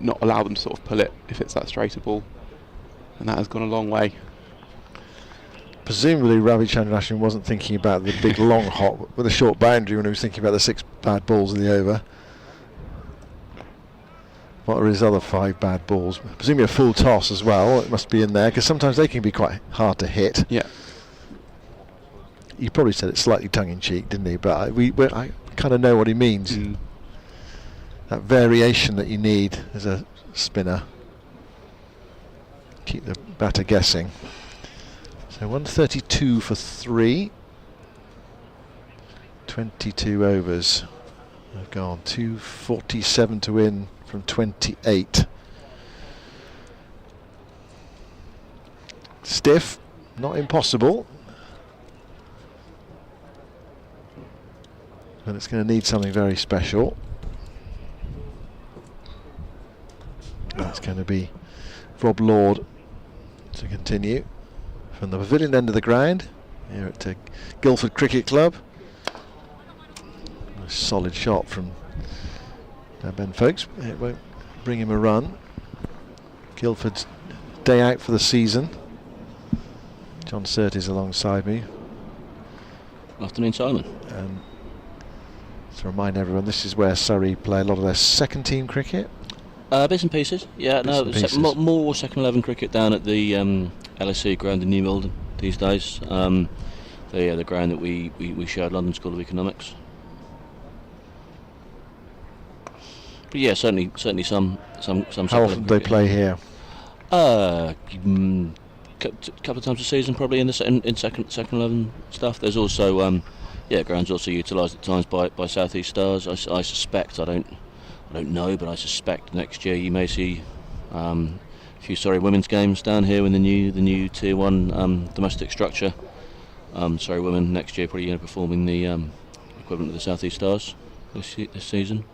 B: not allow them to sort of pull it if it's that straighter ball, and that has gone a long way.
A: Presumably Ravichandran Ashwin wasn't thinking about the big long hop with a short boundary when he was thinking about the 6 bad balls in the over. What are his other 5 bad balls? Presumably a full toss as well. It must be in there, because sometimes they can be quite hard to hit.
B: Yeah.
A: He probably said it slightly tongue-in-cheek, didn't he? But I kind of know what he means. That variation that you need as a spinner. Keep the batter guessing. So 132 for 3. 22 overs have gone. 247 to win from 28. Stiff, not impossible. But it's going to need something very special. That's going to be Rob Lord to continue from the pavilion end of the ground here at Guildford Cricket Club. A solid shot from Ben Foakes. It won't bring him a run. Guildford's day out for the season. Jon Surtees alongside me.
C: Afternoon, Simon.
A: And to remind everyone, this is where Surrey play a lot of their second team cricket.
C: Bits and pieces, yeah. More second 11 cricket down at the LSE ground in New Malden these days. The ground that we share at London School of Economics. But yeah, certainly some.
A: How often do they play here?
C: Couple of times a season, probably in second 11 stuff. There's also grounds also utilised at times by South East Stars. I suspect, I don't know, but I suspect next year you may see a few Surrey women's games down here in the new Tier 1 domestic structure. Surrey women next year probably performing the equivalent of the South East Stars this season.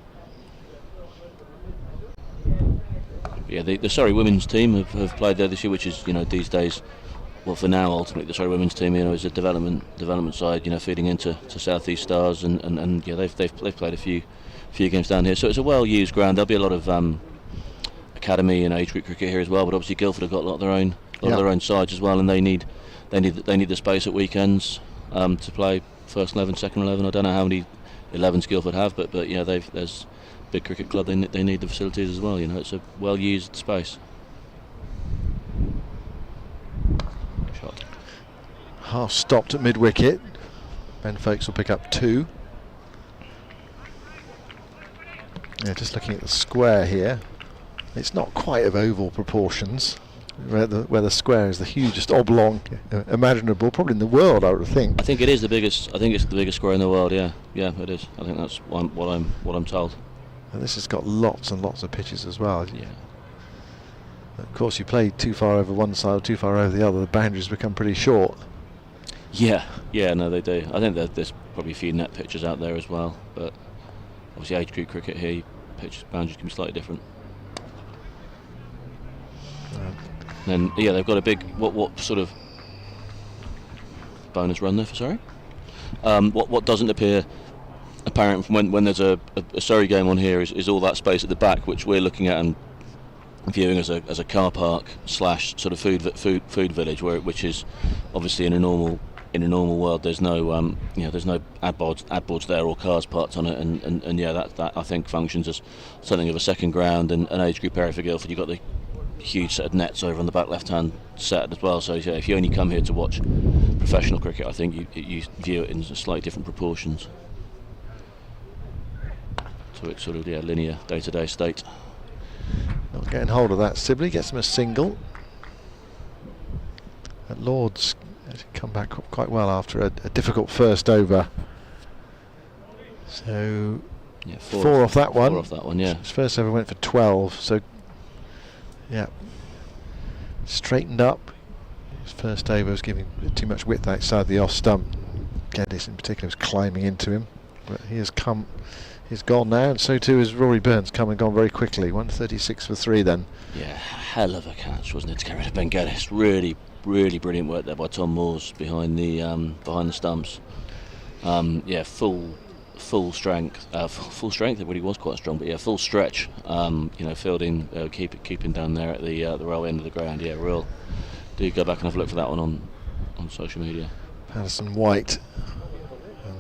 C: Yeah, the Surrey women's team have played there this year, which is these days, well, for now ultimately the Surrey women's team is a development side, feeding into South East Stars, and they've played a few games down here, so it's a well used ground. There'll be a lot of academy and age group cricket here as well, but obviously Guildford have got a lot of their own sides as well, and they need the space at weekends to play first 11, second 11. I don't know how many 11s Guildford have, but there's big cricket club, they need the facilities as well. It's a well used space. Shot.
A: Half stopped at mid wicket. Ben Foakes will pick up 2. Yeah, just looking at the square here, it's not quite of oval proportions. Where the square is the hugest oblong imaginable, probably in the world, I would think.
C: I think it is the biggest. I think it's the biggest square in the world. Yeah, it is. I think that's what I'm told.
A: And this has got lots and lots of pitches as well.
C: Yeah.
A: Of course, you play too far over one side or too far over the other, the boundaries become pretty short.
C: Yeah, no, they do. I think that there's probably a few net pitches out there as well, but obviously age group cricket here, pitch boundaries can be slightly different. And they've got a big what sort of bonus run there for Surrey? What doesn't appear apparent from when there's a Surrey game on here is all that space at the back, which we're looking at and viewing as a car park / sort of food village, which is obviously in a normal world there's no there's no ad boards there or cars parked on it, and yeah, that I think functions as something of a second ground and an age group area for Guildford. You've got the huge set of nets over on the back left hand set as well, so yeah, if you only come here to watch professional cricket, I think you view it in slightly different proportions to its sort of linear day-to-day state.
A: Not getting hold of that. Sibley gets him a single. At Lord's come back quite well after a difficult first over. So
C: yeah,
A: four off that one.
C: 4 off that one, yeah.
A: His first over went for 12. So yeah, straightened up. His first over was giving too much width outside the off stump. Geddes in particular was climbing into him, but he has come. He's gone now, and so too is Rory Burns, come and gone very quickly. 136 for 3 then.
C: Yeah, hell of a catch, wasn't it, to get rid of Ben Geddes. Really, really brilliant work there by Tom Moores behind the stumps. Yeah, full strength. Full strength. It really was quite strong, but yeah, full stretch. Fielding, keeping down there at the railway end of the ground. Yeah, real. Do go back and have a look for that one on social media.
A: Patterson White.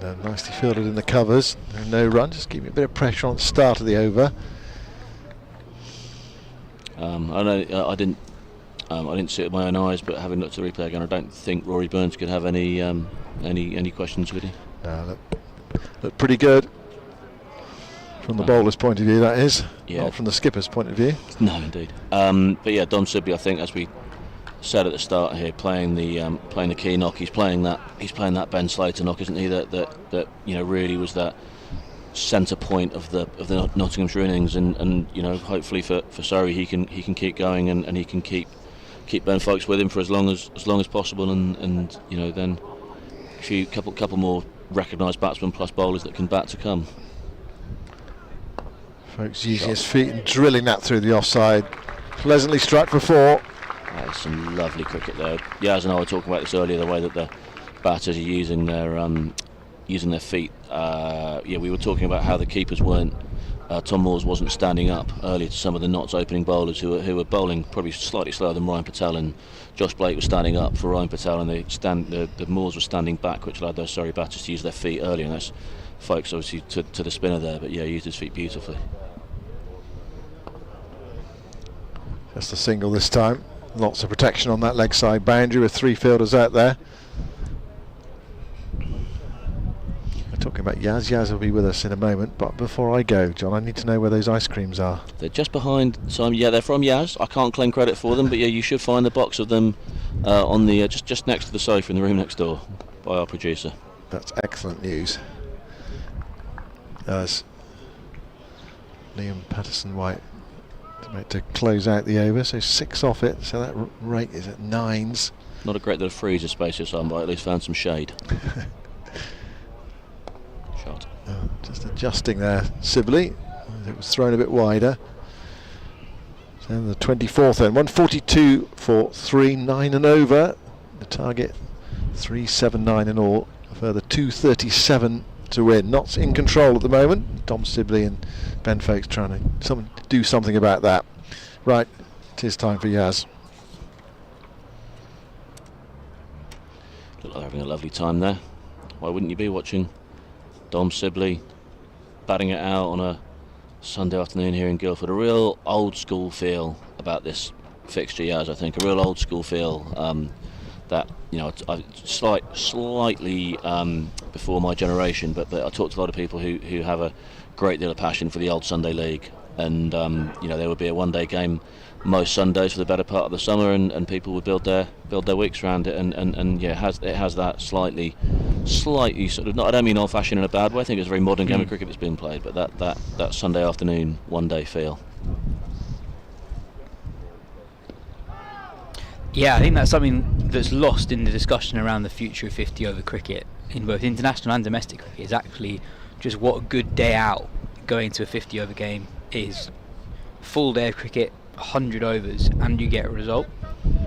A: And nicely fielded in the covers. No run, just keeping a bit of pressure on the start of the over.
C: I didn't see it with my own eyes, but having looked at the replay again, I don't think Rory Burns could have any questions with you.
A: No, look pretty good from the bowler's point of view. That is,
C: yeah. Not
A: from the skipper's point of view.
C: No, indeed. But yeah, Jon Surtees, I think, as we said at the start here, playing the key knock. He's playing that Ben Slater knock, isn't he? That really was that centre point of the Nottinghamshire innings, and hopefully for Surrey he can keep going and he can keep Ben Foakes with him for as long as possible, and then a couple more recognised batsmen plus bowlers that can bat to come.
A: Foakes using his feet and drilling that through the offside. Pleasantly struck for 4.
C: That's some lovely cricket there. Yas and I were talking about this earlier, the way that the batters are using their feet. We were talking about how the keepers weren't. Tom Moores wasn't standing up earlier to some of the Notts opening bowlers who were bowling probably slightly slower than Ryan Patel, and Josh Blake was standing up for Ryan Patel, and the Moores were standing back, which allowed those Surrey batters to use their feet earlier, and that's Foakes obviously to the spinner there, but yeah, he used his feet beautifully.
A: Just a single this time. Lots of protection on that leg side boundary with 3 fielders out there. We're talking about Yas. Yas will be with us in a moment, but before I go, John, I need to know where those ice creams are.
C: They're just behind Simon. Yeah, they're from Yas. I can't claim credit for them, but yeah, you should find the box of them on the just next to the sofa in the room next door by our producer.
A: That's excellent news. As Liam Patterson-White about to close out the over, so 6 off it, so that rate is at 9s.
C: Not a great deal of freezer space this time, but at least found some shade. Shot.
A: Just adjusting there, Sibley. It was thrown a bit wider. So the 24th then, 142 for 3, 9 and over. The target 379 in all. A further 237 to win. Notts in control at the moment. Dom Sibley and Ben Foakes trying to do something about that. Right, it is time for Yas.
C: Look like having a lovely time there. Why wouldn't you be watching Dom Sibley batting it out on a Sunday afternoon here in Guildford? A real old school feel about this fixture, Yas. I think a real old school feel that slightly before my generation, but I talked to a lot of people who have a great deal of passion for the old Sunday League, and there would be a one-day game most Sundays for the better part of the summer, and people would build their weeks around it, and yeah, it has that slightly sort of, not, I don't mean old-fashioned in a bad way. I think it's a very modern game of cricket that's been played, but that Sunday afternoon one-day feel.
D: Yeah, I think that's something that's lost in the discussion around the future of 50 over cricket in both international and domestic cricket, is actually just what a good day out going to a 50 over game is. Full day of cricket, 100 overs, and you get a result.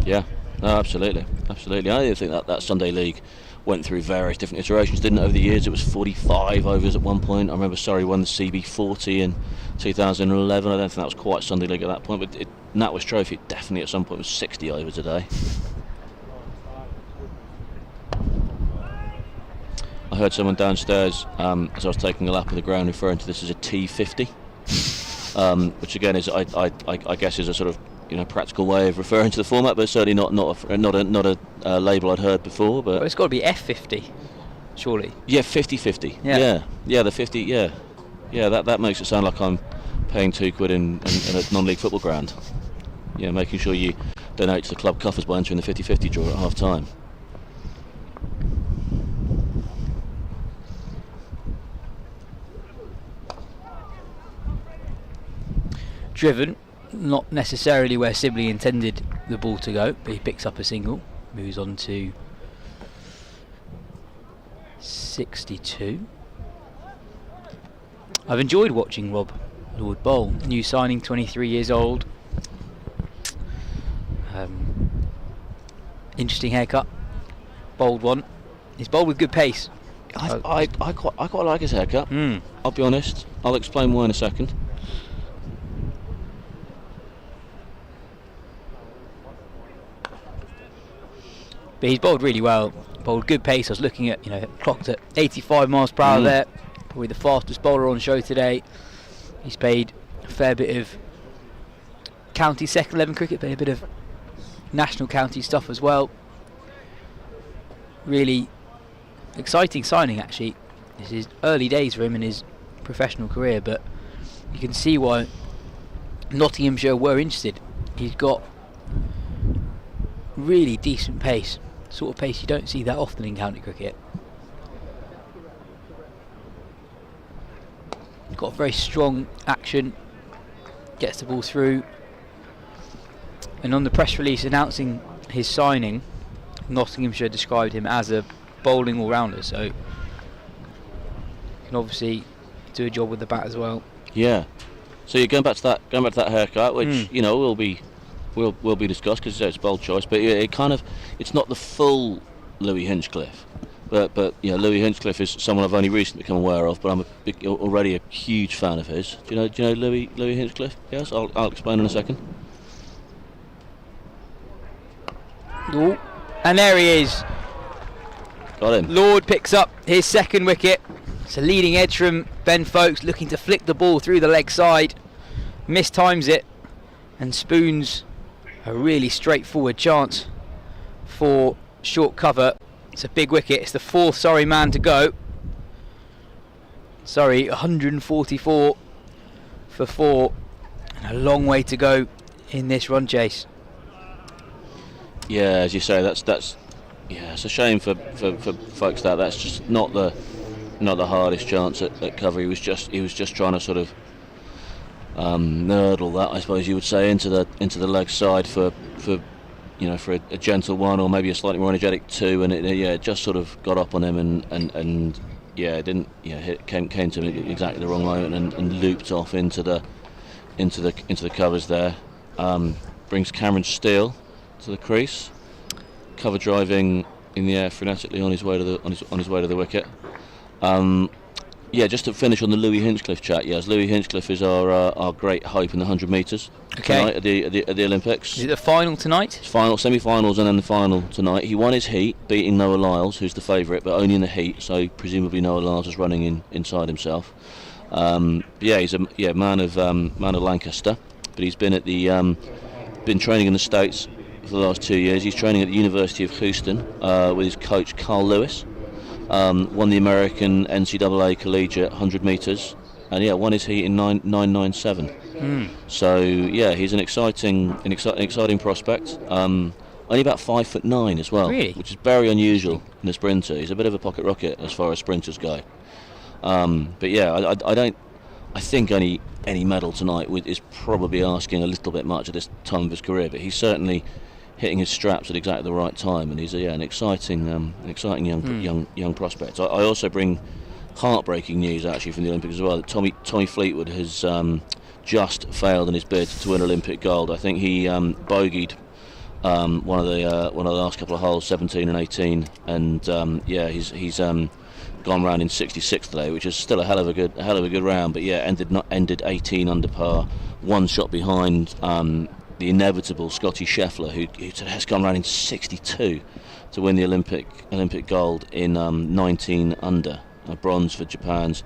C: Yeah, no, absolutely. I think that Sunday League went through various different iterations, didn't it, over the years. It was 45 overs at one point. I remember Surrey won the CB 40 in 2011. I don't think that was quite Sunday League at that point, but NatWest Trophy definitely at some point was 60 overs a day. I heard someone downstairs as I was taking a lap of the ground referring to this as a T50, which again is I guess is a sort of practical way of referring to the format, but certainly not a label I'd heard before. But
D: it's got to be F50, surely.
C: Yeah, 50-50. Yeah, the 50. Yeah, that makes it sound like I'm paying £2 in a non-league football ground. Yeah, making sure you donate to the club coffers by entering the 50-50 draw at half time.
D: Driven, not necessarily where Sibley intended the ball to go, but he picks up a single, moves on to 62. I've enjoyed watching Rob Lord bowl. New signing, 23 years old. Interesting haircut, bold one. He's bowled with good pace.
C: I quite like his haircut. I'll be honest. I'll explain why in a second.
D: But he's bowled really well, bowled good pace. I was looking at, clocked at 85 miles per hour there. Probably the fastest bowler on show today. He's played a fair bit of county second 11 cricket, played a bit of national county stuff as well. Really exciting signing, actually. This is early days for him in his professional career, but you can see why Nottinghamshire were interested. He's got really decent pace. Sort of pace you don't see that often in county cricket. Got very strong action, gets the ball through, and on the press release announcing his signing, Nottinghamshire described him as a bowling all-rounder, so can obviously do a job with the bat as well.
C: Yeah. So you're going back to that haircut, which will be discussed because it's a bold choice, but it's not the full Louis Hinchcliffe, but Louis Hinchcliffe is someone I've only recently become aware of, but I'm already a huge fan of his. Do you know Louis Hinchcliffe? Yes, I'll explain in a second.
D: Ooh. And there he is.
C: Got him.
D: Lord picks up his second wicket. It's a leading edge from Ben Foakes, looking to flick the ball through the leg side. Mistimes it and spoons a really straightforward chance for short cover. It's a big wicket. It's the fourth Surrey man to go. Surrey 144 for 4, and a long way to go in this run chase.
C: Yeah, as you say, that's it's a shame for folks that's just not the hardest chance at cover. He was just trying to sort of nurdle that, I suppose you would say, into the leg side for a gentle one, or maybe a slightly more energetic two, and it just sort of got up on him and it didn't came to him at exactly the wrong moment and looped off into the covers there. Brings Cameron Steele to the crease, cover driving in the air frenetically on his way to the wicket. Just to finish on the Louis Hinchcliffe chat, yes, Louis Hinchcliffe is our great hope in the 100 metres tonight at the Olympics.
D: Is it the final tonight?
C: It's semi-finals and then the final tonight. He won his heat, beating Noah Lyles, who's the favourite, but only in the heat, so presumably Noah Lyles is running inside himself. He's a man of Lancaster, but he's been been training in the States for the last 2 years. He's training at the University of Houston with his coach Carl Lewis. Won the American NCAA Collegiate 100 metres, and won his heat in 9.97. So he's an exciting prospect. Only about 5'9" as well,
D: really?
C: Which is very unusual in a sprinter. He's a bit of a pocket rocket as far as sprinters go. I think any medal tonight is probably asking a little bit much at this time of his career, but he's certainly hitting his straps at exactly the right time, and he's an exciting young prospect. I also bring heartbreaking news actually from the Olympics as well. That Tommy Fleetwood has just failed in his bid to win Olympic gold. I think he bogeyed one of the last couple of holes, 17 and 18, and he's gone round in 66 today, which is still a hell of a good round. But yeah, ended 18 under par, one shot behind the inevitable Scotty Scheffler, who has gone round in 62 to win the Olympic gold in 19 under, a bronze for Japan's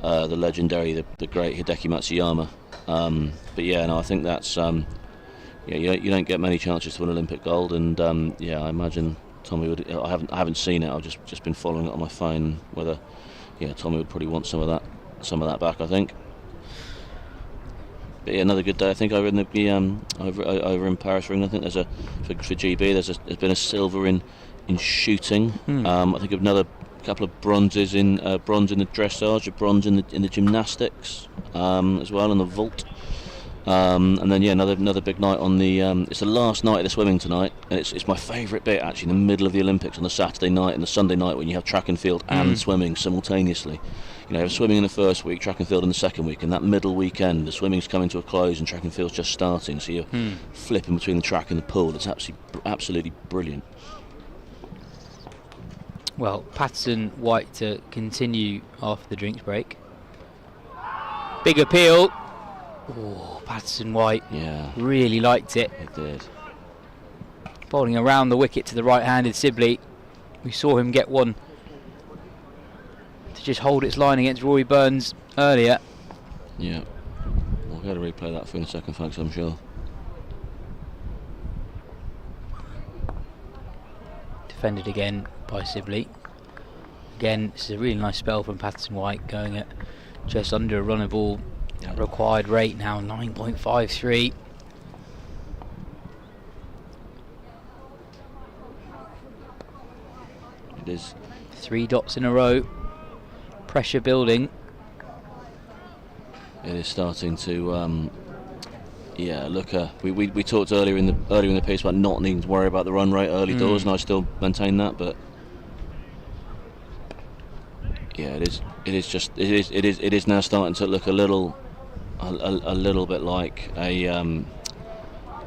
C: the legendary, the great Hideki Matsuyama. But yeah, no, I think that's you don't get many chances to win Olympic gold, and I imagine Tommy would. I haven't seen it. I've just been following it on my phone. Whether Tommy would probably want some of that back, I think. But yeah, another good day, I think, over in the over in Paris Ring. I think there's for GB. There's been a silver in shooting. I think another couple of bronzes in bronze in the dressage, a bronze in the gymnastics as well, and the vault. And then another big night on the. It's the last night of the swimming tonight, and it's my favourite bit actually. In the middle of the Olympics on the Saturday night and the Sunday night, when you have track and field and swimming simultaneously. You have swimming in the first week, track and field in the second week, and that middle weekend, the swimming's coming to a close and track and field's just starting. So you're flipping between the track and the pool. It's absolutely brilliant.
D: Well, Patterson White to continue after the drinks break. Big appeal. Oh, Patterson White really liked it.
C: It did.
D: Bowling around the wicket to the right-handed Sibley. We saw him get one to just hold its line against Rory Burns earlier.
C: Yeah. We'll go to replay that for in a second, folks, I'm sure.
D: Defended again by Sibley. Again, this is a really nice spell from Patterson White, going at just under a run a ball. Required rate now 9.53.
C: It is
D: 3 dots in a row. Pressure building.
C: It is starting to look. We talked earlier in the piece about not needing to worry about the run rate early doors, and I still maintain that. But yeah, it is now starting to look a little bit like a.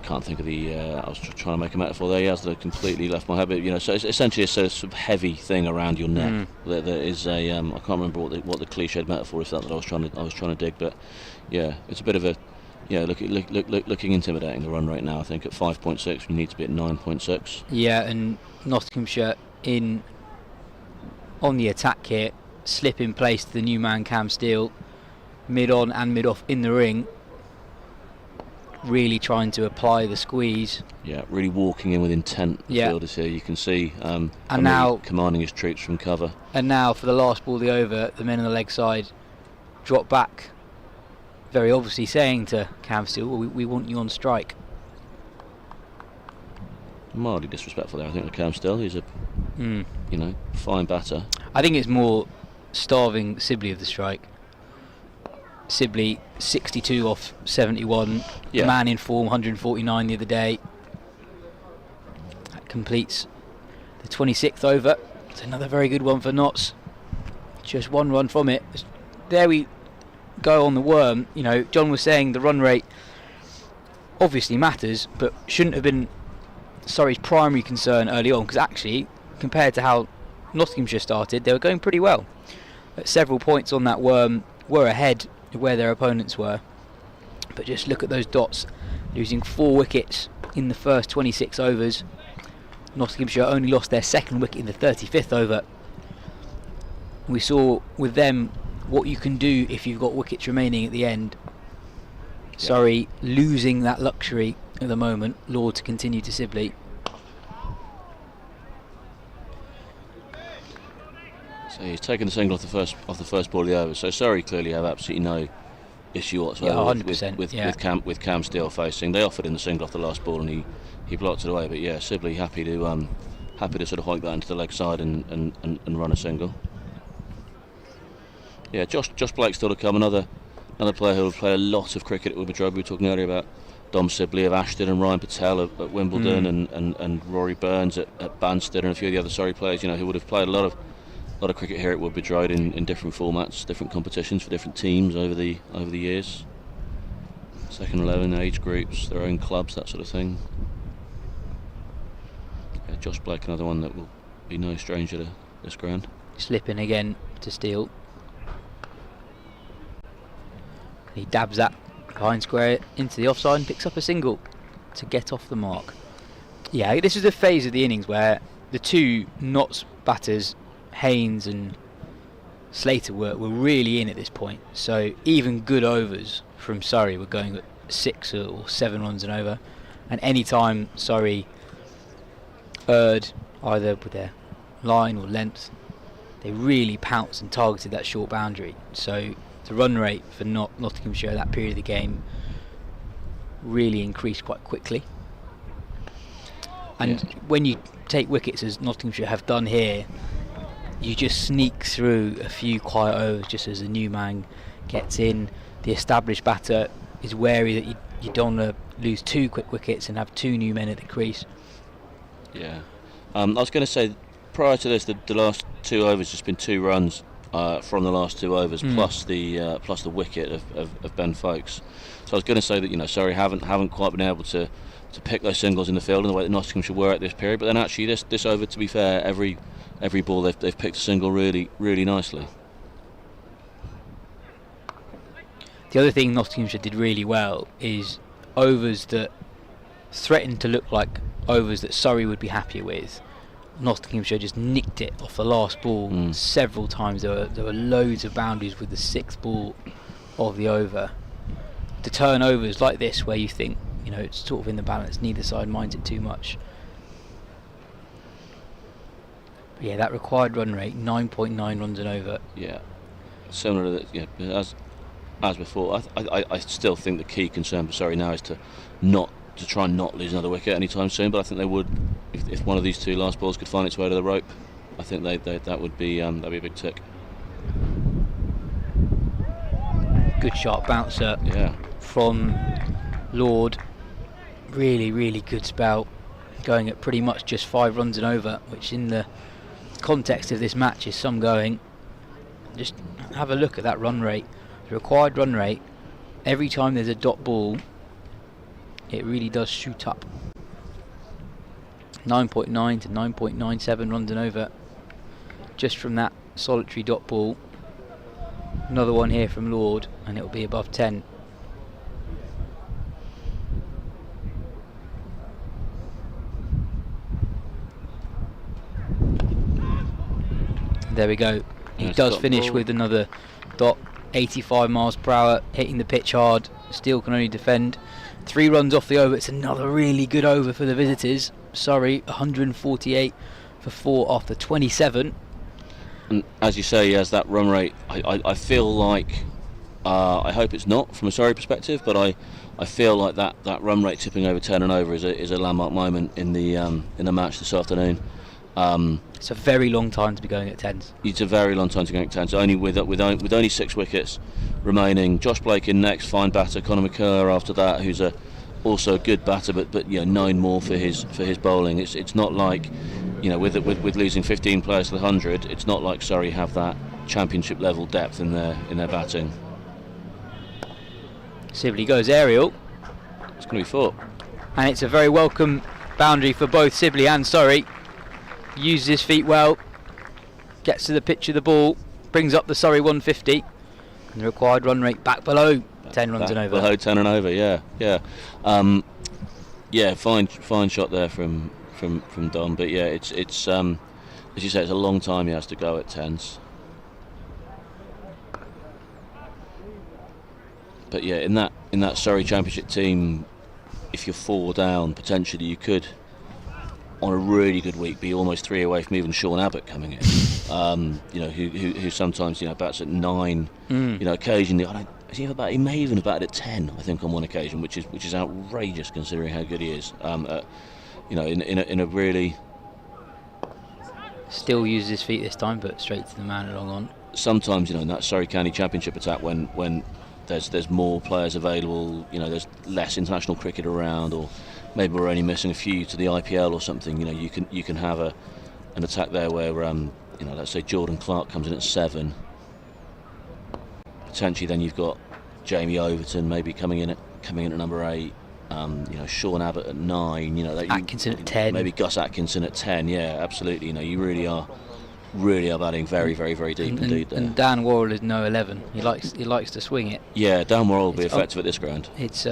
C: Can't think of the. I was trying to make a metaphor there. Yes, that completely left my head. But, so it's essentially a sort of heavy thing around your neck. There is a. I can't remember what the cliched metaphor is that I was trying to dig. But yeah, it's a bit of a. Yeah, looking intimidating, the run rate now. I think at 5.6, we need to be at 9.6.
D: Yeah, and Nottinghamshire on the attack here. Slip in place to the new man Cam Steele, mid on and mid off in the ring, really trying to apply the squeeze.
C: Yeah, really walking in with intent. The fielders here, you can see, and
D: now
C: commanding his troops from cover.
D: And now for the last ball of the over, the men on the leg side drop back, very obviously saying to Cam Steele, well, we want you on strike.
C: Mildly disrespectful there, I think, to Cam Steele. He's a fine batter.
D: I think it's more starving Sibley of the strike. Sibley 62 off 71, man in form, 149 the other day. That completes the 26th over. It's another very good one for Notts. Just one run from it. There we go on the worm. John was saying the run rate obviously matters, but shouldn't have been Surrey's primary concern early on, because actually, compared to how Nottinghamshire started, they were going pretty well. At several points on that worm were ahead of where their opponents were, but just look at those dots, losing 4 wickets in the first 26 overs. Nottinghamshire only lost their second wicket in the 35th over. We saw with them what you can do if you've got wickets remaining at the end. Surrey losing that luxury at the moment. Lord to continue to Sibley.
C: So he's taken the single off the first ball of the over. So Surrey clearly have absolutely no issue whatsoever with Cam Steele facing. They offered him the single off the last ball and he blocked it away. But yeah, Sibley happy to sort of hike that into the leg side and run a single. Yeah, Josh Blake's still to come. Another player who will play a lot of cricket at Wimbledon. We were talking earlier about Dom Sibley of Ashton and Ryan Patel at Wimbledon and Rory Burns at Banstead and a few of the other Surrey players, who would have played a lot of cricket here at Woodbridge Road in different formats, different competitions for different teams over the years. Second 11 age groups, their own clubs, that sort of thing. Josh Blake, another one that will be no stranger to this ground.
D: Slipping again to steal. He dabs that behind square into the offside and picks up a single to get off the mark. Yeah, this is a phase of the innings where the two Notts batters, Haynes and Slater, were really in at this point. So even good overs from Surrey were going at 6 or 7 runs and over. And any time Surrey erred either with their line or length, they really pounced and targeted that short boundary. So the run rate for Nottinghamshire that period of the game really increased quite quickly. And when you take wickets, as Nottinghamshire have done here, you just sneak through a few quiet overs just as a new man gets in. The established batter is wary that you don't want to lose 2 quick wickets and have 2 new men at the crease.
C: Yeah. I was going to say, prior to this, the last 2 overs, just been 2 runs from the last 2 overs, plus the wicket of Ben Foakes. So I was going to say that Surrey haven't quite been able to pick those singles in the field in the way that Nottinghamshire were at this period. But then actually this over, to be fair, every ball they've picked a single really nicely.
D: The other thing Nottinghamshire did really well is overs that threatened to look like overs that Surrey would be happier with. Nottinghamshire just nicked it off the last ball several times. There were loads of boundaries with the 6th ball of the over. To turn overs like this, where you think it's sort of in the balance, neither side minds it too much. But yeah, that required run rate, 9.9 runs and over.
C: Yeah, similar to that. As before, I still think the key concern for Surrey now is to try and not lose another wicket anytime soon. But I think they would, if one of these 2 last balls could find its way to the rope, I think that would be that'd be a big tick.
D: Good sharp bouncer from Lord. Really good spell, going at pretty much just 5 runs and over, which in the context of this match is some going. Just have a look at that run rate, the required run rate. Every time there's a dot ball, it really does shoot up. 9.9 to 9.97 runs and over just from that solitary dot ball. Another one here from Lord and it'll be above 10. There we go. He does finish with another dot, 85 miles per hour, hitting the pitch hard. Steele can only defend. 3 runs off the over. It's another really good over for the visitors. Surrey 148 for 4 after 27.
C: And as you say, he has that run rate. I feel like, I hope it's not from a Surrey perspective, but I feel like that run rate tipping over 10 and over is a landmark moment in the match this afternoon.
D: It's a very long time to be going at 10s.
C: It's a very long time to go at 10s. Only with only 6 wickets remaining. Josh Blake in next, fine batter. Conor McCullough after that, who's also a good batter, but known more for his bowling. It's not like with losing 15 players to the 100. It's not like Surrey have that championship level depth in their batting.
D: Sibley goes aerial.
C: It's going to be 4,
D: and it's a very welcome boundary for both Sibley and Surrey. Uses his feet well, gets to the pitch of the ball, brings up the Surrey 150, and the required run rate back below 10 runs and over.
C: Below 10 and over, yeah. Fine shot there from Don, but yeah, it's as you say, it's a long time he has to go at 10s. But yeah, in that Surrey Championship team, if you're 4 down, potentially you could, on a really good week, be almost 3 away from even Sean Abbott coming in. Who sometimes bats at 9. Occasionally he may even have batted at 10. I think on one occasion, which is outrageous considering how good he is. In a really.
D: Still uses his feet this time, but straight to the man along on.
C: Sometimes in that Surrey County Championship attack when there's more players available, there's less international cricket around, or maybe we're only missing a few to the IPL or something. You can have an attack there where let's say Jordan Clark comes in at 7. Potentially, then you've got Jamie Overton maybe coming in at number 8. Sean Abbott at 9.
D: Atkinson at 10.
C: Maybe Gus Atkinson at 10. Yeah, absolutely. You really are batting very, very, very deep indeed there.
D: And Dan Worrell is no 11. He likes to swing it.
C: Yeah, Dan Worrell will be effective at this ground.
D: It's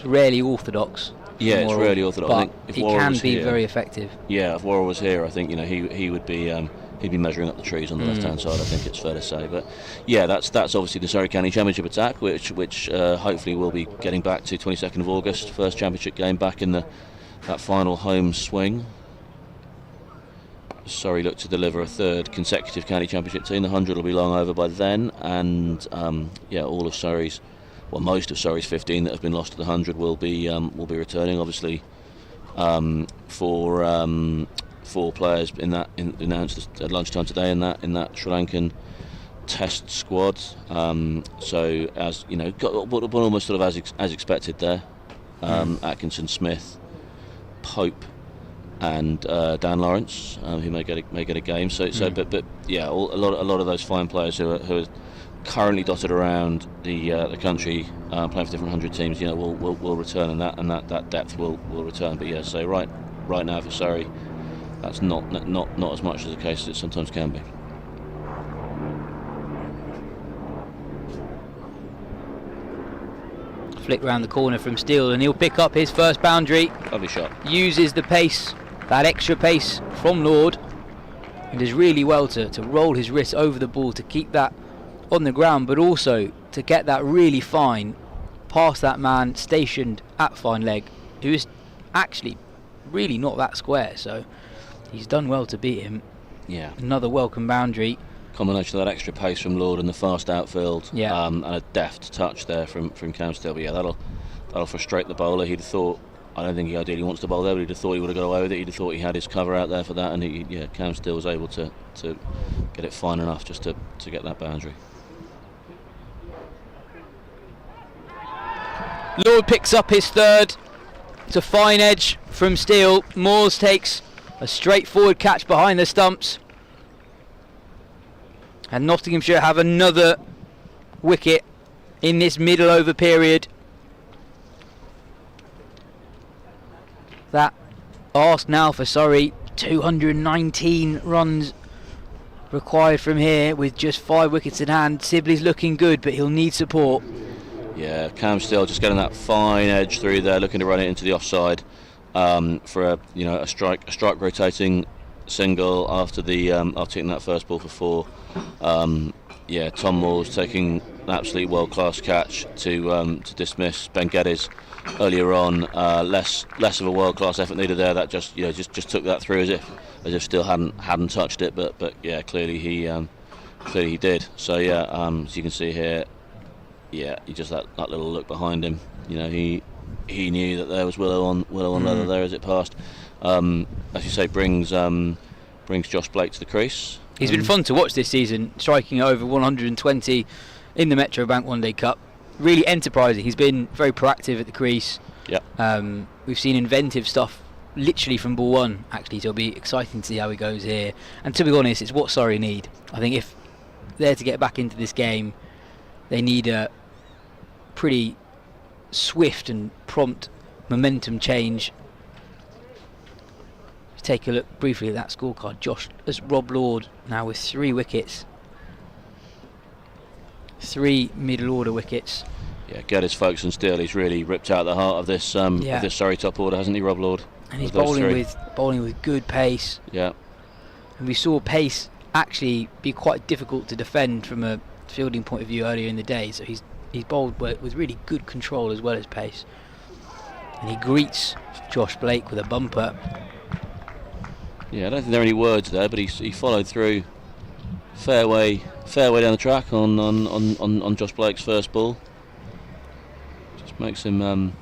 D: rarely orthodox.
C: Yeah, it's rarely orthodox.
D: But
C: I think if
D: he
C: Worrell
D: can
C: was
D: be
C: here,
D: very effective.
C: Yeah, if Worrell was here, I think he would be he'd be measuring up the trees on the left-hand side. I think it's fair to say. But yeah, that's obviously the Surrey County Championship attack, which hopefully we'll be getting back to 22nd of August, first Championship game back in that final home swing. Surrey look to deliver a third consecutive county championship team. The 100 will be long over by then, and all of Surrey's, most of Surrey's 15 that have been lost to the 100 will be returning. Obviously, four players announced at lunchtime today in that Sri Lankan Test squad. So as got almost sort of as expected there. Atkinson, Smith, Pope, and Dan Lawrence, who may get a game. But yeah, a lot of those fine players who are currently dotted around the country playing for different 100 teams, will return, and that depth will return. But yeah, so right now for Surrey, that's not as much as the case as it sometimes can be.
D: Flick round the corner from Steele, and he'll pick up his first boundary.
C: Lovely shot.
D: Uses the pace, that extra pace from Lord, and does really well to roll his wrist over the ball to keep that on the ground, but also to get that really fine past that man stationed at fine leg, who is actually really not that square. So he's done well to beat him.
C: Yeah.
D: Another welcome boundary.
C: Combination of that extra pace from Lord and the fast outfield, and a deft touch there from Cam Steele. But yeah, that'll frustrate the bowler. He'd have thought, I don't think he ideally wants to bowl there, but he'd have thought he would have got away with it. He'd have thought he had his cover out there for that, and Cam Steele was able to get it fine enough just to get that boundary.
D: Lord picks up his third. It's a fine edge from Steele. Moores takes a straightforward catch behind the stumps. And Nottinghamshire have another wicket in this middle over period. That ask now for Surrey. 219 runs required from here with just 5 wickets in hand. Sibley's looking good, but he'll need support.
C: Yeah, Cam Steele just getting that fine edge through there, looking to run it into the offside for a strike rotating single after hitting that first ball for 4. Tom Moores taking an absolutely world-class catch to dismiss Ben Geddes earlier on. Less of a world-class effort needed there. That just took that through as if Steele hadn't touched it, but yeah, clearly he did. So yeah, as you can see here, yeah, he just that little look behind him. He knew that there was willow on leather there as it passed. As you say, brings Josh Blake to the crease.
D: He's been fun to watch this season, striking over 120 in the Metro Bank One Day Cup. Really enterprising. He's been very proactive at the crease.
C: Yeah.
D: We've seen inventive stuff literally from ball one, actually, so it'll be exciting to see how he goes here. And to be honest, it's what Surrey need. I think if they're to get back into this game, they need a pretty swift and prompt momentum change. Take a look briefly at that scorecard. Rob Lord now with 3 wickets, 3 middle order wickets.
C: Yeah, Geddes, Foakes and Steele. He's really ripped out the heart of this Surrey top order, hasn't he, Rob Lord?
D: And he's bowling with good pace.
C: Yeah.
D: And we saw pace actually be quite difficult to defend from a fielding point of view earlier in the day. So he's bowled with really good control as well as pace. And he greets Josh Blake with a bumper.
C: Yeah, I don't think there are any words there, but he followed through fairway down the track on Josh Blake's first ball. Just makes him,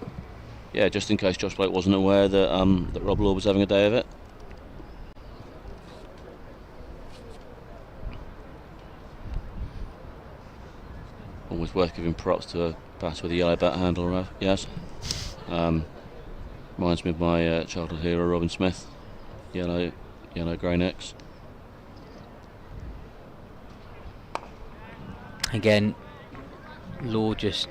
C: just in case Josh Blake wasn't aware that Rob Lord was having a day of it. Always worth giving props to a batter with a yellow bat handle, yes. Reminds me of my childhood hero, Robin Smith. Yellow grey necks.
D: Again, Lord just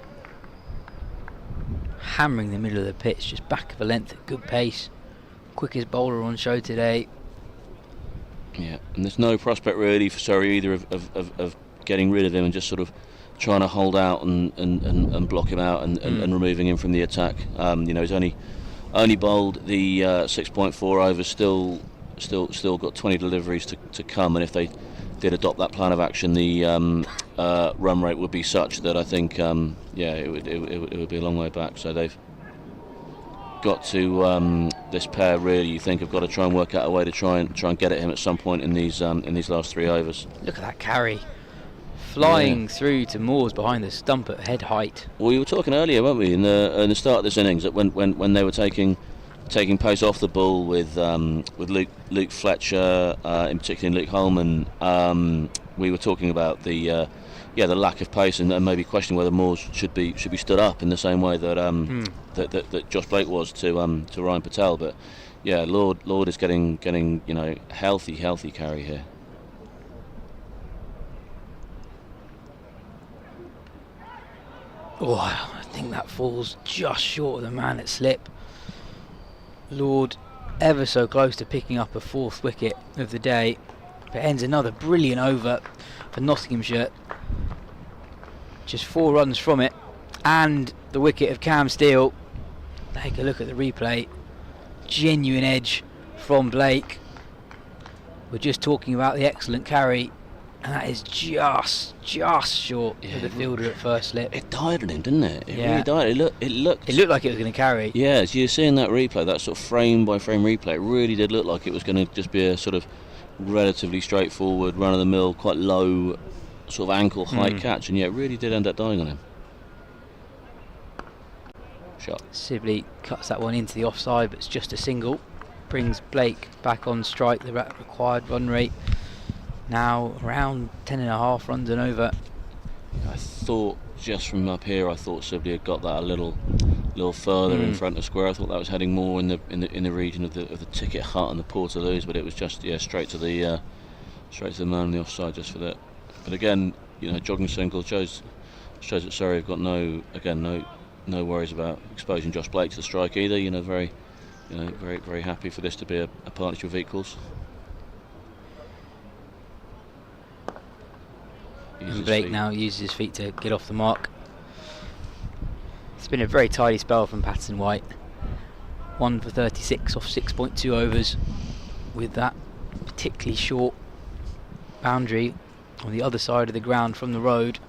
D: hammering the middle of the pitch, just back of a length at good pace. Quickest bowler on show today.
C: Yeah, and there's no prospect really for Surrey either of getting rid of him and just sort of trying to hold out and block him out and removing him from the attack. He's only bowled the 6.4 overs, still got 20 deliveries to come, and if they did adopt that plan of action, the run rate would be such that I think it would be a long way back. So they've got to this pair really, you think, have got to try and work out a way to try and get at him at some point in these last 3 overs.
D: Look at that carry, flying through to Moores behind the stump at head height.
C: Well, we were talking earlier, weren't we, in the start of this innings, that when they were taking pace off the ball with Luke Fletcher, in particular Luke Holman, we were talking about the lack of pace and maybe questioning whether Moores should be stood up in the same way that that Josh Blake was to Ryan Patel. But yeah, Lord is getting healthy carry here.
D: Oh, I think that falls just short of the man at slip. Lord ever so close to picking up a 4th wicket of the day, but ends another brilliant over for Nottinghamshire. Just 4 runs from it, and the wicket of Cam Steele. Take a look at the replay. Genuine edge from Blake. We're just talking about the excellent carry, and that is just short of the fielder at first slip.
C: It died on him, didn't it? It really died. It looked
D: like it was going to carry.
C: Yeah, as you're seeing that replay, that sort of frame by frame replay, it really did look like it was going to just be a sort of relatively straightforward, run-of-the-mill, quite low sort of ankle height catch, and yeah, it really did end up dying on him. Shot.
D: Sibley cuts that one into the offside, but it's just a single. Brings Blake back on strike, the required run rate. Now around 10.5 runs and over.
C: I thought just from up here, I thought Sibley had got that a little further in front of square. I thought that was heading more in the region of the ticket hut and the Portaloos, but it was just straight to the man on the offside just for that. But again, jogging single shows that Surrey have got no worries about exposing Josh Blake to the strike either. Very very happy for this to be a partnership of equals.
D: Blake now uses his feet to get off the mark. It's been a very tidy spell from Patterson White. 1 for 36 off 6.2 overs, with that particularly short boundary on the other side of the ground from the road.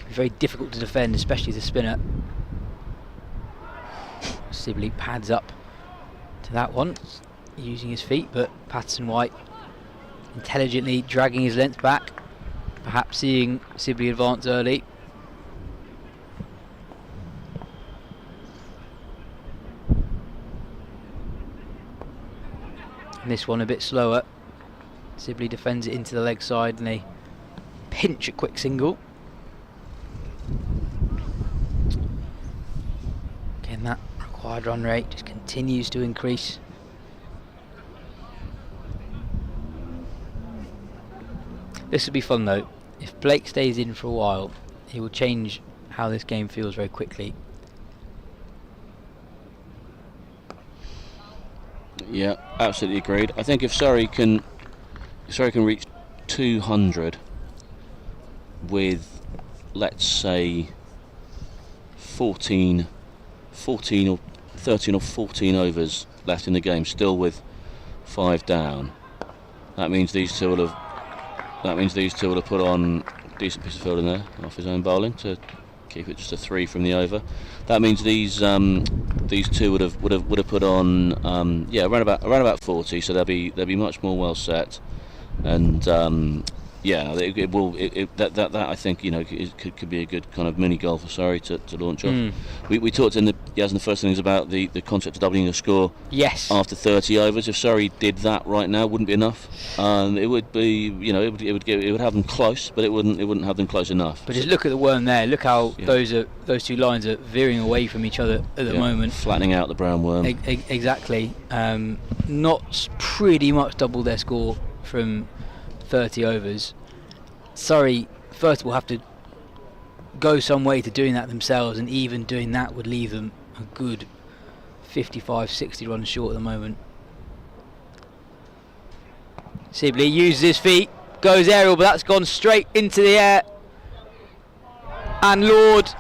D: It's very difficult to defend, especially as a spinner. Sibley pads up to that one, using his feet, but Patterson White intelligently dragging his length back, perhaps seeing Sibley advance early. And this one a bit slower. Sibley defends it into the leg side and they pinch a quick single. Again, that required run rate just continues to increase. This will be fun though. If Blake stays in for a while, he will change how this game feels very quickly.
C: Yeah, absolutely agreed. I think if Surrey can reach 200 with, let's say, 13 or 14 overs left in the game, still with 5 down, that means these two will have put on a decent piece of fielding there off his own bowling to keep it just a 3 from the over. That means these two would have put on around about 40, so they'll be much more well set, and that I think could be a good kind of mini goal for Surrey to launch off. We talked in the first innings about the concept of doubling the score.
D: Yes.
C: After 30 overs, if Surrey did that right now, wouldn't be enough. It would be, it would have them close, but it wouldn't have them close enough.
D: But just look at the worm there. Look how those two lines are veering away from each other at the moment,
C: flattening out the brown worm.
D: Exactly. Not pretty much double their score from 30 overs. Surrey first of all have to go some way to doing that themselves, and even doing that would leave them a good 55-60 runs short at the moment. Sibley uses his feet, goes aerial, but that's gone straight into the air. And Lord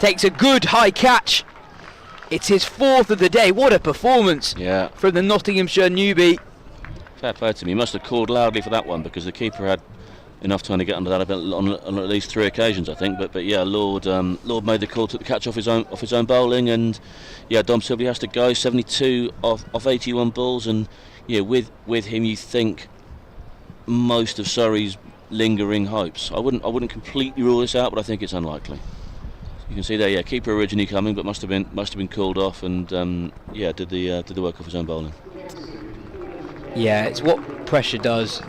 D: takes a good high catch. It's his 4th of the day. What a performance from the Nottinghamshire newbie.
C: Fair play to him. He must have called loudly for that one, because the keeper had enough time to get under that on at least 3 occasions, I think. But yeah, Lord made the call, took the catch off his own bowling, and yeah, Dom Sibley has to go 72 off 81 balls, and yeah, with him you think most of Surrey's lingering hopes. I wouldn't completely rule this out, but I think it's unlikely. You can see there, yeah, keeper originally coming, but must have been called off, and yeah, did the work off his own bowling.
D: Yeah, it's what pressure does.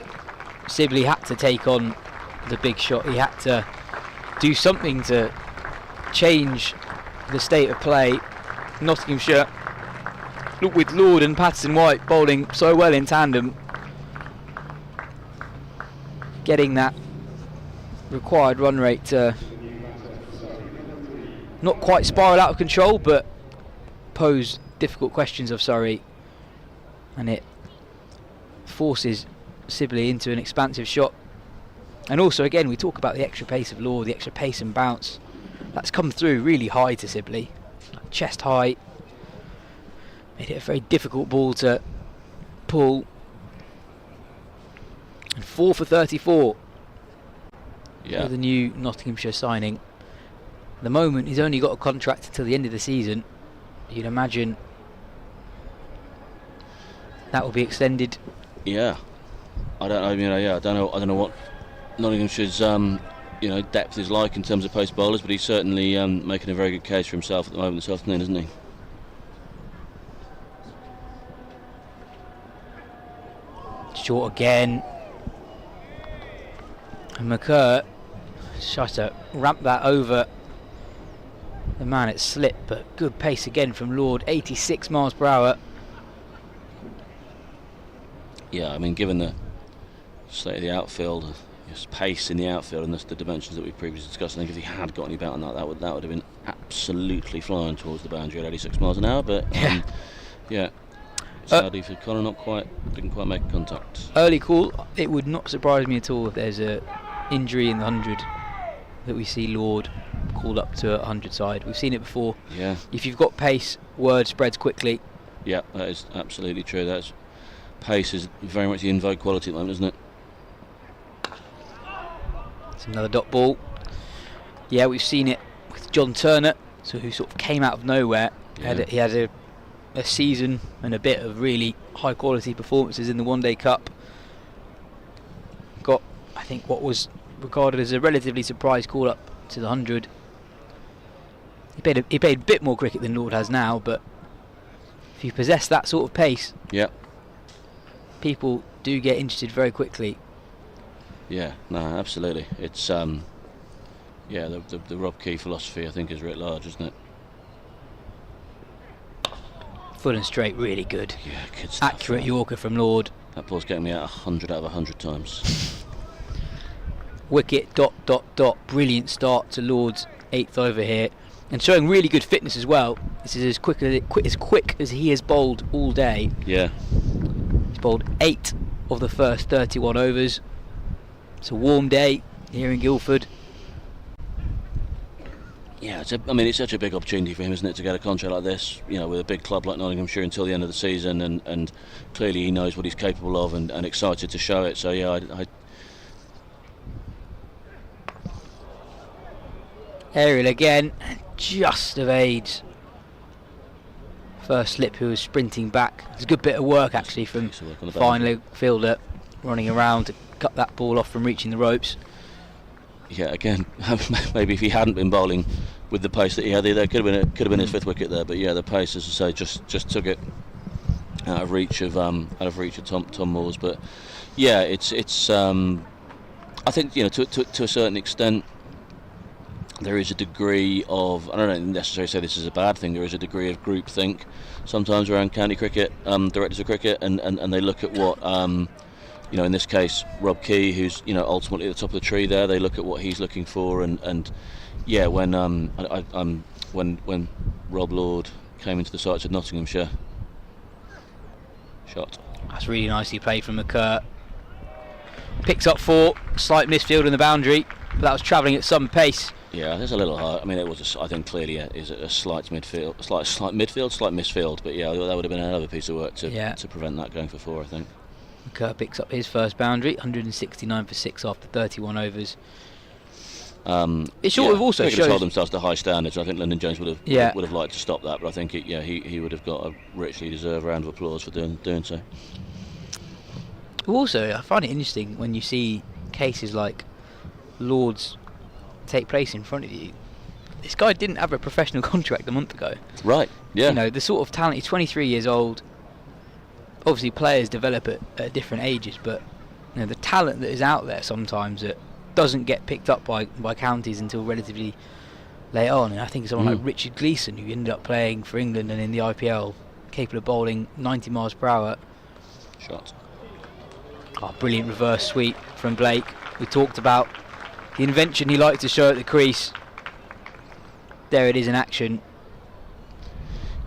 D: Sibley had to take on the big shot. He had to do something to change the state of play. Nottinghamshire, look, with Lord and Patterson White bowling so well in tandem, getting that required run rate to not quite spiral out of control, but pose difficult questions of Surrey, and it forces Sibley into an expansive shot. And also, again, we talk about the extra pace of Lord, the extra pace and bounce that's come through really high to Sibley, chest high, made it a very difficult ball to pull. And 4 for 34 for the new Nottinghamshire signing. At the moment, he's only got a contract until the end of the season. You'd imagine that will be extended.
C: Yeah, I don't know what Nottinghamshire's depth is like in terms of post bowlers, but he's certainly making a very good case for himself at the moment this afternoon, isn't he?
D: Short again, and McCurr tries to ramp that over the man. It slipped, but good pace again from Lord, 86 miles per hour.
C: Yeah, I mean, given the state of the outfield, his pace in the outfield, and the dimensions that we've previously discussed, I think if he had got any better than that would have been absolutely flying towards the boundary at 86 miles an hour. But sadly for Connor, didn't quite make contact.
D: Early call. It would not surprise me at all if there's a injury in the 100 that we see Lord called up to a 100 side. We've seen it before.
C: Yeah.
D: If you've got pace, word spreads quickly.
C: Yeah, that is absolutely true. Pace is very much the in vogue quality at the moment, isn't it?
D: It's another dot ball. Yeah, we've seen it with Jon Turner, who sort of came out of nowhere.
C: Yeah.
D: He had a season and a bit of really high quality performances in the One Day Cup. Got, I think, what was regarded as a relatively surprise call up to the 100. He played a bit more cricket than Lord has now, but if you possess that sort of pace, people do get interested very quickly. Yeah, no, absolutely. It's the Rob Key philosophy, I think, is writ large, isn't it? Full and straight, really good. Yeah, good stuff. Accurate Yorker from Lord. That ball's getting me out 100 out of 100 times. Wicket, ... Brilliant start to Lord's 8th over here, and showing really good fitness as well. This is as quick as he has bowled all day. Yeah. He's bowled 8 of the first 31 overs. It's a warm day here in Guildford. Yeah, it's such a big opportunity for him, isn't it, to get a contract like this, with a big club like Nottinghamshire until the end of the season, and clearly he knows what he's capable of, and excited to show it. So yeah, aerial again, just evades first slip, who was sprinting back. It's a good bit of work actually from fine leg fielder running around to cut that ball off from reaching the ropes. Yeah, again, maybe if he hadn't been bowling with the pace that he had, there could have been his 5th wicket there. But yeah, the pace, as I say, just took it out of reach of Tom Moore's. But yeah, it's I think to a certain extent there is a degree of, I don't necessarily say this is a bad thing, there is a degree of groupthink sometimes around county cricket, directors of cricket, and they look at what
C: in this case, Rob Key, who's ultimately at the top of the tree there. They look at what he's looking for, and yeah, when Rob Lord came into the sights of Nottinghamshire, shot.
D: That's really nicely played from McCurt. Picks up 4, slight misfield in the boundary, but that was travelling at some pace.
C: Yeah, there's a little high. I mean, it was. I think clearly is a slight midfield, slight misfield. But yeah, that would have been another piece of work to prevent that going for 4. I think.
D: McCurt picks up his first boundary, 169 for 6 after 31 overs. It sort of also shows.
C: Held themselves to high standards. I think Lyndon Jones would have liked to stop that, but I think he would have got a richly deserved round of applause for doing so.
D: Also, I find it interesting when you see cases like Lord's take place in front of you. This guy didn't have a professional contract a month ago.
C: Right, yeah.
D: The sort of talent, he's 23 years old. Obviously players develop at different ages, but the talent that is out there sometimes that doesn't get picked up by counties until relatively late on. And I think someone like Richard Gleeson, who ended up playing for England and in the IPL, capable of bowling 90 miles per hour.
C: Shot.
D: Oh, brilliant reverse sweep from Blake. We talked about the invention he liked to show at the crease. There it is in action.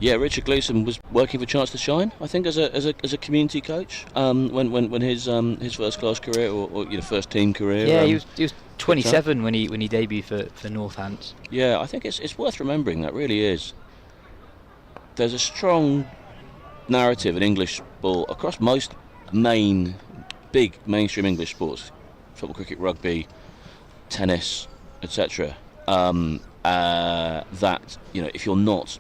C: Yeah, Richard Gleeson was working for Chance to Shine, I think, as a community coach when his first class career or first team career.
D: Yeah, he was 27 when he debuted for Northants.
C: Yeah, I think it's worth remembering. That really is. There's a strong narrative in English ball across most big mainstream English sports, football, cricket, rugby, tennis, etc. That if you're not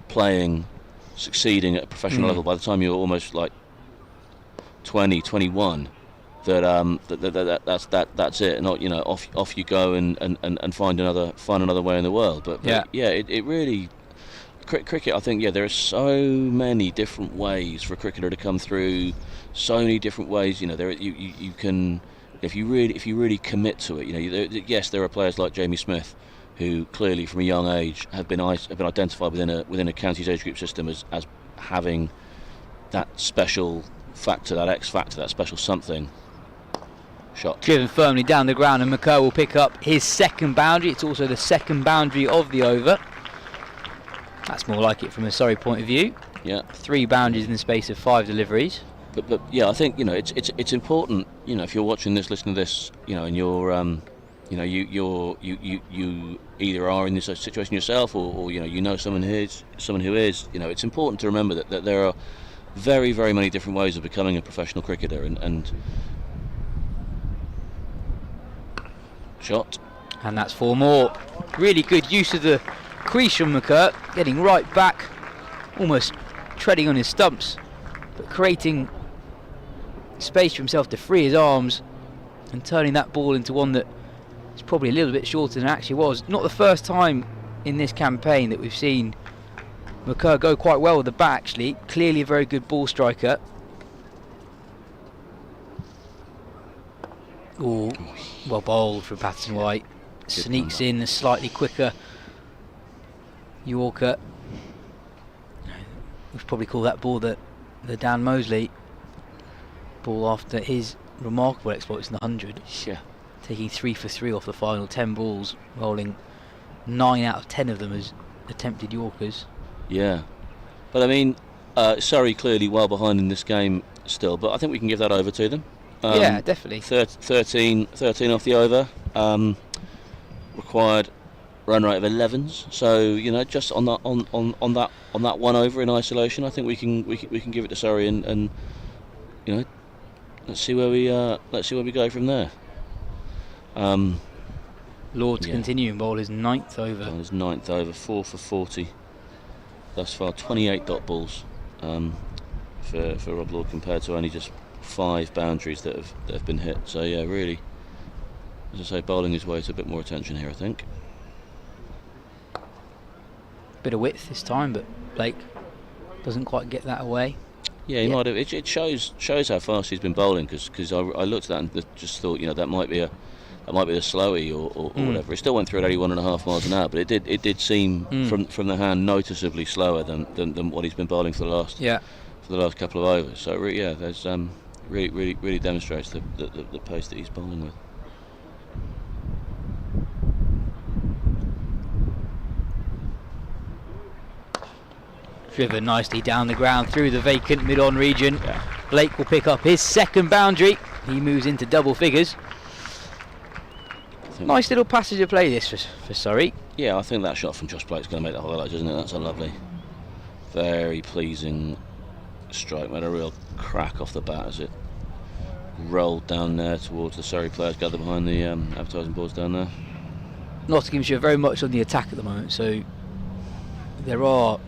C: playing, succeeding at a professional level by the time you're almost like 20, 21, that's it. Not off you go and find another way in the world. But it really. Cricket, I think, there are so many different ways for a cricketer to come through. So many different ways, there you can, if you really commit to it. Yes, there are players like Jamie Smith, who clearly from a young age have been identified within a county's age group system as having that special factor, that X factor, that special something. Shot.
D: Driven firmly down the ground, and McCurt will pick up his second boundary. It's also the second boundary of the over. That's more like it from a Surrey point of view.
C: Yeah.
D: 3 boundaries in the space of 5 deliveries.
C: But yeah, I think it's important. If you're watching this, listening to this, and you're you either are in this situation yourself, or someone who is. It's important to remember that there are very, very many different ways of becoming a professional cricketer, and shot.
D: And that's 4 more. Really good use of the crease from McCurt, getting right back, almost treading on his stumps, but creating space for himself to free his arms and turning that ball into one that is probably a little bit shorter than it actually was. Not the first time in this campaign that we've seen McCurt go quite well with the bat, actually. Clearly a very good ball striker. Ooh, well bowled from Patterson White. Sneaks in a slightly quicker Yorker. We'd probably call that ball the Dan Mosley ball after his remarkable exploits in the 100.
C: Yeah.
D: Taking 3 for 3 off the final 10 balls, rolling 9 out of 10 of them as attempted Yorkers.
C: Yeah. But I mean, Surrey clearly well behind in this game still, but I think we can give that over to them.
D: Yeah, definitely.
C: 13 off the over. Required run rate of 11s. So just on that one over in isolation, I think we can give it to Surrey and let's see where we go from there.
D: Lord to continue and bowl his 9th over.
C: On his 9th over, 4 for 40 thus far, 28 dot balls for Rob Lord compared to only just 5 boundaries that have been hit. So yeah, really, as I say, bowling his way to a bit more attention here, I think.
D: Bit of width this time, but Blake doesn't quite get that away.
C: Yeah, he might have. It shows how fast he's been bowling, because I looked at that and just thought, that might be a slowie or whatever. It still went through at 81.5 miles an hour, but it did seem from the hand noticeably slower than what he's been bowling for the last couple of overs. So yeah, there's really demonstrates the pace that he's bowling with.
D: Driven nicely down the ground through the vacant mid-on region. Blake will pick up his second boundary. He moves into double figures. Nice little passage of play this for Surrey.
C: Yeah, I think that shot from Josh Blake's going to make the highlights, isn't it? That's a lovely, very pleasing strike. Made a real crack off the bat as it rolled down there towards the Surrey players gathered behind the advertising boards down there.
D: Nottinghamshire very much on the attack at the moment, so there are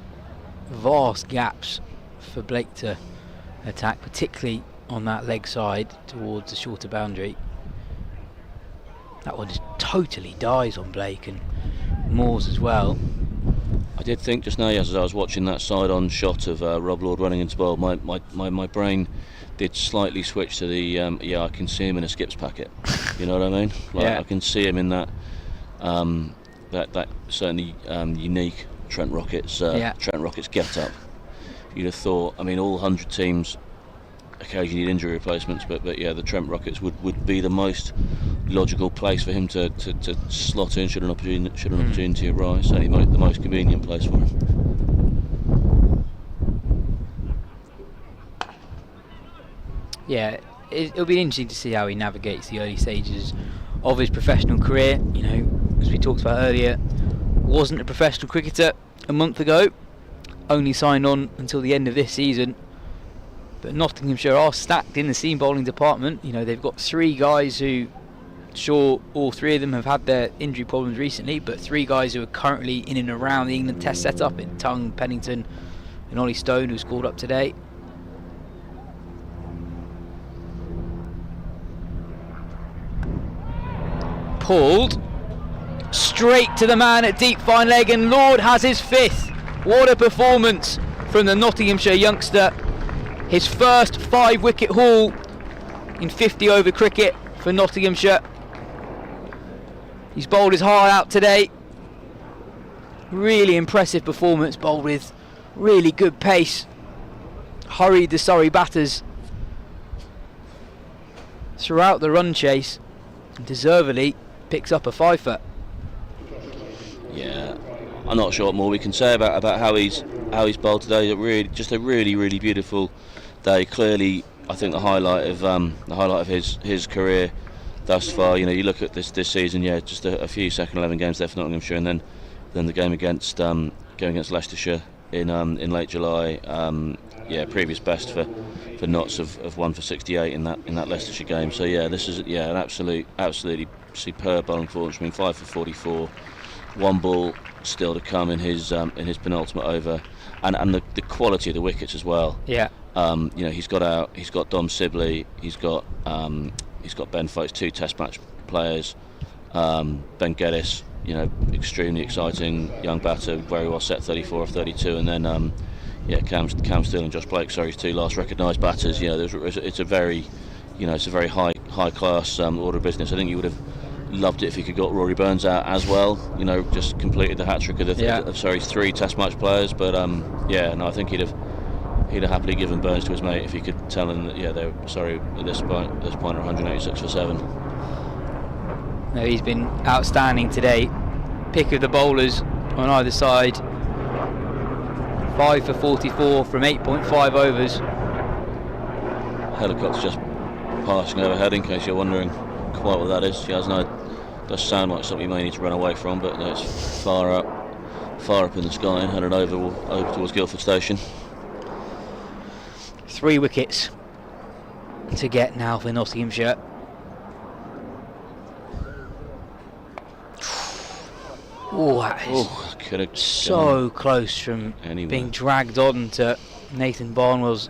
D: vast gaps for Blake to attack, particularly on that leg side towards the shorter boundary. That one just totally dies on Blake, and Moores as well.
C: I did think just now, yes, as I was watching that side-on shot of Rob Lord running into bowl, my brain did slightly switch to the I can see him in a skips packet. You know what I mean? Like,
D: yeah.
C: I can see him in that that certainly unique Trent Rockets get up. You'd have thought, I mean, all 100 teams occasionally need injury replacements, but yeah, the Trent Rockets would be the most logical place for him to slot in should an opportunity arise. Certainly the most convenient place for him.
D: Yeah, it'll be interesting to see how he navigates the early stages of his professional career. You know, as we talked about earlier, wasn't a professional cricketer a month ago, only signed on until the end of this season. But Nottinghamshire are stacked in the seam bowling department. You know, they've got 3 guys who, sure, all 3 of them have had their injury problems recently, but 3 guys who are currently in and around the England Test setup in Tongue, Pennington and Ollie Stone, who's called up today. Pulled straight to the man at deep fine leg, and Lord has his 5th. What a performance from the Nottinghamshire youngster. His first 5-wicket haul in 50 over cricket for Nottinghamshire. He's bowled his heart out today. Really impressive performance, bowled with really good pace. Hurried the Surrey batters throughout the run chase, and deservedly picks up a 5-foot.
C: Yeah, I'm not sure what more we can say about how he's bowled today. Just a really beautiful day. Clearly, I think the highlight of his career thus far. You know, you look at this season. Yeah, just a few second 11 games there for Nottinghamshire, and then the game against Leicestershire in late July. Previous best for Notts of 1 for 68 in that Leicestershire game. So yeah, this is an absolutely superb bowling performance. I mean, 5 for 44, 1 ball still to come in his penultimate over, and the quality of the wickets as well.
D: Yeah.
C: You know, he's got Dom Sibley, he's got Ben Foakes, 2 Test match players, Ben Geddes, you know, extremely exciting young batter, very well set, 34 of 32, and then Cam Steele and Josh Blake, Surrey's 2 last recognised batters. You know, it's a very high class order of business. I think you would have loved it if he could got Rory Burns out as well. You know, just completed the hat trick of Surrey's 3 Test match players. But I think he'd have happily given Burns to his mate if he could tell him that Surrey at this point are 186 for 7.
D: No, he's been outstanding today. Pick of the bowlers on either side. 5 for 44 from 8.5 overs.
C: Helicopter's just passing overhead, in case you're wondering quite what that is. Does sound like something you may need to run away from, but no, it's far up in the sky and headed over towards Guildford Station.
D: 3 wickets to get now for Nottinghamshire. Oh, that is so close from being dragged on to Nathan Barnwell's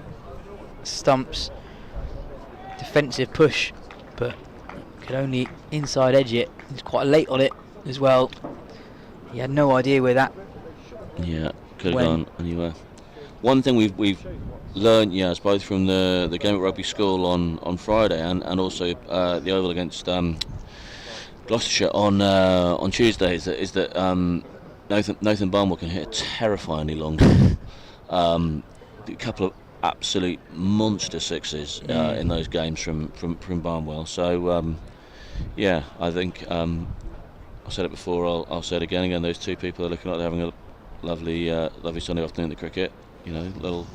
D: stumps. Defensive push, but could only inside edge it. He's quite late on it as well. He had no idea where that.
C: Yeah, could have gone anywhere. One thing we've learned, both from the game at Rugby School on Friday and also the Oval against Gloucestershire on Tuesday is that Nathan Barnwell can hit a terrifyingly long ball. A couple absolute monster sixes in those games from Barnwell. So yeah, I think I said it before. I'll say it again. Those two people are looking like they're having a lovely Sunday afternoon at the cricket. Little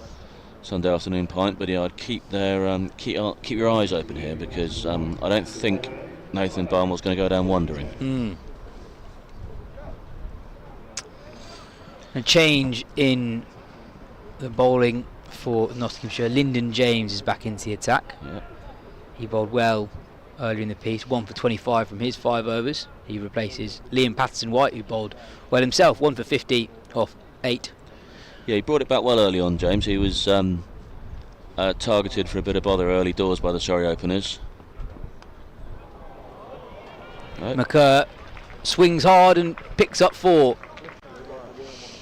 C: Sunday afternoon pint. But yeah, I'd keep your eyes open here, because I don't think Nathan Barnwell's going to go down wandering.
D: A change in the bowling for Nottinghamshire. Lyndon James is back into the attack.
C: Yeah.
D: He bowled well earlier in the piece, 1 for 25 from his 5 overs. He replaces Liam Patterson-White, who bowled well himself, 1 for 50 off 8.
C: Yeah, he brought it back well early on, James. He was targeted for a bit of bother early doors by the Surrey openers. Right.
D: McCurr swings hard and picks up 4.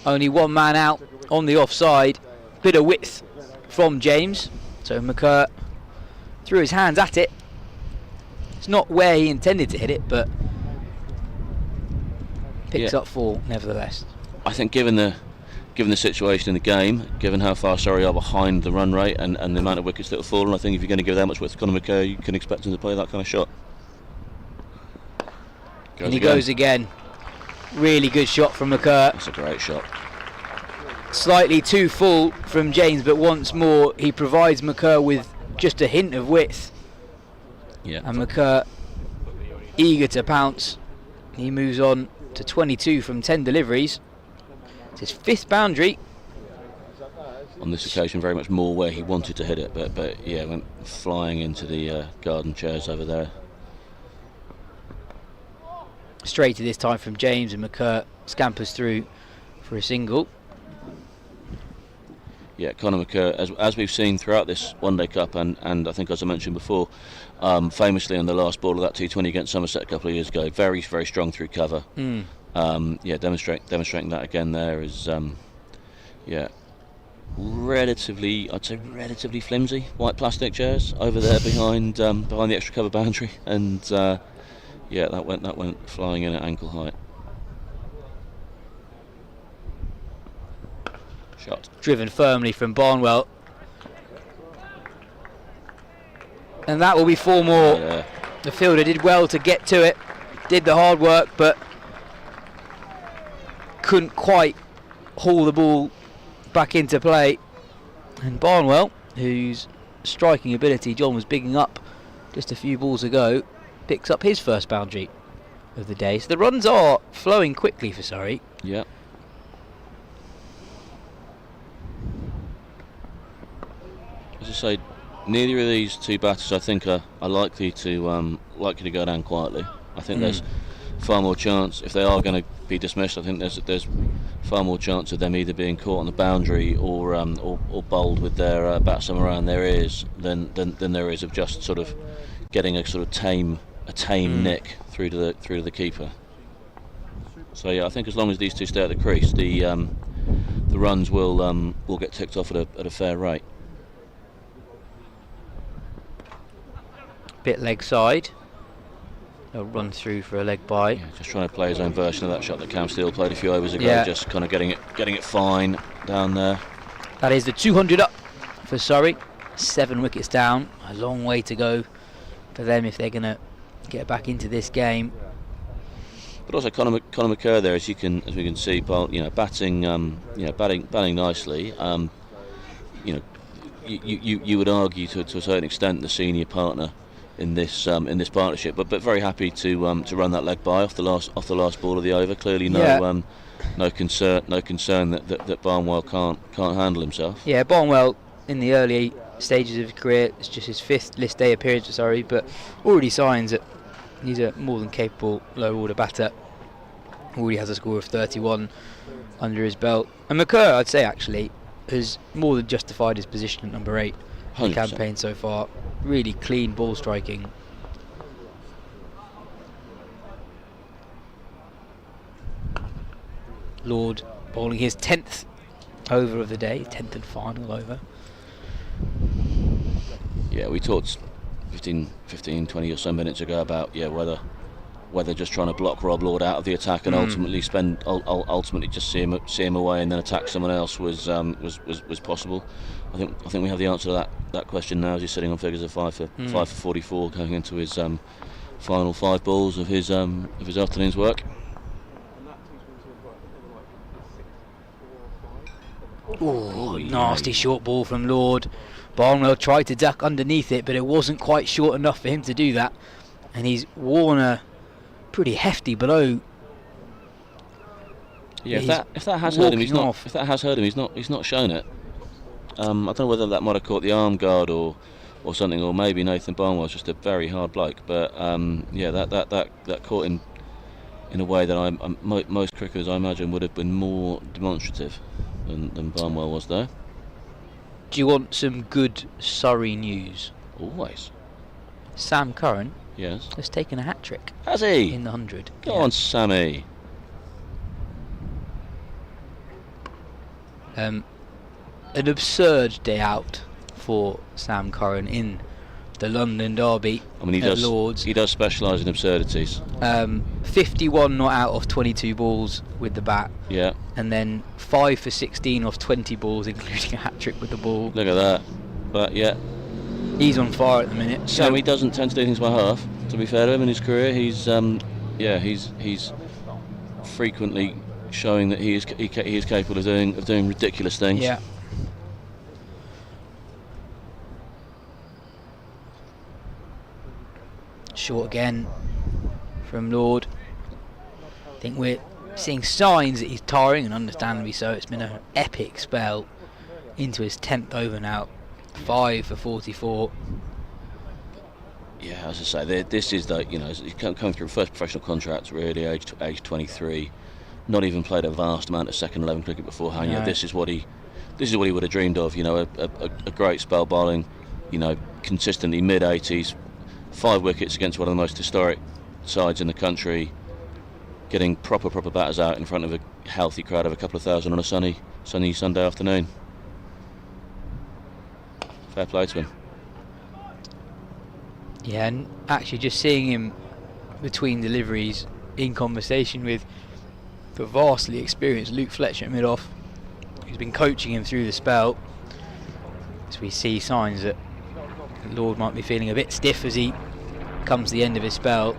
D: Only one man out on the offside. Bit of width from James. So McCurr threw his hands at it. It's not where he intended to hit it, but picks up 4 nevertheless.
C: I think given the situation in the game, given how far Surrey are behind the run rate and the amount of wickets that have fallen, I think if you're going to give that much width to Conor McCurr, you can expect him to play that kind of shot.
D: Goes again. Really good shot from McCurr.
C: That's a great shot.
D: Slightly too full from James, but once more he provides McCurr with just a hint of width.
C: Yeah.
D: And McCurr eager to pounce. He moves on to 22 from 10 deliveries. It's his 5th boundary.
C: On this occasion, very much more where he wanted to hit it, but yeah, went flying into the garden chairs over there.
D: Straight to this time from James, and McCurr scampers through for a single.
C: Yeah, Conor McCurr, as we've seen throughout this One Day Cup, and I think as I mentioned before, famously on the last ball of that T20 against Somerset a couple of years ago, very, very strong through cover. Yeah, demonstrating that again there is, yeah, relatively flimsy white plastic chairs over there behind the extra cover boundary, and yeah, that went flying in at ankle height. Shot.
D: Driven firmly from Barnwell. And that will be 4 more.
C: Yeah.
D: The fielder did well to get to it, did the hard work, but couldn't quite haul the ball back into play. And Barnwell, whose striking ability Jon was bigging up just a few balls ago, picks up his first boundary of the day. So the runs are flowing quickly for Surrey.
C: Yeah. As I say, neither of these two batters I think are likely to go down quietly. I think there's far more chance, if they are going to be dismissed, I think there's far more chance of them either being caught on the boundary or bowled with their bat somewhere around their ears than there is of just sort of getting a sort of tame nick through to the keeper. So yeah, I think as long as these two stay at the crease, the runs will get ticked off at a fair rate.
D: Bit leg side. They'll run through for a leg by.
C: Yeah, just trying to play his own version of that shot that Cam Steele played a few overs ago.
D: Yeah.
C: Just kind of getting it fine down there.
D: That is the 200 up for Surrey. 7 wickets down. A long way to go for them if they're going to get back into this game.
C: But also Conor McCurr there, as we can see, batting nicely. You would argue to a certain extent the senior partner in this partnership, but very happy to run that leg by off the last ball of the over. Clearly no concern that Barnwell can't handle himself.
D: Yeah, Barnwell in the early stages of his career, it's just his 5th list day appearance for Surrey, but already signs that he's a more than capable low order batter. Already has a score of 31 under his belt. And McCurr, I'd say actually, has more than justified his position at number 8 in the campaign so far. Really clean ball striking. Lord bowling his 10th over of the day, 10th and final over.
C: Yeah, we talked 15, 20 or so minutes ago about whether just trying to block Rob Lord out of the attack and ultimately just see him away and then attack someone else was possible. I think we have the answer to that question now, as he's sitting on figures of 5 for 44, going into his final 5 balls of his afternoon's work.
D: Oh, nasty short ball from Lord. Barnwell tried to duck underneath it, but it wasn't quite short enough for him to do that, and he's worn a pretty hefty blow.
C: Yeah, if that has hurt him, he's not shown it. I don't know whether that might have caught the arm guard or something, or maybe Nathan Barnwell's just a very hard bloke. But that caught him in a way that most cricketers, I imagine, would have been more demonstrative than Barnwell was there.
D: Do you want some good Surrey news?
C: Always.
D: Sam Curran,
C: yes,
D: has taken a hat-trick.
C: Has he?
D: In the 100.
C: Go on, Sammy.
D: An absurd day out for Sam Curran in the London Derby.
C: I mean, he does specialise in absurdities.
D: 51 not out of 22 balls with the bat.
C: Yeah.
D: And then 5 for 16 off 20 balls, including a hat-trick with the ball.
C: Look at that. But yeah,
D: he's on fire at the minute.
C: Sammy doesn't tend to do things by half. To be fair to him in his career, he's frequently showing that he is capable of doing ridiculous things.
D: Yeah. Short again from Lord. I think we're seeing signs that he's tiring, and understandably so. It's been an epic spell into his 10th over now. 5 for 44.
C: Yeah, as I say, this is he's coming through first professional contract, really, age 23. Not even played a vast amount of second 11 cricket beforehand.
D: No.
C: You know, this is what he would have dreamed of. You know, a great spell bowling. You know, consistently mid-80s. 5 wickets against one of the most historic sides in the country, getting proper batters out in front of a healthy crowd of a couple of thousand on a sunny Sunday afternoon. Fair play to him.
D: Yeah, and actually just seeing him between deliveries in conversation with the vastly experienced Luke Fletcher at mid-off, who's been coaching him through the spell, as we see signs that Lord might be feeling a bit stiff as he comes to the end of his spell.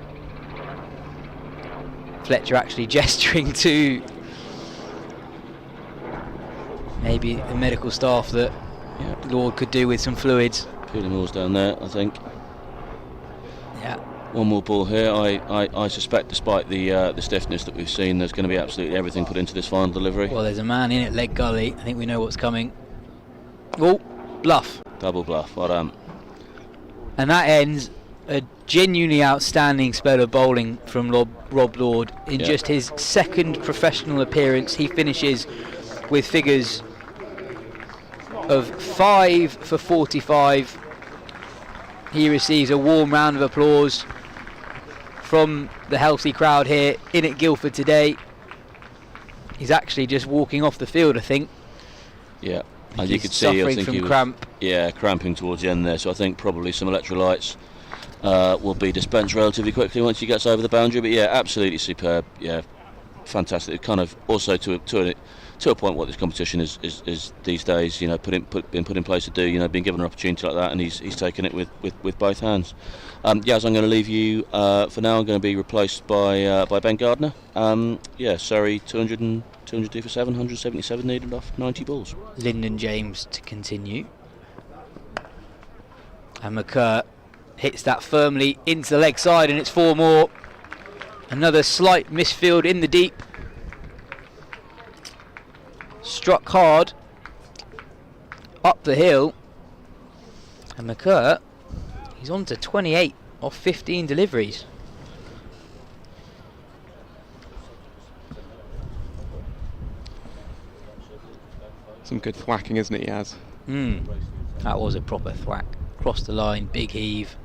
D: Fletcher actually gesturing to maybe the medical staff that Lord could do with some fluids.
C: Cooling oars down there, I think.
D: Yeah.
C: One more ball here. I suspect, despite the stiffness that we've seen, there's going to be absolutely everything put into this final delivery.
D: Well, there's a man in at leg gully. I think we know what's coming. Oh, bluff.
C: Double bluff. Well done.
D: And that ends a genuinely outstanding spell of bowling from Rob Lord. In just his second professional appearance, he finishes with figures of 5 for 45. He receives a warm round of applause from the healthy crowd here in at Guildford today. He's actually just walking off the field, I think.
C: Yeah, and you could see,
D: suffering
C: I think
D: from
C: he was
D: cramp.
C: Cramping towards the end there. So I think probably some electrolytes will be dispensed relatively quickly once he gets over the boundary. But yeah, absolutely superb. Yeah, fantastic. Kind of also to a point what this competition is these days. You know, been put in place to do. You know, being given an opportunity like that, and he's taken it with both hands. Yas, I'm going to leave you for now. I'm going to be replaced by Ben Gardner. Surrey 202 for 7, 177 needed off 90 balls.
D: Lyndon James to continue. And McCurr hits that firmly into the leg side, and it's 4 more. Another slight misfield in the deep. Struck hard up the hill, and McCurr, he's on to 28 off 15 deliveries.
B: Some good thwacking, isn't it, Yas?
D: That was a proper thwack. Crossed the line, big heave.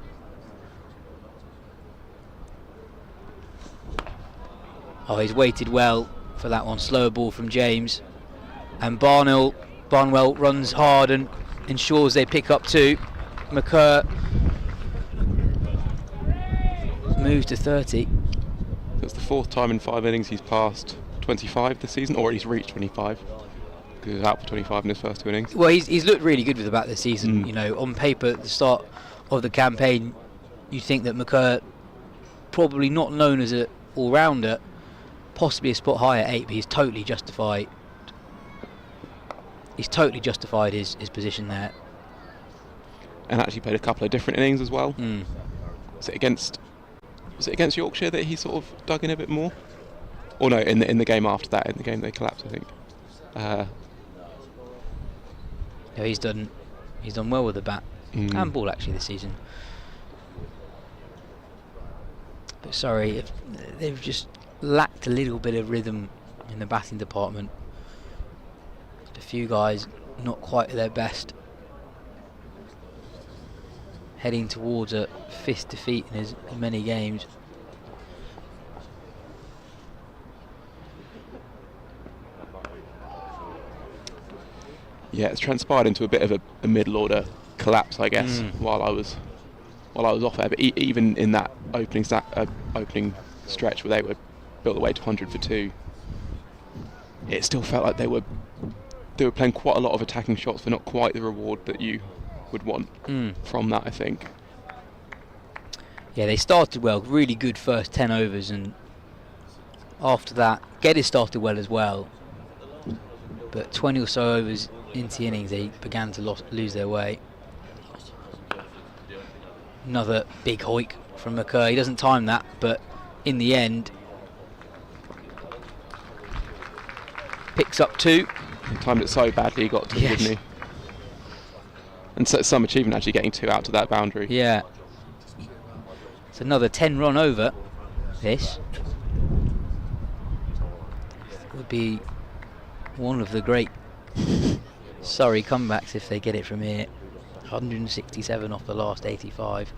D: Oh, he's waited well for that one. Slower ball from James. And Barnwell runs hard and ensures they pick up 2. McCurr moves to 30.
B: It's the 4th time in 5 innings he's passed 25 this season, or he's reached 25. because he was out for 25 in his first 2 innings.
D: Well, he's looked really good with the bat this season. You know, on paper at the start of the campaign, you think that McCurr, probably not known as an all-rounder, possibly a spot high at 8, but he's totally justified. He's totally justified his position there.
B: And actually played a couple of different innings as well. Was it against Yorkshire that he sort of dug in a bit more? Or no, in the game after that, in the game they collapsed, I think.
D: Yeah, he's done well with the bat and ball actually this season. But sorry, they've just lacked a little bit of rhythm in the batting department. Just a few guys not quite at their best, heading towards a 5th defeat in as many games.
B: Yeah, it's transpired into a bit of a middle order collapse, I guess, while I was off air. But even in that opening stretch where they were built away to 100 for 2, it still felt like they were playing quite a lot of attacking shots for not quite the reward that you would want from that, I think.
D: Yeah, they started well, really good first 10 overs, and after that, Geddes started well as well. But 20 or so overs into the innings, they began to lose their way. Another big hoik from McCurr. He doesn't time that, but in the end, picks up 2.
B: He timed it so badly he got to it, didn't he? And so some achievement actually getting 2 out to that boundary.
D: Yeah. It's another 10-run over. This would be one of the great Surrey comebacks if they get it from here. 167 off the last 85.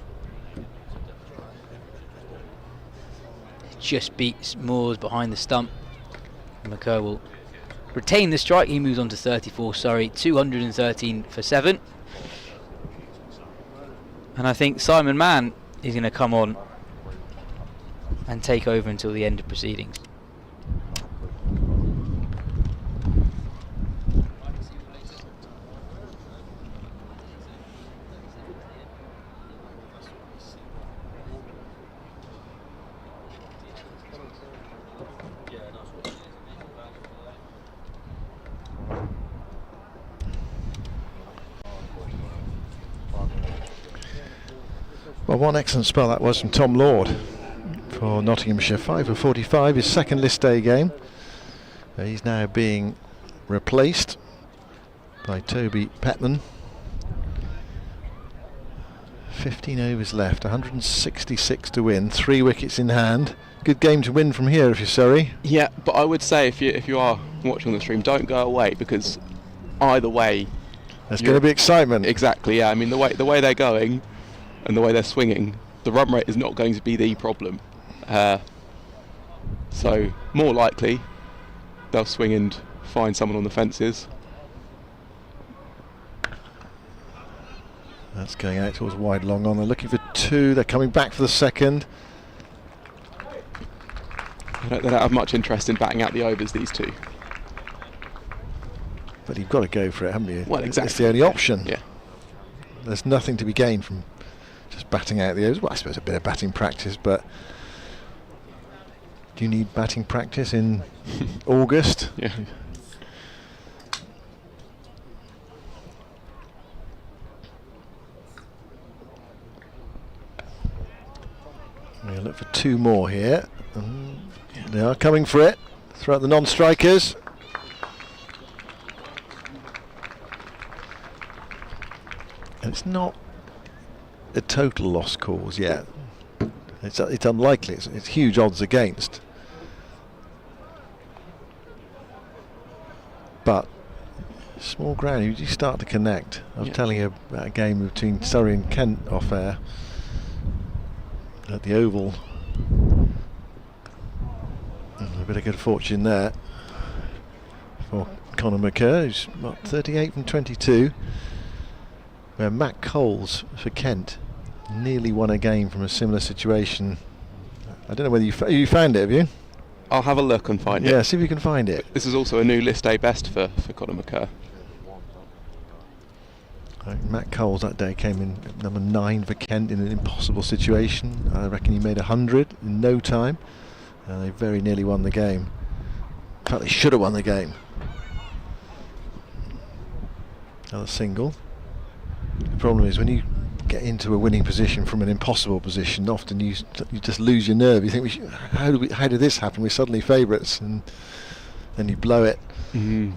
D: Just beats Moores behind the stump. McCurr will retain the strike. He moves on to 34. Surrey 213 for 7. And I think Simon Mann is going to come on and take over until the end of proceedings.
A: Well, one excellent spell that was from Tom Lord for Nottinghamshire. 5 for 45, his second list day game. He's now being replaced by Toby Petman. 15 overs left, 166 to win, 3 wickets in hand. Good game to win from here if you're Surrey.
B: Yeah, but I would say if you are watching the stream, don't go away, because either way
A: there's going to be excitement.
B: Exactly, yeah. I mean, the way they're going and the way they're swinging, the run rate is not going to be the problem. So more likely they'll swing and find someone on the fences.
A: That's going out towards wide long on. They're looking for 2. They're coming back for the second.
B: They don't have much interest in batting out the overs, these two.
A: But you've got to go for it, haven't you?
B: Well, exactly.
A: It's the only option.
B: Yeah.
A: There's nothing to be gained from just batting out the overs. Well, I suppose a bit of batting practice, but do you need batting practice in August?
B: Yeah.
A: We'll look for 2 more here. They are coming for it throughout the non-strikers. And it's not a total lost cause yet. It's unlikely. It's huge odds against. But small ground, you start to connect. I was telling you about a game between Surrey and Kent off air at the Oval. A bit of good fortune there for Conor McCurr, who's 38 from 22. Where Matt Coles for Kent nearly won a game from a similar situation. I don't know whether you found it, have you?
B: I'll have a look and find it.
A: Yeah, see if you can find it.
B: This is also a new list A best for Conor McKerr.
A: Matt Coles that day came in at number 9 for Kent in an impossible situation. I reckon he made 100 in no time. They very nearly won the game. In fact, they should have won the game. Another single. The problem is when you get into a winning position from an impossible position, often you just lose your nerve. You think, how did this happen? We're suddenly favourites, and then you blow it.
B: Mm-hmm.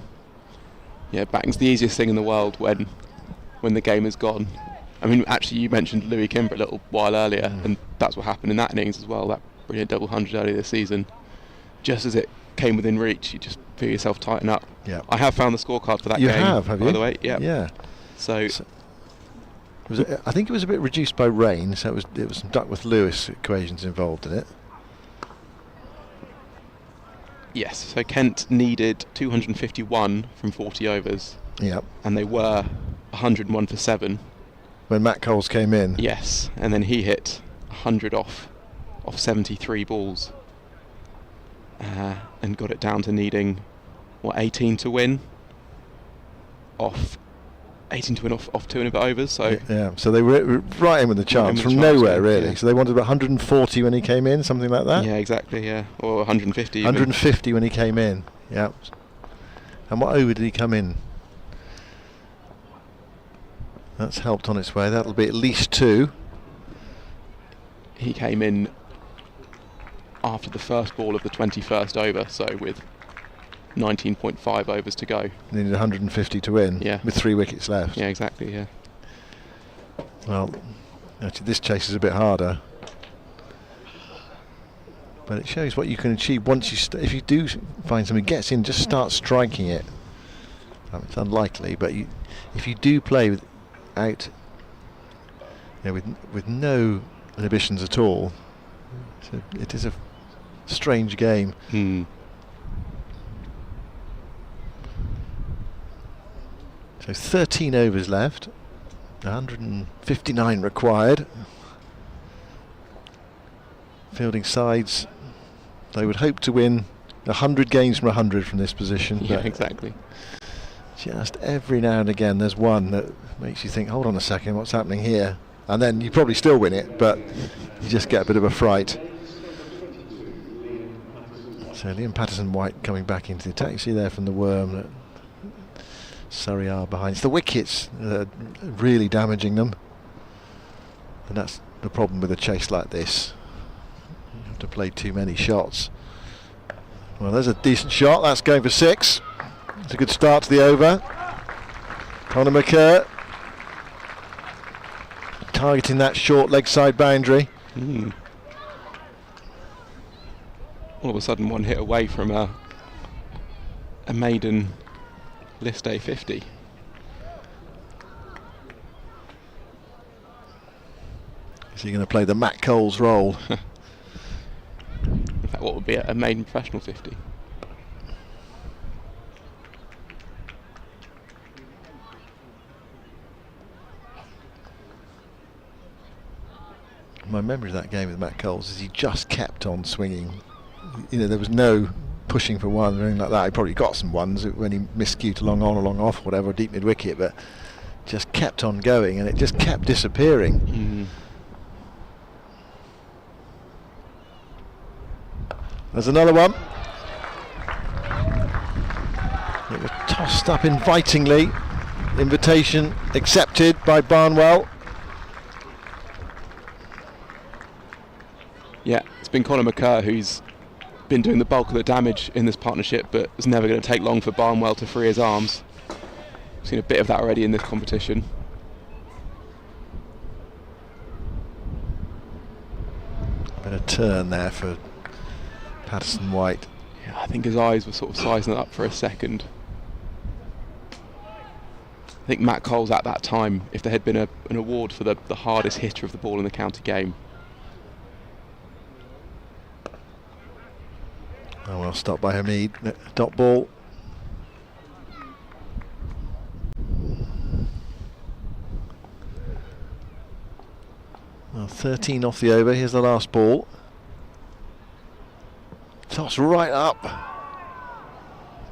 B: Yeah, batting's the easiest thing in the world when the game is gone. I mean, actually, you mentioned Louis Kimber a little while earlier, and that's what happened in that innings as well. That brilliant double 100 earlier this season. Just as it came within reach, you just feel yourself tighten up.
A: Yeah.
B: I have found the scorecard for that
A: you
B: game.
A: Have you?
B: By the way, yeah.
A: Yeah.
B: So
A: I think it was a bit reduced by rain, so it was some Duckworth-Lewis equations involved in it.
B: yes, so Kent needed 251 from 40 overs.
A: Yep.
B: And they were 101 for 7.
A: When Matt Coles came in.
B: Yes, and then he hit 100 off 73 balls. And got it down to needing 18 to win off 2 and a bit overs. So
A: yeah, so they were right in with the chance from nowhere, really.
B: Yeah.
A: So they wanted about 140 when he came in, something like that.
B: Yeah, exactly. Yeah, or 150. Even.
A: 150 when he came in. Yeah. And what over did he come in? That's helped on its way. That'll be at least 2.
B: He came in after the first ball of the 21st over, so with 19.5 overs to go.
A: Needed 150 to win.
B: Yeah.
A: With 3 wickets left.
B: Yeah, exactly. Yeah.
A: Well, actually, this chase is a bit harder, but it shows what you can achieve once you. If you do find something gets in, just start striking it. It's unlikely, but if you do play with no inhibitions at all, it is a strange game. So 13 overs left, 159 required. Fielding sides, they would hope to win 100 games from 100 from this position.
B: Yeah, exactly.
A: Just every now and again there's one that makes you think, hold on a second, what's happening here? And then you probably still win it, but you just get a bit of a fright. So Liam Patterson-White coming back into the attack. You see there from the worm. Surrey are behind. It's the wickets that are really damaging them, and that's the problem with a chase like this. You have to play too many shots. Well, there's a decent shot. That's going for 6. It's a good start to the over. Conor McKerr targeting that short leg side boundary.
B: All of a sudden, one hit away from a maiden list A 50.
A: Is he going to play the Matt Coles role?
B: In fact, what would be a maiden professional 50?
A: My memory of that game with Matt Coles is he just kept on swinging. You know, there was no pushing for one or anything like that. He probably got some ones when he miscued along on, along off, whatever, deep mid wicket, but just kept on going, and it just kept disappearing. There's another one. It was tossed up invitingly. Invitation accepted by Barnwell.
B: Yeah, it's been Conor McKerr who's been doing the bulk of the damage in this partnership, but it's never going to take long for Barnwell to free his arms. We've seen a bit of that already in this competition.
A: A bit of turn there for Patterson-White.
B: Yeah, I think his eyes were sort of sizing it up for a second. I think Matt Coles at that time, if there had been an award for the hardest hitter of the ball in the county game.
A: Oh well, stopped by Hamid. Dot ball. Well, 13 off the over. Here's the last ball. It's toss right up.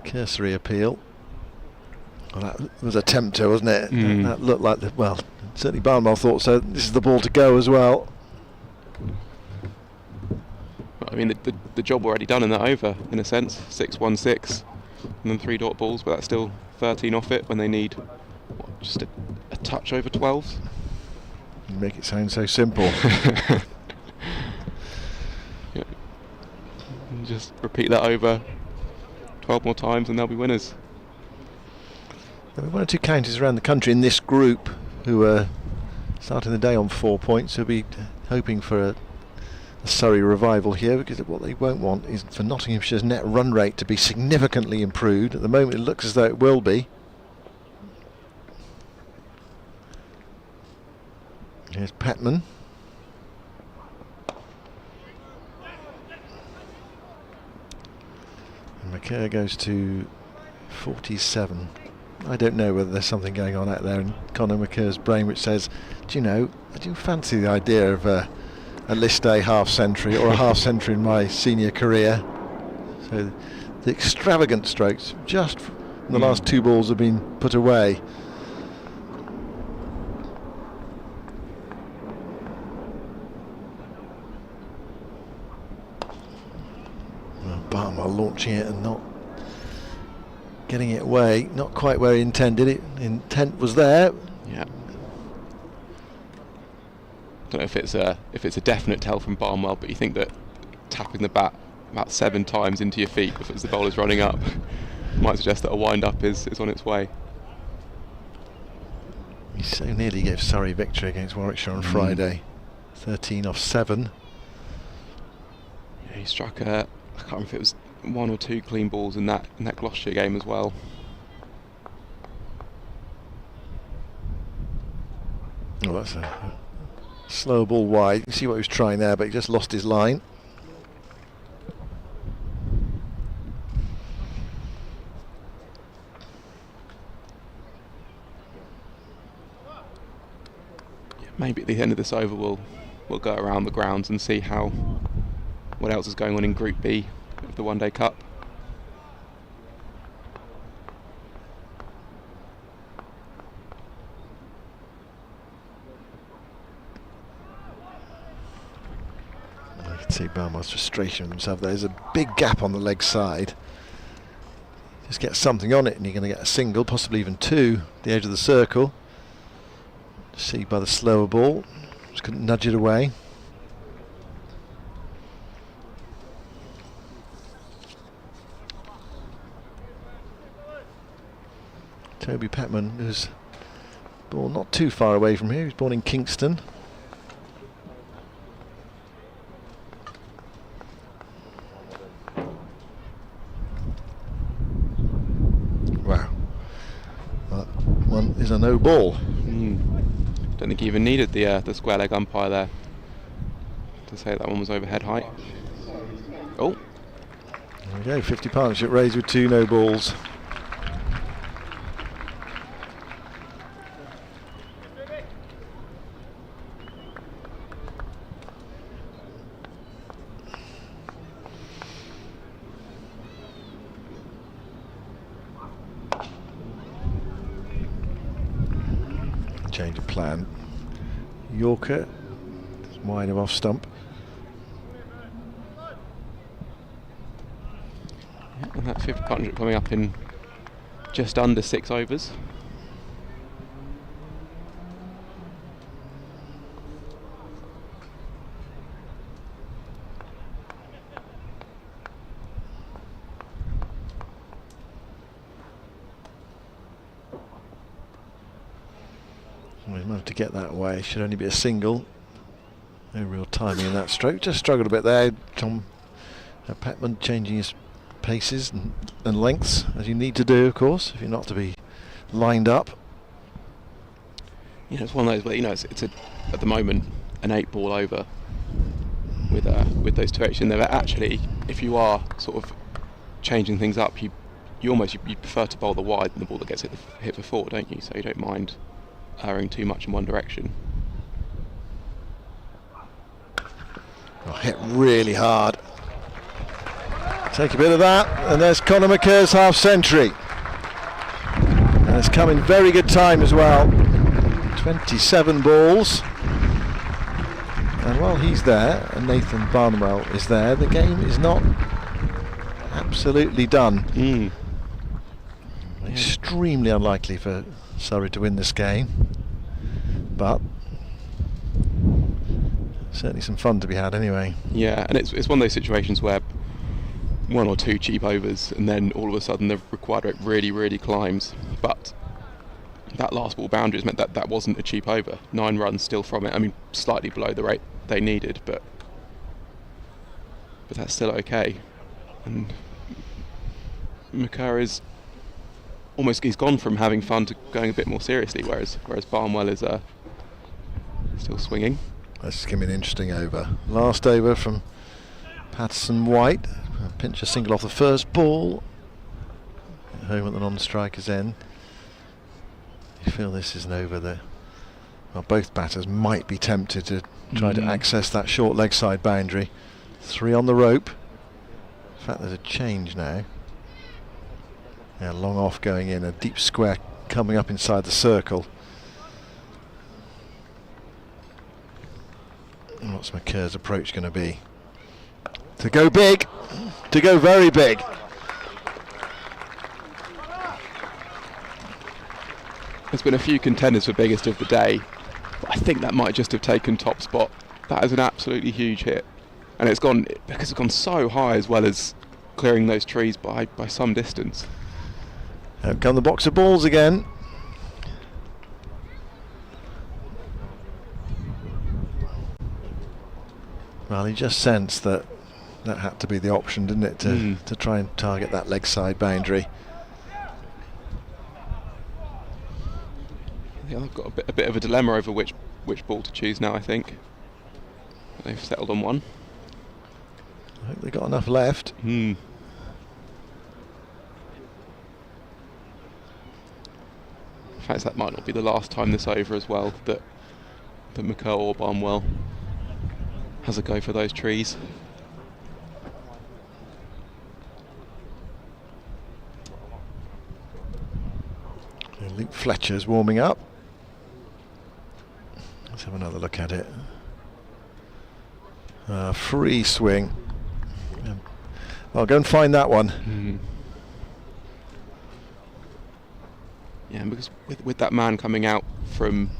A: Cursory appeal. Well, that was a tempter, wasn't it? That looked like certainly Barnwell thought so. This is the ball to go as well.
B: I mean, the job already done in that over, in a sense. 6-1-6, and then 3 dot balls, but that's still 13 off it when they need just a touch over 12s.
A: You make it sound so simple.
B: Yeah. And just repeat that over 12 more times and they'll be winners.
A: There were 1 or 2 counties around the country in this group who are starting the day on 4 points. Who'll be hoping for a Surrey revival here, because what they won't want is for Nottinghamshire's net run rate to be significantly improved. At the moment it looks as though it will be. Here's Patman. And McKerr goes to 47. I don't know whether there's something going on out there in Conor McKerr's brain which says, do you fancy the idea of a list A half century or a half century in my senior career? So the extravagant strokes just from the last 2 balls have been put away. Well, Barnwell launching it and not getting it away, not quite where he intended it. Intent was there.
B: Yeah. I don't know if it's a definite tell from Barnwell, but you think that tapping the bat about 7 times into your feet as the bowler's running up might suggest that a wind-up is on its way.
A: He so nearly gave Surrey victory against Warwickshire on Friday. 13 off 7.
B: Yeah, he struck I can't remember if it was 1 or 2 clean balls in that Gloucestershire game as well.
A: Oh, that's a slow ball wide. You can see what he was trying there, but he just lost his line.
B: Maybe at the end of this over we'll go around the grounds and see what else is going on in Group B of the One Day Cup.
A: I can see Barnwell's frustration with himself. There's a big gap on the leg side. Just get something on it and you're going to get a single, possibly even 2, at the edge of the circle. See by the slower ball, just couldn't nudge it away. Toby Patman, who's ball not too far away from here. He was born in Kingston. Wow, that one is a no ball.
B: Don't think he even needed the square leg umpire there to say that one was overhead height. Oh,
A: there we go. 50 partnership raised with 2 no balls. Change of plan. Yorker is wide of off stump.
B: yeah, and that 50 partnership coming up in just under 6 overs.
A: He's managed to get that away. Should only be a single. No real timing in that stroke. Just struggled a bit there. Tom Patman changing his paces and lengths, as you need to do, of course, if you're not to be lined up.
B: It's one of those where it's at the moment an 8 ball over with those 2 extra in there. But actually, if you are sort of changing things up, you prefer to bowl the wide than the ball that gets hit for 4, don't you? So you don't mind erring too much in one direction.
A: Oh, hit really hard. Take a bit of that, and there's Conor McKerr's half century. And it's come in very good time as well. 27 balls. And while he's there, and Nathan Barnwell is there, the game is not absolutely done. Extremely unlikely for Surrey to win this game, but certainly some fun to be had anyway.
B: Yeah, and it's one of those situations where 1 or 2 cheap overs and then all of a sudden the required rate really climbs, but that last ball boundary has meant that that wasn't a cheap over. 9 runs still from it. I mean, slightly below the rate they needed, but that's still okay. And McKerr is almost, he's gone from having fun to going a bit more seriously, whereas Barnwell is still swinging.
A: This is going to be an interesting over. Last over from Patterson White. Pinch a single off the first ball. Home at the non-striker's end. You feel this is an over there. Well, both batters might be tempted to try to access that short leg side boundary. 3 on the rope. In fact, there's a change now. Yeah, long off going in, a deep square coming up inside the circle. And what's McKerr's approach going to be? To go big, to go very big.
B: There's been a few contenders for biggest of the day, but I think that might just have taken top spot. That is an absolutely huge hit, and it's gone because it's gone so high as well as clearing those trees by some distance.
A: Out come the box of balls again. Well, he just sensed that had to be the option, didn't it, to try and target that leg side boundary.
B: Yeah, I've got a bit of a dilemma over which ball to choose now, I think. They've settled on one.
A: I think they've got enough left.
B: In fact, that might not be the last time this over as well that McKerr or Barnwell has a go for those trees.
A: And Luke Fletcher's warming up. Let's have another look at it. Free swing. I'll go and find that one.
B: Yeah, because with that man coming out from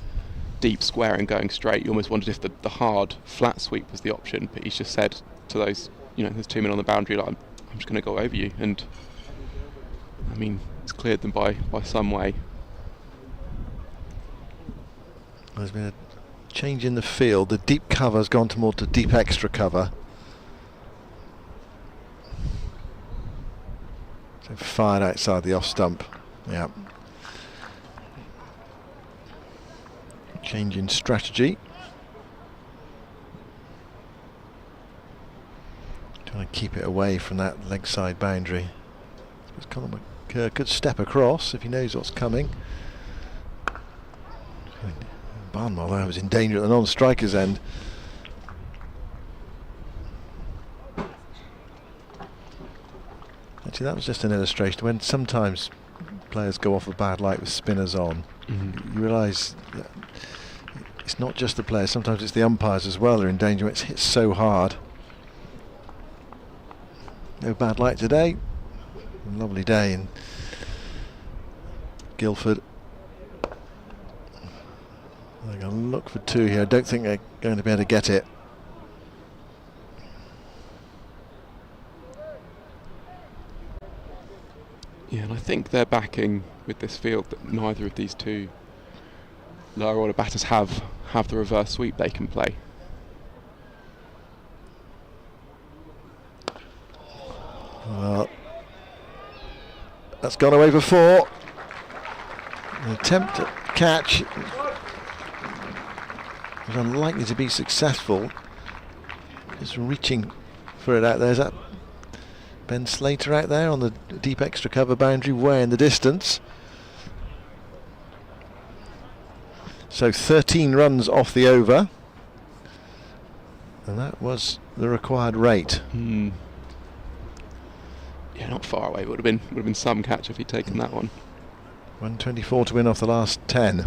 B: deep square and going straight, you almost wondered if the hard flat sweep was the option, but he's just said to those, there's 2 men on the boundary line, I'm just going to go over you, and I mean, it's cleared them by some way.
A: There's been a change in the field. The deep cover's gone to more to deep extra cover. So fired outside the off stump. Yeah. Change in strategy. Trying to keep it away from that leg side boundary. Conor McKerr could step across if he knows what's coming. Barnwell there was in danger at the non-striker's end. Actually, that was just an illustration when sometimes players go off a bad light with spinners on. You realise that it's not just the players, sometimes it's the umpires as well who are in danger when it's hit so hard. No bad light today. A lovely day in Guildford. They're going to look for 2 here. I don't think they're going to be able to get it.
B: Yeah, and I think they're backing with this field that neither of these 2 lower order batters have the reverse sweep they can play.
A: Well, that's gone away for 4. An attempt at catch was unlikely to be successful. Just reaching for it out there. Is that Ben Slater out there on the deep extra cover boundary way in the distance? So 13 runs off the over, and that was the required rate.
B: Yeah, not far away. Would have been some catch if he'd taken that one.
A: 124 to win off the last 10.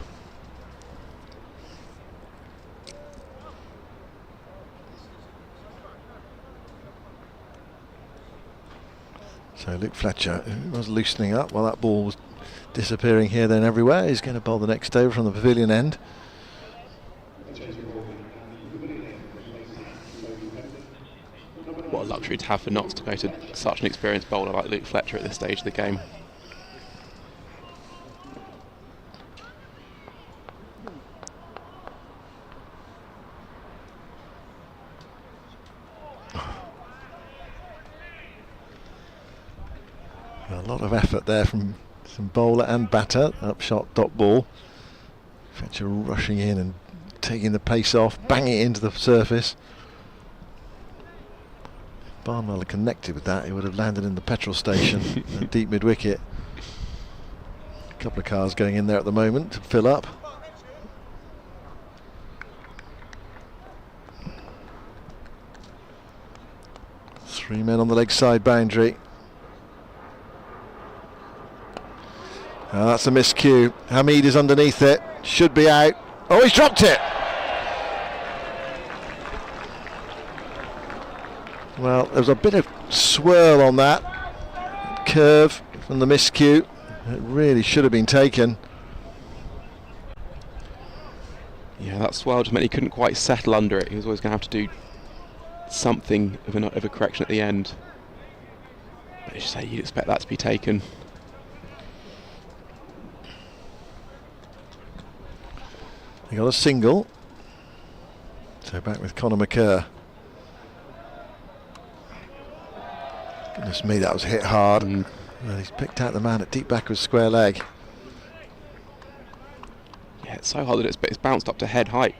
A: So Luke Fletcher, who was loosening up while that ball was disappearing here, then everywhere. He's going to bowl the next over from the pavilion end.
B: What a luxury to have for Notts to go to such an experienced bowler like Luke Fletcher at this stage of the game.
A: A lot of effort there from some bowler and batter. Upshot dot ball. Fletcher rushing in and taking the pace off, banging it into the surface. If Barnwell had connected with that, he would have landed in the petrol station at deep mid wicket. A couple of cars going in there at the moment to fill up. Three men on the leg side boundary. That's a miscue. Hamid is underneath it. Should be out. Oh, he's dropped it! Well, there was a bit of swirl on that curve from the miscue. It really should have been taken.
B: Yeah, that swirl just meant he couldn't quite settle under it. He was always going to have to do something of a correction at the end. But as you say, you'd expect that to be taken.
A: He got a single. So back with Conor McCurr. Goodness me, that was hit hard. Well, he's picked out the man at deep backwards square leg.
B: Yeah, it's so hard that it's bounced up to head height.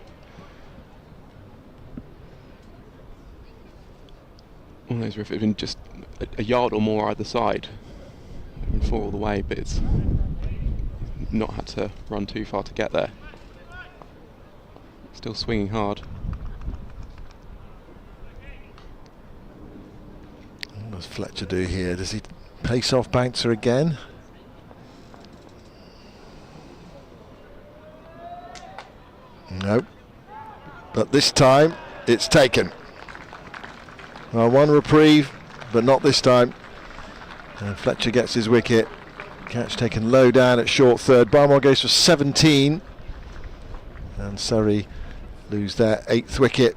B: One of those where if it had been just a yard or more either side, it would fall all the way, but it's not had to run too far to get there. Still swinging hard.
A: What does Fletcher do here? Does he pace off bouncer again? Nope. But this time it's taken. Well, one reprieve, but not this time. And Fletcher gets his wicket. Catch taken low down at short third. Barnwell goes for 17. And Surrey lose their 8th wicket.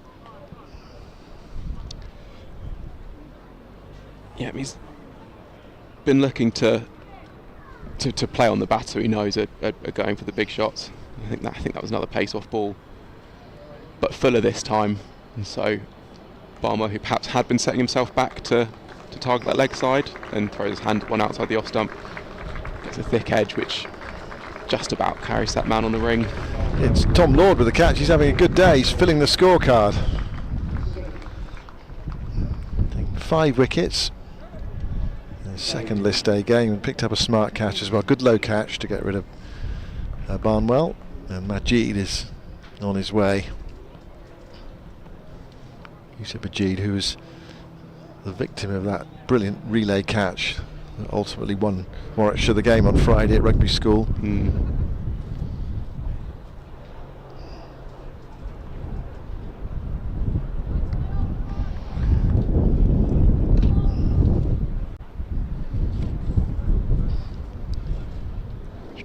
B: Yeah, he's been looking to play on the batter he knows are going for the big shots. I think that was another pace-off ball, but fuller this time, and so Barnwell, who perhaps had been setting himself back to target that leg side, and throws his hand one outside the off stump, gets a thick edge which just about carries that man on the ring.
A: It's Tom Lord with the catch. He's having a good day. He's filling the scorecard. 5 wickets. His second list day game, and picked up a smart catch as well. Good low catch to get rid of Barnwell. And Majid is on his way. Yusuf Majid, who was the victim of that brilliant relay catch that ultimately won Warwickshire the game on Friday at rugby school.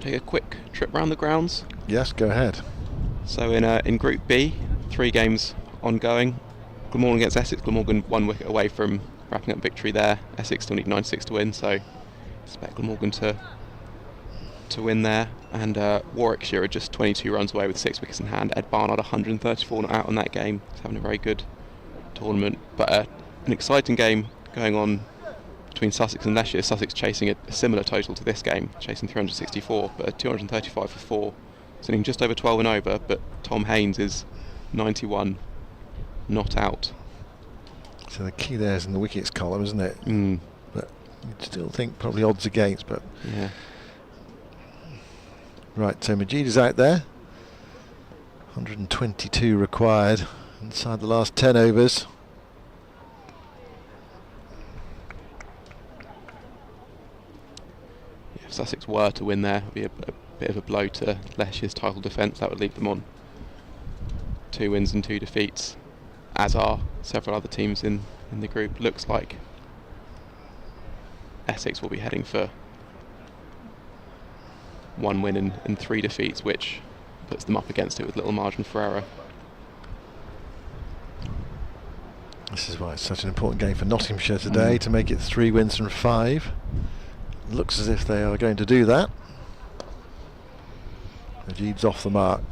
B: Take a quick trip round the grounds.
A: Yes, go ahead.
B: So in Group B, 3 games ongoing. Glamorgan against Essex. Glamorgan 1 wicket away from wrapping up victory there. Essex still need 96 to win, so expect Glamorgan to win there. And Warwickshire are just 22 runs away with 6 wickets in hand. Ed Barnard 134 not out on that game. He's having a very good tournament, but an exciting game going on between Sussex and Leicestershire. Sussex chasing a similar total to this game, chasing 364, but 235 for 4, sitting just over 12 and over. But Tom Haynes is 91, not out.
A: So the key there is in the wickets column, isn't it? But you'd still think probably odds against, but
B: yeah.
A: Right, so Majid is out there. 122 required inside the last 10 overs.
B: Sussex were to win there, it would be a bit of a blow to Leicester's title defence. That would leave them on 2 wins and 2 defeats, as are several other teams in the group. Looks like Essex will be heading for 1 win and 3 defeats, which puts them up against it with little margin for error.
A: This is why it's such an important game for Nottinghamshire today, to make it 3 wins from 5. Looks as if they are going to do that. Najeeb's off the mark.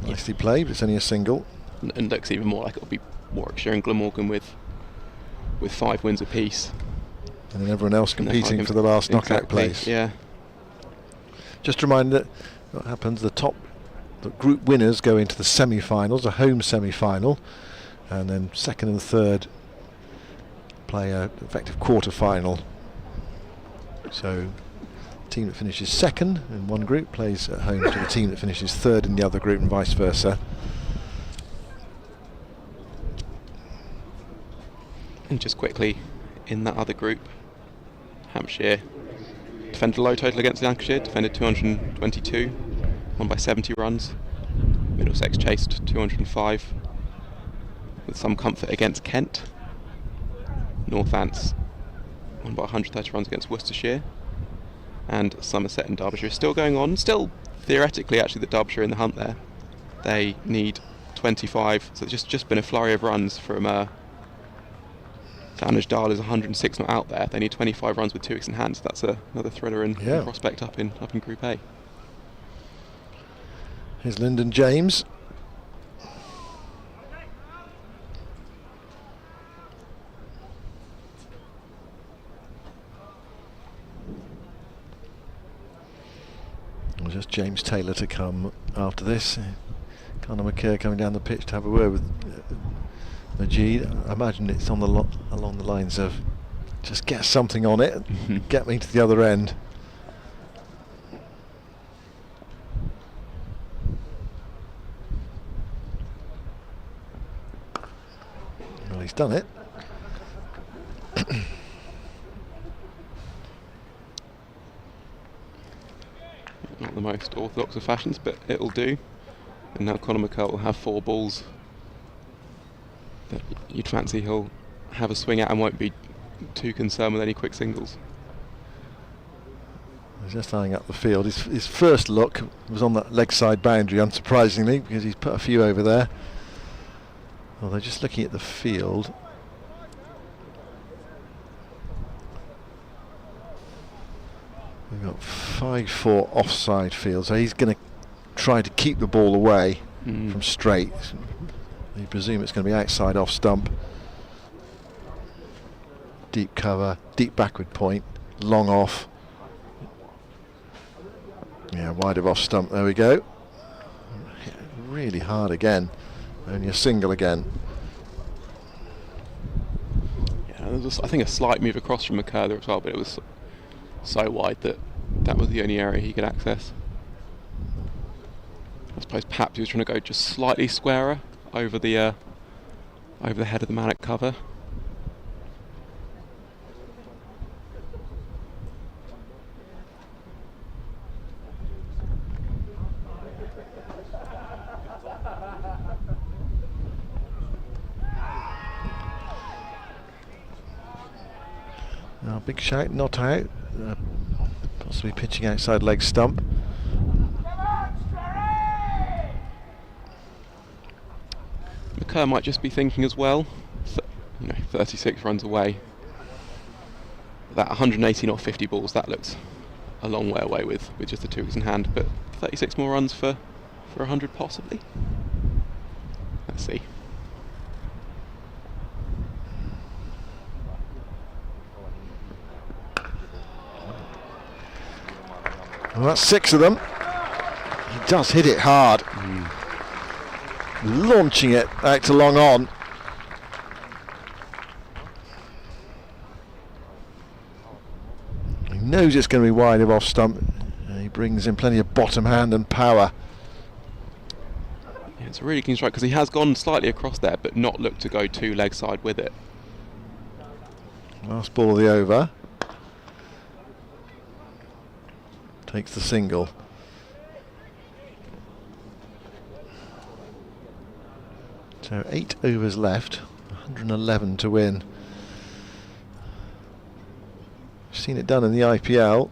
A: Nicely played, but it's only a single.
B: And looks even more like it'll be Warwickshire and Glamorgan with 5 wins apiece.
A: And then everyone else competing for the last knockout place.
B: Yeah.
A: Just a reminder what happens, the group winners go into the semi-finals, a home semi-final, and then second and third play a effective quarter-final. So the team that finishes second in one group plays at home to the team that finishes third in the other group, and vice versa.
B: And just quickly, in that other group, Hampshire defended a low total against Lancashire, defended 222, won by 70 runs. Middlesex chased 205 with some comfort against Kent. Northants won by 130 runs against Worcestershire. And Somerset and Derbyshire is still going on. Still, theoretically, actually, the Derbyshire in the hunt there. They need 25, so it's just been a flurry of runs from Downage Dahl is 106 not out there. They need 25 runs with 2 weeks in hand, so that's another thriller and prospect up in Group A.
A: Here's Lyndon James. Just James Taylor to come after this. Conor McKerr coming down the pitch to have a word with Majid. I imagine it's on along the lines of just get something on it, get me to the other end. Well, he's done it.
B: Not the most orthodox of fashions, but it'll do. And now Conor McKerr will have 4 balls that you'd fancy he'll have a swing at and won't be too concerned with any quick singles.
A: He's just eyeing up the field. His first look was on that leg side boundary, unsurprisingly, because he's put a few over there. Although just looking at the field, we've got 5-4 offside field, so he's going to try to keep the ball away from straight. You presume it's going to be outside off stump. Deep cover, deep backward point, long off. Yeah, wide of off stump, there we go. Really hard again. Only a single again.
B: Yeah, there was I think a slight move across from McKerr there as well, but it was so wide that was the only area he could access. I suppose perhaps he was trying to go just slightly squarer over the head of the man at cover.
A: Now, big shout, not out. Possibly pitching outside leg stump.
B: McKerr might just be thinking as well, 36 runs away. That 118 off 50 balls, that looks a long way away with just the 2 weeks in hand, but 36 more runs for 100 possibly. Let's see.
A: Well, that's 6 of them. He does hit it hard. Launching it out to long on. He knows it's going to be wide of off stump. He brings in plenty of bottom hand and power.
B: Yeah, it's a really keen strike because he has gone slightly across there but not looked to go 2 leg side with it.
A: Last ball of the over. takes the single. So 8 overs left, 111 to win. Seen it done in the IPL,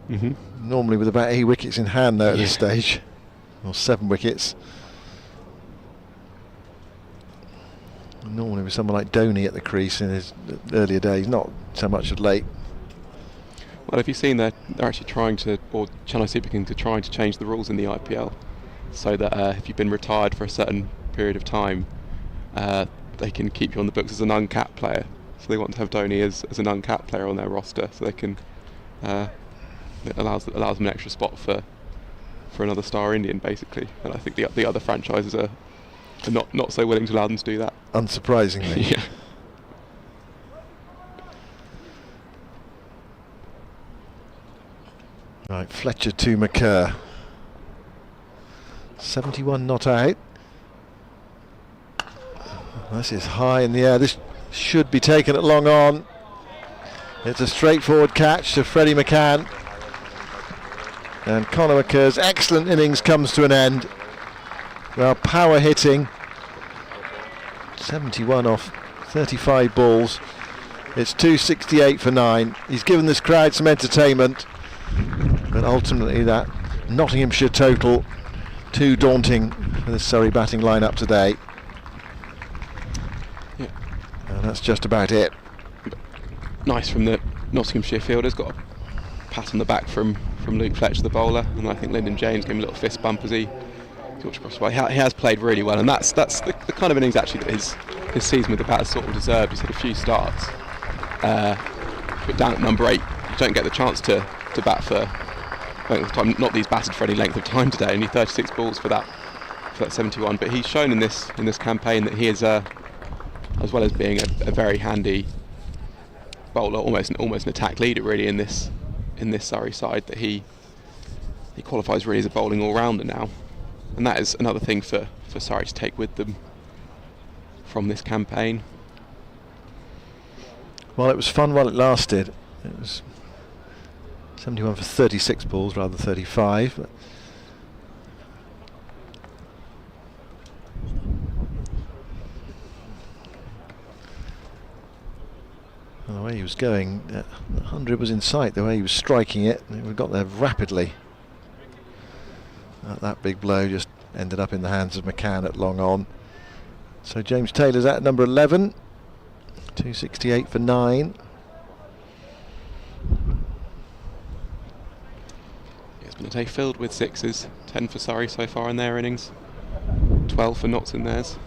A: normally with about 8 wickets in hand though at this stage, or 7 wickets. Normally with someone like Dhoni at the crease in his earlier days, not so much of late.
B: Well, have you seen they're actually trying to, or Chennai Super Kings are trying to change the rules in the IPL so that if you've been retired for a certain period of time, they can keep you on the books as an uncapped player. So they want to have Dhoni as an uncapped player on their roster, so they can it allows them an extra spot for another star Indian, basically. And I think the other franchises are not so willing to allow them to do that.
A: Unsurprisingly.
B: Yeah.
A: Right, Fletcher to McCurr. 71 not out. This is high in the air. This should be taken at long on. It's a straightforward catch to Freddie McCann. And Conor McCurr's excellent innings comes to an end. Well, power hitting. 71 off 35 balls. It's 268 for 9. He's given this crowd some entertainment. But ultimately that Nottinghamshire total too daunting for the Surrey batting lineup today.
B: Yeah.
A: And that's just about it.
B: Nice from the Nottinghamshire fielders. Got a pat on the back from Luke Fletcher, the bowler, and I think Lyndon James gave him a little fist bump as he talked across the way. He has played really well, and that's the kind of innings actually that his season with the bat has sort of deserved. He's had a few starts, but down at number 8, you don't get the chance to bat for length of time. Not that he's batted for any length of time today, only 36 balls for that 71. But he's shown in this campaign that he is, as well as being a very handy bowler, almost an attack leader really in this Surrey side, that he qualifies really as a bowling all-rounder now, and that is another thing for Surrey to take with them from this campaign.
A: Well, it was fun while it lasted. It was 71 for 36 balls rather than 35. But the way he was going, 100 was in sight. The way he was striking it, we got there rapidly. That big blow just ended up in the hands of McCann at long on. So James Taylor's at number 11, 268 for 9.
B: It's been a day filled with sixes. 10 for Surrey so far in their innings, 12 for Notts in theirs.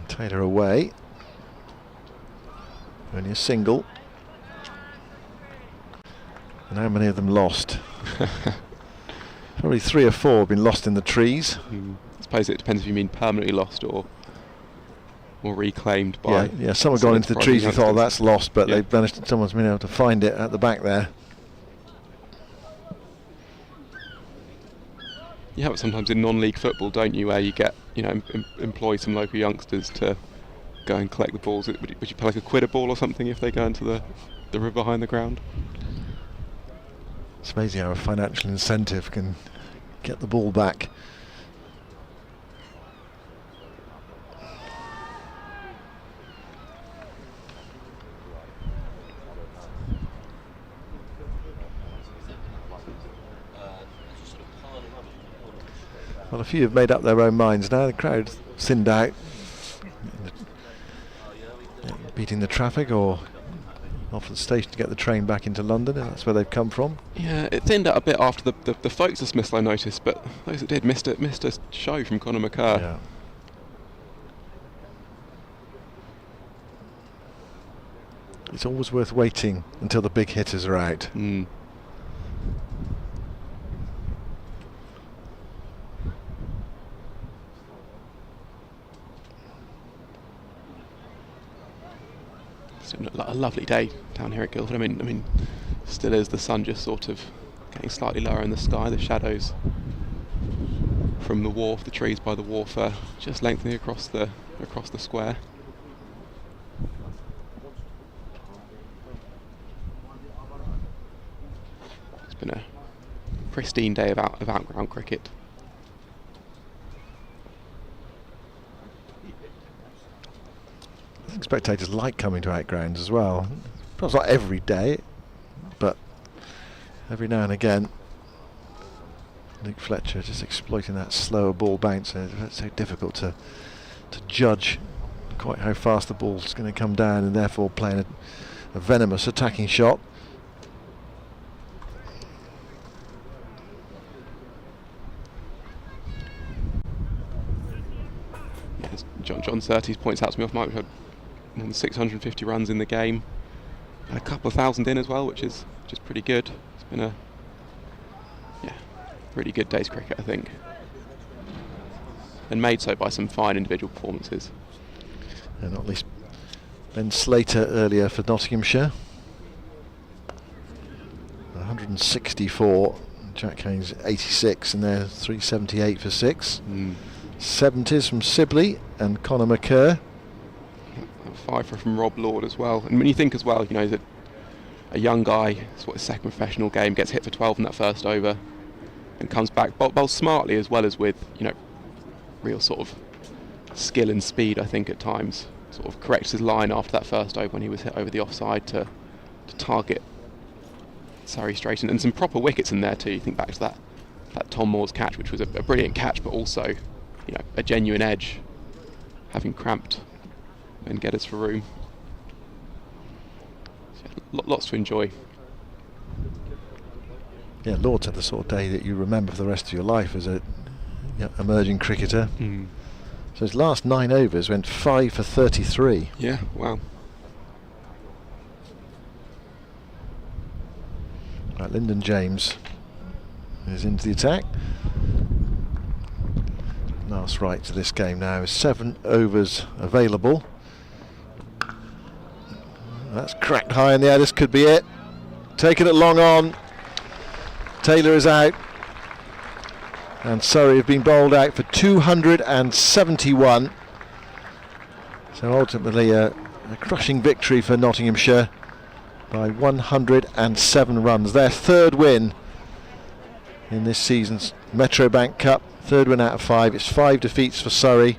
A: Taylor away. Only a single. And how many of them lost? Probably 3 or 4 have been lost in the trees.
B: I suppose it depends if you mean permanently lost or reclaimed by.
A: Yeah. Some have gone into the trees. You thought, oh, that's lost, but they've managed. Someone's been able to find it at the back there.
B: You have it sometimes in non-league football, don't you, where you get, employ some local youngsters to go and collect the balls. Would you pay like £1 a ball or something if they go into the river behind the ground?
A: It's amazing how a financial incentive can get the ball back. Well, a few have made up their own minds now. The crowd thinned out, beating the traffic or off the station to get the train back into London. That's where they've come from.
B: Yeah, it thinned out a bit after the Foakes dismissal, I noticed, but those that did missed a show from Conor McCurr.
A: Yeah. It's always worth waiting until the big hitters are out.
B: A lovely day down here at Guildford. I mean, still is. The sun just sort of getting slightly lower in the sky. The shadows from the wharf, the trees by the wharf, are just lengthening across the across the square. It's been a pristine day of outground cricket.
A: I think spectators like coming to outgrounds as well. Perhaps not every day, but every now and again. Luke Fletcher just exploiting that slower ball bounce. It's so difficult to judge quite how fast the ball's going to come down, and therefore playing a venomous attacking shot.
B: Yes, Jon Surtees points out to me off mic, we've had more than 650 runs in the game, and a couple of thousand in as well, which is pretty good. It's been a really good day's cricket, I think, and made so by some fine individual performances.
A: And not least Ben Slater earlier for Nottinghamshire. 164, Jack Haynes 86, and they're 378 for 6. 70s from Sibley and Conor McCurr.
B: 5 from Rob Lord as well. And when you think as well, you know, that a young guy, it's what his second professional game, gets hit for 12 in that first over and comes back, bowls smartly as well as with, you know, real sort of skill and speed, I think, at times. Sort of corrects his line after that first over when he was hit over the offside to target Surrey straight, and some proper wickets in there too. You think back to that Tom Moore's catch, which was a brilliant catch, but also, you know, a genuine edge, having cramped and get us for room. So, lots to enjoy.
A: Yeah, Lord's had the sort of day that you remember for the rest of your life as a emerging cricketer. So his last 9 overs went 5 for 33.
B: Yeah, wow.
A: Right, Lyndon James is into the attack. Last right to this game now is 7 overs available. That's cracked high in the air. This could be it. Taking it long on. Taylor is out, and Surrey have been bowled out for 271. So ultimately a crushing victory for Nottinghamshire by 107 runs. Their 3rd win in this season's Metrobank Cup. 3rd win out of 5. It's 5 defeats for Surrey,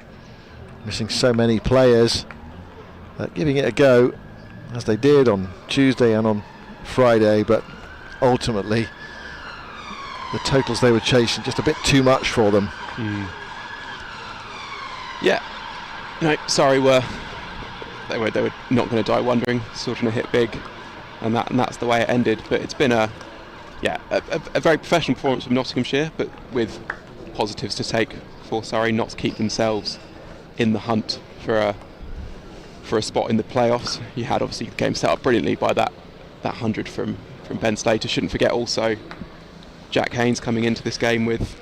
A: missing so many players. Giving it a go as they did on Tuesday and on Friday, but ultimately the totals they were chasing just a bit too much for them.
B: Yeah, no, Surrey they were not going to die wondering, sort of hit big, and that's the way it ended. But it's been a very professional performance from Nottinghamshire, but with positives to take for Surrey, not to keep themselves in the hunt for a spot in the playoffs. You had obviously the game set up brilliantly by that 100 from Ben Slater. Shouldn't forget also Jack Haynes coming into this game with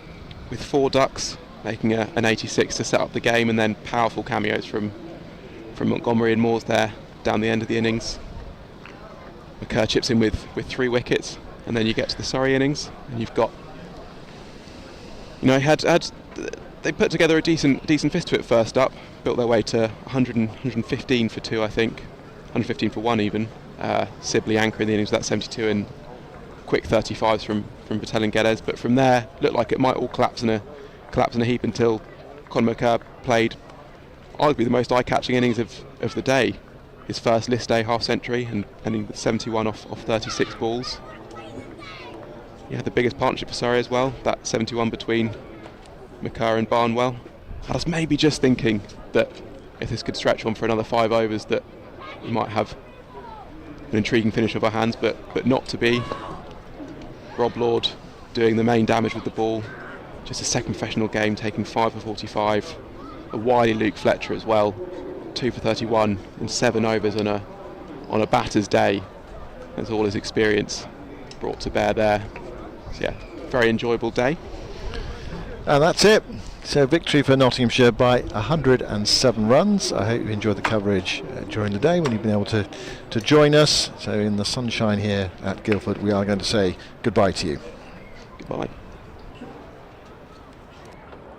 B: 4 ducks, making an 86 to set up the game, and then powerful cameos from Montgomery and Moores there down the end of the innings. McCurr chips in with 3 wickets, and then you get to the Surrey innings, and you've got, you know, they put together a decent fist to it first up, built their way to 115 for 2, I think, 115 for 1 even. Sibley anchoring the innings with that 72 and quick 35s from Patel and Geddes, but from there looked like it might all collapse in a heap until Conor McCurr played arguably the most eye-catching innings of the day. His first list day half century and ending with 71 off 36 balls. He had the biggest partnership for Surrey as well, that 71 between McCurr and Barnwell. I was maybe just thinking that if this could stretch on for another 5 overs that we might have an intriguing finish of our hands, but not to be. Rob Lord doing the main damage with the ball. Just a second professional game, taking 5 for 45. A wily Luke Fletcher as well, 2 for 31 in 7 overs on a batter's day. That's all his experience brought to bear there. So yeah, very enjoyable day.
A: And that's it. So victory for Nottinghamshire by 107 runs. I hope you enjoyed the coverage during the day when you've been able to join us. So in the sunshine here at Guildford, we are going to say goodbye to you.
B: Goodbye.